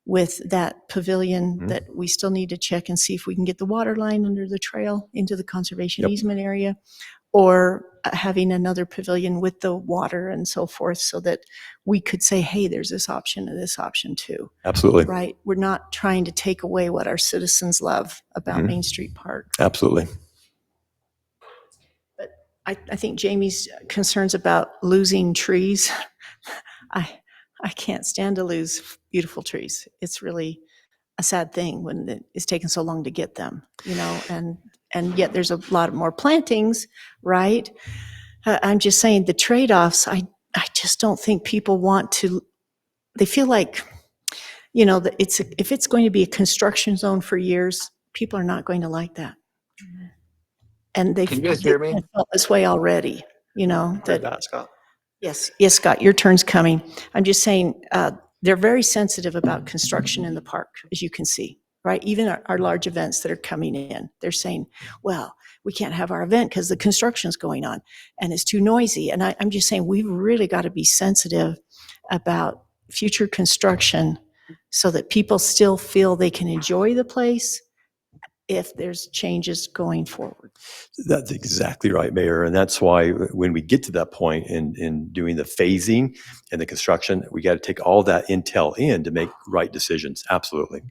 with that pavilion Mhm. that we still need to check and see if we can get the water line under the trail into the conservation Yep. easement area, or having another pavilion with the water and so forth so that we could say, hey, there's this option and this option too. Absolutely. Right? We're not trying to take away what our citizens love about Mhm. Main Street Park. Absolutely. But I think Jamie's concerns about losing trees, I can't stand to lose beautiful trees. It's really a sad thing when it's taken so long to get them, and yet there's a lot more plantings, right? I'm just saying the trade-offs, I just don't think people want to, they feel like, that if it's going to be a construction zone for years, people are not going to like that. And Can you guys hear me? felt this way already, Heard that that, Scott. Yes, Scott, your turn's coming. I'm just saying, they're very sensitive about construction in the park, as you can see, right? Even our large events that are coming in, they're saying, well, we can't have our event because the construction's going on and it's too noisy. And I'm just saying, we've really got to be sensitive about future construction so that people still feel they can enjoy the place if there's changes going forward. That's exactly right, Mayor. And that's why when we get to that point in doing the phasing and the construction, we got to take all that intel in to make right decisions. Absolutely.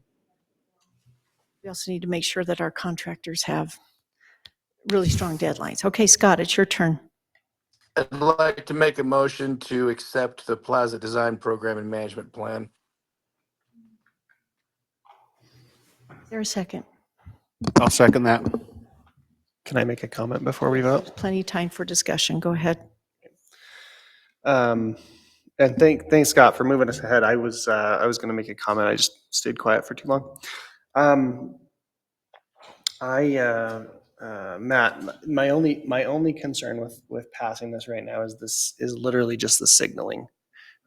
We also need to make sure that our contractors have really strong deadlines. Okay, Scott, it's your turn. I'd like to make a motion to accept the Plaza Design Program and Management Plan. Is there a second? I'll second that. Can I make a comment before we vote? Plenty of time for discussion. Go ahead. And thanks, Scott, for moving us ahead. I was going to make a comment. I just stayed quiet for too long. Matt, my only concern with passing this right now is literally just the signaling,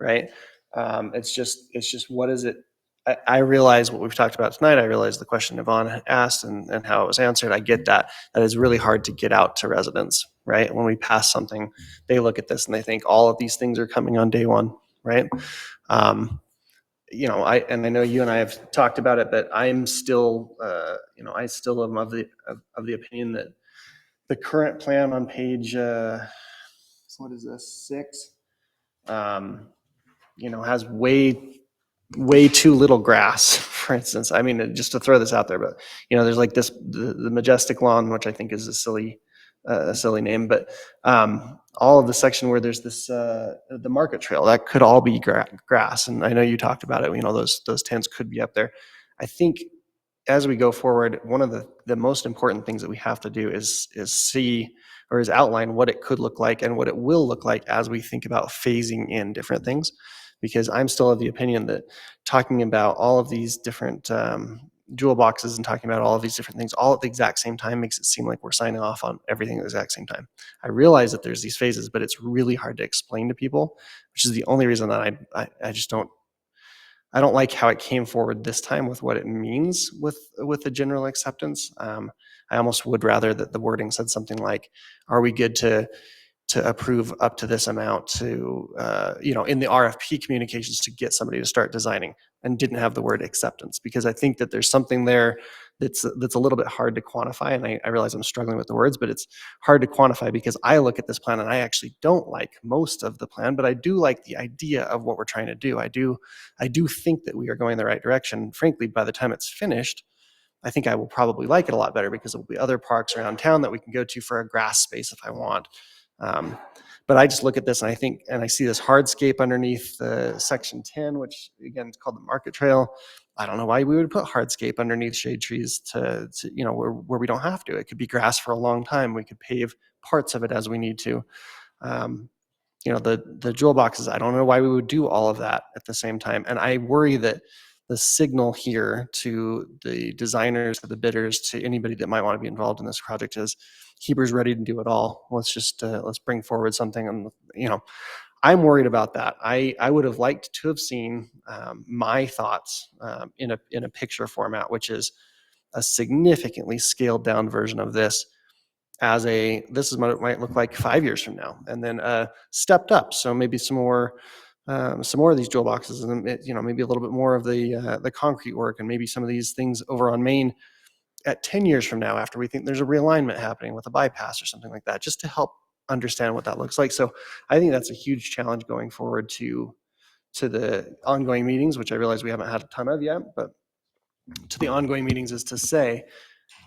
right? It's just what is it? I realize what we've talked about tonight. I realize the question Yvonne asked and how it was answered. I get that. That is really hard to get out to residents, right? When we pass something, they look at this and they think all of these things are coming on day one, right? I know you and I have talked about it, but I'm still, I still am of the opinion that the current plan on page, what is this, 6, has way too little grass, for instance. I mean, just to throw this out there, but there's like the Majestic Lawn, which I think is a silly name, but all of the section where there's this the Market Trail, that could all be grass. And I know you talked about it. Those tents could be up there. I think as we go forward, one of the most important things that we have to do is outline what it could look like and what it will look like as we think about phasing in different things. Because I'm still of the opinion that talking about all of these different jewel boxes and talking about all of these different things all at the exact same time makes it seem like we're signing off on everything at the exact same time. I realize that there's these phases, but it's really hard to explain to people, which is the only reason that I just don't like how it came forward this time with what it means with the general acceptance. I almost would rather that the wording said something like, are we good to to approve up to this amount to, in the RFP communications to get somebody to start designing, and didn't have the word acceptance, because I think that there's something there that's a little bit hard to quantify. And I realize I'm struggling with the words, but it's hard to quantify because I look at this plan and I actually don't like most of the plan, but I do like the idea of what we're trying to do. I do think that we are going in the right direction. Frankly, by the time it's finished, I think I will probably like it a lot better because there will be other parks around town that we can go to for a grass space if I want. But I just look at this and I think, and I see this hardscape underneath the section 10, which again is called the Market Trail. I don't know why we would put hardscape underneath shade trees to where we don't have to. It could be grass for a long time. We could pave parts of it as we need to. The jewel boxes, I don't know why we would do all of that at the same time. And I worry that the signal here to the designers, to the bidders, to anybody that might want to be involved in this project is Heber's ready to do it all. Let's bring forward something. And, I'm worried about that. I would have liked to have seen my thoughts in a picture format, which is a significantly scaled down version of this. This is what it might look like 5 years from now, and then stepped up. So maybe some more of these jewel boxes, and maybe a little bit more of the concrete work, and maybe some of these things over on Main at 10 years from now, after we think there's a realignment happening with a bypass or something like that, just to help understand what that looks like. So I think that's a huge challenge going forward to the ongoing meetings, which I realize we haven't had a ton of yet, but to the ongoing meetings is to say,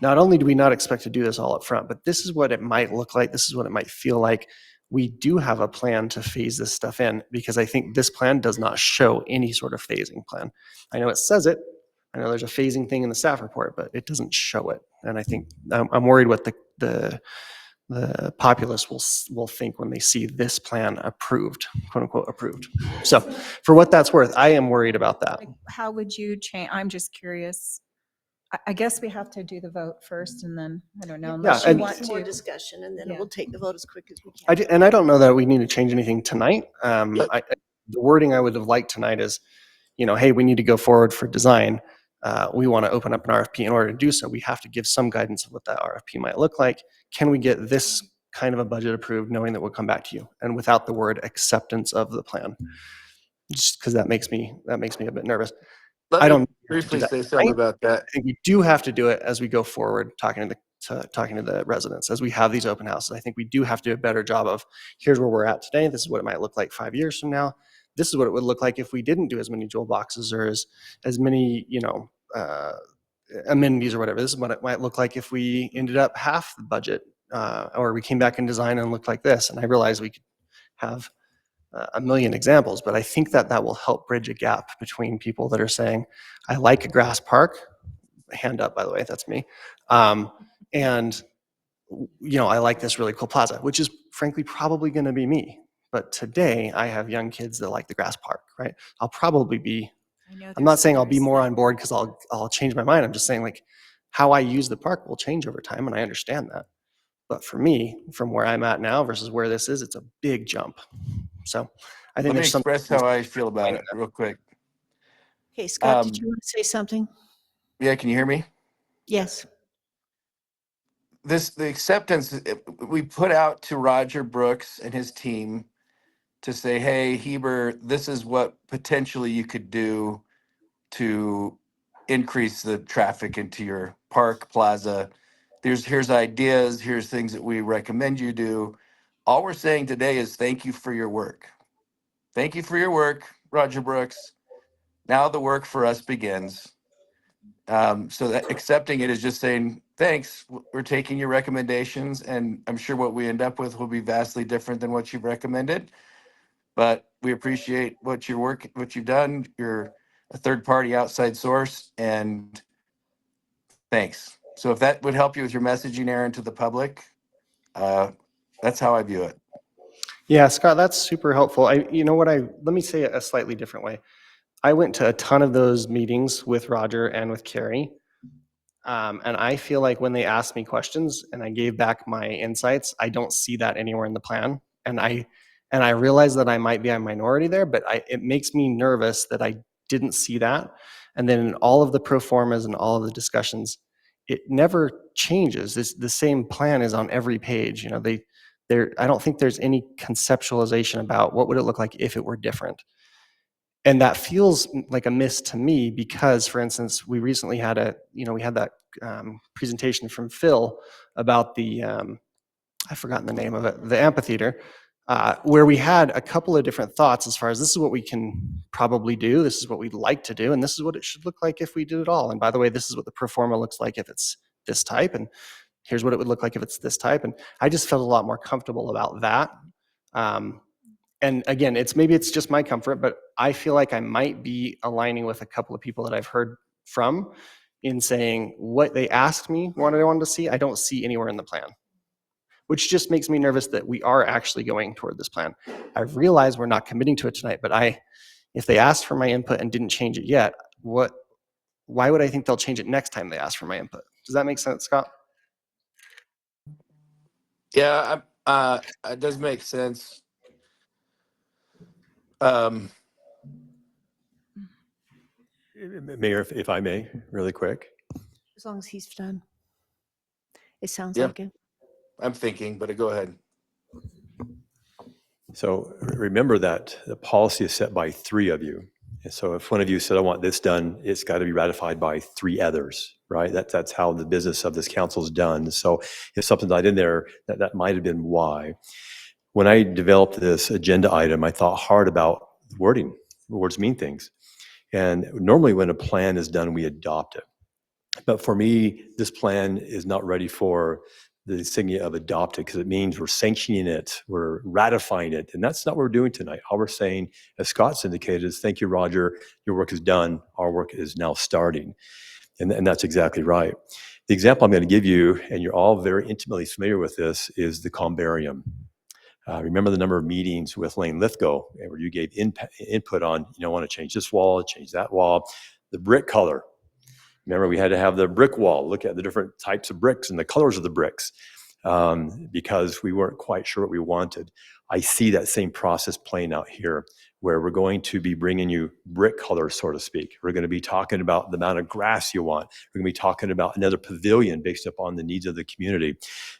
not only do we not expect to do this all up front, but this is what it might look like. This is what it might feel like. We do have a plan to phase this stuff in, because I think this plan does not show any sort of phasing plan. I know it says it. I know there's a phasing thing in the staff report, but it doesn't show it. And I think I'm worried what the populace will think when they see this plan approved, quote unquote approved. So for what that's worth, I am worried about that. How would you change? I'm just curious. I guess we have to do the vote first, and then, I don't know, unless you and- want More to. discussion, and then Yeah. we'll take the vote as quick as we can. And I don't know that we need to change anything tonight. The wording I would have liked tonight is, hey, we need to go forward for design. We want to open up an RFP. In order to do so, we have to give some guidance of what that RFP might look like. Can we get this kind of a budget approved, knowing that we'll come back to you, and without the word acceptance of the plan? Just because that makes me a bit nervous. Let I me don't briefly do that say something about that. I think we do have to do it as we go forward, talking to the residents as we have these open houses. I think we do have to do a better job of, here's where we're at today. This is what it might look like 5 years from now. This is what it would look like if we didn't do as many jewel boxes or as many amenities or whatever. This is what it might look like if we ended up half the budget, or we came back in design and looked like this. And I realize we could have a million examples, but I think that will help bridge a gap between people that are saying, I like a grass park. Hand up, by the way, that's me. And I like this really cool plaza, which is frankly probably going to be me. But today I have young kids that like the grass park, right? I'll probably be, I'm not saying I'll be more on board because I'll change my mind. I'm just saying, like, how I use the park will change over time, and I understand that. But for me, from where I'm at now versus where this is, it's a big jump. So I think Let me there's something. express how I feel about it real quick. Okay, Scott, did you want to say something? Yeah, can you hear me? Yes. The acceptance we put out to Roger Brooks and his team to say, hey, Heber, this is what potentially you could do to increase the traffic into your park plaza. Here's ideas, here's things that we recommend you do. All we're saying today is thank you for your work. Thank you for your work, Roger Brooks. Now the work for us begins. So that accepting it is just saying, thanks, we're taking your recommendations, and I'm sure what we end up with will be vastly different than what you've recommended. But we appreciate what you've done. You're a third-party outside source, and thanks. So if that would help you with your messaging, Aaron, to the public, that's how I view it. Yeah, Scott, that's super helpful. Let me say it a slightly different way. I went to a ton of those meetings with Roger and with Carrie. And I feel like when they asked me questions and I gave back my insights, I don't see that anywhere in the plan. And I realize that I might be a minority there, but it makes me nervous that I didn't see that. And then in all of the pro formas and all of the discussions, it never changes. The same plan is on every page. I don't think there's any conceptualization about what would it look like if it were different. And that feels like a miss to me because, for instance, we recently had we had that presentation from Phil about the, I've forgotten the name of it, the amphitheater, where we had a couple of different thoughts as far as this is what we can probably do, this is what we'd like to do, and this is what it should look like if we did it all. And by the way, this is what the pro forma looks like if it's this type, and here's what it would look like if it's this type. And I just felt a lot more comfortable about that. And again, maybe it's just my comfort, but I feel like I might be aligning with a couple of people that I've heard from in saying what they asked me, what I wanted to see, I don't see anywhere in the plan, which just makes me nervous that we are actually going toward this plan. I realize we're not committing to it tonight, but if they asked for my input and didn't change it yet, why would I think they'll change it next time they ask for my input? Does that make sense, Scott? Yeah, it does make sense. Mayor, if I may, really quick. As long as he's done. It sounds Yeah. like it. I'm thinking, but go ahead. So remember that the policy is set by 3 of you. And so if one of you said, I want this done, it's got to be ratified by 3 others, right? That's how the business of this council is done. So if something's not in there, that might have been why. When I developed this agenda item, I thought hard about wording. Words mean things. And normally when a plan is done, we adopt it. But for me, this plan is not ready for the insignia of adopted because it means we're sanctioning it, we're ratifying it, and that's not what we're doing tonight. All we're saying, as Scott's indicated, is thank you, Roger, your work is done, our work is now starting. And that's exactly right. The example I'm going to give you, and you're all very intimately familiar with this, is the columbarium. Remember the number of meetings with Lane Lithgow where you gave input on, want to change this wall, change that wall, the brick color. Remember, we had to have the brick wall, look at the different types of bricks and the colors of the bricks because we weren't quite sure what we wanted. I see that same process playing out here where we're going to be bringing you brick colors, so to speak. We're going to be talking about the amount of grass you want. We're going to be talking about another pavilion based upon the needs of the community.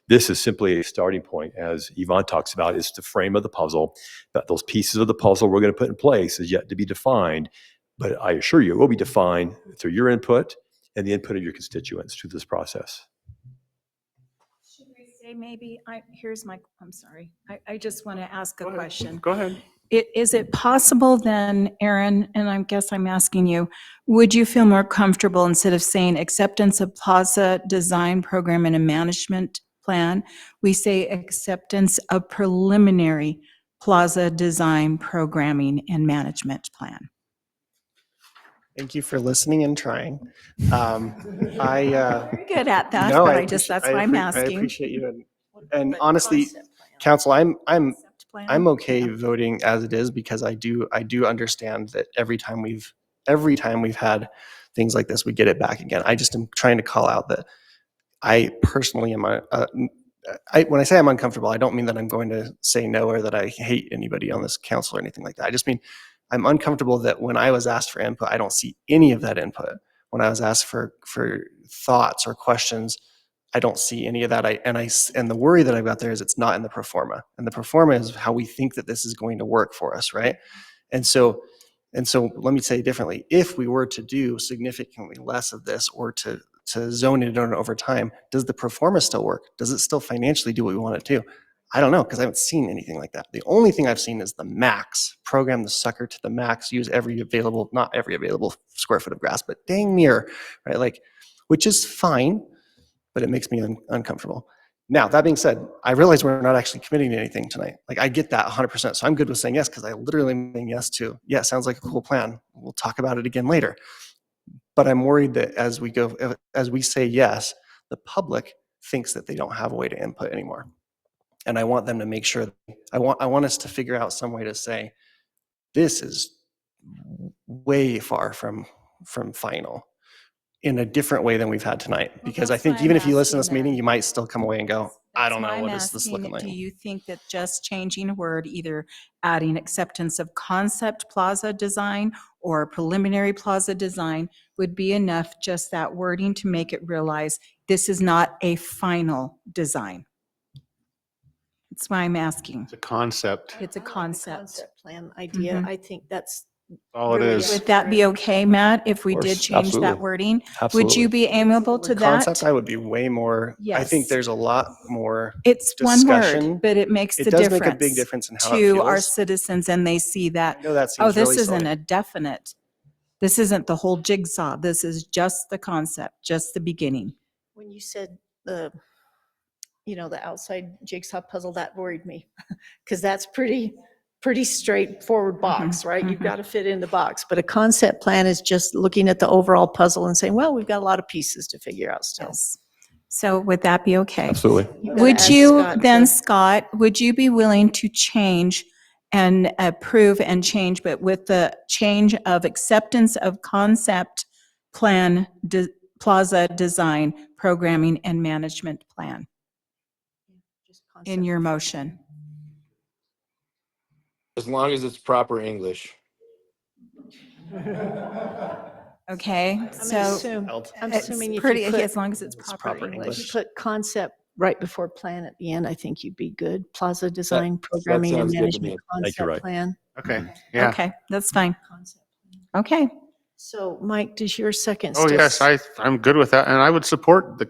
This is simply a starting point, as Yvonne talks about. It's the frame of the puzzle. But those pieces of the puzzle we're going to put in place is yet to be defined. But I assure you, it will be defined through your input and the input of your constituents to this process. Should we say maybe, I'm sorry, I just want to ask a question. Go ahead. Is it possible then, Aaron, and I guess I'm asking you, would you feel more comfortable instead of saying acceptance of plaza design program and a management plan, we say acceptance of preliminary plaza design programming and management plan? Thank you for listening and trying. You're good at that, No, but that's why I'm I asking. appreciate you. And honestly, council, I'm okay voting as it is because I do understand that every time we've had things like this, we get it back again. I just am trying to call out that I personally am when I say I'm uncomfortable, I don't mean that I'm going to say no or that I hate anybody on this council or anything like that. I just mean I'm uncomfortable that when I was asked for input, I don't see any of that input. When I was asked for thoughts or questions, I don't see any of that. And the worry that I've got there is it's not in the pro forma. And the pro forma is how we think that this is going to work for us, right? And so let me say it differently. If we were to do significantly less of this or to zone it in over time, does the pro forma still work? Does it still financially do what we want it to? I don't know, because I haven't seen anything like that. The only thing I've seen is the max, program the sucker to the max, use not every available square foot of grass, but dang near, right? Like, which is fine, but it makes me uncomfortable. Now, that being said, I realize we're not actually committing to anything tonight. Like, I get that 100%. So I'm good with saying yes, because I literally am saying yes to, yeah, sounds like a cool plan. We'll talk about it again later. But I'm worried that as we say yes, the public thinks that they don't have a way to input anymore. And I want them to make sure, I want us to figure out some way to say, this is way far from final in a different way than we've had tonight. Because I think even if you listen to this meeting, you might still come away and go, I don't know, what is this looking like? Do you think that just changing a word, either adding acceptance of concept plaza design or preliminary plaza design would be enough, just that wording, to make it realize this is not a final design? That's why I'm asking. It's a concept. It's a concept. Concept plan idea. Mhm. I think that's All it really is. Would that be okay, Matt, if we Of did course, change that absolutely. wording? Would Absolutely. you be amiable to that? Concept, I would be way more, I think Yes. there's a lot more It's one discussion. word, but it makes It the does difference. make a big difference in how it to our feels. citizens, and they see that, I know that oh, seems this really isn't silly. a definite. This isn't the whole jigsaw. This is just the concept, just the beginning. when you said the outside jigsaw puzzle, that worried me because that's pretty straightforward box, right? You've got to fit in the box. But a concept plan is just looking at the overall puzzle and saying, well, we've got a lot of pieces to figure out still. Yes. So would that be okay? Absolutely. You've gotta Would ask you Scott then, to- Scott, would you be willing to change and approve and change, but with the change of acceptance of concept plan, plaza design, programming, and management plan just in concept. your motion? As long as it's proper English. Okay, so I'm it's assuming if pretty, you put, as long as it's proper if you English. put concept right before plan at the end, I think you'd be good. Plaza design, that programming, and sounds good to me. management Thank you, concept right. plan. Okay, yeah. Okay, that's fine. Concept plan. Okay. So Mike, does your second Oh, still? yes, I'm good with that. And I would support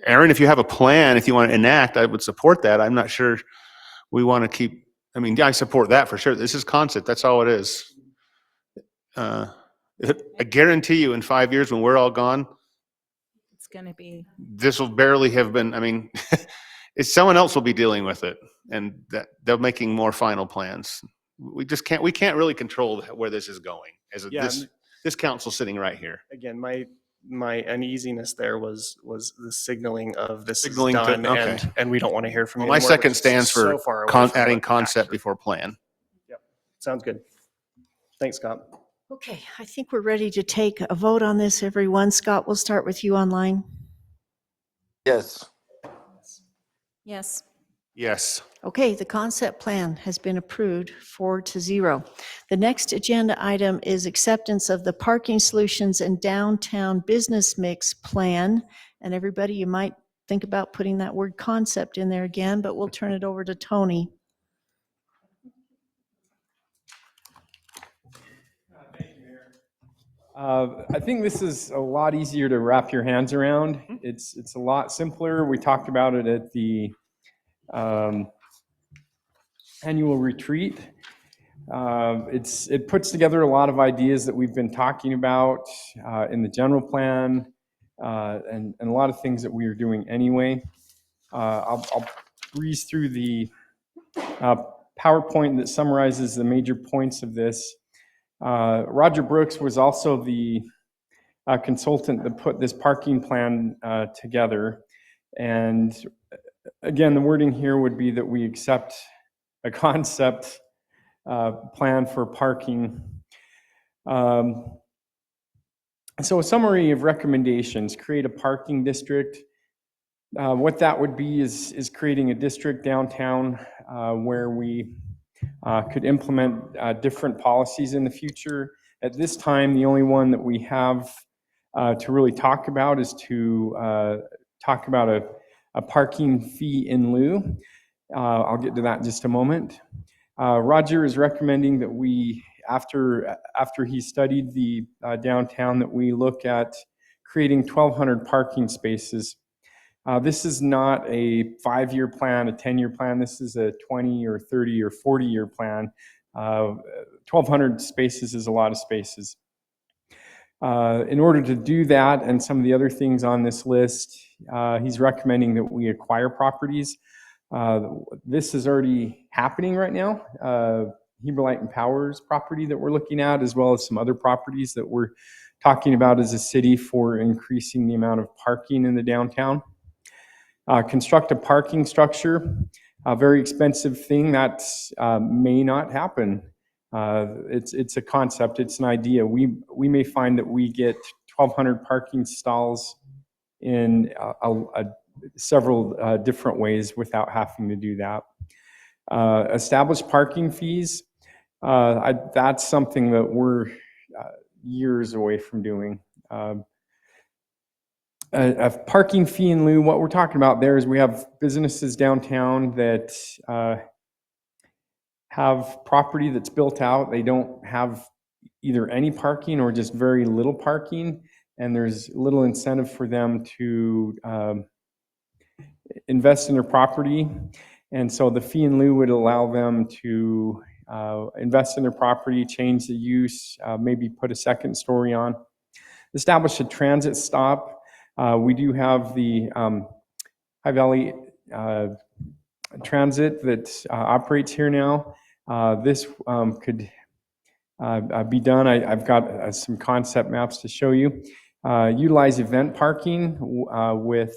Aaron, if you have a plan, if you want to enact, I would support that. I'm not sure we want to keep, I support that for sure. This is concept. That's all it is. I guarantee you in 5 years when we're all gone, It's going to be, this will barely have been, it's someone else will be dealing with it and that they're making more final plans. We can't really control where this is going as Yeah, this council sitting right here. Again, my uneasiness there was the signaling of this Signaling is to- done okay. and we don't want to hear from Well, you my anymore, second which is stands for so far away from adding what concept actually- before plan. Yep, sounds good. Thanks, Scott. Okay, I think we're ready to take a vote on this, everyone. Scott, we'll start with you online. Yes. yes. Yes. Okay, the concept plan has been approved 4-0. The next agenda item is acceptance of the parking solutions and downtown business mix plan. And everybody, you might think about putting that word concept in there again, but we'll turn it over to Tony. I think this is a lot easier to wrap your hands around. It's a lot simpler. We talked about it at the annual retreat. It puts together a lot of ideas that we've been talking about in the general plan and a lot of things that we are doing anyway. I'll breeze through the PowerPoint that summarizes the major points of this. Roger Brooks was also the consultant that put this parking plan together. And again, the wording here would be that we accept a concept plan for parking. So a summary of recommendations: create a parking district. What that would be is creating a district downtown where we could implement different policies in the future. At this time, the only one that we have to really talk about is to talk about a parking fee in lieu. I'll get to that in just a moment. Roger is recommending that we, after he studied the downtown, that we look at creating 1,200 parking spaces. This is not a 5-year plan, a 10-year plan. This is a 20 or 30 or 40-year plan. 1,200 spaces is a lot of spaces. In order to do that and some of the other things on this list, he's recommending that we acquire properties. This is already happening right now. Heber Light and Power's property that we're looking at, as well as some other properties that we're talking about as a city for increasing the amount of parking in the downtown. Construct a parking structure, a very expensive thing that may not happen. It's a concept, it's an idea. We may find that we get 1,200 parking stalls in several different ways without having to do that. Establish parking fees. That's something that we're years away from doing. a parking fee in lieu. What we're talking about there is we have businesses downtown that have property that's built out. They don't have either any parking or just very little parking, and there's little incentive for them to invest in their property. And so the fee in lieu would allow them to invest in their property, change the use, maybe put a second story on, establish a transit stop. We do have the High Valley Transit that operates here now. This could be done. I've got some concept maps to show you. Utilize event parking with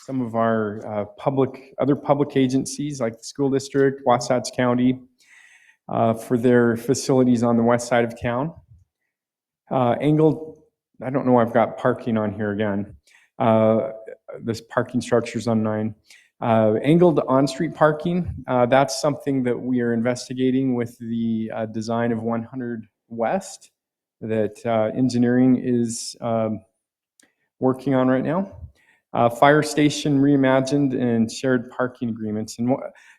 some of our other public agencies like the school district, Wasatch County, for their facilities on the west side of town. Angled, I don't know, I've got parking on here again. This parking structure's on 9. Angled on-street parking, that's something that we are investigating with the design of 100 West that engineering is working on right now. Fire station reimagined and shared parking agreements. And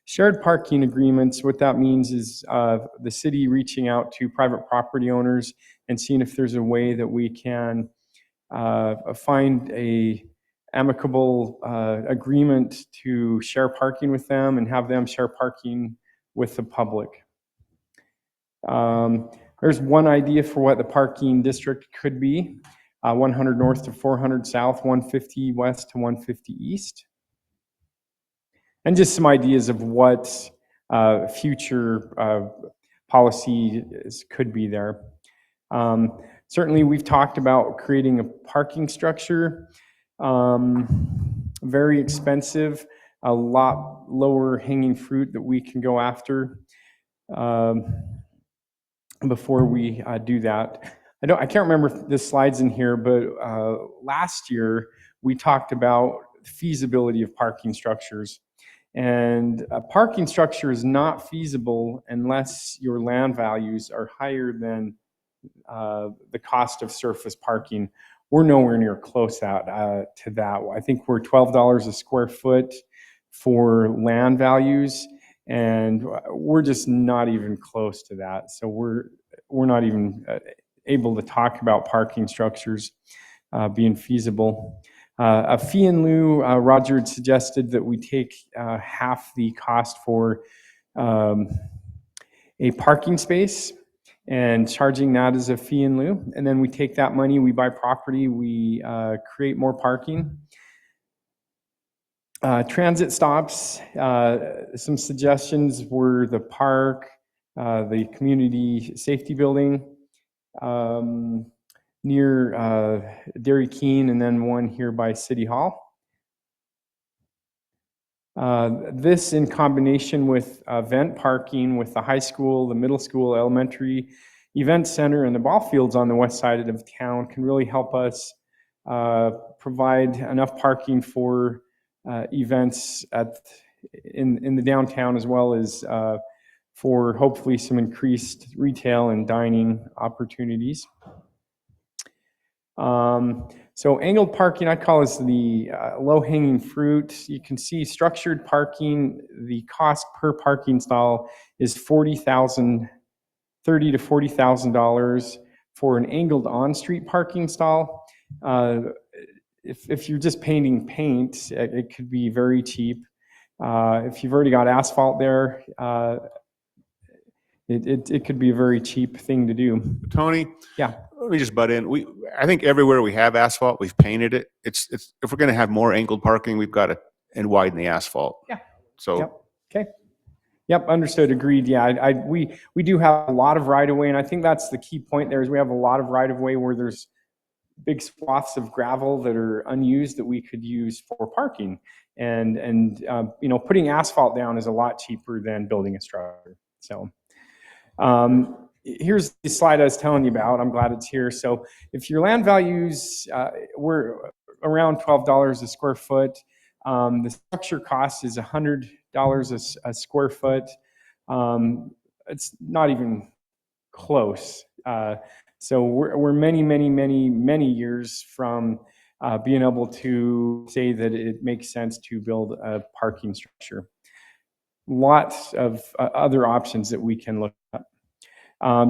shared parking agreements, what that means is the city reaching out to private property owners and seeing if there's a way that we can find a amicable agreement to share parking with them and have them share parking with the public. There's one idea for what the parking district could be. 100 north to 400 south, 150 west to 150 east. And just some ideas of what future policies could be there. Certainly we've talked about creating a parking structure. Very expensive, a lot lower hanging fruit that we can go after before we do that. I can't remember if this slide's in here, but last year we talked about feasibility of parking structures. And a parking structure is not feasible unless your land values are higher than the cost of surface parking. We're nowhere near close to that. I think we're $12 a square foot for land values, and we're just not even close to that. So we're not even able to talk about parking structures being feasible. A fee in lieu, Roger had suggested that we take half the cost for a parking space and charging that as a fee in lieu. And then we take that money, we buy property, we create more parking. Transit stops, some suggestions were the park, the community safety building, near Dairy Keene, and then one here by City Hall. This in combination with event parking with the high school, the middle school, elementary, event center, and the ball fields on the west side of town can really help us provide enough parking for events in the downtown, as well as for hopefully some increased retail and dining opportunities. So angled parking, I call this the low-hanging fruit. You can see structured parking, the cost per parking stall is $30,000 to $40,000 for an angled on-street parking stall. If you're just painting paint, it could be very cheap. If you've already got asphalt there, it could be a very cheap thing to do. Tony? Yeah. Let me just butt in. I think everywhere we have asphalt, we've painted it. It's if we're going to have more angled parking, we've got to widen the asphalt. Yeah. So. Yep. Okay. Yep. Understood. Agreed. Yeah. We do have a lot of right of way, and I think that's the key point there is we have a lot of right of way where there's big swaths of gravel that are unused that we could use for parking, and putting asphalt down is a lot cheaper than building a structure. So. Here's the slide I was telling you about. I'm glad it's here. So if your land values were around $12 a square foot, the structure cost is $100 a square foot. It's not even close. So we're many years from being able to say that it makes sense to build a parking structure. Lots of other options that we can look at.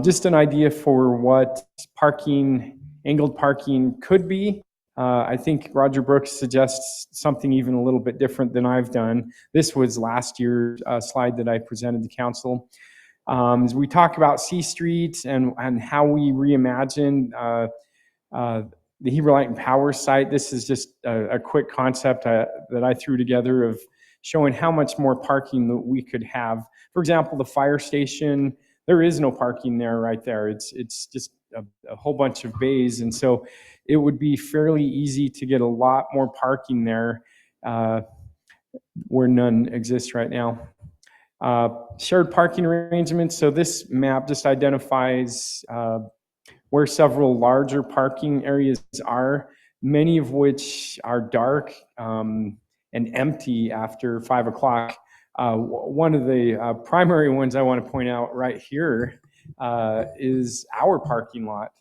Just an idea for what parking, angled parking could be. I think Roger Brooks suggests something even a little bit different than I've done. This was last year's slide that I presented to council. As we talk about C Street and how we reimagine the Heber Light and Power site, this is just a quick concept that I threw together of showing how much more parking that we could have. For example, the fire station, there is no parking there right there. It's just a whole bunch of bays. And so it would be fairly easy to get a lot more parking there where none exists right now. Shared parking arrangements. So this map just identifies where several larger parking areas are, many of which are dark and empty after 5 o'clock. One of the primary ones I want to point out right here is our parking lot.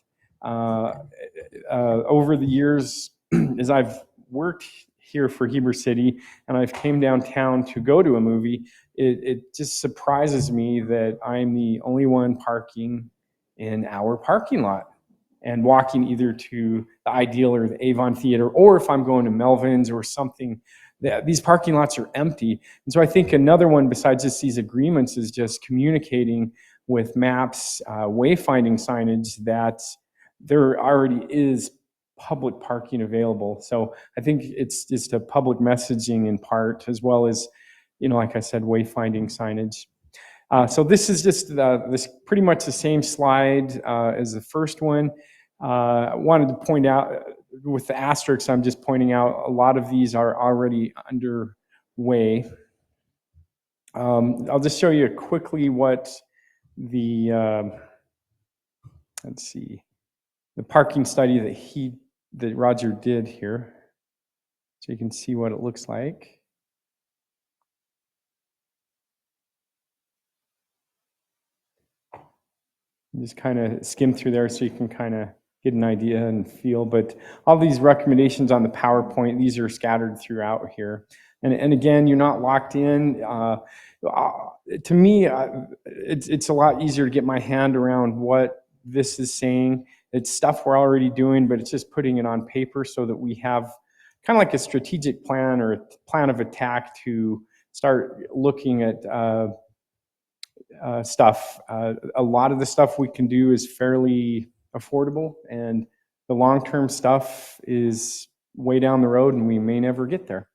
Over the years, as I've worked here for Heber City and I've came downtown to go to a movie, it just surprises me that I'm the only one parking in our parking lot and walking either to the Ideal or the Avon Theater, or if I'm going to Melvin's or something, these parking lots are empty. And so I think another one besides just these agreements is just communicating with maps, wayfinding signage that there already is public parking available. So I think it's just a public messaging in part, as well as, like I said, wayfinding signage. So this is just this pretty much the same slide as the first one. I wanted to point out with the asterisks, I'm just pointing out a lot of these are already underway. I'll just show you quickly what the, let's see, the parking study that Roger did here. So you can see what it looks like. Just kind of skim through there so you can kind of get an idea and feel. But all these recommendations on the PowerPoint, these are scattered throughout here. And again, you're not locked in. To me, it's a lot easier to get my hand around what this is saying. It's stuff we're already doing, but it's just putting it on paper so that we have kind of like a strategic plan or a plan of attack to start looking at stuff. A lot of the stuff we can do is fairly affordable, and the long-term stuff is way down the road and we may never get there.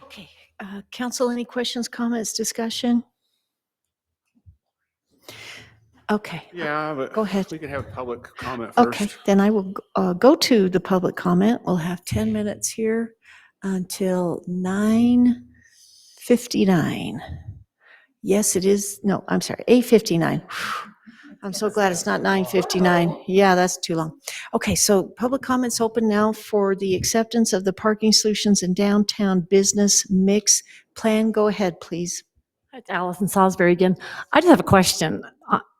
Okay, council, any questions, comments, discussion? Okay. Yeah, but go ahead. we can have public comment first. Okay, then I will go to the public comment. We'll have 10 minutes here until 9:59. Yes, it is. No, I'm sorry, 8:59. I'm so glad it's not 9:59. Yeah, that's too long. Okay, so public comments open now for the acceptance of the parking solutions in downtown business mix plan. Go ahead, please. It's Allison Salisbury again. I just have a question,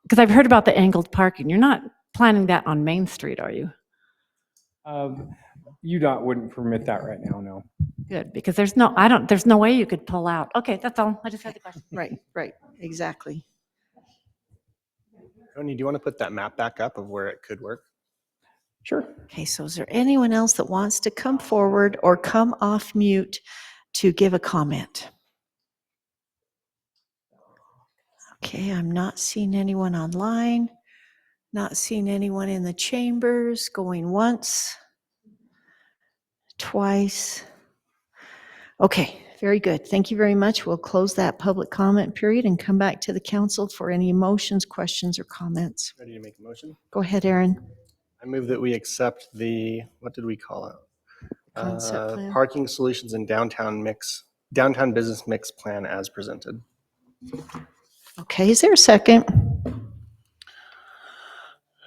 because I've heard about the angled parking. You're not planning that on Main Street, are you? UDOT wouldn't permit that right now, no. Good, because there's no way you could pull out. Okay, that's all. I just had the question. Right, exactly. Tony, do you want to put that map back up of where it could work? Sure. Okay, so is there anyone else that wants to come forward or come off mute to give a comment? Okay, I'm not seeing anyone online, not seeing anyone in the chambers, going once, twice. Okay, very good. Thank you very much. We'll close that public comment period and come back to the council for any motions, questions, or comments. Ready to make a motion? Go ahead, Aaron. I move that we accept the, what did we call it? Concept plan. Parking solutions and downtown business mix plan as presented. Okay, is there a second?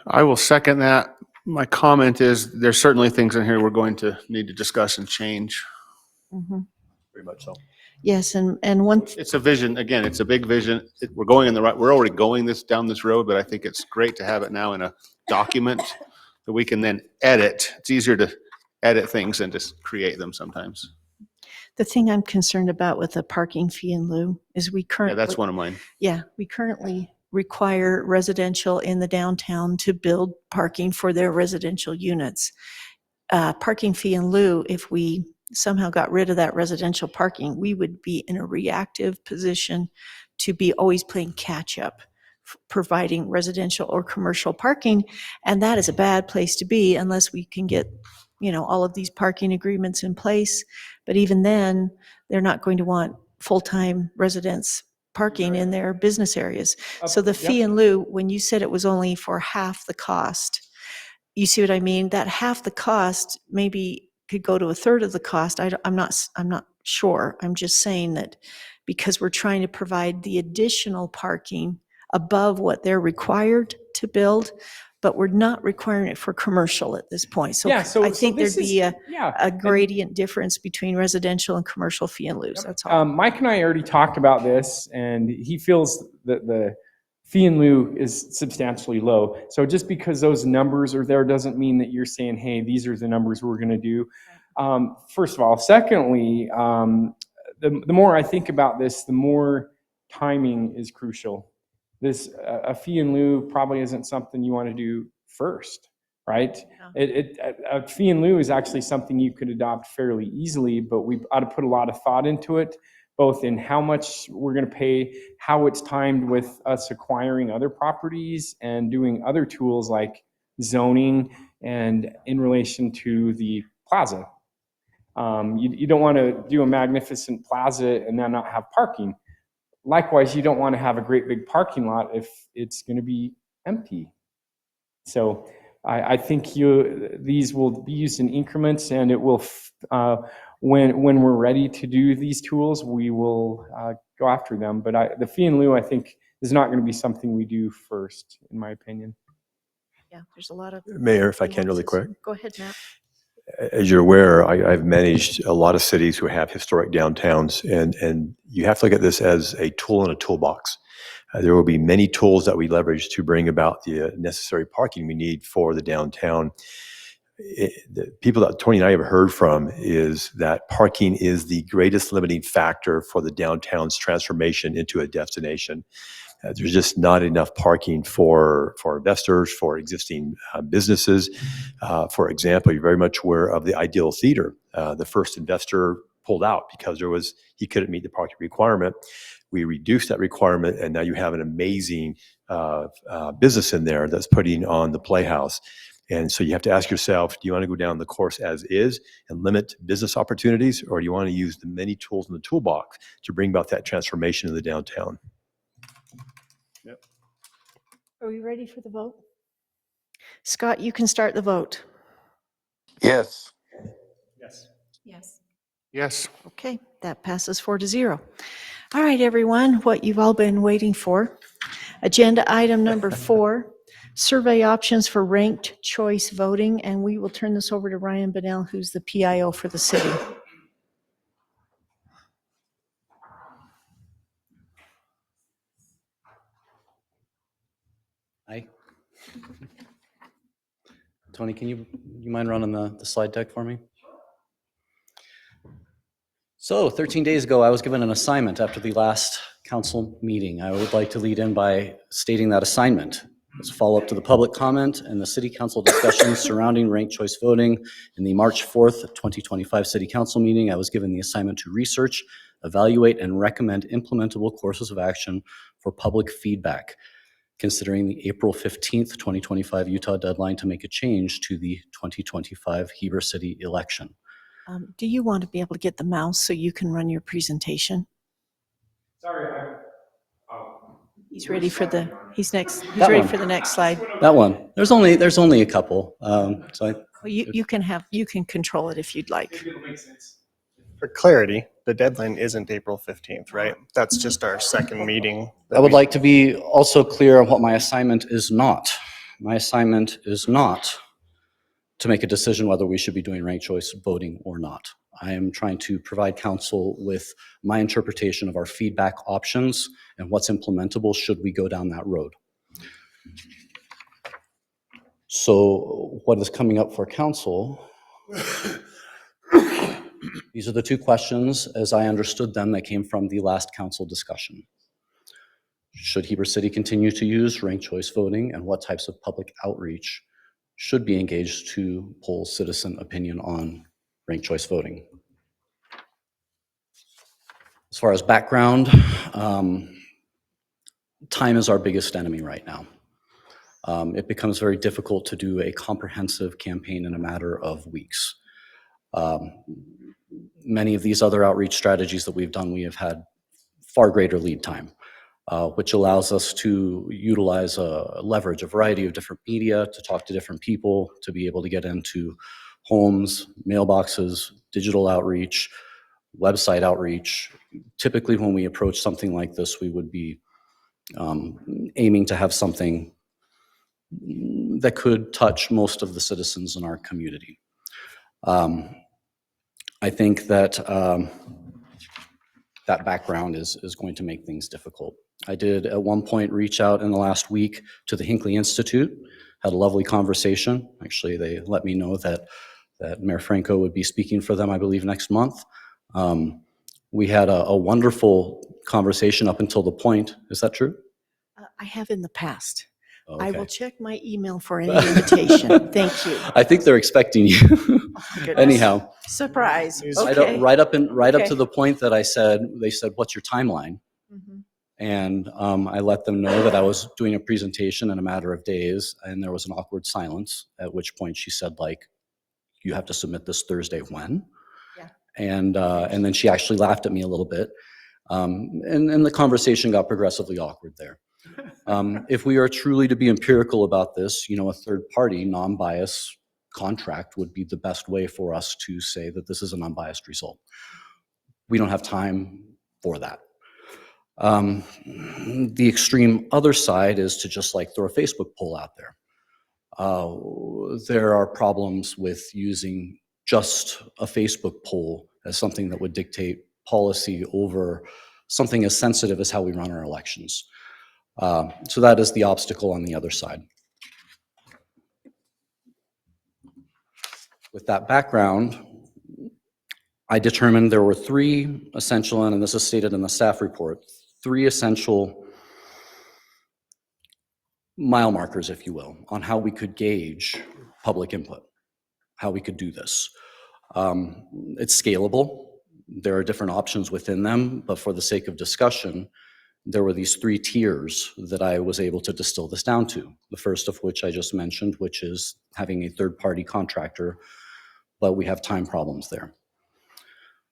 I will second that. My comment is there's certainly things in here we're going to need to discuss and change. Mm-hmm. Very much so. Yes, and one. It's a vision. Again, it's a big vision. We're going in the right. We're already going down this road, but I think it's great to have it now in a document that we can then edit. It's easier to edit things than to create them sometimes. The thing I'm concerned about with the parking fee in lieu is we Yeah, currently. that's one of mine. Yeah, we currently require residential in the downtown to build parking for their residential units. Parking fee in lieu, if we somehow got rid of that residential parking, we would be in a reactive position to be always playing catch up, providing residential or commercial parking. And that is a bad place to be unless we can get, all of these parking agreements in place. But even then, they're not going to want full-time residents parking in their business areas. So the fee in lieu, when you said it was only for half the cost, you see what I mean? That half the cost maybe could go to a third of the cost. I'm not sure. I'm just saying that because we're trying to provide the additional parking above what they're required to build, but we're not requiring it for commercial at this point. So Yeah, so I think this there'd be is- a gradient difference between residential and commercial fee and lieu. That's all. Mike and I already talked about this, and he feels that the fee in lieu is substantially low. So just because those numbers are there doesn't mean that you're saying, hey, these are the numbers we're going to do. First of all. Secondly, the more I think about this, the more timing is crucial. A fee in lieu probably isn't something you want to do first, right? A fee in lieu is actually something you could adopt fairly easily, but we ought to put a lot of thought into it, both in how much we're going to pay, how it's timed with us acquiring other properties and doing other tools like zoning and in relation to the plaza. You don't want to do a magnificent plaza and then not have parking. Likewise, you don't want to have a great big parking lot if it's going to be empty. So I think these will be used in increments, and it will, when we're ready to do these tools, we will go after them. But the fee in lieu, I think, is not going to be something we do first, in my opinion. Yeah, there's a lot of. Mayor, if I can really quick. Go ahead, Matt. As you're aware, I've managed a lot of cities who have historic downtowns, and you have to look at this as a tool in a toolbox. There will be many tools that we leverage to bring about the necessary parking we need for the downtown. The people that Tony and I have heard from is that parking is the greatest limiting factor for the downtown's transformation into a destination. There's just not enough parking for investors, for existing businesses. For example, you're very much aware of the Ideal Theater. The first investor pulled out because he couldn't meet the parking requirement. We reduced that requirement, and now you have an amazing business in there that's putting on the Playhouse. And so you have to ask yourself, do you want to go down the course as is and limit business opportunities, or do you want to use the many tools in the toolbox to bring about that transformation in the downtown? Yep. Are we ready for the vote? Scott, you can start the vote. Yes. Yes. Yes. Yes. Okay, that passes 4-0. All right, everyone, what you've all been waiting for. Agenda item number 4, survey options for ranked choice voting, and we will turn this over to Ryan Bonnell, who's the PIO for the city. Hi. Tony, can you mind running the slide deck for me? So 13 days ago, I was given an assignment after the last council meeting. I would like to lead in by stating that assignment. As a follow-up to the public comment and the city council discussion surrounding ranked choice voting in the March 4th, 2025 city council meeting, I was given the assignment to research, evaluate, and recommend implementable courses of action for public feedback, considering the April 15th, 2025 Utah deadline to make a change to the 2025 Heber City election. Do you want to be able to get the mouse so you can run your presentation? Sorry, He's ready for the, he's ready for the next slide. That one. There's only a couple. So Well, you can control it if you'd like. it'll make sense. For clarity, the deadline isn't April 15th, right? That's just our second meeting. I would like to be also clear on what my assignment is not. My assignment is not to make a decision whether we should be doing ranked choice voting or not. I am trying to provide council with my interpretation of our feedback options and what's implementable should we go down that road. So what is coming up for council? These are the two questions, as I understood them, that came from the last council discussion. Should Heber City continue to use ranked choice voting, and what types of public outreach should be engaged to poll citizen opinion on ranked choice voting? As far as background, time is our biggest enemy right now. It becomes very difficult to do a comprehensive campaign in a matter of weeks. Many of these other outreach strategies that we've done, we have had far greater lead time, which allows us to utilize leverage a variety of different media to talk to different people, to be able to get into homes, mailboxes, digital outreach, website outreach. Typically, when we approach something like this, we would be aiming to have something that could touch most of the citizens in our community. I think that that background is going to make things difficult. I did at one point reach out in the last week to the Hinckley Institute, had a lovely conversation. Actually, they let me know that Mayor Franco would be speaking for them, I believe, next month. We had a wonderful conversation up until the point. Is that true? I have in the past. Okay. I will check my email for any invitation. Thank you. I think they're expecting you. Oh, my goodness. Anyhow. Surprise. Right Okay. up Okay. to the point that they said, what's your timeline? Mhm. And I let them know that I was doing a presentation in a matter of days, and there was an awkward silence, at which point she said, like, you have to submit this Thursday when? Yeah. And then she actually laughed at me a little bit. And the conversation got progressively awkward there. If we are truly to be empirical about this, a third party, non-biased contract would be the best way for us to say that this is an unbiased result. We don't have time for that. The extreme other side is to just like throw a Facebook poll out there. There are problems with using just a Facebook poll as something that would dictate policy over something as sensitive as how we run our elections. So that is the obstacle on the other side. With that background, I determined there were three essential, and this is stated in the staff report, three essential mile markers, if you will, on how we could gauge public input, how we could do this. It's scalable. There are different options within them, but for the sake of discussion, there were these three tiers that I was able to distill this down to. The first of which I just mentioned, which is having a third-party contractor, but we have time problems there.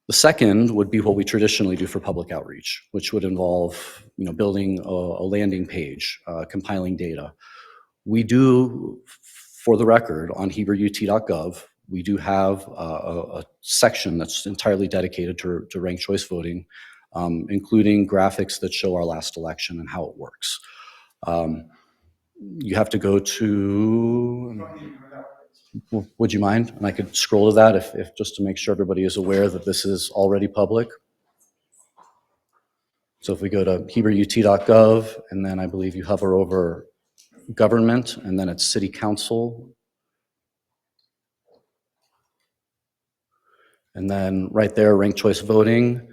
The second would be what we traditionally do for public outreach, which would involve, building a landing page, compiling data. We do, for the record, on heberut.gov, we do have a section that's entirely dedicated to ranked choice voting, including graphics that show our last election and how it works. You have to go to, would you mind? And I could scroll to that if just to make sure everybody is aware that this is already public. So if we go to heberut.gov, and then I believe you hover over government, and then it's city council. And then right there, ranked choice voting.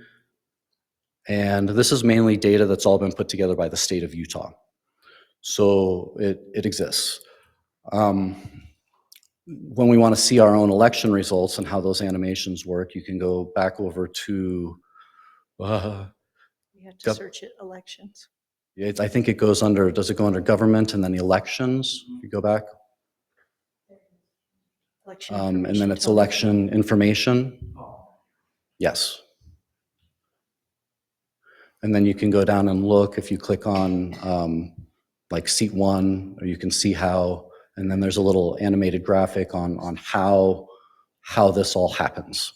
And this is mainly data that's all been put together by the state of Utah. So it exists. When we want to see our own election results and how those animations work, you can go back over to, You have to search it, elections. I think it goes under, does it go under government and then elections? If you go back. Election And then information it's total. election information. Yes. And then you can go down and look if you click on like seat one, or you can see how, and then there's a little animated graphic on how this all happens.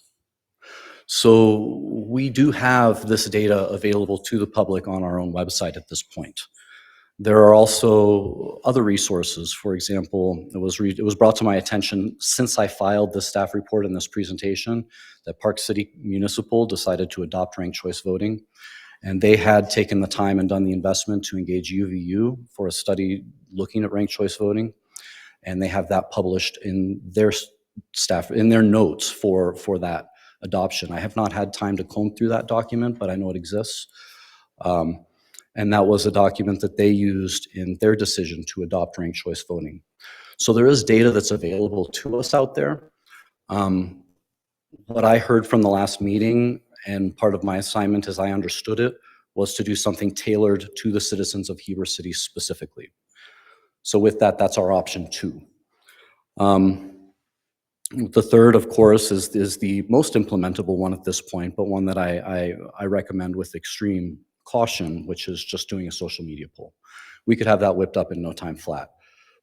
So we do have this data available to the public on our own website at this point. There are also other resources. For example, it was brought to my attention since I filed the staff report in this presentation that Park City Municipal decided to adopt ranked choice voting. And they had taken the time and done the investment to engage UVU for a study looking at ranked choice voting. And they have that published in their staff, in their notes for that adoption. I have not had time to comb through that document, but I know it exists. And that was a document that they used in their decision to adopt ranked choice voting. So there is data that's available to us out there. What I heard from the last meeting, and part of my assignment as I understood it, was to do something tailored to the citizens of Heber City specifically. So with that, that's our option 2. The third, of course, is the most implementable one at this point, but one that I recommend with extreme caution, which is just doing a social media poll. We could have that whipped up in no time flat,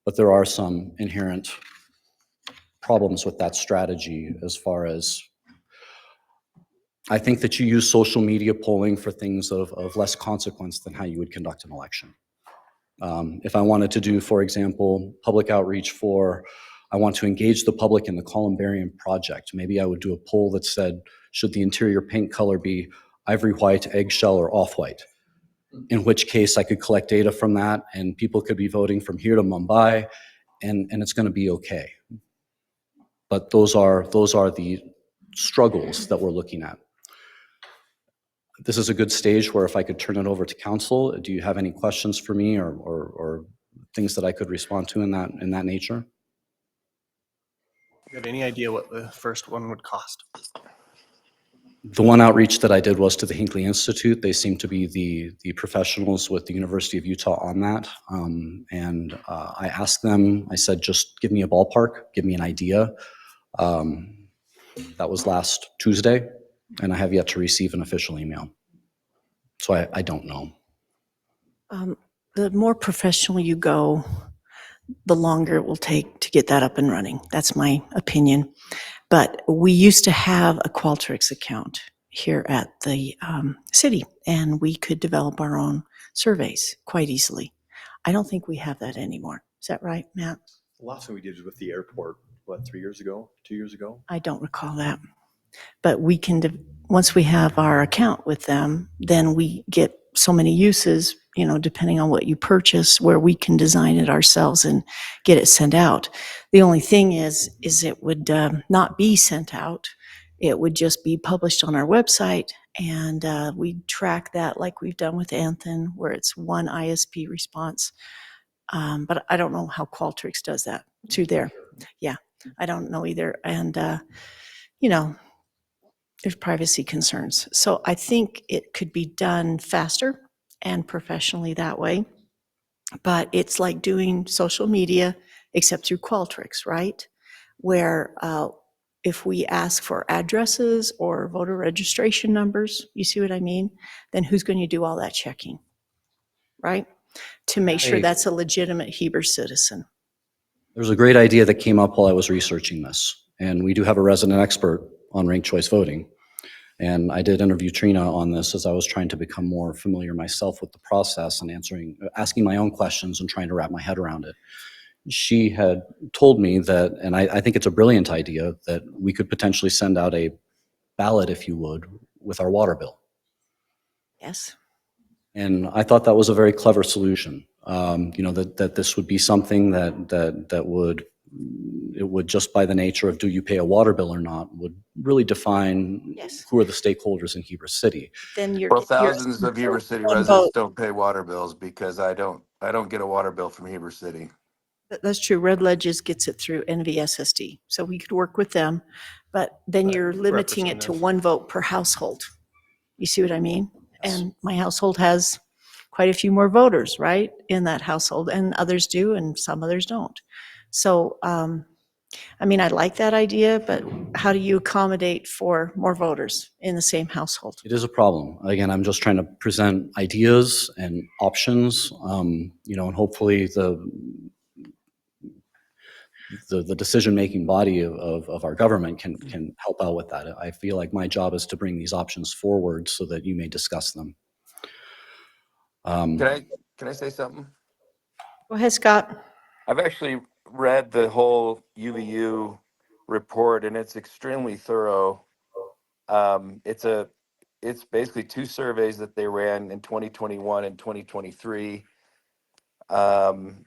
but there are some inherent problems with that strategy as far as I think that you use social media polling for things of less consequence than how you would conduct an election. If I wanted to do, for example, public outreach I want to engage the public in the Columbarium project, maybe I would do a poll that said, should the interior paint color be ivory white, eggshell, or off-white? In which case I could collect data from that and people could be voting from here to Mumbai and it's going to be okay. But those are the struggles that we're looking at. This is a good stage where if I could turn it over to council, do you have any questions for me or things that I could respond to in that nature? Do you have any idea what the first one would cost? The one outreach that I did was to the Hinckley Institute. They seem to be the professionals with the University of Utah on that. I asked them, I said, just give me a ballpark, give me an idea. That was last Tuesday, and I have yet to receive an official email. So I don't know. The more professional you go, the longer it will take to get that up and running. That's my opinion. But we used to have a Qualtrics account here at the city, and we could develop our own surveys quite easily. I don't think we have that anymore. Is that right, Matt? The last thing we did was with the airport, what, 3 years ago, 2 years ago? I don't recall that. But we can, once we have our account with them, then we get so many uses, depending on what you purchase, where we can design it ourselves and get it sent out. The only thing is it would not be sent out. It would just be published on our website, and we track that like we've done with Anthem, where it's one ISP response. But I don't know how Qualtrics does that through there. Yeah, I don't know either. And, there's privacy concerns. So I think it could be done faster and professionally that way. But it's like doing social media, except through Qualtrics, right? Where if we ask for addresses or voter registration numbers, you see what I mean? Then who's going to do all that checking, right? To make sure that's a legitimate Heber citizen. There's a great idea that came up while I was researching this. And we do have a resident expert on ranked choice voting. And I did interview Trina on this as I was trying to become more familiar myself with the process and asking my own questions and trying to wrap my head around it. She had told me that, and I think it's a brilliant idea, that we could potentially send out a ballot, if you would, with our water bill. Yes. And I thought that was a very clever solution. That this would be something that would just by the nature of do you pay a water bill or not would really define who are the stakeholders in Heber City. Then Well, thousands of Heber City residents don't pay water bills because I don't get a water bill from Heber City. That's true. Red Ledges gets it through NVSSD. So we could work with them, but then you're limiting it to one vote per household. You see what I mean? And my household has quite a few more voters, right, in that household, and others do, and some others don't. So, I like that idea, but how do you accommodate for more voters in the same household? It is a problem. Again, I'm just trying to present ideas and options, and hopefully the decision-making body of our government can help out with that. I feel like my job is to bring these options forward so that you may discuss them. Can I say something? Go ahead, Scott. I've actually read the whole UVU report, and it's extremely thorough. It's basically 2 surveys that they ran in 2021 and 2023. And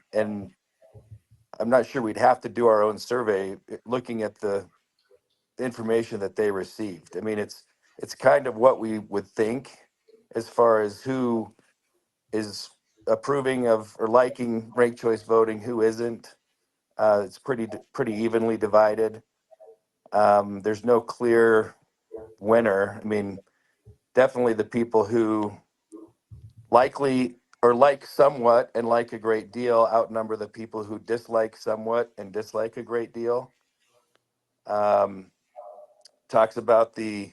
I'm not sure we'd have to do our own survey looking at the information that they received. I mean, it's kind of what we would think as far as who is approving of or liking ranked choice voting, who isn't. It's pretty evenly divided. There's no clear winner. I mean, definitely the people who likely or like somewhat and like a great deal outnumber the people who dislike somewhat and dislike a great deal. Talks about the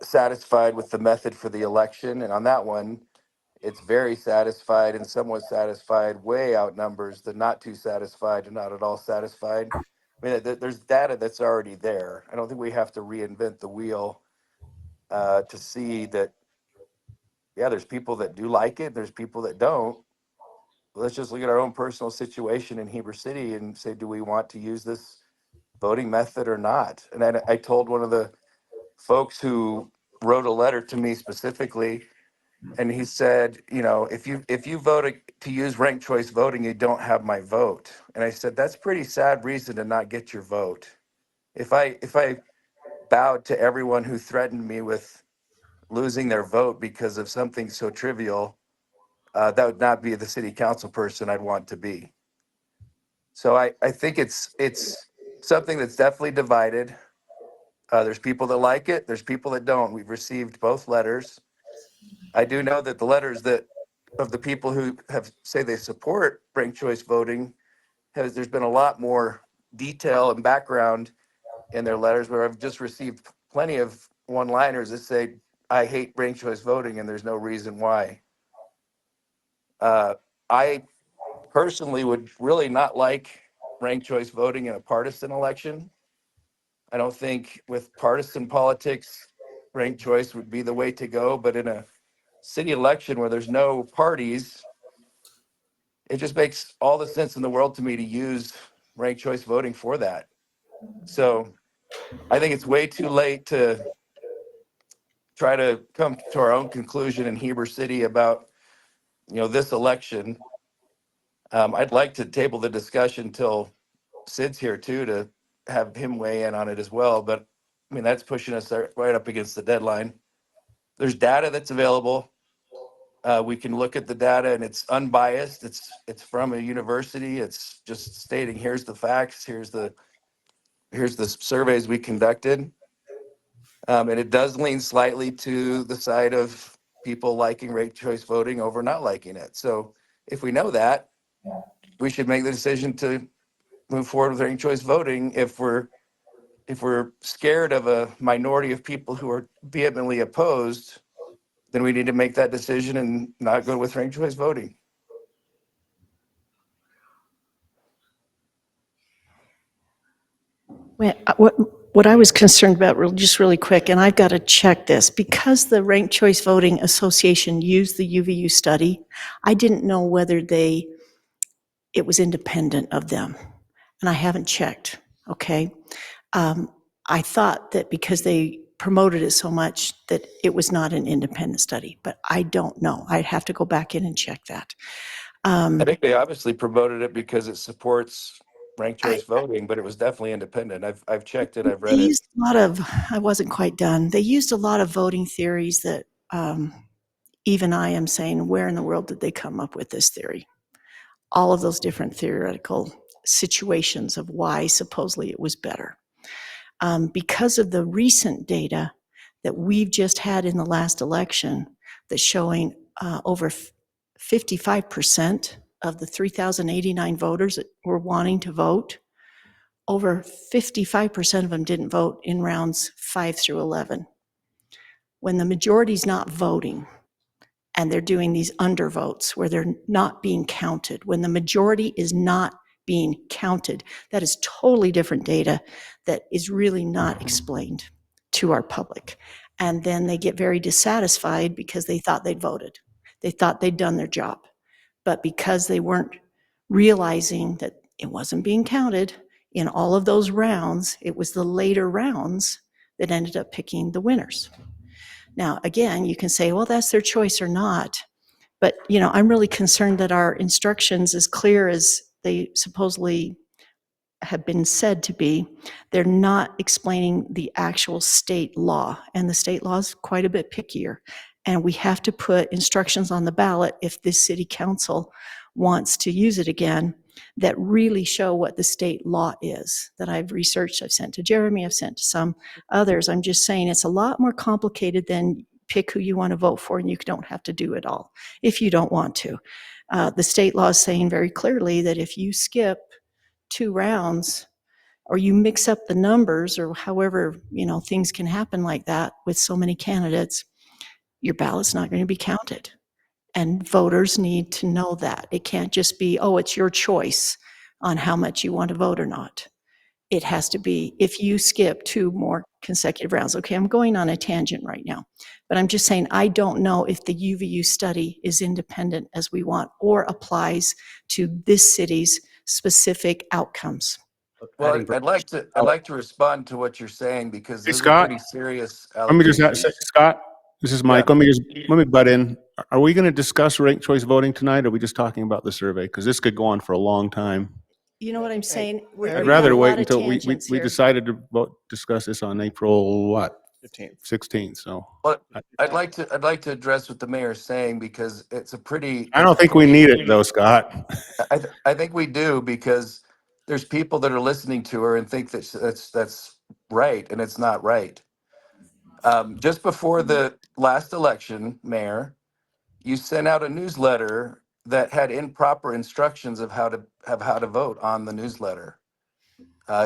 satisfied with the method for the election, and on that one, it's very satisfied and somewhat satisfied, way outnumbers the not too satisfied and not at all satisfied. I mean, there's data that's already there. I don't think we have to reinvent the wheel to see that, yeah, there's people that do like it, there's people that don't. Let's just look at our own personal situation in Heber City and say, do we want to use this voting method or not? And I told one of the folks who wrote a letter to me specifically, and he said, you know, if you vote to use ranked choice voting, you don't have my vote. And I said, that's pretty sad reason to not get your vote. If I bowed to everyone who threatened me with losing their vote because of something so trivial, that would not be the city council person I'd want to be. So I think it's something that's definitely divided. There's people that like it. There's people that don't. We've received both letters. I do know that the letters that of the people who have say they support ranked choice voting there's been a lot more detail and background in their letters, where I've just received plenty of one-liners that say, I hate ranked choice voting and there's no reason why. I personally would really not like ranked choice voting in a partisan election. I don't think with partisan politics, ranked choice would be the way to go, but in a city election where there's no parties, it just makes all the sense in the world to me to use ranked choice voting for that. So I think it's way too late to try to come to our own conclusion in Heber City about, this election. I'd like to table the discussion till Sid's here too, to have him weigh in on it as well. But I mean, that's pushing us right up against the deadline. There's data that's available. We can look at the data and it's unbiased. It's from a university. It's just stating, here's the facts, here's the surveys we conducted. And it does lean slightly to the side of people liking ranked choice voting over not liking it. So if we know that, we should make the decision to move forward with ranked choice voting. If we're scared of a minority of people who are vehemently opposed, then we need to make that decision and not go with ranked choice voting. Well, what I was concerned about, just really quick, and I've got to check this, because the Ranked Choice Voting Association used the UVU study, I didn't know whether it was independent of them, and I haven't checked, okay? I thought that because they promoted it so much that it was not an independent study, but I don't know. I'd have to go back in and check that. I think they obviously promoted it because it supports ranked choice voting, but it was definitely independent. I've checked it, I've They read it. used a lot of, I wasn't quite done. They used a lot of voting theories that even I am saying, where in the world did they come up with this theory? All of those different theoretical situations of why supposedly it was better. Because of the recent data that we've just had in the last election that's showing over 55% of the 3,089 voters that were wanting to vote, over 55% of them didn't vote in rounds 5 through 11. When the majority's not voting and they're doing these undervotes where they're not being counted, when the majority is not being counted, that is totally different data that is really not explained to our public. And then they get very dissatisfied because they thought they'd voted. They thought they'd done their job. But because they weren't realizing that it wasn't being counted in all of those rounds, it was the later rounds that ended up picking the winners. Now, again, you can say, well, that's their choice or not. But, I'm really concerned that our instructions, as clear as they supposedly have been said to be, they're not explaining the actual state law. And the state law is quite a bit pickier. And we have to put instructions on the ballot if this city council wants to use it again that really show what the state law is, that I've researched, I've sent to Jeremy, I've sent to some others. I'm just saying it's a lot more complicated than pick who you want to vote for, and you don't have to do it all if you don't want to. The state law is saying very clearly that if you skip 2 rounds or you mix up the numbers or however, things can happen like that with so many candidates, your ballot's not going to be counted. And voters need to know that. It can't just be, oh, it's your choice on how much you want to vote or not. It has to be, if you skip 2 more consecutive rounds. Okay, I'm going on a tangent right now, but I'm just saying I don't know if the UVU study is independent as we want or applies to this city's specific outcomes. Well, I'd like to respond to what you're saying because Hey, those are Scott, pretty serious let me just allegations. Scott, this is Mike. Yeah. Let me butt in. Are we going to discuss ranked choice voting tonight? Or are we just talking about the survey? Because this could go on for a long time. You know what I'm saying? I'd rather wait until we decided to discuss this on April what? 16th. So But I'd like to address what the mayor's saying because it's a pretty. I don't think we need it though, Scott. I think we do because there's people that are listening to her and think that's right, and it's not right. Just before the last election, Mayor, you sent out a newsletter that had improper instructions of how to vote on the newsletter.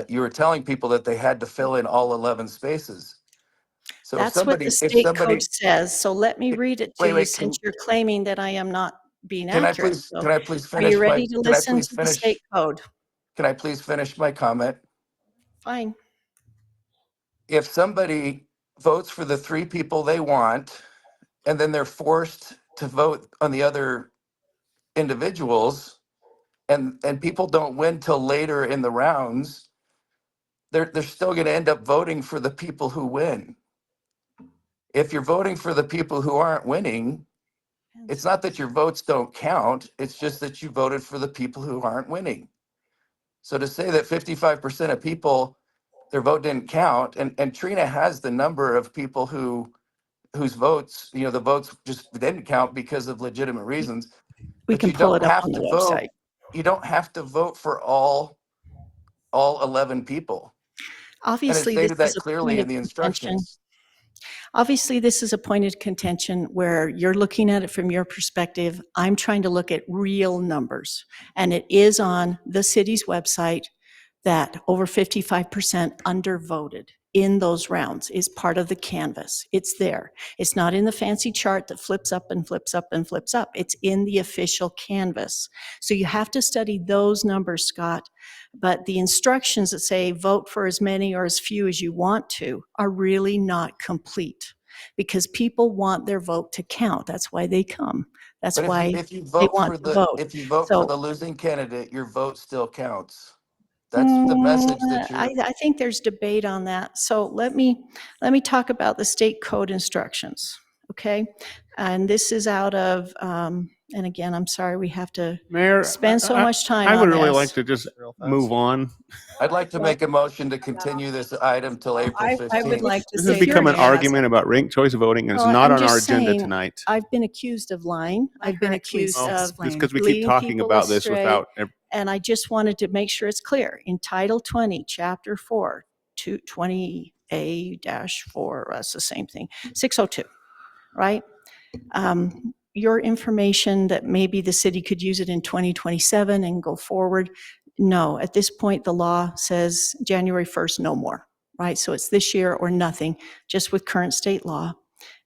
You were telling people that they had to fill in all 11 spaces. So That's what the if state somebody, code says. So let me read it to you wait, since you're claiming that I am not being can I accurate. please So can I please are you finish ready to can I listen please to the state finish code? can I please finish my comment? Fine. If somebody votes for the 3 people they want, and then they're forced to vote on the other individuals, and people don't win till later in the rounds, they're still going to end up voting for the people who win. If you're voting for the people who aren't winning, it's not that your votes don't count, it's just that you voted for the people who aren't winning. So to say that 55% of people, their vote didn't count, and Trina has the number of people whose votes, the votes just didn't count because of legitimate reasons. We But can you pull don't it up have on the to vote. website. You don't have to vote for all 11 people. And it Obviously, this stated is that a point clearly of in the contention. instructions. Obviously, this is a point of contention where you're looking at it from your perspective. I'm trying to look at real numbers. And it is on the city's website that over 55% undervoted in those rounds is part of the canvas. It's there. It's not in the fancy chart that flips up and flips up and flips up. It's in the official canvas. So you have to study those numbers, Scott. But the instructions that say vote for as many or as few as you want to are really not complete because people want their vote to count. That's why they come. That's But why if you they vote want for to vote. if you vote for So the losing candidate, your vote still counts. That's the message that you're. I think there's debate on that. So let me talk about the state code instructions, okay? And this is out of, and again, I'm sorry we have to Mayor, spend so much time I on would really this. like to just move on. I'd like to make a motion to continue this item till April I would 15th. like to This has say. become an Mayor has argument about ranked choice voting, and it's Well, not I'm on our just agenda saying, tonight. I've been accused of lying. I've been accused Well, of just because we keep leading talking people about this astray. without. And I just wanted to make sure it's clear. In Title 20, Chapter 4, 20A-4, that's the same thing, 602, right? Your information that maybe the city could use it in 2027 and go forward. No, at this point, the law says January 1st, no more, right? So it's this year or nothing, just with current state law.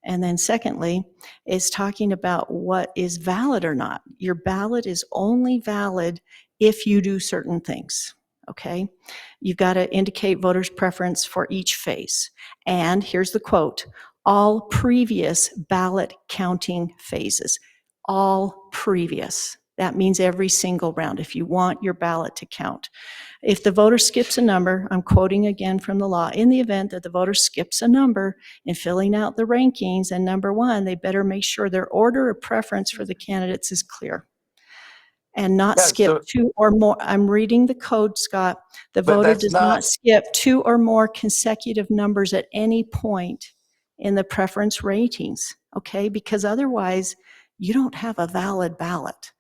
And then secondly, is talking about what is valid or not. Your ballot is only valid if you do certain things, okay? You've got to indicate voters' preference for each phase. And here's the quote, all previous ballot counting phases, all previous. That means every single round, if you want your ballot to count. If the voter skips a number, I'm quoting again from the law, in the event that the voter skips a number in filling out the rankings and number one, they better make sure their order of preference for the candidates is clear and not Yeah, skip so, two or more. I'm reading the code, Scott. The but voter that's does not, not skip two or more consecutive numbers at any point in the preference ratings, okay? Because otherwise, you don't have a valid ballot.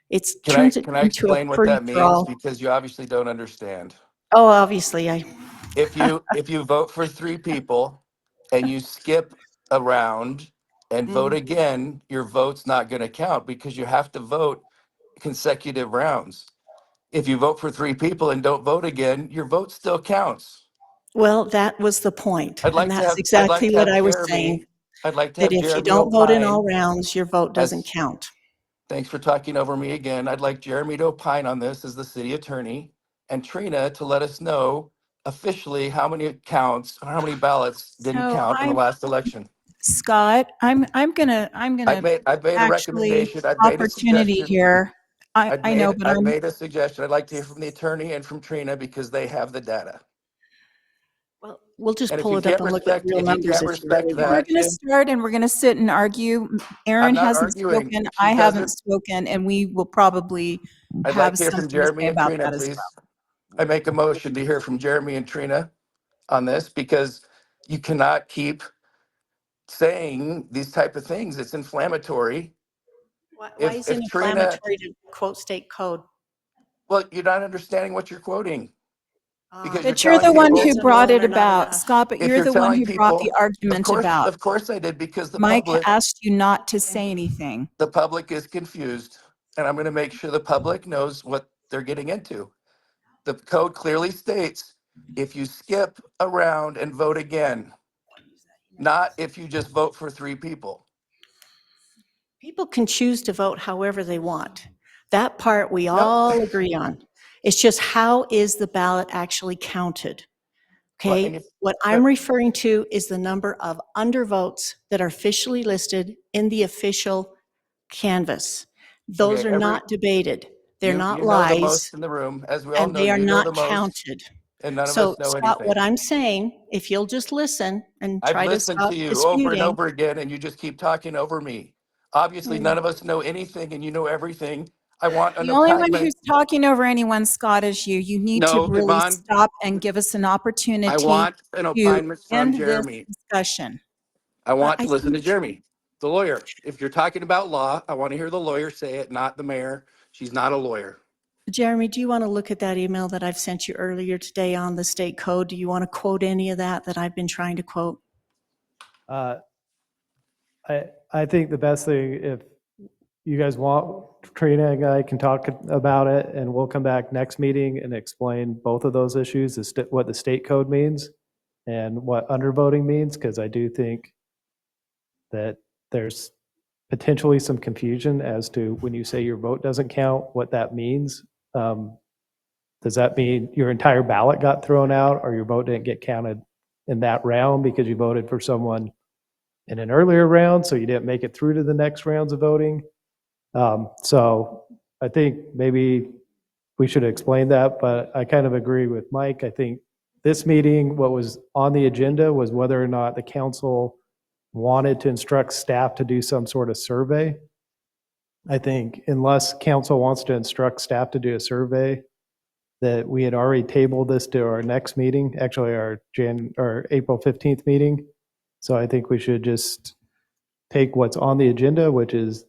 It turns it can I into a explain what that means? free-for-all. Because you obviously don't understand. Oh, obviously, I. If you vote for 3 people and you skip a round and vote Mhm. again, your vote's not going to count because you have to vote consecutive rounds. If you vote for 3 people and don't vote again, your vote still counts. Well, that was the point, and that's I'd like exactly to what have I was saying, Jeremy, I'd like to that have if you Jeremy don't vote in all opine rounds, your vote doesn't as, count. thanks for talking over me again. I'd like Jeremy to opine on this as the city attorney and Trina to let us know officially how many counts, or how many ballots didn't So count in the last election. Scott, I'm gonna I've made a actually recommendation. I've made a opportunity suggestion. here. I know, but I've I'm made a suggestion. I'd like to hear from the attorney and from Trina because they have the data. Well, we'll just And pull it up and look at real if you numbers can't if you really respect want. we're that, gonna start and we're gonna sit and argue. I'm Aaron not hasn't arguing. spoken, She I haven't doesn't. spoken, and we will probably I'd like have to hear from something to Jeremy say and about Trina, that as please. I make a motion to hear from Jeremy and Trina on this because you cannot keep saying these type of things. It's inflammatory. Why is it If Trina, inflammatory to quote state code? well, you're not understanding what you're quoting because you're But you're telling the one who people, Words brought alone it are not about, enough. Scott, but if you're you're the one telling who brought the people, argument about. of course I did because Mike asked you not to say anything. the public is confused and I'm going to make sure the public knows what they're getting into. The code clearly states if you skip a round and vote again, not if you just vote for 3 people. People can choose to vote however they want. That part we No, all agree on. It's just how is the ballot actually counted? well, Okay, what I'm referring to is the number of undervotes that are officially listed in the official canvas. Those okay, are not debated. They're not you know the lies, most in the room. As we all and know, they are you know not the most, counted. and none of So us know Scott, what anything. I'm saying, if you'll just listen and I've try to listened stop to you over and disputing. over again, and you just keep talking over me. Obviously, none of us know anything, and you know everything. I want an The only one opinion. who's talking over anyone, Scott, is you. You need to No, really Yvonne, stop and give us an I opportunity want an to opinion from end this Jeremy. discussion. I want I to listen to think, Jeremy, the lawyer. If you're talking about law, I want to hear the lawyer say it, not the mayor. She's not a lawyer. Jeremy, do you want to look at that email that I've sent you earlier today on the state code? Do you want to quote any of that I've been trying to quote? I think the best thing, if you guys want, Trina and I can talk about it, and we'll come back next meeting and explain both of those issues, what the state code means and what undervoting means, because I do think that there's potentially some confusion as to when you say your vote doesn't count, what that means. Does that mean your entire ballot got thrown out, or your vote didn't get counted in that round because you voted for someone in an earlier round, so you didn't make it through to the next rounds of voting? So I think maybe we should explain that, but I kind of agree with Mike. I think this meeting, what was on the agenda was whether or not the council wanted to instruct staff to do some sort of survey. I think unless council wants to instruct staff to do a survey, that we had already tabled this to our next meeting, actually our April 15th meeting. So I think we should just take what's on the agenda, which is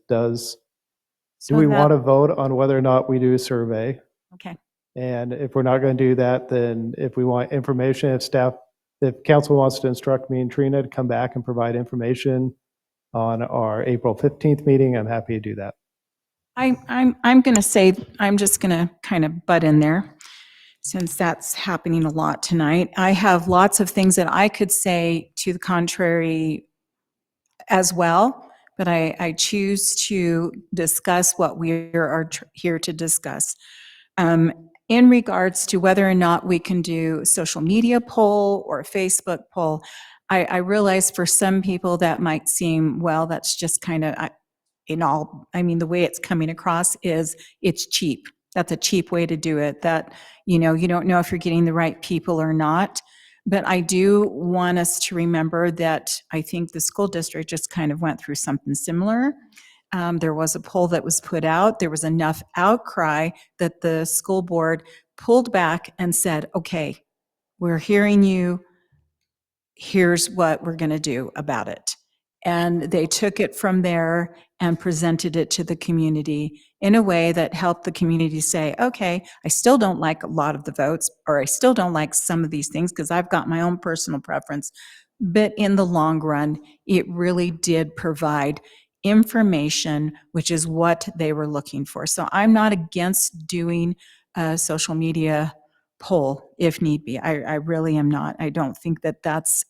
do we want to vote on whether or not we do a survey? Okay. And if we're not going to do that, then if we want information, if council wants to instruct me and Trina to come back and provide information on our April 15th meeting, I'm happy to do that. I'm going to say, I'm just going to kind of butt in there since that's happening a lot tonight. I have lots of things that I could say to the contrary as well, but I choose to discuss what we are here to discuss. In regards to whether or not we can do a social media poll or a Facebook poll, I realize for some people that might seem, well, that's just kind of, I mean, the way it's coming across is it's cheap. That's a cheap way to do it, that, you don't know if you're getting the right people or not. But I do want us to remember that I think the school district just kind of went through something similar. There was a poll that was put out. There was enough outcry that the school board pulled back and said, okay, we're hearing you. Here's what we're going to do about it. And they took it from there and presented it to the community in a way that helped the community say, okay, I still don't like a lot of the votes, or I still don't like some of these things because I've got my own personal preference. But in the long run, it really did provide information, which is what they were looking for. So I'm not against doing a social media poll if need be. I really am not. I don't think that that's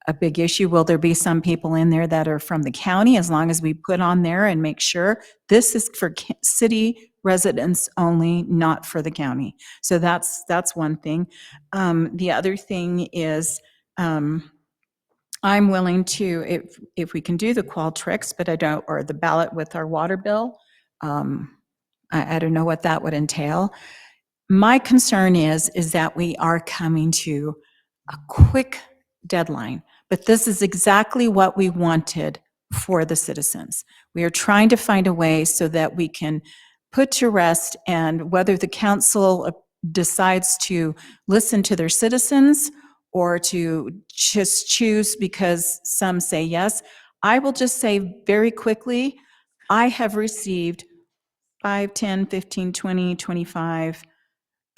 a big issue. Will there be some people in there that are from the county? As long as we put on there and make sure this is for city residents only, not for the county. So that's one thing. The other thing is, I'm willing to, if we can do the Qualtrics, but I don't, or the ballot with our water bill. I don't know what that would entail. My concern is that we are coming to a quick deadline, but this is exactly what we wanted for the citizens. We are trying to find a way so that we can put to rest, and whether the council decides to listen to their citizens or to just choose because some say yes. I will just say very quickly, I have received 5, 10, 15, 20, 25,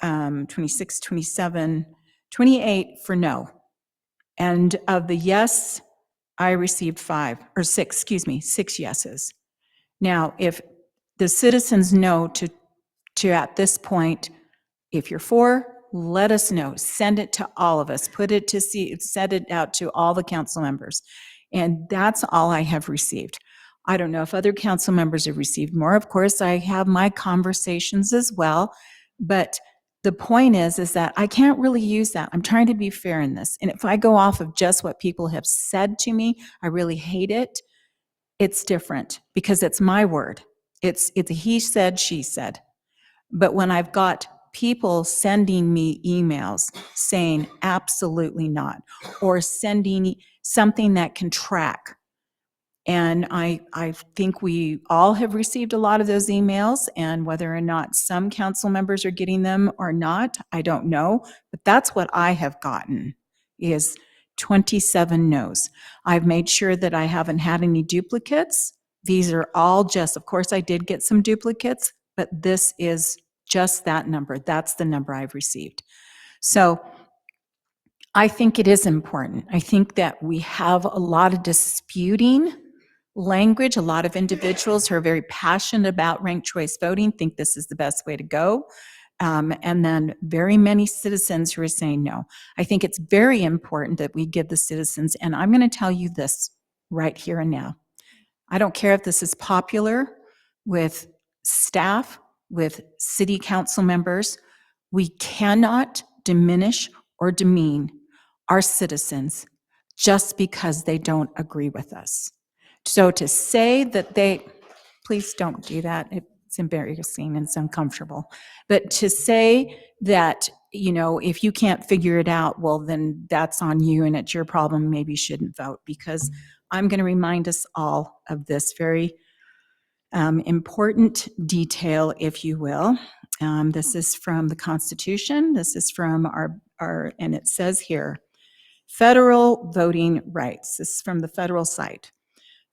26, 27, 28 for no. And of the yes, I received 6 yeses. Now, if the citizens know to at this point, if you're for, let us know. Send it to all of us. Send it out to all the council members. And that's all I have received. I don't know if other council members have received more. Of course, I have my conversations as well. But the point is that I can't really use that. I'm trying to be fair in this. And if I go off of just what people have said to me, I really hate it. It's different because it's my word. It's a he said, she said. But when I've got people sending me emails saying absolutely not, or sending something that can track, and I think we all have received a lot of those emails, and whether or not some council members are getting them or not, I don't know, but that's what I have gotten, is 27 no's. I've made sure that I haven't had any duplicates. These are all just, of course, I did get some duplicates, but this is just that number. That's the number I've received. So I think it is important. I think that we have a lot of disputing language. A lot of individuals who are very passionate about ranked choice voting think this is the best way to go. And then very many citizens who are saying no. I think it's very important that we give the citizens, and I'm going to tell you this right here and now. I don't care if this is popular with staff, with city council members. We cannot diminish or demean our citizens just because they don't agree with us. So to say that please don't do that. It's embarrassing and it's uncomfortable. But to say that, if you can't figure it out, well, then that's on you and it's your problem. Maybe you shouldn't vote, because I'm going to remind us all of this very important detail, if you will. This is from the Constitution. This is from our, and it says here, federal voting rights. This is from the federal site.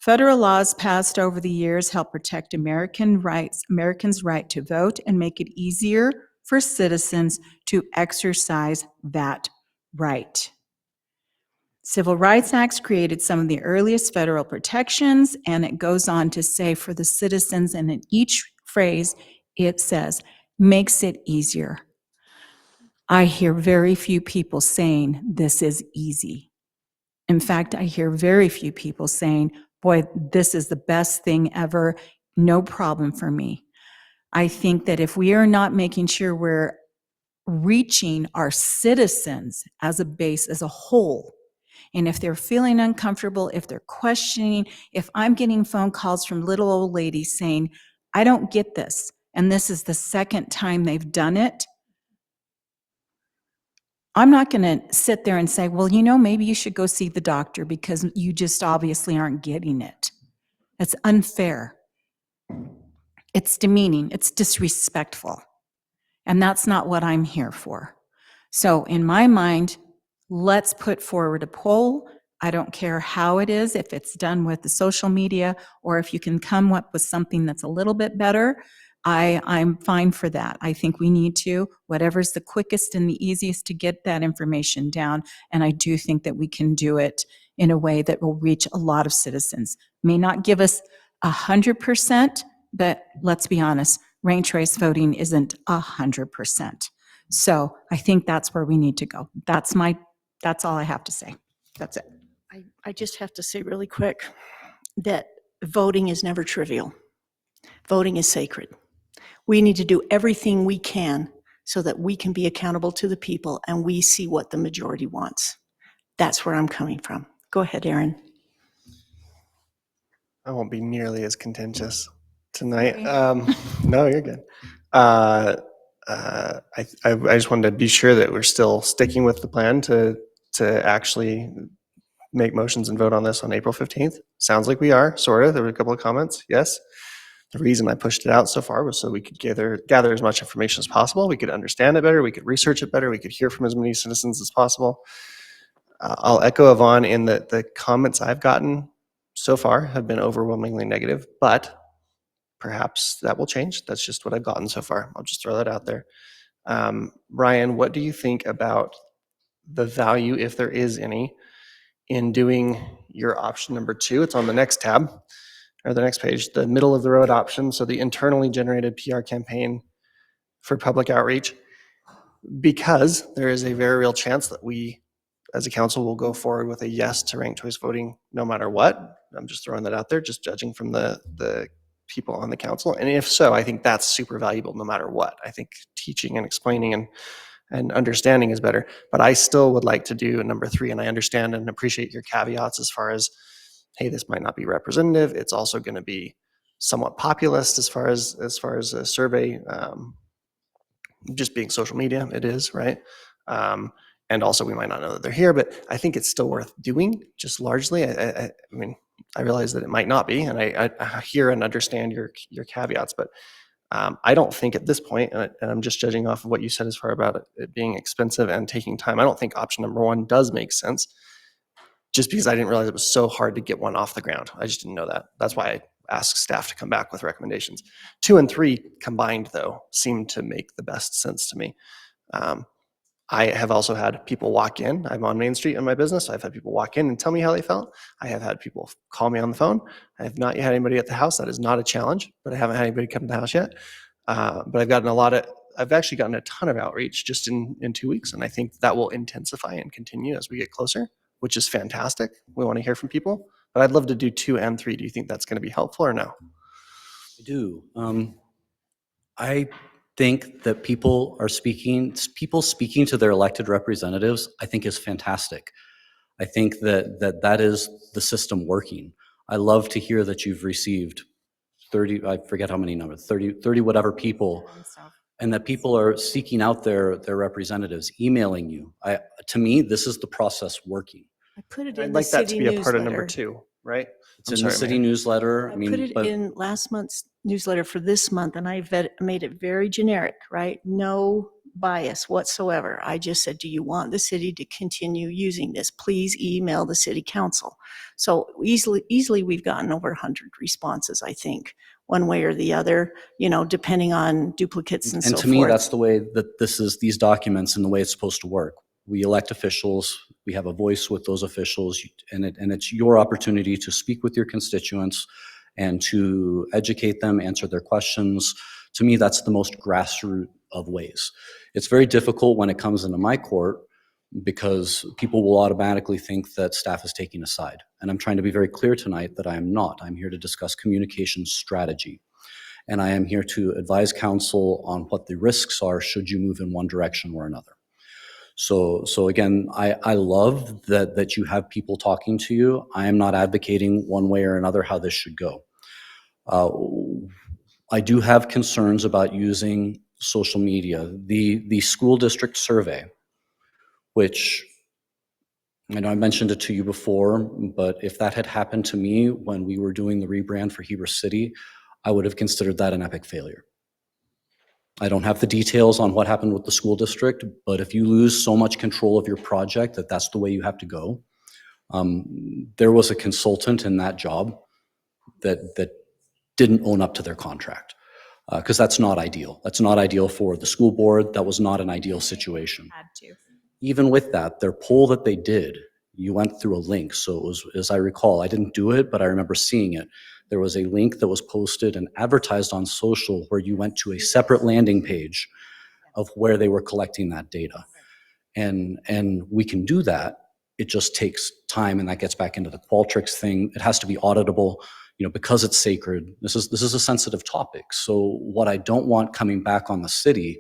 Federal laws passed over the years help protect Americans' right to vote and make it easier for citizens to exercise that right. Civil Rights Acts created some of the earliest federal protections, and it goes on to say for the citizens, and in each phrase it says, makes it easier. I hear very few people saying this is easy. In fact, I hear very few people saying, boy, this is the best thing ever, no problem for me. I think that if we are not making sure we're reaching our citizens as a base, as a whole, And if they're feeling uncomfortable, if they're questioning, if I'm getting phone calls from little old ladies saying, I don't get this, and this is the second time they've done it, I'm not going to sit there and say, well, maybe you should go see the doctor because you just obviously aren't getting it. That's unfair. It's demeaning. It's disrespectful. And that's not what I'm here for. So in my mind, let's put forward a poll. I don't care how it is, if it's done with the social media or if you can come up with something that's a little bit better. I'm fine for that. I think we need to, whatever's the quickest and the easiest to get that information down. And I do think that we can do it in a way that will reach a lot of citizens. May not give us 100%, but let's be honest, ranked choice voting isn't 100%. So I think that's where we need to go. That's all I have to say. That's it. I just have to say really quick that voting is never trivial. Voting is sacred. We need to do everything we can so that we can be accountable to the people and we see what the majority wants. That's where I'm coming from. Go ahead, Aaron. I won't be nearly as contentious tonight. No, you're good. I just wanted to be sure that we're still sticking with the plan to actually make motions and vote on this on April 15th. Sounds like we are, sort of. There were a couple of comments. Yes. The reason I pushed it out so far was so we could gather as much information as possible. We could understand it better. We could research it better. We could hear from as many citizens as possible. I'll echo Yvonne in that the comments I've gotten so far have been overwhelmingly negative, but perhaps that will change. That's just what I've gotten so far. I'll just throw that out there. Ryan, what do you think about the value, if there is any, in doing your option number 2? It's on the next tab, or the next page, the middle of the road option. So the internally generated PR campaign for public outreach, because there is a very real chance that we, as a council, will go forward with a yes to ranked choice voting no matter what. I'm just throwing that out there, just judging from the people on the council. And if so, I think that's super valuable no matter what. I think teaching and explaining and understanding is better. But I still would like to do number 3, and I understand and appreciate your caveats as far as, hey, this might not be representative. It's also going to be somewhat populist as far as a survey, just being social media, it is, right? And also we might not know that they're here, but I think it's still worth doing, just largely. I mean, I realize that it might not be, and I hear and understand your caveats, but I don't think at this point, and I'm just judging off of what you said as far about it being expensive and taking time, I don't think option number 1 does make sense, just because I didn't realize it was so hard to get one off the ground. I just didn't know that. That's why I asked staff to come back with recommendations. 2 and 3 combined, though, seem to make the best sense to me. I have also had people walk in. I'm on Main Street in my business. So I've had people walk in and tell me how they felt. I have had people call me on the phone. I have not yet had anybody at the house. That is not a challenge, but I haven't had anybody come to the house yet. But I've actually gotten a ton of outreach just in 2 weeks. And I think that will intensify and continue as we get closer, which is fantastic. We want to hear from people, but I'd love to do 2 and 3. Do you think that's going to be helpful or no? I do. I think that people speaking to their elected representatives, I think is fantastic. I think that is the system working. I love to hear that you've received 30, I forget how many numbers, 30 whatever people, and that people are seeking out their representatives, emailing you. To me, this is the process working. I put it I'd in like the that city to be a part of newsletter. number 2, right? It's in the city newsletter. I put it in last month's newsletter for this month, and I made it very generic, right? No bias whatsoever. I just said, do you want the city to continue using this? Please email the city council. So easily we've gotten over 100 responses, I think, one way or the other, depending on duplicates and so forth. And to me, that's the way that these documents and the way it's supposed to work. We elect officials, we have a voice with those officials, and it's your opportunity to speak with your constituents and to educate them, answer their questions. To me, that's the most grassroots of ways. It's very difficult when it comes into my court because people will automatically think that staff is taking a side. And I'm trying to be very clear tonight that I am not. I'm here to discuss communication strategy. And I am here to advise council on what the risks are should you move in one direction or another. So again, I love that you have people talking to you. I am not advocating one way or another how this should go. I do have concerns about using social media. The school district survey, which I know I mentioned it to you before, but if that had happened to me when we were doing the rebrand for Heber City, I would have considered that an epic failure. I don't have the details on what happened with the school district, but if you lose so much control of your project that that's the way you have to go, there was a consultant in that job that didn't own up to their contract, because that's not ideal. That's not ideal for the school board. That was not an ideal situation. Had to. Even with that, their poll that they did, you went through a link. So it was, as I recall, I didn't do it, but I remember seeing it. There was a link that was posted and advertised on social where you went to a separate landing page of where they were collecting that data. And we can do that. It just takes time, and that gets back into the Qualtrics thing. It has to be auditable, because it's sacred. This is a sensitive topic. So what I don't want coming back on the city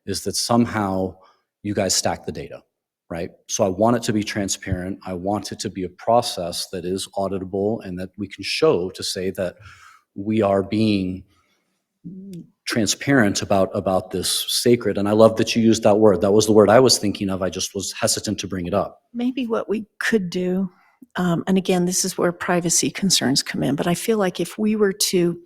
is that somehow you guys stack the data, right? So I want it to be transparent. I want it to be a process that is auditable and that we can show to say that we are being transparent about this sacred. And I love that you used that word. That was the word I was thinking of. I just was hesitant to bring it up. Maybe what we could do, and again, this is where privacy concerns come in, but I feel like if we were to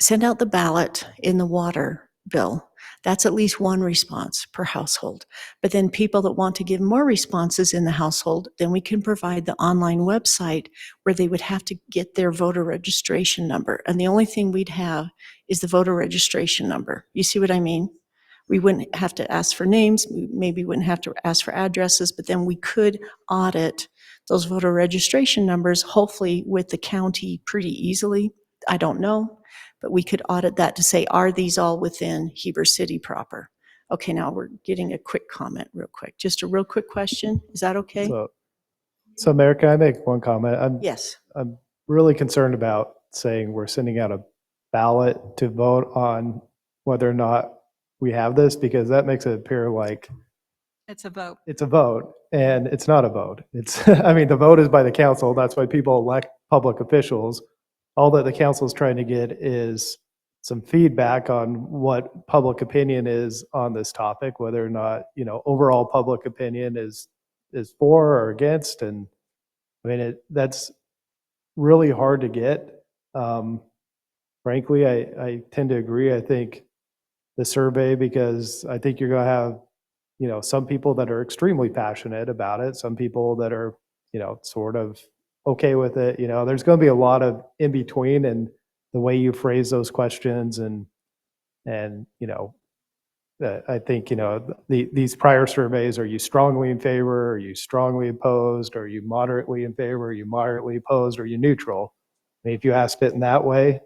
send out the ballot in the water bill, that's at least one response per household. But then people that want to give more responses in the household, then we can provide the online website where they would have to get their voter registration number. And the only thing we'd have is the voter registration number. You see what I mean? We wouldn't have to ask for names, we maybe wouldn't have to ask for addresses, but then we could audit those voter registration numbers, hopefully with the county pretty easily. I don't know, but we could audit that to say, are these all within Heber City proper? Okay, now we're getting a quick comment real quick. Just a real quick question. Is that okay? So Mayor, can I make one comment? Yes. I'm really concerned about saying we're sending out a ballot to vote on whether or not we have this, because that makes it appear like It's a vote. it's a vote, and it's not a vote. It's, I mean, the vote is by the council. That's why people elect public officials. All that the council is trying to get is some feedback on what public opinion is on this topic, whether or not, overall public opinion is for or against. And I mean, that's really hard to get. Frankly, I tend to agree. I think the survey, because I think you're going to have, some people that are extremely passionate about it, some people that are, sort of okay with it. There's going to be a lot of in between, and the way you phrase those questions and I think, these prior surveys, are you strongly in favor? Are you strongly opposed? Are you moderately in favor? Are you moderately opposed? Are you neutral? I mean, if you asked it in that way.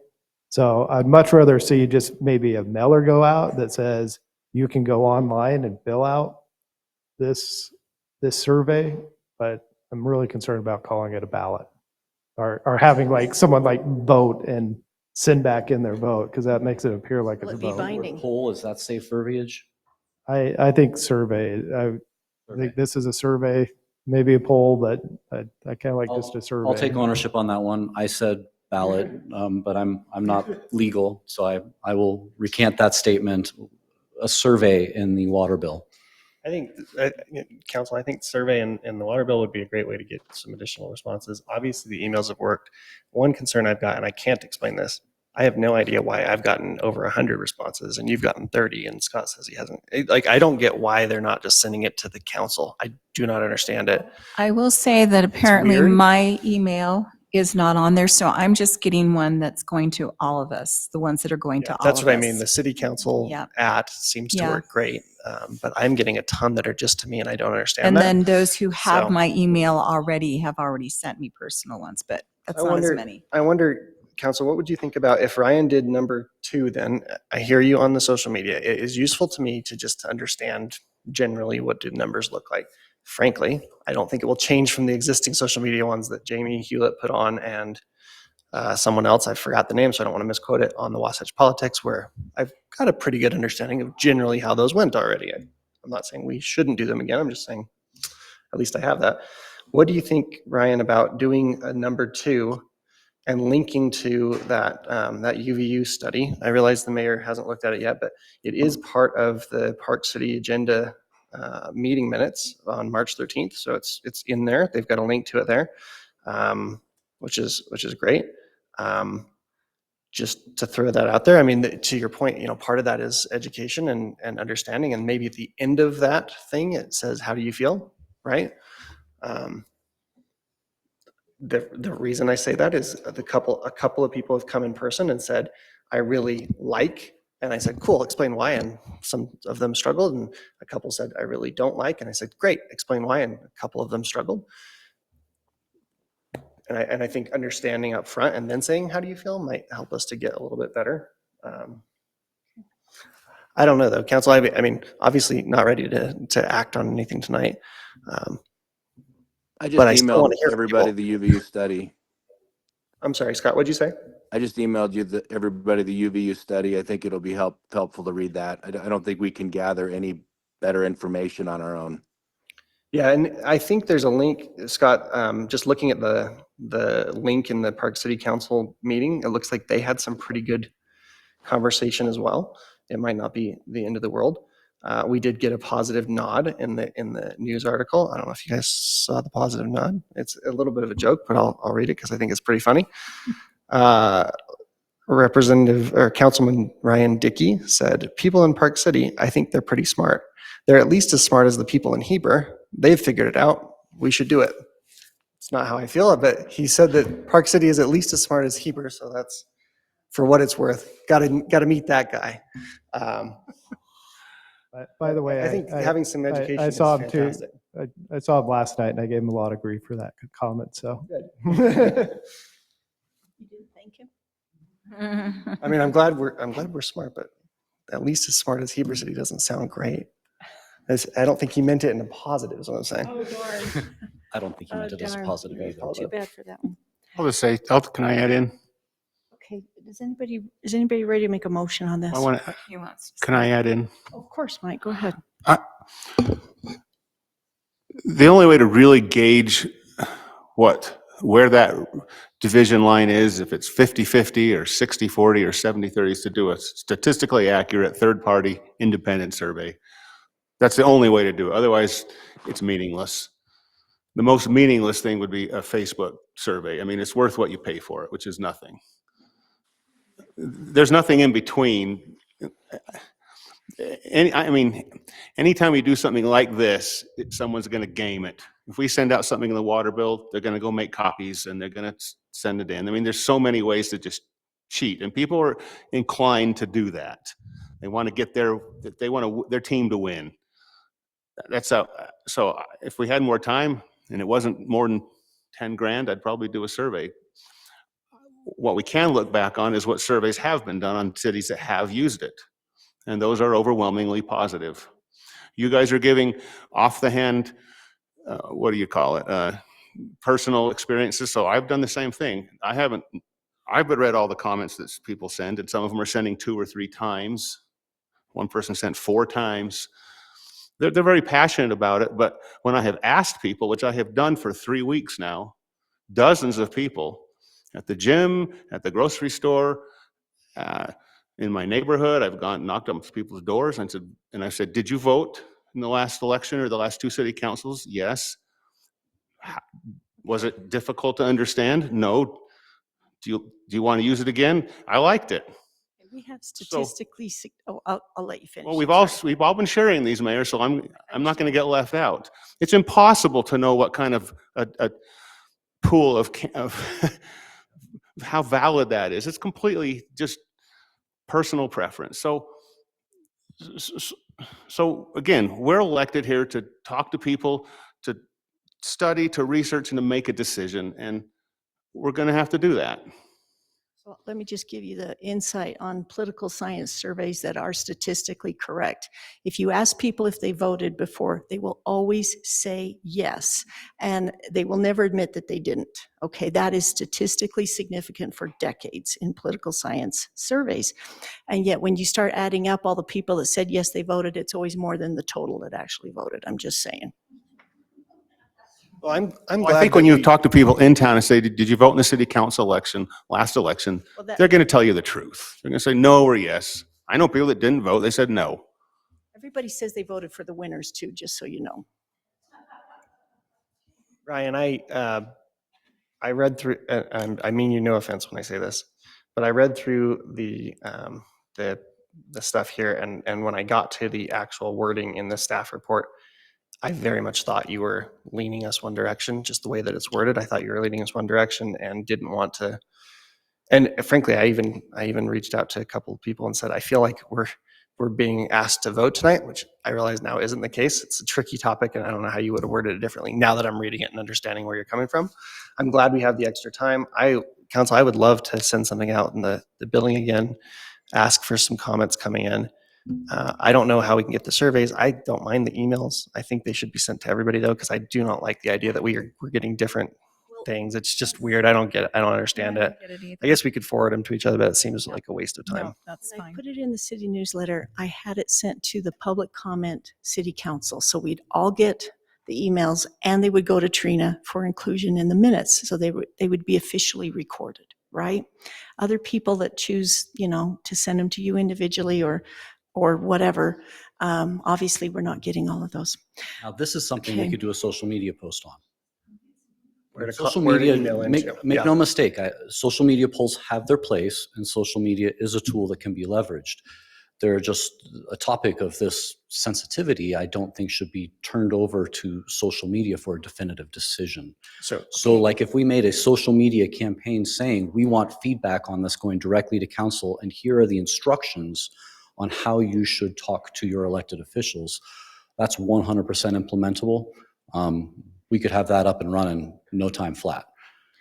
So I'd much rather see just maybe a mailer go out that says you can go online and fill out this survey, but I'm really concerned about calling it a ballot or having like someone like vote and send back in their vote, because that makes it appear like it's a Will it be vote. binding? Poll, is that safe verbiage? I think survey. I think this is a survey, maybe a poll, but I kind of like just a survey. I'll take ownership on that one. I said ballot, but I'm not legal, so I will recant that statement. A survey in the water bill. I think, Council, I think survey and the water bill would be a great way to get some additional responses. Obviously, the emails have worked. One concern I've got, and I can't explain this, I have no idea why I've gotten over 100 responses and you've gotten 30, and Scott says he hasn't. Like, I don't get why they're not just sending it to the council. I do not understand it. I will say that apparently weird. my email is not on there, so I'm just getting one that's going to all of us, the ones that are going to all of us. That's what I mean. The city council Yep. seems to Yeah. work great, but I'm getting a ton that are just to me, and I don't understand And that. then those who have So- my email already have already sent me personal ones, but that's not as many. I wonder, Council, what would you think about if Ryan did number 2 then? I hear you on the social media. It is useful to me to just understand generally what do numbers look like. Frankly, I don't think it will change from the existing social media ones that Jamie Hewlett put on and someone else, I forgot the name, so I don't want to misquote it, on the Wasatch Politics, where I've got a pretty good understanding of generally how those went already. I'm I'm not saying we shouldn't do them again. I'm just saying, at least I have that. What do you think, Ryan, about doing a number 2 and linking to that, that UVU study? I realize the mayor hasn't looked at it yet, but it is part of the Park City agenda meeting minutes on March 13th. So it's in there. They've got a link to it there, which is great. Just to throw that out there. I mean, to your point, part of that is education and understanding, and maybe at the end of that thing, it says, how do you feel? Right. The reason I say that is a couple of people have come in person and said, I really like, and I said, cool, explain why. And some of them struggled, and a couple said, I really don't like. And I said, great, explain why. And a couple of them struggled. And I think understanding up front and then saying, how do you feel, might help us to get a little bit better. I don't know though, council, I mean, obviously not ready to act on anything tonight. I just But I still want emailed to hear from everybody people. the UVU study. I'm sorry, Scott, what'd you say? I just emailed you everybody the UVU study. I think it'll be helpful to read that. I don't think we can gather any better information on our own. Yeah, and I think there's a link, Scott, just looking at the link in the Park City Council meeting, it looks like they had some pretty good conversation as well. It might not be the end of the world. We did get a positive nod in the news article. I don't know if you guys saw the positive nod. It's a little bit of a joke, but I'll read it because I think it's pretty funny. Representative or Councilman Ryan Dickey said, people in Park City, I think they're pretty smart. They're at least as smart as the people in Heber. They've figured it out. We should do it. It's not how I feel, but he said that Park City is at least as smart as Heber. So that's, for what it's worth, got to meet that guy. By the way, I think having some education I is saw him too. fantastic. I saw him last night, and I gave him a lot of grief for that comment. So You didn't thank him? I mean, I'm glad we're smart, but at least as smart as Heber City doesn't sound great. I don't think he meant it in a positive, is what I'm saying. Oh, darn. I don't think he meant it as a positive either. Too bad for that one. I'll just say, can I add in? Okay, is anybody ready to make a motion on this? I want to, He wants to can I add in? Of course, Mike, go ahead. The only way to really gauge where that division line is, if it's 50-50 or 60-40 or 70-30, is to do a statistically accurate third-party independent survey. That's the only way to do it. Otherwise, it's meaningless. The most meaningless thing would be a Facebook survey. I mean, it's worth what you pay for it, which is nothing. There's nothing in between. Anytime we do something like this, someone's going to game it. If we send out something in the water bill, they're going to go make copies and they're going to send it in. I mean, there's so many ways to just cheat, and people are inclined to do that. They want to get their team to win. That's how. So if we had more time and it wasn't more than 10 grand, I'd probably do a survey. What we can look back on is what surveys have been done on cities that have used it. And those are overwhelmingly positive. You guys are giving off the hand, what do you call it? Personal experiences. So I've done the same thing. I've read all the comments that people send, and some of them are sending 2 or 3 times. One person sent 4 times. They're very passionate about it, but when I have asked people, which I have done for 3 weeks now, dozens of people at the gym, at the grocery store, in my neighborhood, I've knocked on people's doors and I said, did you vote in the last election or the last 2 city councils? Yes. Was it difficult to understand? No. Do you want to use it again? I liked it. We have statistically, I'll let you finish. Well, we've all been sharing these, Mayor, so I'm not going to get left out. It's impossible to know what kind of a pool of how valid that is. It's completely just personal preference. So again, we're elected here to talk to people, to study, to research, and to make a decision, and we're going to have to do that. Well, let me just give you the insight on political science surveys that are statistically correct. If you ask people if they voted before, they will always say yes, and they will never admit that they didn't. Okay, that is statistically significant for decades in political science surveys. And yet when you start adding up all the people that said yes, they voted, it's always more than the total that actually voted. I'm just saying. Well, I'm Well, glad I think that when you we- talk to people in town and say, did you vote in the city council election, last election? Well, that- They're going to tell you the truth. They're going to say no or yes. I know people that didn't vote. They said no. Everybody says they voted for the winners too, just so you know. Ryan, I read through, and I mean you no offense when I say this, but I read through the stuff here, and when I got to the actual wording in the staff report, I very much thought you were leaning us one direction, just the way that it's worded. I thought you were leaning us one direction and didn't want to. And frankly, I even reached out to a couple of people and said, I feel like we're being asked to vote tonight, which I realize now isn't the case. It's a tricky topic, and I don't know how you would have worded it differently now that I'm reading it and understanding where you're coming from. I'm glad we have the extra time. Council, I would love to send something out in the building again, ask for some comments coming in. I don't know how we can get the surveys. I don't mind the emails. I think they should be sent to everybody though, because I do not like the idea that we're getting different things. It's just weird. I don't get it. I don't understand it. I guess we could forward them to each other, but it seems like a waste of time. No, that's I fine. put it in the city newsletter. I had it sent to the public comment city council. So we'd all get the emails and they would go to Trina for inclusion in the minutes. So they would be officially recorded, right? Other people that choose, to send them to you individually or whatever, obviously we're not getting all of those. Now, this is something we Okay. could do a social media post on. Social where to media, email into. make Yeah. no mistake, social media polls have their place, and social media is a tool that can be leveraged. They're just a topic of this sensitivity I don't think should be turned over to social media for a definitive decision. So like if we made a social media campaign saying, we want feedback on this going directly to council, and here are the instructions on how you should talk to your elected officials, that's 100% implementable. We could have that up and running no time flat.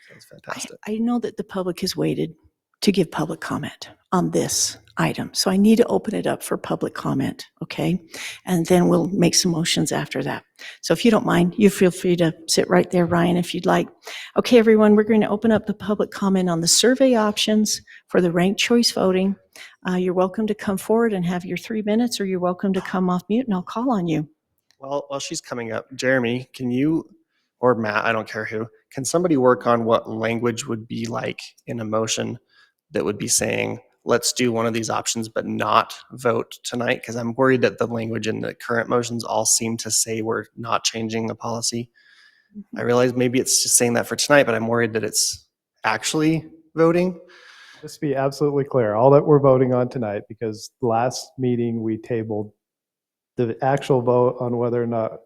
That's fantastic. I know that the public has waited to give public comment on this item. So I need to open it up for public comment, okay? And then we'll make some motions after that. So if you don't mind, you feel free to sit right there, Ryan, if you'd like. Okay, everyone, we're going to open up the public comment on the survey options for the ranked choice voting. You're welcome to come forward and have your 3 minutes, or you're welcome to come off mute and I'll call on you. Well, while she's coming up, Jeremy, can you, or Matt, I don't care who, can somebody work on what language would be like in a motion that would be saying, let's do one of these options, but not vote tonight? Because I'm worried that the language in the current motions all seem to say we're not changing the policy. I realize maybe it's just saying that for tonight, but I'm worried that it's actually voting. Just to be absolutely clear, all that we're voting on tonight, because last meeting we tabled the actual vote on whether or not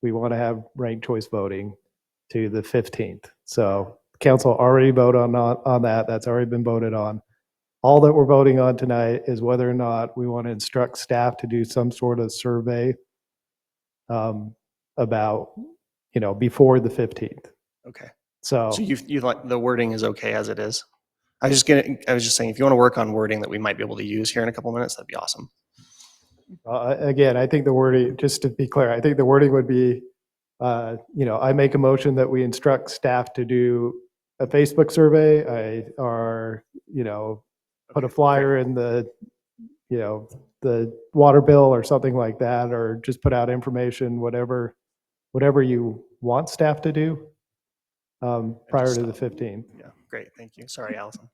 we want to have ranked choice voting to the 15th. So council already voted on that. That's already been voted on. All that we're voting on tonight is whether or not we want to instruct staff to do some sort of survey about, before the 15th. Okay. So So you like the wording is okay as it is? I was just saying, if you want to work on wording that we might be able to use here in a couple minutes, that'd be awesome. again, I think the wording, just to be clear, I think the wording would be, I make a motion that we instruct staff to do a Facebook survey, put a flyer in the water bill or something like that, or just put out information, whatever you want staff to do prior to the 15th. Yeah, great. Thank you. Sorry, Allison.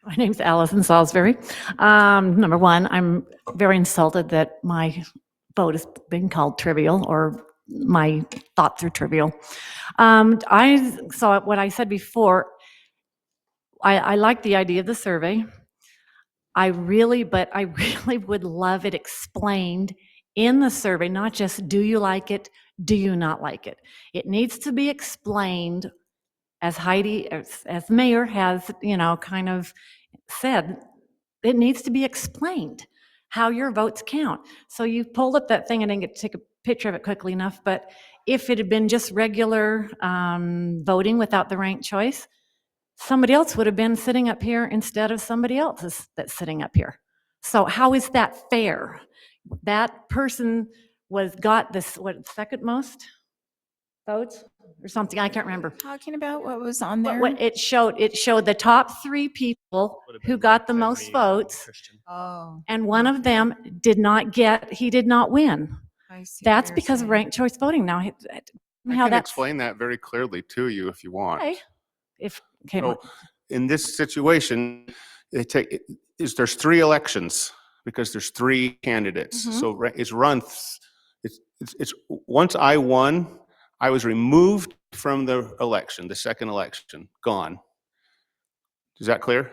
My name's Allison Salisbury. Number one, I'm very insulted that my vote has been called trivial, or my thoughts are trivial. I saw what I said before. I like the idea of the survey. I really would love it explained in the survey, not just do you like it, do you not like it. It needs to be explained, as Heidi, as the mayor has, kind of said, it needs to be explained how your votes count. So you pulled up that thing, I didn't get to take a picture of it quickly enough, but if it had been just regular voting without the ranked choice, somebody else would have been sitting up here instead of somebody else that's sitting up here. So how is that fair? That person got this, second most votes or something? I can't remember. Talking about what was on there? What it showed the top 3 people who got the most votes, Oh. and one of them did not win. I see what That's you're because of saying. ranked choice voting. Now, I how can that's explain that very clearly to you if you want. okay. So in this situation, there's 3 elections because there's 3 candidates. Mhm. So it's run. It's once I won, I was removed from the election, the second election, gone. Is that clear?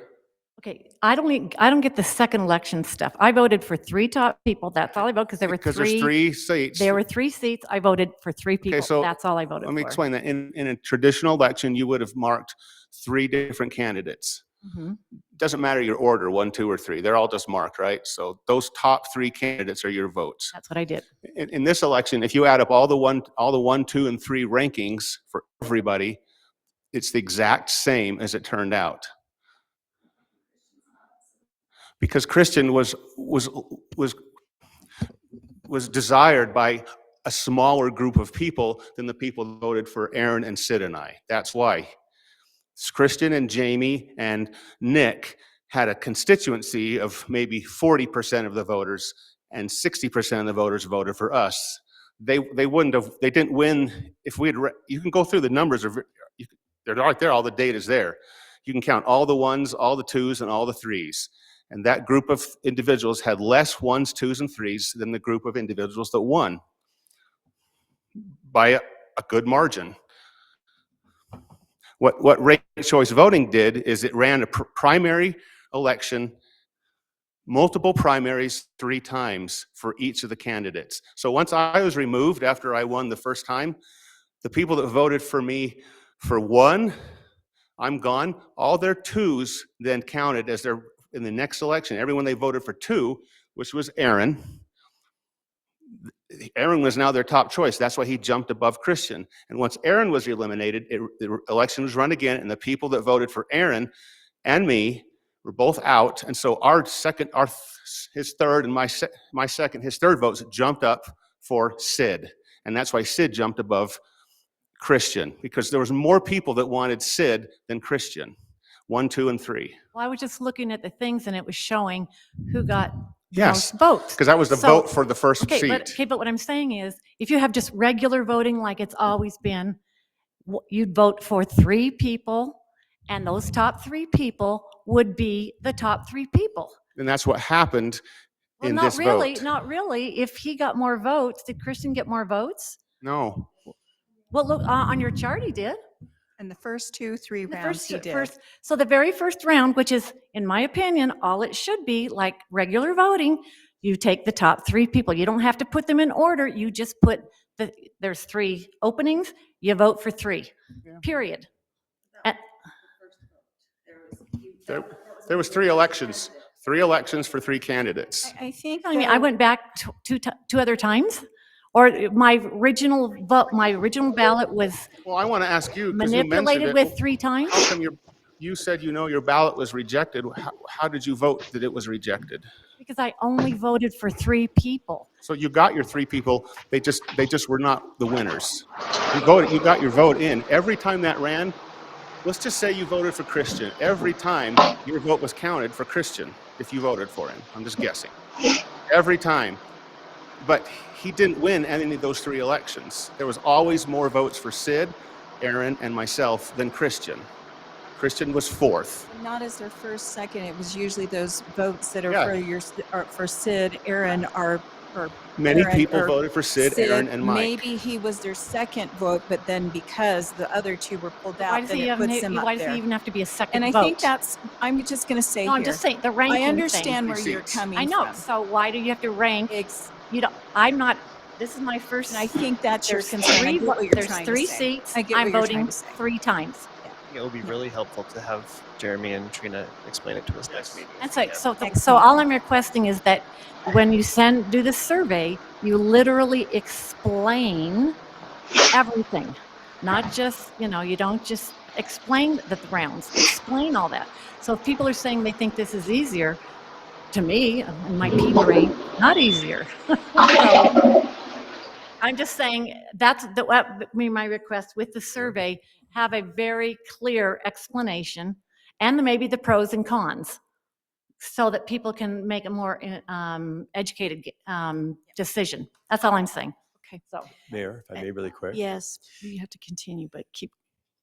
Okay, I don't get the second election stuff. I voted for 3 top people. That's all I voted because there were 3. Because there's 3 seats. There were 3 seats. I voted for 3 people. Okay, so That's all I voted let me for. explain that. In a traditional election, you would have marked 3 different candidates. Mhm. Doesn't matter your order, 1, 2, or 3. They're all just marked, right? So those top 3 candidates are your votes. That's what I did. In this election, if you add up all the 1, 2, and 3 rankings for everybody, it's the exact same as it turned out. Because Christian was desired by a smaller group of people than the people who voted for Aaron and Sid and I. That's why. Christian and Jamie and Nick had a constituency of maybe 40% of the voters, and 60% of the voters voted for us. They didn't win if we had. You can go through the numbers. They're right there. All the data's there. You can count all the 1s, all the 2s, and all the 3s. And that group of individuals had less 1s, 2s, and 3s than the group of individuals that won by a good margin. What ranked choice voting did is it ran a primary election, multiple primaries 3 times for each of the candidates. So once I was removed after I won the first time, the people that voted for me for 1, I'm gone. All their 2s then counted as they're in the next election. Everyone they voted for 2, which was Aaron was now their top choice. That's why he jumped above Christian. And once Aaron was eliminated, the election was run again, and the people that voted for Aaron and me were both out. And so his third and my second, his third votes jumped up for Sid. And that's why Sid jumped above Christian, because there was more people that wanted Sid than Christian. 1, 2, and 3. Well, I was just looking at the things and it was showing who got the Yes, most votes. because that was the vote for the first seat. But what I'm saying is, if you have just regular voting like it's always been, you'd vote for 3 people, and those top 3 people would be the top 3 people. And that's what happened Well, in not this really, vote. not really. If he got more votes, did Christian get more votes? No. Well, look, on your chart he did. In the first 2, 3 rounds he did. So the very first round, which is, in my opinion, all it should be, like regular voting, you take the top 3 people. You don't have to put them in order. You just put there's 3 openings, you vote for 3, period. There was 3 elections. 3 elections for 3 candidates. I think I went back 2 other times, or my original vote, my original ballot was Well, I want to ask you, because you mentioned manipulated it. with 3 times. How come you said your ballot was rejected? How did you vote that it was rejected? Because I only voted for 3 people. So you got your 3 people. They just were not the winners. You got your vote in. Every time that ran, let's just say you voted for Christian. Every time your vote was counted for Christian if you voted for him. I'm just guessing. Every time. But he didn't win any of those 3 elections. There was always more votes for Sid, Aaron, and myself than Christian. Christian was 4th. Not as their first, second. It was usually those votes that are for Sid, Aaron, or Many Aaron, people or voted for Sid, Aaron, and Mike. Maybe he was their second vote, but then because the other 2 were pulled Why out, does then he it puts him up why does there. he even have to be a second And vote? I think that's, I'm just going to say No, I'm just saying the ranking I understand thing. where you're coming I know. from. So why do you have to rank? This is my first. And I think that's your there's concern. I 3 get what you're there's trying to 3 say. seats. I get I'm what you're voting trying to say. 3 times. It would be really helpful to have Jeremy and Trina explain it to us next meeting. That's like so all I'm requesting is that when you do the survey, you literally explain everything. not just, you don't just explain the rounds, explain all that. So if people are saying they think this is easier, to me, in my pea brain, not easier. So I'm just saying that's my request with the survey, have a very clear explanation and maybe the pros and cons so that people can make a more educated decision. That's all I'm saying. Okay. So, Mayor, if I may really quick. Yes, you have to continue, but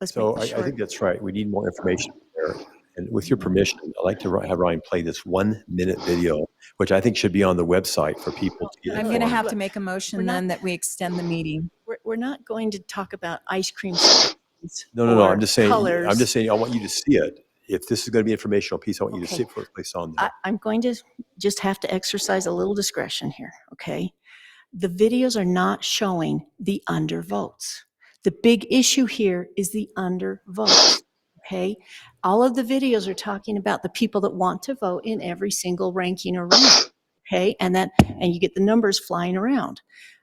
let's make So this I short. think that's right. We need more information there. And with your permission, I'd like to have Ryan play this 1-minute video, which I think should be on the website for people to get I'm going to informed. have to make a motion then that we extend the meeting. We're not going to talk about ice cream stands No. or I'm just saying, colors. I want you to see it. If this is going to be an informational piece, I want you to Okay. see it for its place on there. I'm going to just have to exercise a little discretion here, okay? The videos are not showing the undervotes. The big issue here is the undervotes, okay? All of the videos are talking about the people that want to vote in every single ranking or round, okay? And you get the numbers flying around.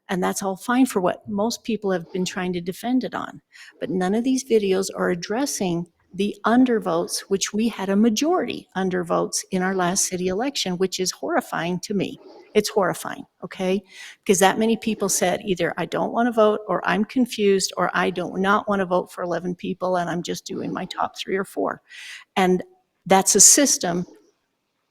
And that's all fine for what most people have been trying to defend it on. But none of these videos are addressing the undervotes, which we had a majority undervotes in our last city election, which is horrifying to me. It's horrifying, okay? Because that many people said either I don't want to vote, or I'm confused, or I do not want to vote for 11 people and I'm just doing my top 3 or 4. And that's a system.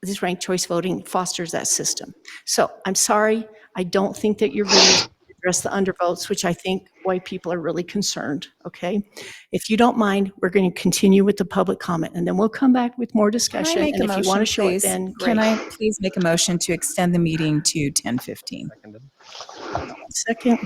This ranked choice voting fosters that system. So I'm sorry, I don't think that your videos address the undervotes, which I think white people are really concerned, okay? If you don't mind, we're going to continue with the public comment, and then we'll come back with more Can I discussion. make And a if you want to motion, show it, please? then great. Can I please make a motion to extend the meeting to 10:15? Second.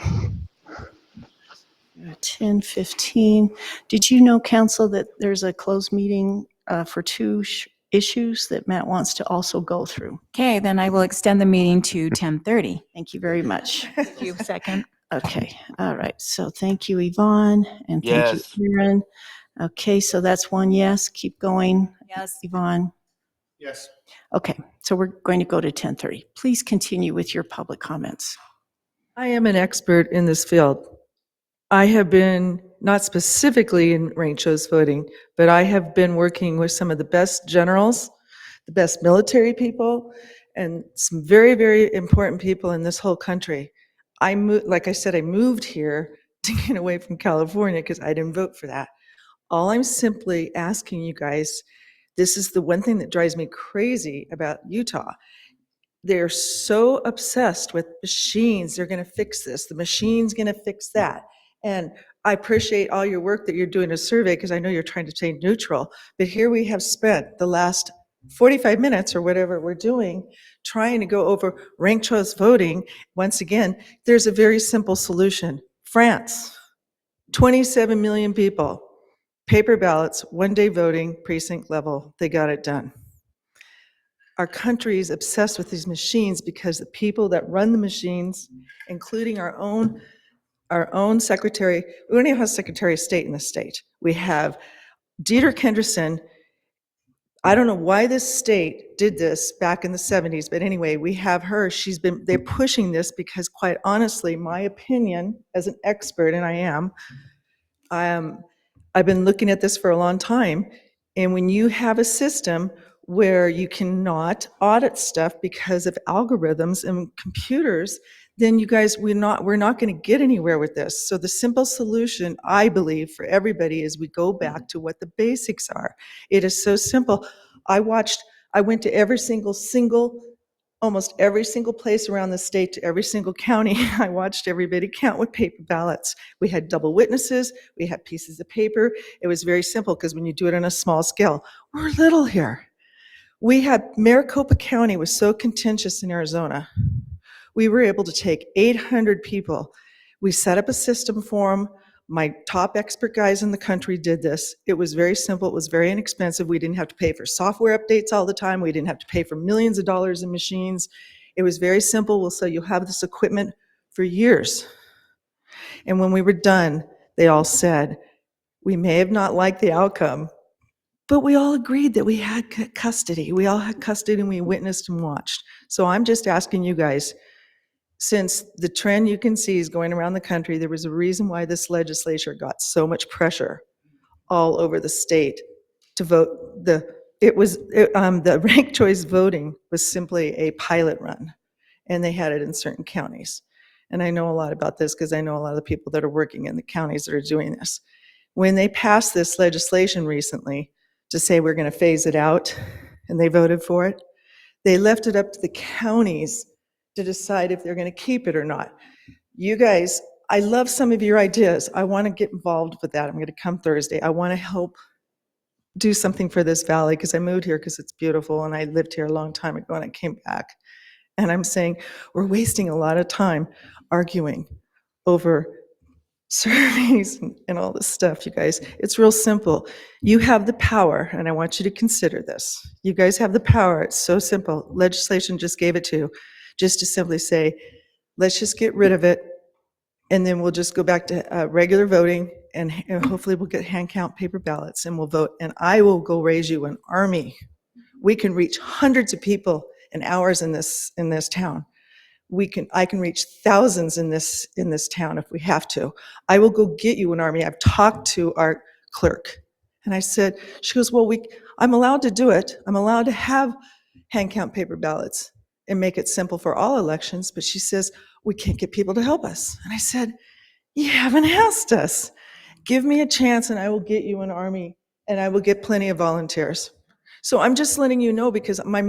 10:15. Did you know, council, that there's a closed meeting for 2 issues that Matt wants to also go through? Okay, then I will extend the meeting to 10:30. Thank you very much. Thank you. Second. Okay, all right. So thank you, Yvonne, and thank you, Yes. Aaron. Okay, so that's 1 yes. Keep going. Yes. Yvonne. Yes. Okay, so we're going to go to 10:30. Please continue with your public comments. I am an expert in this field. I have been, not specifically in ranked choice voting, but I have been working with some of the best generals, the best military people, and some very, very important people in this whole country. Like I said, I moved here to get away from California because I didn't vote for that. All I'm simply asking you guys, this is the one thing that drives me crazy about Utah. They're so obsessed with machines. They're going to fix this. The machine's going to fix that. And I appreciate all your work that you're doing a survey because I know you're trying to stay neutral. But here we have spent the last 45 minutes or whatever we're doing trying to go over ranked choice voting. Once again, there's a very simple solution. France, 27 million people, paper ballots, one-day voting, precinct level. They got it done. Our country is obsessed with these machines because the people that run the machines, including our own secretary, we don't even have a secretary of state in the state. We have Dieter Kenderson. I don't know why this state did this back in the 70s, but anyway, we have her. They're pushing this because, quite honestly, my opinion as an expert, and I've been looking at this for a long time. And when you have a system where you cannot audit stuff because of algorithms and computers, then you guys, we're not going to get anywhere with this. So the simple solution, I believe, for everybody is we go back to what the basics are. It is so simple. I went to almost every single place around the state, to every single county. I watched everybody count with paper ballots. We had double witnesses. We had pieces of paper. It was very simple because when you do it on a small scale, we're little here. Maricopa County was so contentious in Arizona. We were able to take 800 people. We set up a system for them. My top expert guys in the country did this. It was very simple. It was very inexpensive. We didn't have to pay for software updates all the time. We didn't have to pay for millions of dollars in machines. It was very simple. We'll say you'll have this equipment for years. And when we were done, they all said, we may have not liked the outcome, but we all agreed that we had custody. We all had custody and we witnessed and watched. So I'm just asking you guys, since the trend you can see is going around the country, there was a reason why this legislature got so much pressure all over the state to vote. The ranked choice voting was simply a pilot run, and they had it in certain counties. And I know a lot about this because I know a lot of the people that are working in the counties that are doing this. When they passed this legislation recently to say we're going to phase it out, and they voted for it, they left it up to the counties to decide if they're going to keep it or not. You guys, I love some of your ideas. I want to get involved with that. I'm going to come Thursday. I want to help do something for this valley because I moved here because it's beautiful, and I lived here a long time ago, and I came back. And I'm saying we're wasting a lot of time arguing over surveys and all this stuff, you guys. It's real simple. You have the power, and I want you to consider this. You guys have the power. It's so simple. Legislation just gave it to you, just to simply say, let's just get rid of it, and then we'll just go back to regular voting, and hopefully we'll get hand count paper ballots, and we'll vote. And I will go raise you an army. We can reach hundreds of people in hours in this town. I can reach thousands in this town if we have to. I will go get you an army. I've talked to our clerk, and I said, she goes, well, I'm allowed to do it. I'm allowed to have hand count paper ballots and make it simple for all elections. But she says, we can't get people to help us. And I said, you haven't asked us. Give me a chance and I will get you an army, and I will get plenty of volunteers. So I'm just letting you know, because if my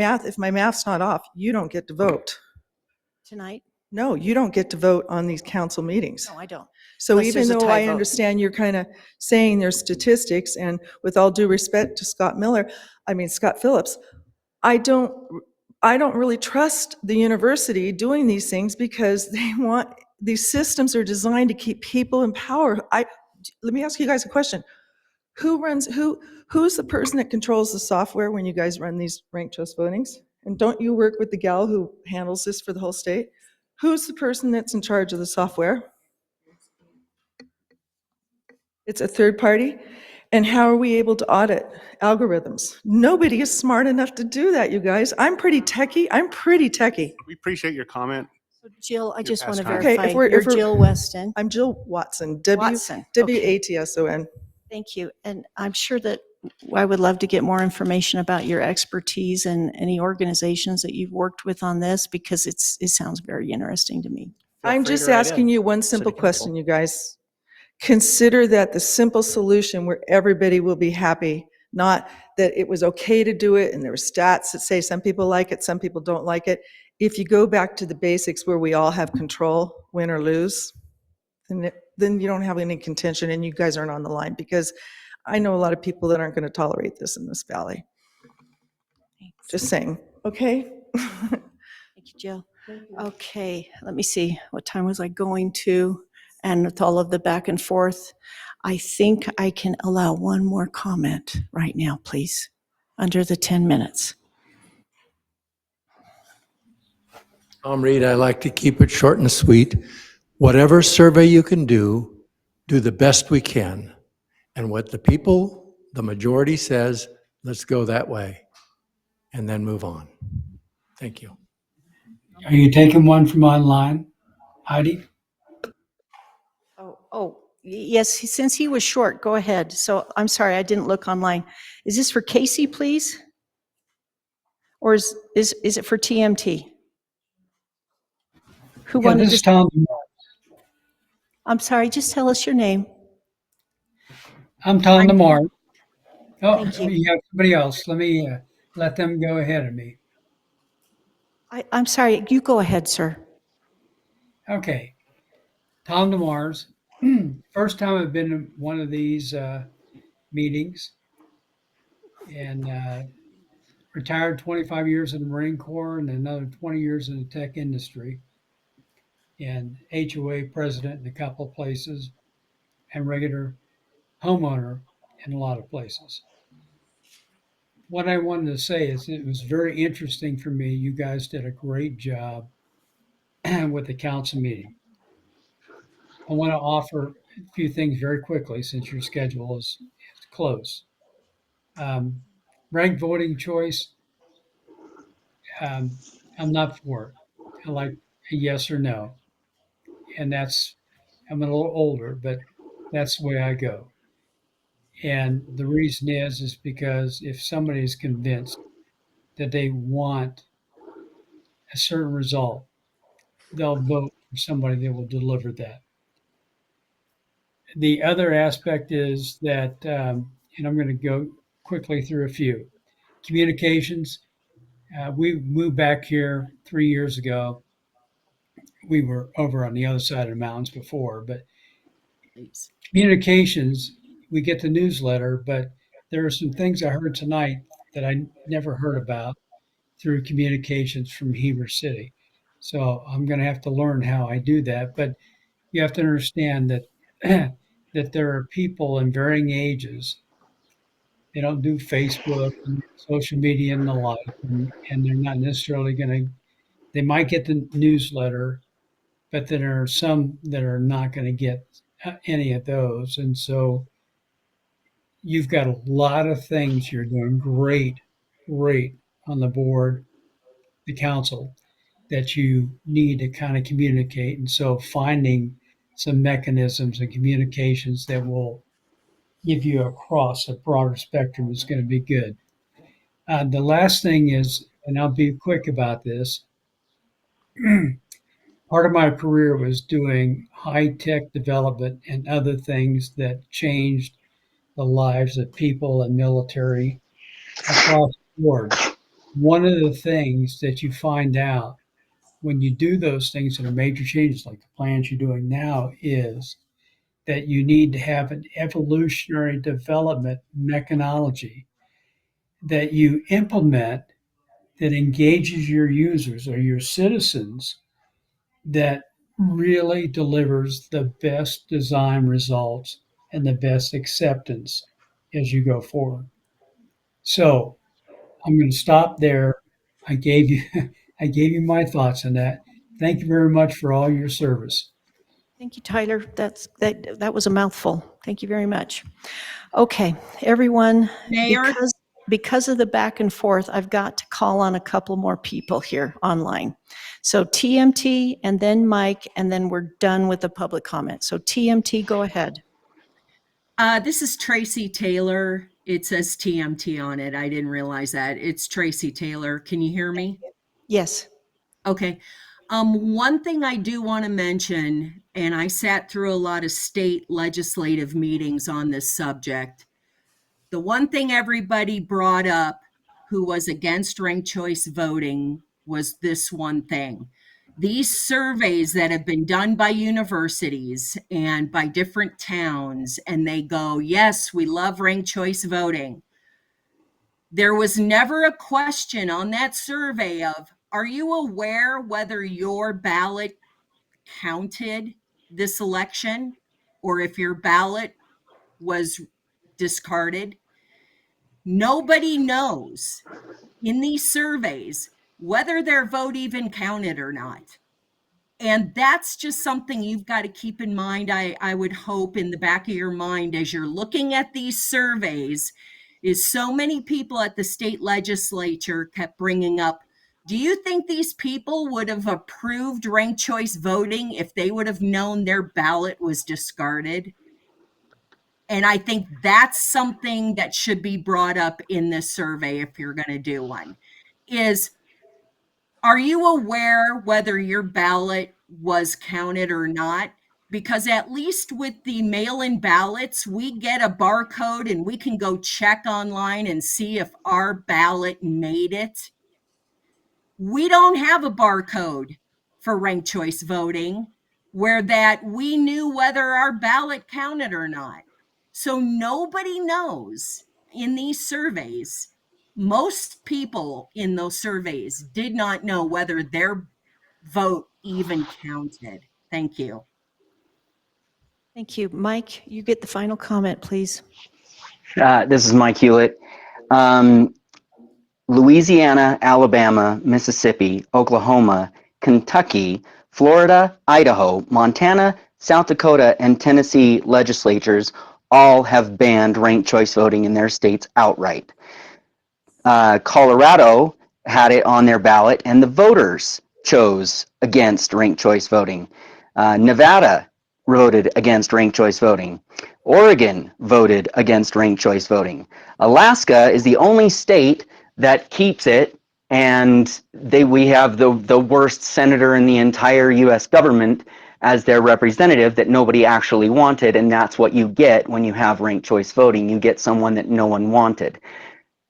math's not off, you don't get to vote. Tonight? No, you don't get to vote on these council meetings. No, I don't. So Unless even there's a though tie I vote. understand you're kind of saying there's statistics, and with all due respect to Scott Phillips, I don't really trust the university doing these things, because these systems are designed to keep people in power. Let me ask you guys a question. Who's the person that controls the software when you guys run these ranked choice votings? And don't you work with the gal who handles this for the whole state? Who's the person that's in charge of the software? It's a third party. And how are we able to audit algorithms? Nobody is smart enough to do that, you guys. I'm pretty techie. We appreciate your comment. Jill, I just want to past time. verify. You're Jill Weston. I'm Jill Watson. Watson, okay. W-A-T-S-O-N. Thank you. And I'm sure that I would love to get more information about your expertise and any organizations that you've worked with on this, because it sounds very interesting to me. I'm just asking you one simple question, you guys. Consider that the simple solution where everybody will be happy, not that it was okay to do it and there were stats that say some people like it, some people don't like it. If you go back to the basics where we all have control, win or lose, then you don't have any contention, and you guys aren't on the line, because I know a lot of people that aren't going to tolerate this in this valley. Thanks. Just saying, okay? Thank you, Jill. Okay, let me see. What time was I going to? And with all of the back and forth, I think I can allow one more comment right now, please, under the 10 minutes. Tom Reed, I like to keep it short and sweet. Whatever survey you can do the best we can. And what the majority says, let's go that way, and then move on. Thank you. Are you taking one from online, Heidi? Yes, since he was short, go ahead. So I'm sorry, I didn't look online. Is this for Casey, please? Or is it for TMT? Who Yeah, wanted this is to? Tom. I'm sorry, just tell us your name. I'm Tom Lamar. Oh, Thank you. you have somebody else. Let me let them go ahead of me. I'm sorry, you go ahead, sir. Okay. Tom DeMars. First time I've been to one of these meetings, and retired 25 years in the Marine Corps and another 20 years in the tech industry, and HOA president in a couple of places, and regular homeowner in a lot of places. What I wanted to say is it was very interesting for me. You guys did a great job with the council meeting. I want to offer a few things very quickly since your schedule is close. Ranked voting choice, I'm not for it. I like a yes or no. And I'm a little older, but that's the way I go. And the reason is because if somebody is convinced that they want a certain result, they'll vote for somebody that will deliver that. The other aspect is that, and I'm going to go quickly through a few communications. We moved back here 3 years ago. We were over on the other side of the mountains before, but communications, we get the newsletter, but there are some things I heard tonight that I never heard about through communications from Heber City. So I'm going to have to learn how I do that. But you have to understand that that there are people in varying ages. They don't do Facebook and social media and the like, and they're not necessarily going to. They might get the newsletter, but there are some that are not going to get any of those. And so you've got a lot of things you're doing great on the board, the council, that you need to kind of communicate. And so finding some mechanisms and communications that will give you across a broader spectrum is going to be good. The last thing is, and I'll be quick about this, part of my career was doing high tech development and other things that changed the lives of people and military across the board. One of the things that you find out when you do those things that are major changes, like the plans you're doing now, is that you need to have an evolutionary development mechanology that you implement that engages your users or your citizens, that really delivers the best design results and the best acceptance as you go forward. So I'm going to stop there. I gave you I gave you my thoughts on that. Thank you very much for all your service. Thank you, Tyler. That was a mouthful. Thank you very much. Okay, everyone, Mayor? because of the back and forth, I've got to call on a couple more people here online. So TMT and then Mike, and then we're done with the public comment. So TMT, go ahead. This is Tracy Taylor. It says TMT on it. I didn't realize that. It's Tracy Taylor. Can you hear me? Yes. Okay. One thing I do want to mention, and I sat through a lot of state legislative meetings on this subject. The one thing everybody brought up who was against ranked choice voting was this one thing. These surveys that have been done by universities and by different towns, and they go, yes, we love ranked choice voting. There was never a question on that survey of, are you aware whether your ballot counted this election or if your ballot was discarded? Nobody knows in these surveys whether their vote even counted or not. And that's just something you've got to keep in mind. I would hope in the back of your mind as you're looking at these surveys, is so many people at the state legislature kept bringing up, do you think these people would have approved ranked choice voting if they would have known their ballot was discarded? And I think that's something that should be brought up in this survey if you're going to do one, is, are you aware whether your ballot was counted or not? Because at least with the mail-in ballots, we get a barcode and we can go check online and see if our ballot made it. We don't have a barcode for ranked choice voting where that we knew whether our ballot counted or not. So nobody knows in these surveys. Most people in those surveys did not know whether their vote even counted. Thank you. Thank you. Mike, you get the final comment, please. This is Mike Hewlett. Louisiana, Alabama, Mississippi, Oklahoma, Kentucky, Florida, Idaho, Montana, South Dakota, and Tennessee legislatures all have banned ranked choice voting in their states outright. Colorado had it on their ballot, and the voters chose against ranked choice voting. Nevada voted against ranked choice voting. Oregon voted against ranked choice voting. Alaska is the only state that keeps it, and we have the worst senator in the entire US government as their representative that nobody actually wanted, and that's what you get when you have ranked choice voting. You get someone that no one wanted.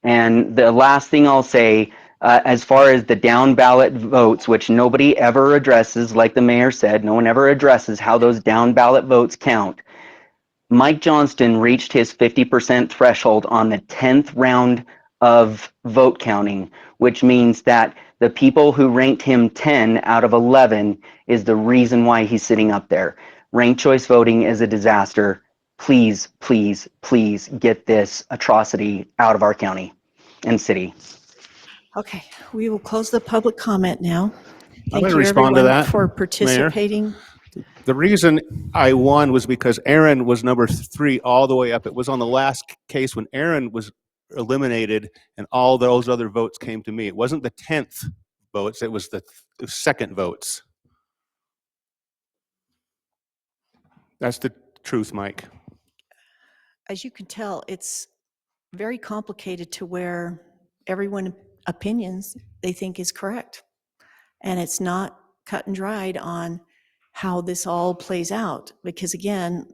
And the last thing I'll say, as far as the down ballot votes, which nobody ever addresses, like the mayor said, no one ever addresses how those down ballot votes count. Mike Johnston reached his 50% threshold on the 10th round of vote counting, which means that the people who ranked him 10 out of 11 is the reason why he's sitting up there. Ranked choice voting is a disaster. Please, please, please get this atrocity out of our county and city. Okay, we will close the public comment now. I'm Thank going to you, respond to everyone, that, for Mayor. participating. The reason I won was because Aaron was number 3 all the way up. It was on the last case when Aaron was eliminated and all those other votes came to me. It wasn't the 10th votes, it was the second votes. That's the truth, Mike. As you can tell, it's very complicated to where everyone opinions they think is correct. And it's not cut and dried on how this all plays out, because again,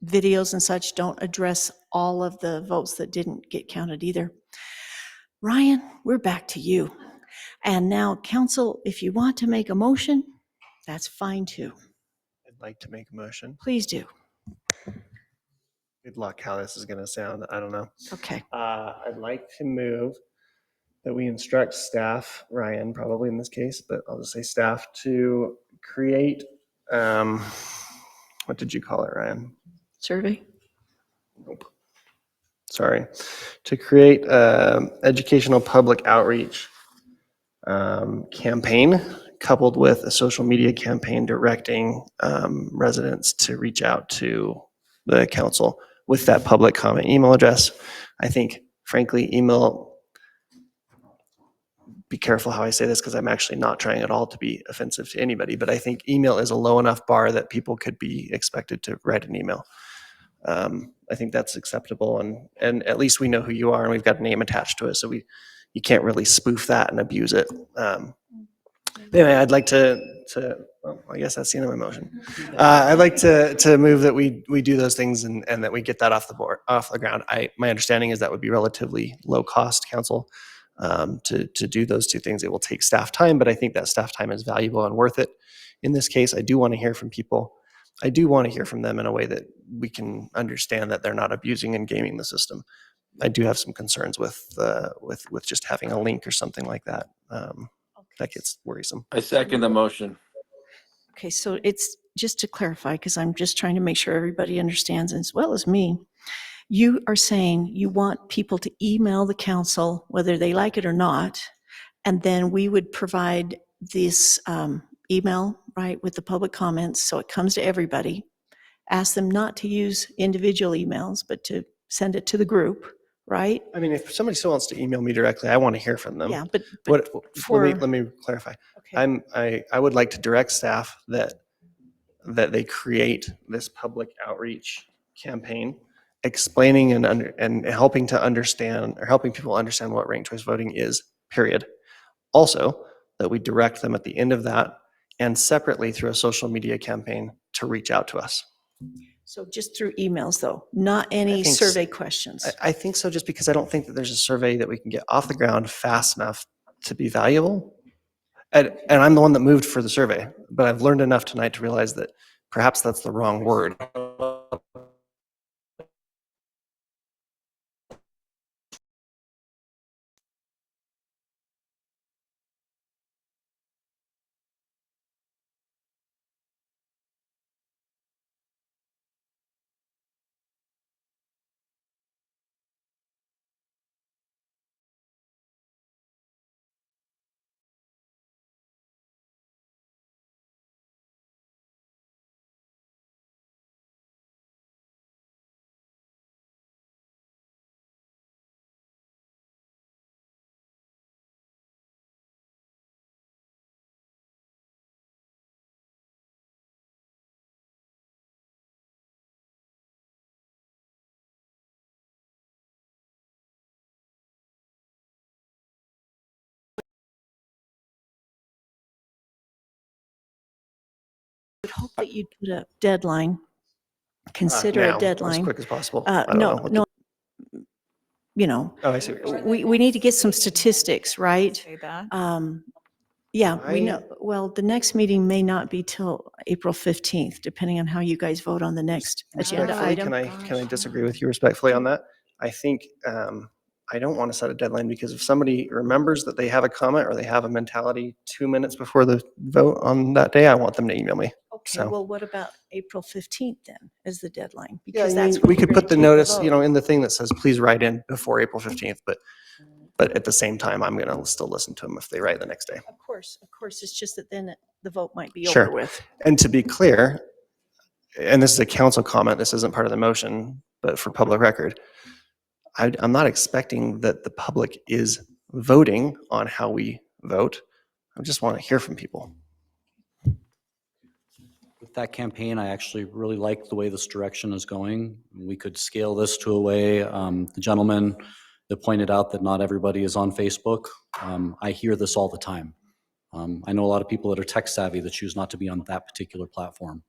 videos and such don't address all of the votes that didn't get counted either. Ryan, we're back to you. And now, council, if you want to make a motion, that's fine too. I'd like to make a motion. Please do. Good luck how this is going to sound. I don't know. Okay. I'd like to move that we instruct staff, Ryan, probably in this case, but I'll just say staff, to create, what did you call it, Ryan? Survey? Nope. Sorry. To create educational public outreach campaign coupled with a social media campaign directing residents to reach out to the council with that public comment email address. I think, frankly, email, be careful how I say this because I'm actually not trying at all to be offensive to anybody, but I think email is a low enough bar that people could be expected to write an email. I think that's acceptable, and at least we know who you are and we've got a name attached to it, so you can't really spoof that and abuse it. Anyway, I'd like to well, I guess that's the end of my motion. I'd like to move that we do those things and that we get that off the ground. My understanding is that would be relatively low cost, council, to do those two things. It will take staff time, but I think that staff time is valuable and worth it. In this case, I do want to hear from people. I do want to hear from them in a way that we can understand that they're not abusing and gaming the system. I do have some concerns with just having a link or something like that. That gets worrisome. I second the motion. Okay, so it's just to clarify, because I'm just trying to make sure everybody understands as well as me. You are saying you want people to email the council, whether they like it or not, and then we would provide this email, right, with the public comments, so it comes to everybody. Ask them not to use individual emails, but to send it to the group, right? I mean, if somebody still wants to email me directly, I want to hear from them. Yeah, but let me clarify. Okay. I would like to direct staff that they create this public outreach campaign explaining and helping to understand, or helping people understand what ranked choice voting is, period. Also, that we direct them at the end of that and separately through a social media campaign to reach out to us. So just through emails, though, not any think survey questions. I think so, just because I don't think that there's a survey that we can get off the ground fast enough to be valuable. And I'm the one that moved for the survey, but I've learned enough tonight to realize that perhaps that's the wrong word. that you'd put a deadline, consider Now, a deadline. as quick as possible. I don't know. what No, the- you know, Oh, I see what you're saying. we need to get some statistics, right? Say that. Yeah, we know, well, the next meeting may not be till April 15th, depending on how you guys vote on the next agenda Respectfully, item. can I disagree with you respectfully on that? I think, I don't want to set a deadline because if somebody remembers that they have a comment or they have a mentality 2 minutes before the vote on that day, I want them to email me. Okay, So- well, what about April 15th then, as the deadline? Yeah, Because I mean, that's when we you're could gonna put the take notice, vote. you know, in the thing that says, please write in before April 15th, but at the same time, I'm going to still listen to them if they write the next day. Of course, it's just that then the vote might be Sure. over with. And to be clear, and this is a council comment, this isn't part of the motion, but for public record, I'm not expecting that the public is voting on how we vote. I just want to hear from people. With that campaign, I actually really like the way this direction is going. We could scale this to a way, the gentleman that pointed out that not everybody is on Facebook. I hear this all the time. I know a lot of people that are tech savvy that choose not to be on that particular platform.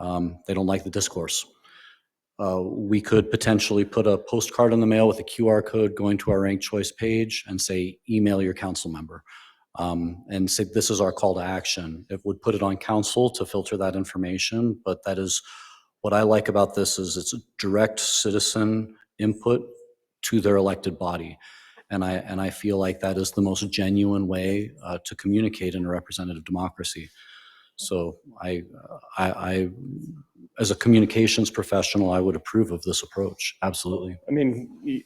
They don't like the discourse. We could potentially put a postcard in the mail with a QR code going to our ranked choice page and say, email your council member. And say, this is our call to action. It would put it on council to filter that information, but that is, what I like about this is it's a direct citizen input to their elected body. And I feel like that is the most genuine way to communicate in a representative democracy. So I, as a communications professional, I would approve of this approach. Absolutely. I mean,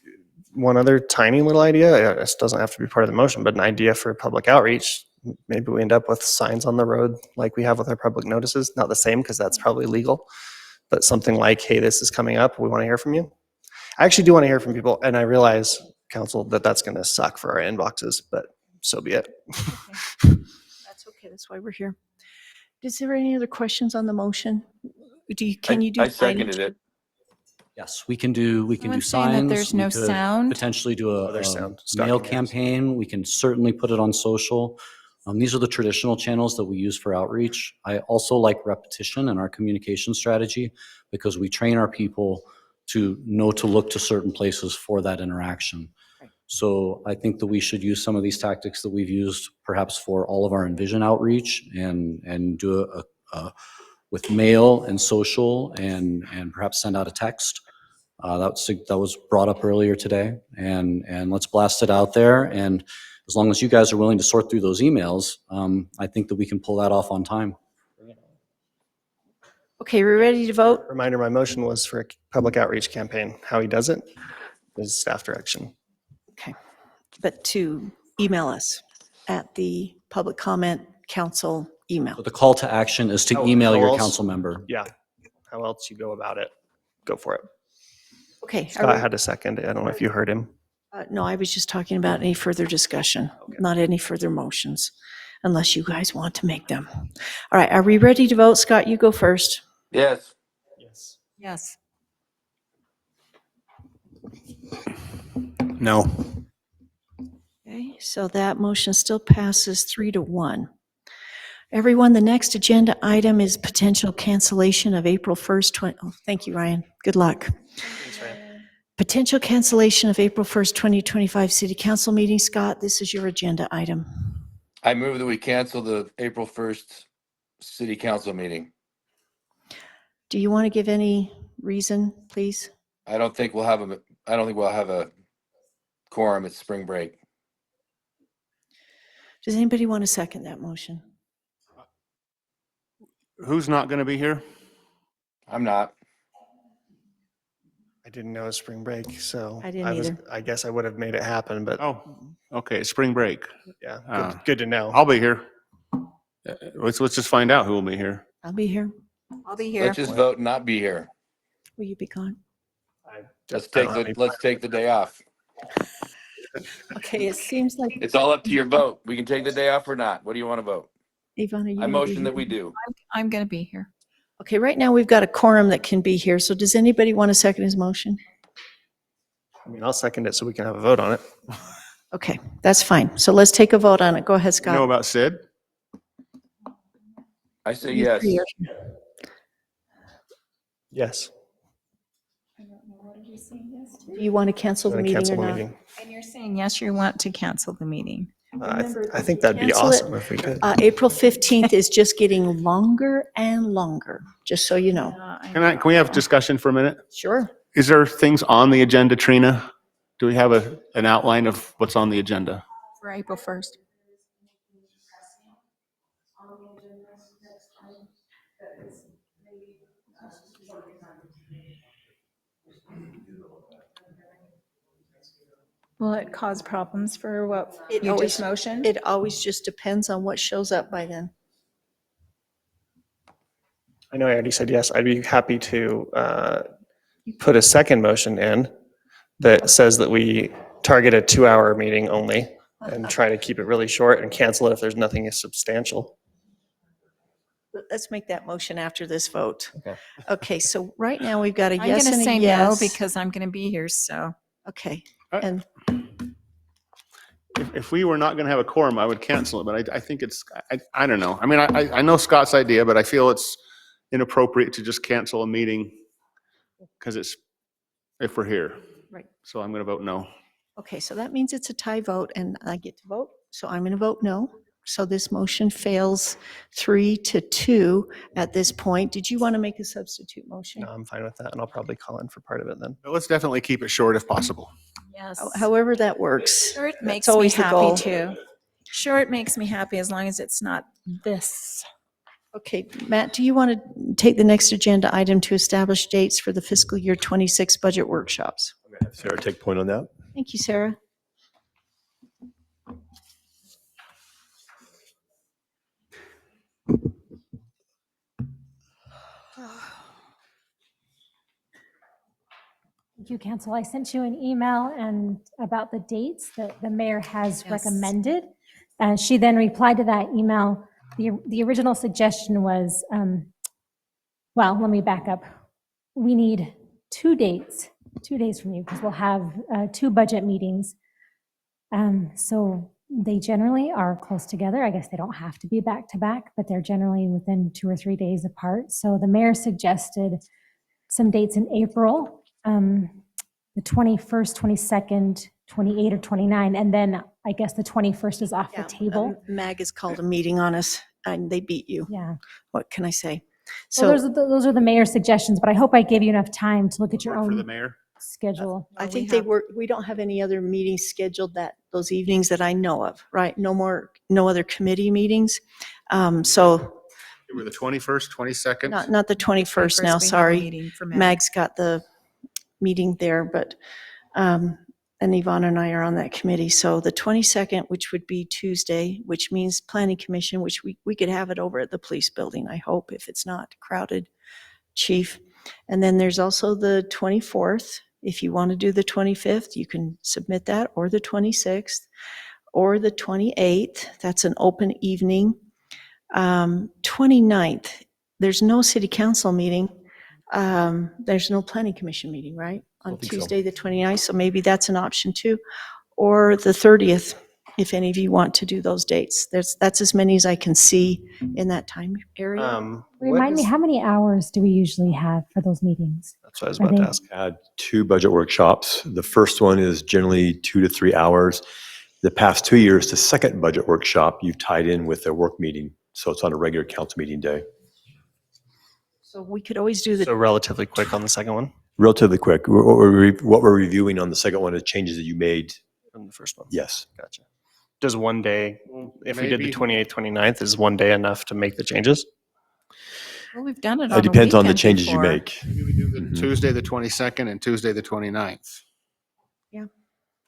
one other tiny little idea, this doesn't have to be part of the motion, but an idea for public outreach. Maybe we end up with signs on the road like we have with our public notices. Not the same because that's probably legal, but something like, hey, this is coming up. We want to hear from you. I actually do want to hear from people. And I realize, council, that that's going to suck for our inboxes, but so be it. That's okay, that's why we're here. Is there any other questions on the motion? Can you do? I seconded it. Yes, we can do Someone's saying that signs. there's we no could sound. Potentially do Oh, a there's sound. Scott mail can hear us. campaign. We can certainly put it on social. These are the traditional channels that we use for outreach. I also like repetition in our communication strategy because we train our people to know to look to certain places for that interaction. So I think that we should use some of these tactics that we've used perhaps for all of our Envision outreach and do with mail and social and perhaps send out a text. That was brought up earlier today, and let's blast it out there. And as long as you guys are willing to sort through those emails, I think that we can pull that off on time. Okay, we're ready to vote? Reminder, my motion was for a public outreach campaign. How he does it is staff direction. Okay, but to email us at the public comment council email. So the call to action is to How- email how your else- council member. Yeah. How else you go about it? Go for it. Okay. are Scott we- had a second. I don't know if you heard him. No, I was just talking about any further discussion, not any further motions, unless you guys want to make them. All right, are we ready to vote? Scott, you go first. Yes. Yes. Yes. No. Okay, so that motion still passes 3-1. Everyone, the next agenda item is potential cancellation of April 1st. Oh, thank you, Ryan. Good luck. Thanks, Ryan. Potential cancellation of April 1st, 2025 City Council meeting. Scott, this is your agenda item. I move that we cancel the April 1st city council meeting. Do you want to give any reason, please? I don't think we'll have a quorum at spring break. Does anybody want to second that motion? Who's not going to be here? I'm not. I didn't know it was spring break, so I didn't either. I guess I would have made it happen, but Oh, okay, spring break. yeah, Uh, good to know. I'll be here. Let's just find out who will be here. I'll be here. I'll be here. Let's just vote and not be here. Will you be gone? Let's I don't have any- take the day off. Okay, it seems like, It's all up to your vote. We can take the day off or not. What do you want to vote? Ivana, you I will be motion that here. we do. I'm going to be here. Okay, right now we've got a quorum that can be here. So does anybody want to second his motion? I mean, I'll second it so we can have a vote on it. Okay, that's fine. So let's take a vote on it. Go ahead, You know Scott. about Sid? I say You yes. three are here. Yes. I don't know, what are we saying yes to? Do you want to cancel the Wanna meeting or cancel the not? meeting? And you're saying yes, you want to cancel the meeting. I think that'd be Cancel it. awesome if we could. April 15th is just getting longer and longer, just so you know. Can we have discussion for a minute? Sure. Is there things on the agenda, Trina? Do we have an outline of what's on the agenda? For April 1st. Will it cause problems for what you just motioned? It always just depends on what shows up by then. I know I already said yes. I'd be happy to put a second motion in that says that we target a 2-hour meeting only and try to keep it really short and cancel it if there's nothing substantial. Let's make that motion after this vote. Okay. Okay, so right now we've got a I'm yes going to and a say no yes. because I'm going to be here, so. Okay, Uh, and If we were not going to have a quorum, I would cancel it, but I think it's, I don't know. I mean, I know Scott's idea, but I feel it's inappropriate to just cancel a meeting because it's, if we're here. Right. So I'm going to vote no. okay, so that means it's a tie vote and I get to vote. So I'm going to vote no. So this motion fails 3-2 at this point. Did you want to make a substitute motion? No, I'm fine with that, and I'll probably call in for part of it then. But let's definitely keep it short if possible. Yes. However that works. Short That's makes me always the happy goal. too. Short makes me happy as long as it's not this. Okay, Matt, do you want to take the next agenda item to establish dates for the fiscal year 26 budget workshops? I'm going to have Sarah take point on that. Thank you, Sarah. Thank you, Council. I sent you an email and about the dates that the mayor has Yes. recommended. She then replied to that email. The original suggestion was, well, let me back up. We need 2 days from you because we'll have 2 budget meetings. So they generally are close together. I guess they don't have to be back to back, but they're generally within 2 or 3 days apart. So the mayor suggested some dates in April, the 21st, 22nd, 28 or 29, and then I guess the 21st is off the table. MAG has called a meeting on us and they beat you. Yeah. What can I say? So So those are the mayor's suggestions, but I hope I gave you enough time to look at your Work for the own mayor. schedule. I think they work, we don't have any other meetings scheduled those evenings that I know of, right? No other committee meetings. So Were the 21st, 22nd? not the 21st now, we have a sorry. meeting for Mag. Mag's got the meeting there, but, and Yvonne and I are on that committee. So the 22nd, which would be Tuesday, which means planning commission, which we could have it over at the police building, I hope, if it's not crowded, chief. And then there's also the 24th. If you want to do the 25th, you can submit that, or the 26th, or the 28th. That's an open evening. 29th, there's no city council meeting. There's no planning commission meeting, right? On think so. Tuesday, the 29th, so maybe that's an option too. Or the 30th, if any of you want to do those dates. That's as many as I can see in that time area. Remind me, how many hours do we usually have for those meetings? That's what I was Are about to they- ask. Had 2 budget workshops. The first one is generally 2 to 3 hours. The past 2 years, the second budget workshop, you've tied in with a work meeting. So it's on a regular council meeting day. So we could always do So relatively quick on the second one Relatively quick. What we're reviewing on the second one is changes that you made. from the first one. Yes. Gotcha. Does one day, if we did the Maybe. 28th, 29th, is one day enough to make the changes? Well, we've done it on It depends on the weekend changes you before. make. Maybe we do the Mhm. Tuesday, the 22nd and Tuesday, the 29th.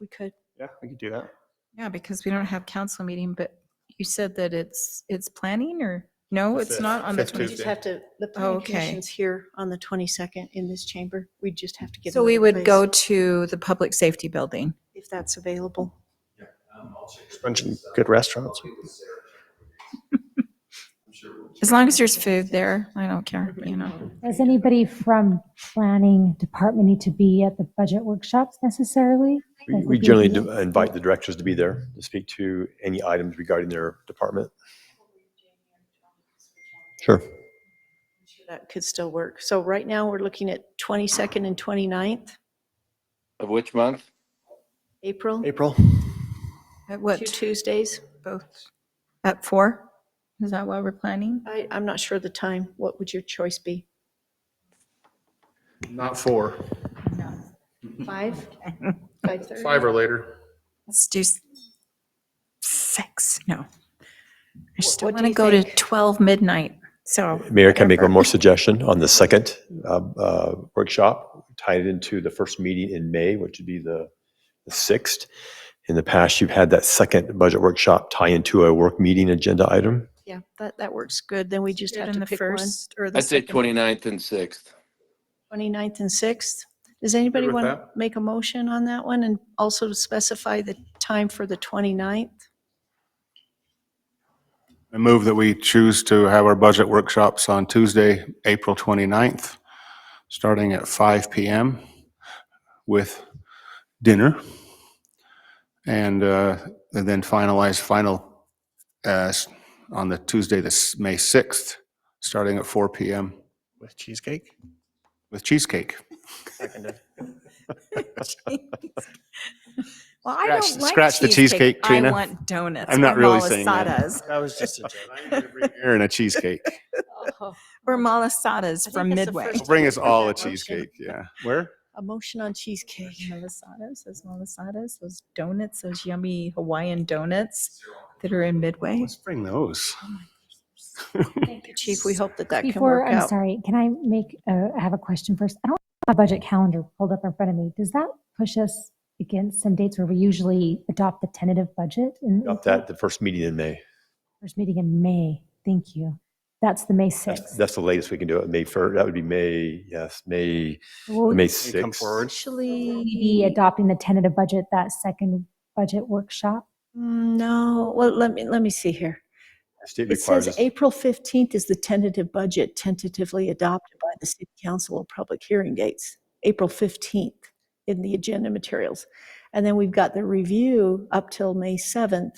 we could. Yeah, we could do that. Yeah, because we don't have council meeting, but you said that it's planning or, no, The it's fifth- not on the fifth We 20th. just Tuesday. have to, the planning Okay. commission's here on the 22nd in this chamber. We just have to get. So we another would place, go to the public safety building. if that's available. Mention good restaurants. As long as there's food there, I don't care, you know. Does anybody from planning department need to be at the budget workshops necessarily? Like, We would generally be- invite the directors to be there to speak to any items regarding their department. Sure. That could still work. So right now, we're looking at 22nd and 29th, Of which month? April, April. At what, 2 Tuesdays. both? At 4? Is that what we're planning? I'm not sure the time. What would your choice be? Not 4. 5? 5:30? 5 or later. Let's do 6. No. I still what do want to you go to think? 12 midnight. So. Mayor, can I make whatever. one more suggestion on the second workshop? Tie it into the first meeting in May, which would be the 6th. In the past, you've had that second budget workshop tie into a work meeting agenda item. Yeah, that works good. Then we just Do it have in to the pick one. first or the I'd say second. 29th and 6th. 29th and 6th. Does anybody with want to that. make a motion on that one and also to specify the time for the 29th? I move that we choose to have our budget workshops on Tuesday, April 29th, starting at 5 p.m. with dinner. And then finalize on the Tuesday, May 6th, starting at 4 p.m. With cheesecake. with cheesecake. Seconded. Well, I don't like Scratch the cheesecake, Trina. I want donuts. I'm not or really saying that. malasadas. That was just a joke. Aaron, a cheesecake. Or malasadas from that's the Midway. first Bring us I've heard all a that motion. cheesecake, yeah. Where? A motion on cheesecake. Malasadas, those donuts, those yummy Hawaiian donuts that are in Midway. Let's bring those. Thank you, Chief. We hope that can Before, work I'm out. sorry, can I I have a question first. I don't have a budget calendar pulled up in front of me. Does that push us against some dates where we usually adopt the tentative budget in Got that, the first meeting in May. first meeting in May? Thank you. That's the May 6th. That's the latest we can do it, May 1st. That would be May, yes, May Will May we 6th. Actually, be adopting the tentative budget that second budget workshop? no. Well, let me see here. State It requires says us. April 15th is the tentative budget tentatively adopted by the City Council of Public Hearing dates. April 15th in the agenda materials. And then we've got the review up till May 7th.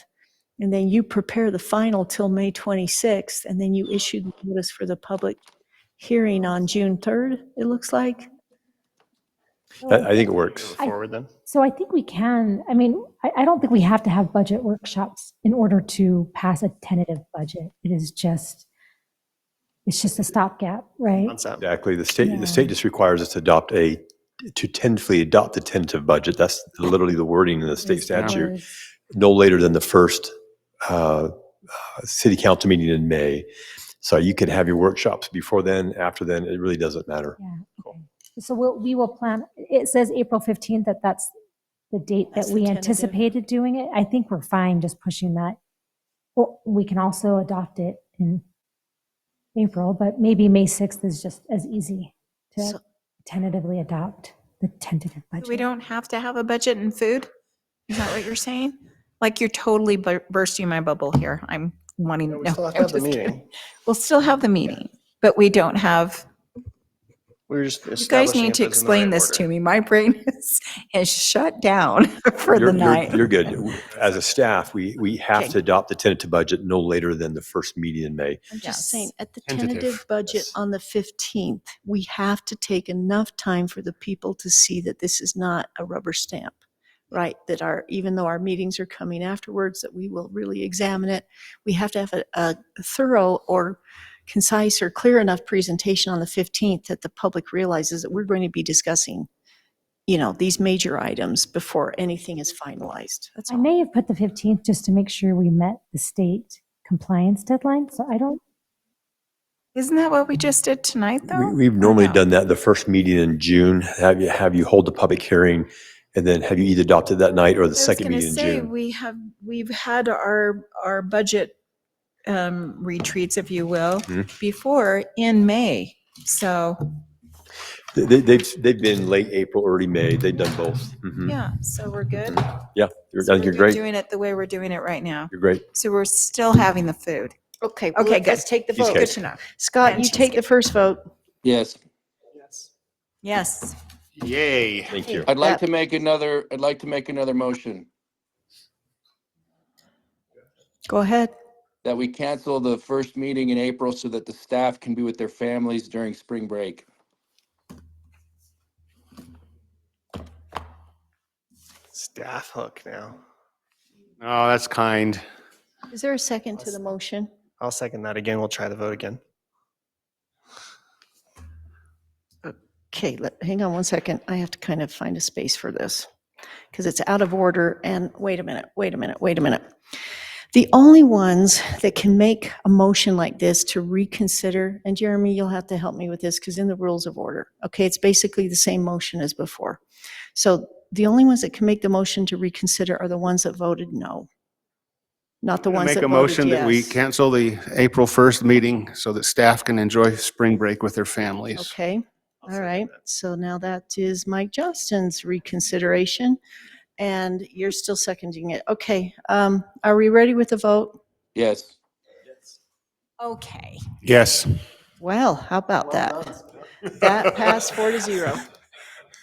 And then you prepare the final till May 26th. And then you issue the notice for the public hearing on June 3rd, it looks like. I think it works. Forward then. So I think we can, I mean, I don't think we have to have budget workshops in order to pass a tentative budget. It's just a stopgap, right? Concept. Exactly. The state Yeah. just requires us to tentatively adopt the tentative budget. That's literally the wording in the state Is the statute. words. No later than the first city council meeting in May. So you can have your workshops before then, after then, it really doesn't matter. Yeah, okay. So we will plan, it says April 15th, that's the date That's that the we tentative. anticipated doing it. I think we're fine just pushing that. Well, we can also adopt it in April, but maybe May 6th is just as easy to So- tentatively adopt the tentative So budget. we don't have to have a budget and food? Is that what you're saying? Like you're totally bursting my bubble here. I'm wanting, No, we no, still have to I'm have the just meeting. kidding. We'll still have the meeting, but we don't have, We're just you guys establishing need if to it's in the explain right this order. to me. My brain is shut down for the night. You're good. As a staff, we have Okay. to adopt the tentative budget no later than the first meeting in May. I'm just Yes. saying, at the Tentative, tentative budget yes. on the 15th, we have to take enough time for the people to see that this is not a rubber stamp, right? That even though our meetings are coming afterwards, that we will really examine it. We have to have a thorough or concise or clear enough presentation on the 15th that the public realizes that we're going to be discussing, these major items before anything is finalized. That's I all. may have put the 15th just to make sure we met the state compliance deadline, so I don't, Isn't that what we just did tonight, though? We've normally no? done that the first meeting in June, have you hold the public hearing, and then have you either adopted that night or the I was second gonna meeting in say, June. we've had our budget retreats, if you will, Mhm. before in May. So, They've been late April, early May. They've done both. Mhm. yeah, so we're good. Yeah, I think you're great. Doing it the way we're doing it right now. You're great. So we're still having the food. Okay, well, Okay, let's good. take the vote. Good to know. Scott, And you take the cheesecake. first vote. Yes. Yes. Yay. Thank you. I'd like That- to make another motion. Go ahead. that we cancel the first meeting in April so that the staff can be with their families during spring break. Staff hook now. Oh, that's kind. Is there a second to the motion? I'll second that again. We'll try the vote again. Okay, hang on one second. I have to kind of find a space for this because it's out of order. And wait a minute. The only ones that can make a motion like this to reconsider, and Jeremy, you'll have to help me with this because in the rules of order, okay, it's basically the same motion as before. So the only ones that can make the motion to reconsider are the ones that voted no, not the ones Make that a voted motion that we yes. cancel the April 1st meeting so that staff can enjoy spring break with their families. Okay, all right. So now that is Mike Johnston's reconsideration, and you're still seconding it. Okay, are we ready with the vote? Yes. Okay. Yes. Well, how about that? That passed 4-0.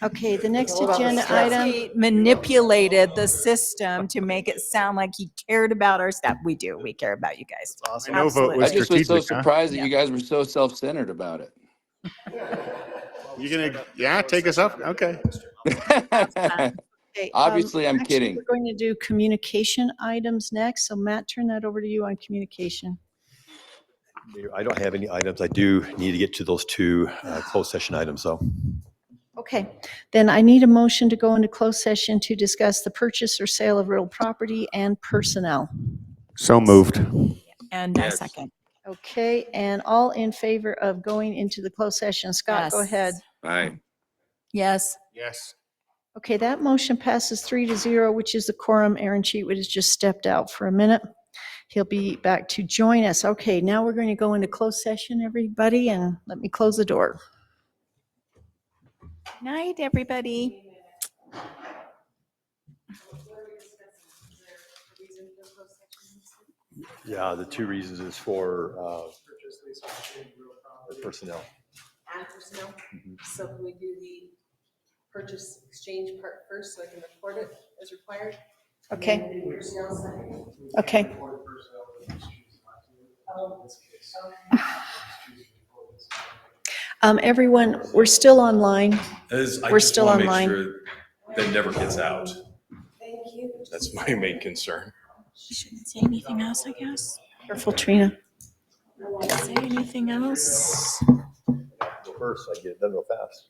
Okay, the next agenda item. He manipulated the system to make it sound like he cared about our staff. We do. We care about you guys. I know vote was I just was so strategic, huh? surprised that you guys were so self-centered about it. You gonna, take us up? Okay. Okay, Obviously, I'm actually, kidding. We're going to do communication items next. So Matt, turn that over to you on communication. Mayor, I don't have any items. I do need to get to those two closed session items, though. Okay, then I need a motion to go into closed session to discuss the purchase or sale of real property and personnel. So moved. And I second. Okay, and all in favor of going into the closed session? Scott, go Yes. ahead. Aye. Yes. Yes. Okay, that motion passes 3-0, which is the quorum. Aaron Cheatwood has just stepped out for a minute. He'll be back to join us. Okay, now we're going to go into closed session, everybody, and let me close the door. Night, everybody. Yeah, the two reasons is for personnel. And personnel. So can we do the purchase exchange part first so I can record it as required? Okay. Personnel second. Okay. Everyone, we're still online. We're still online. That never gets out. Thank you. That's my main concern. Shouldn't say anything else, I guess. Careful, Trina. Say anything else? Go first, I get it done real fast.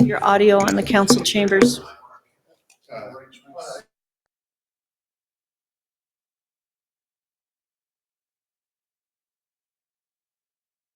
Your audio on the council chambers.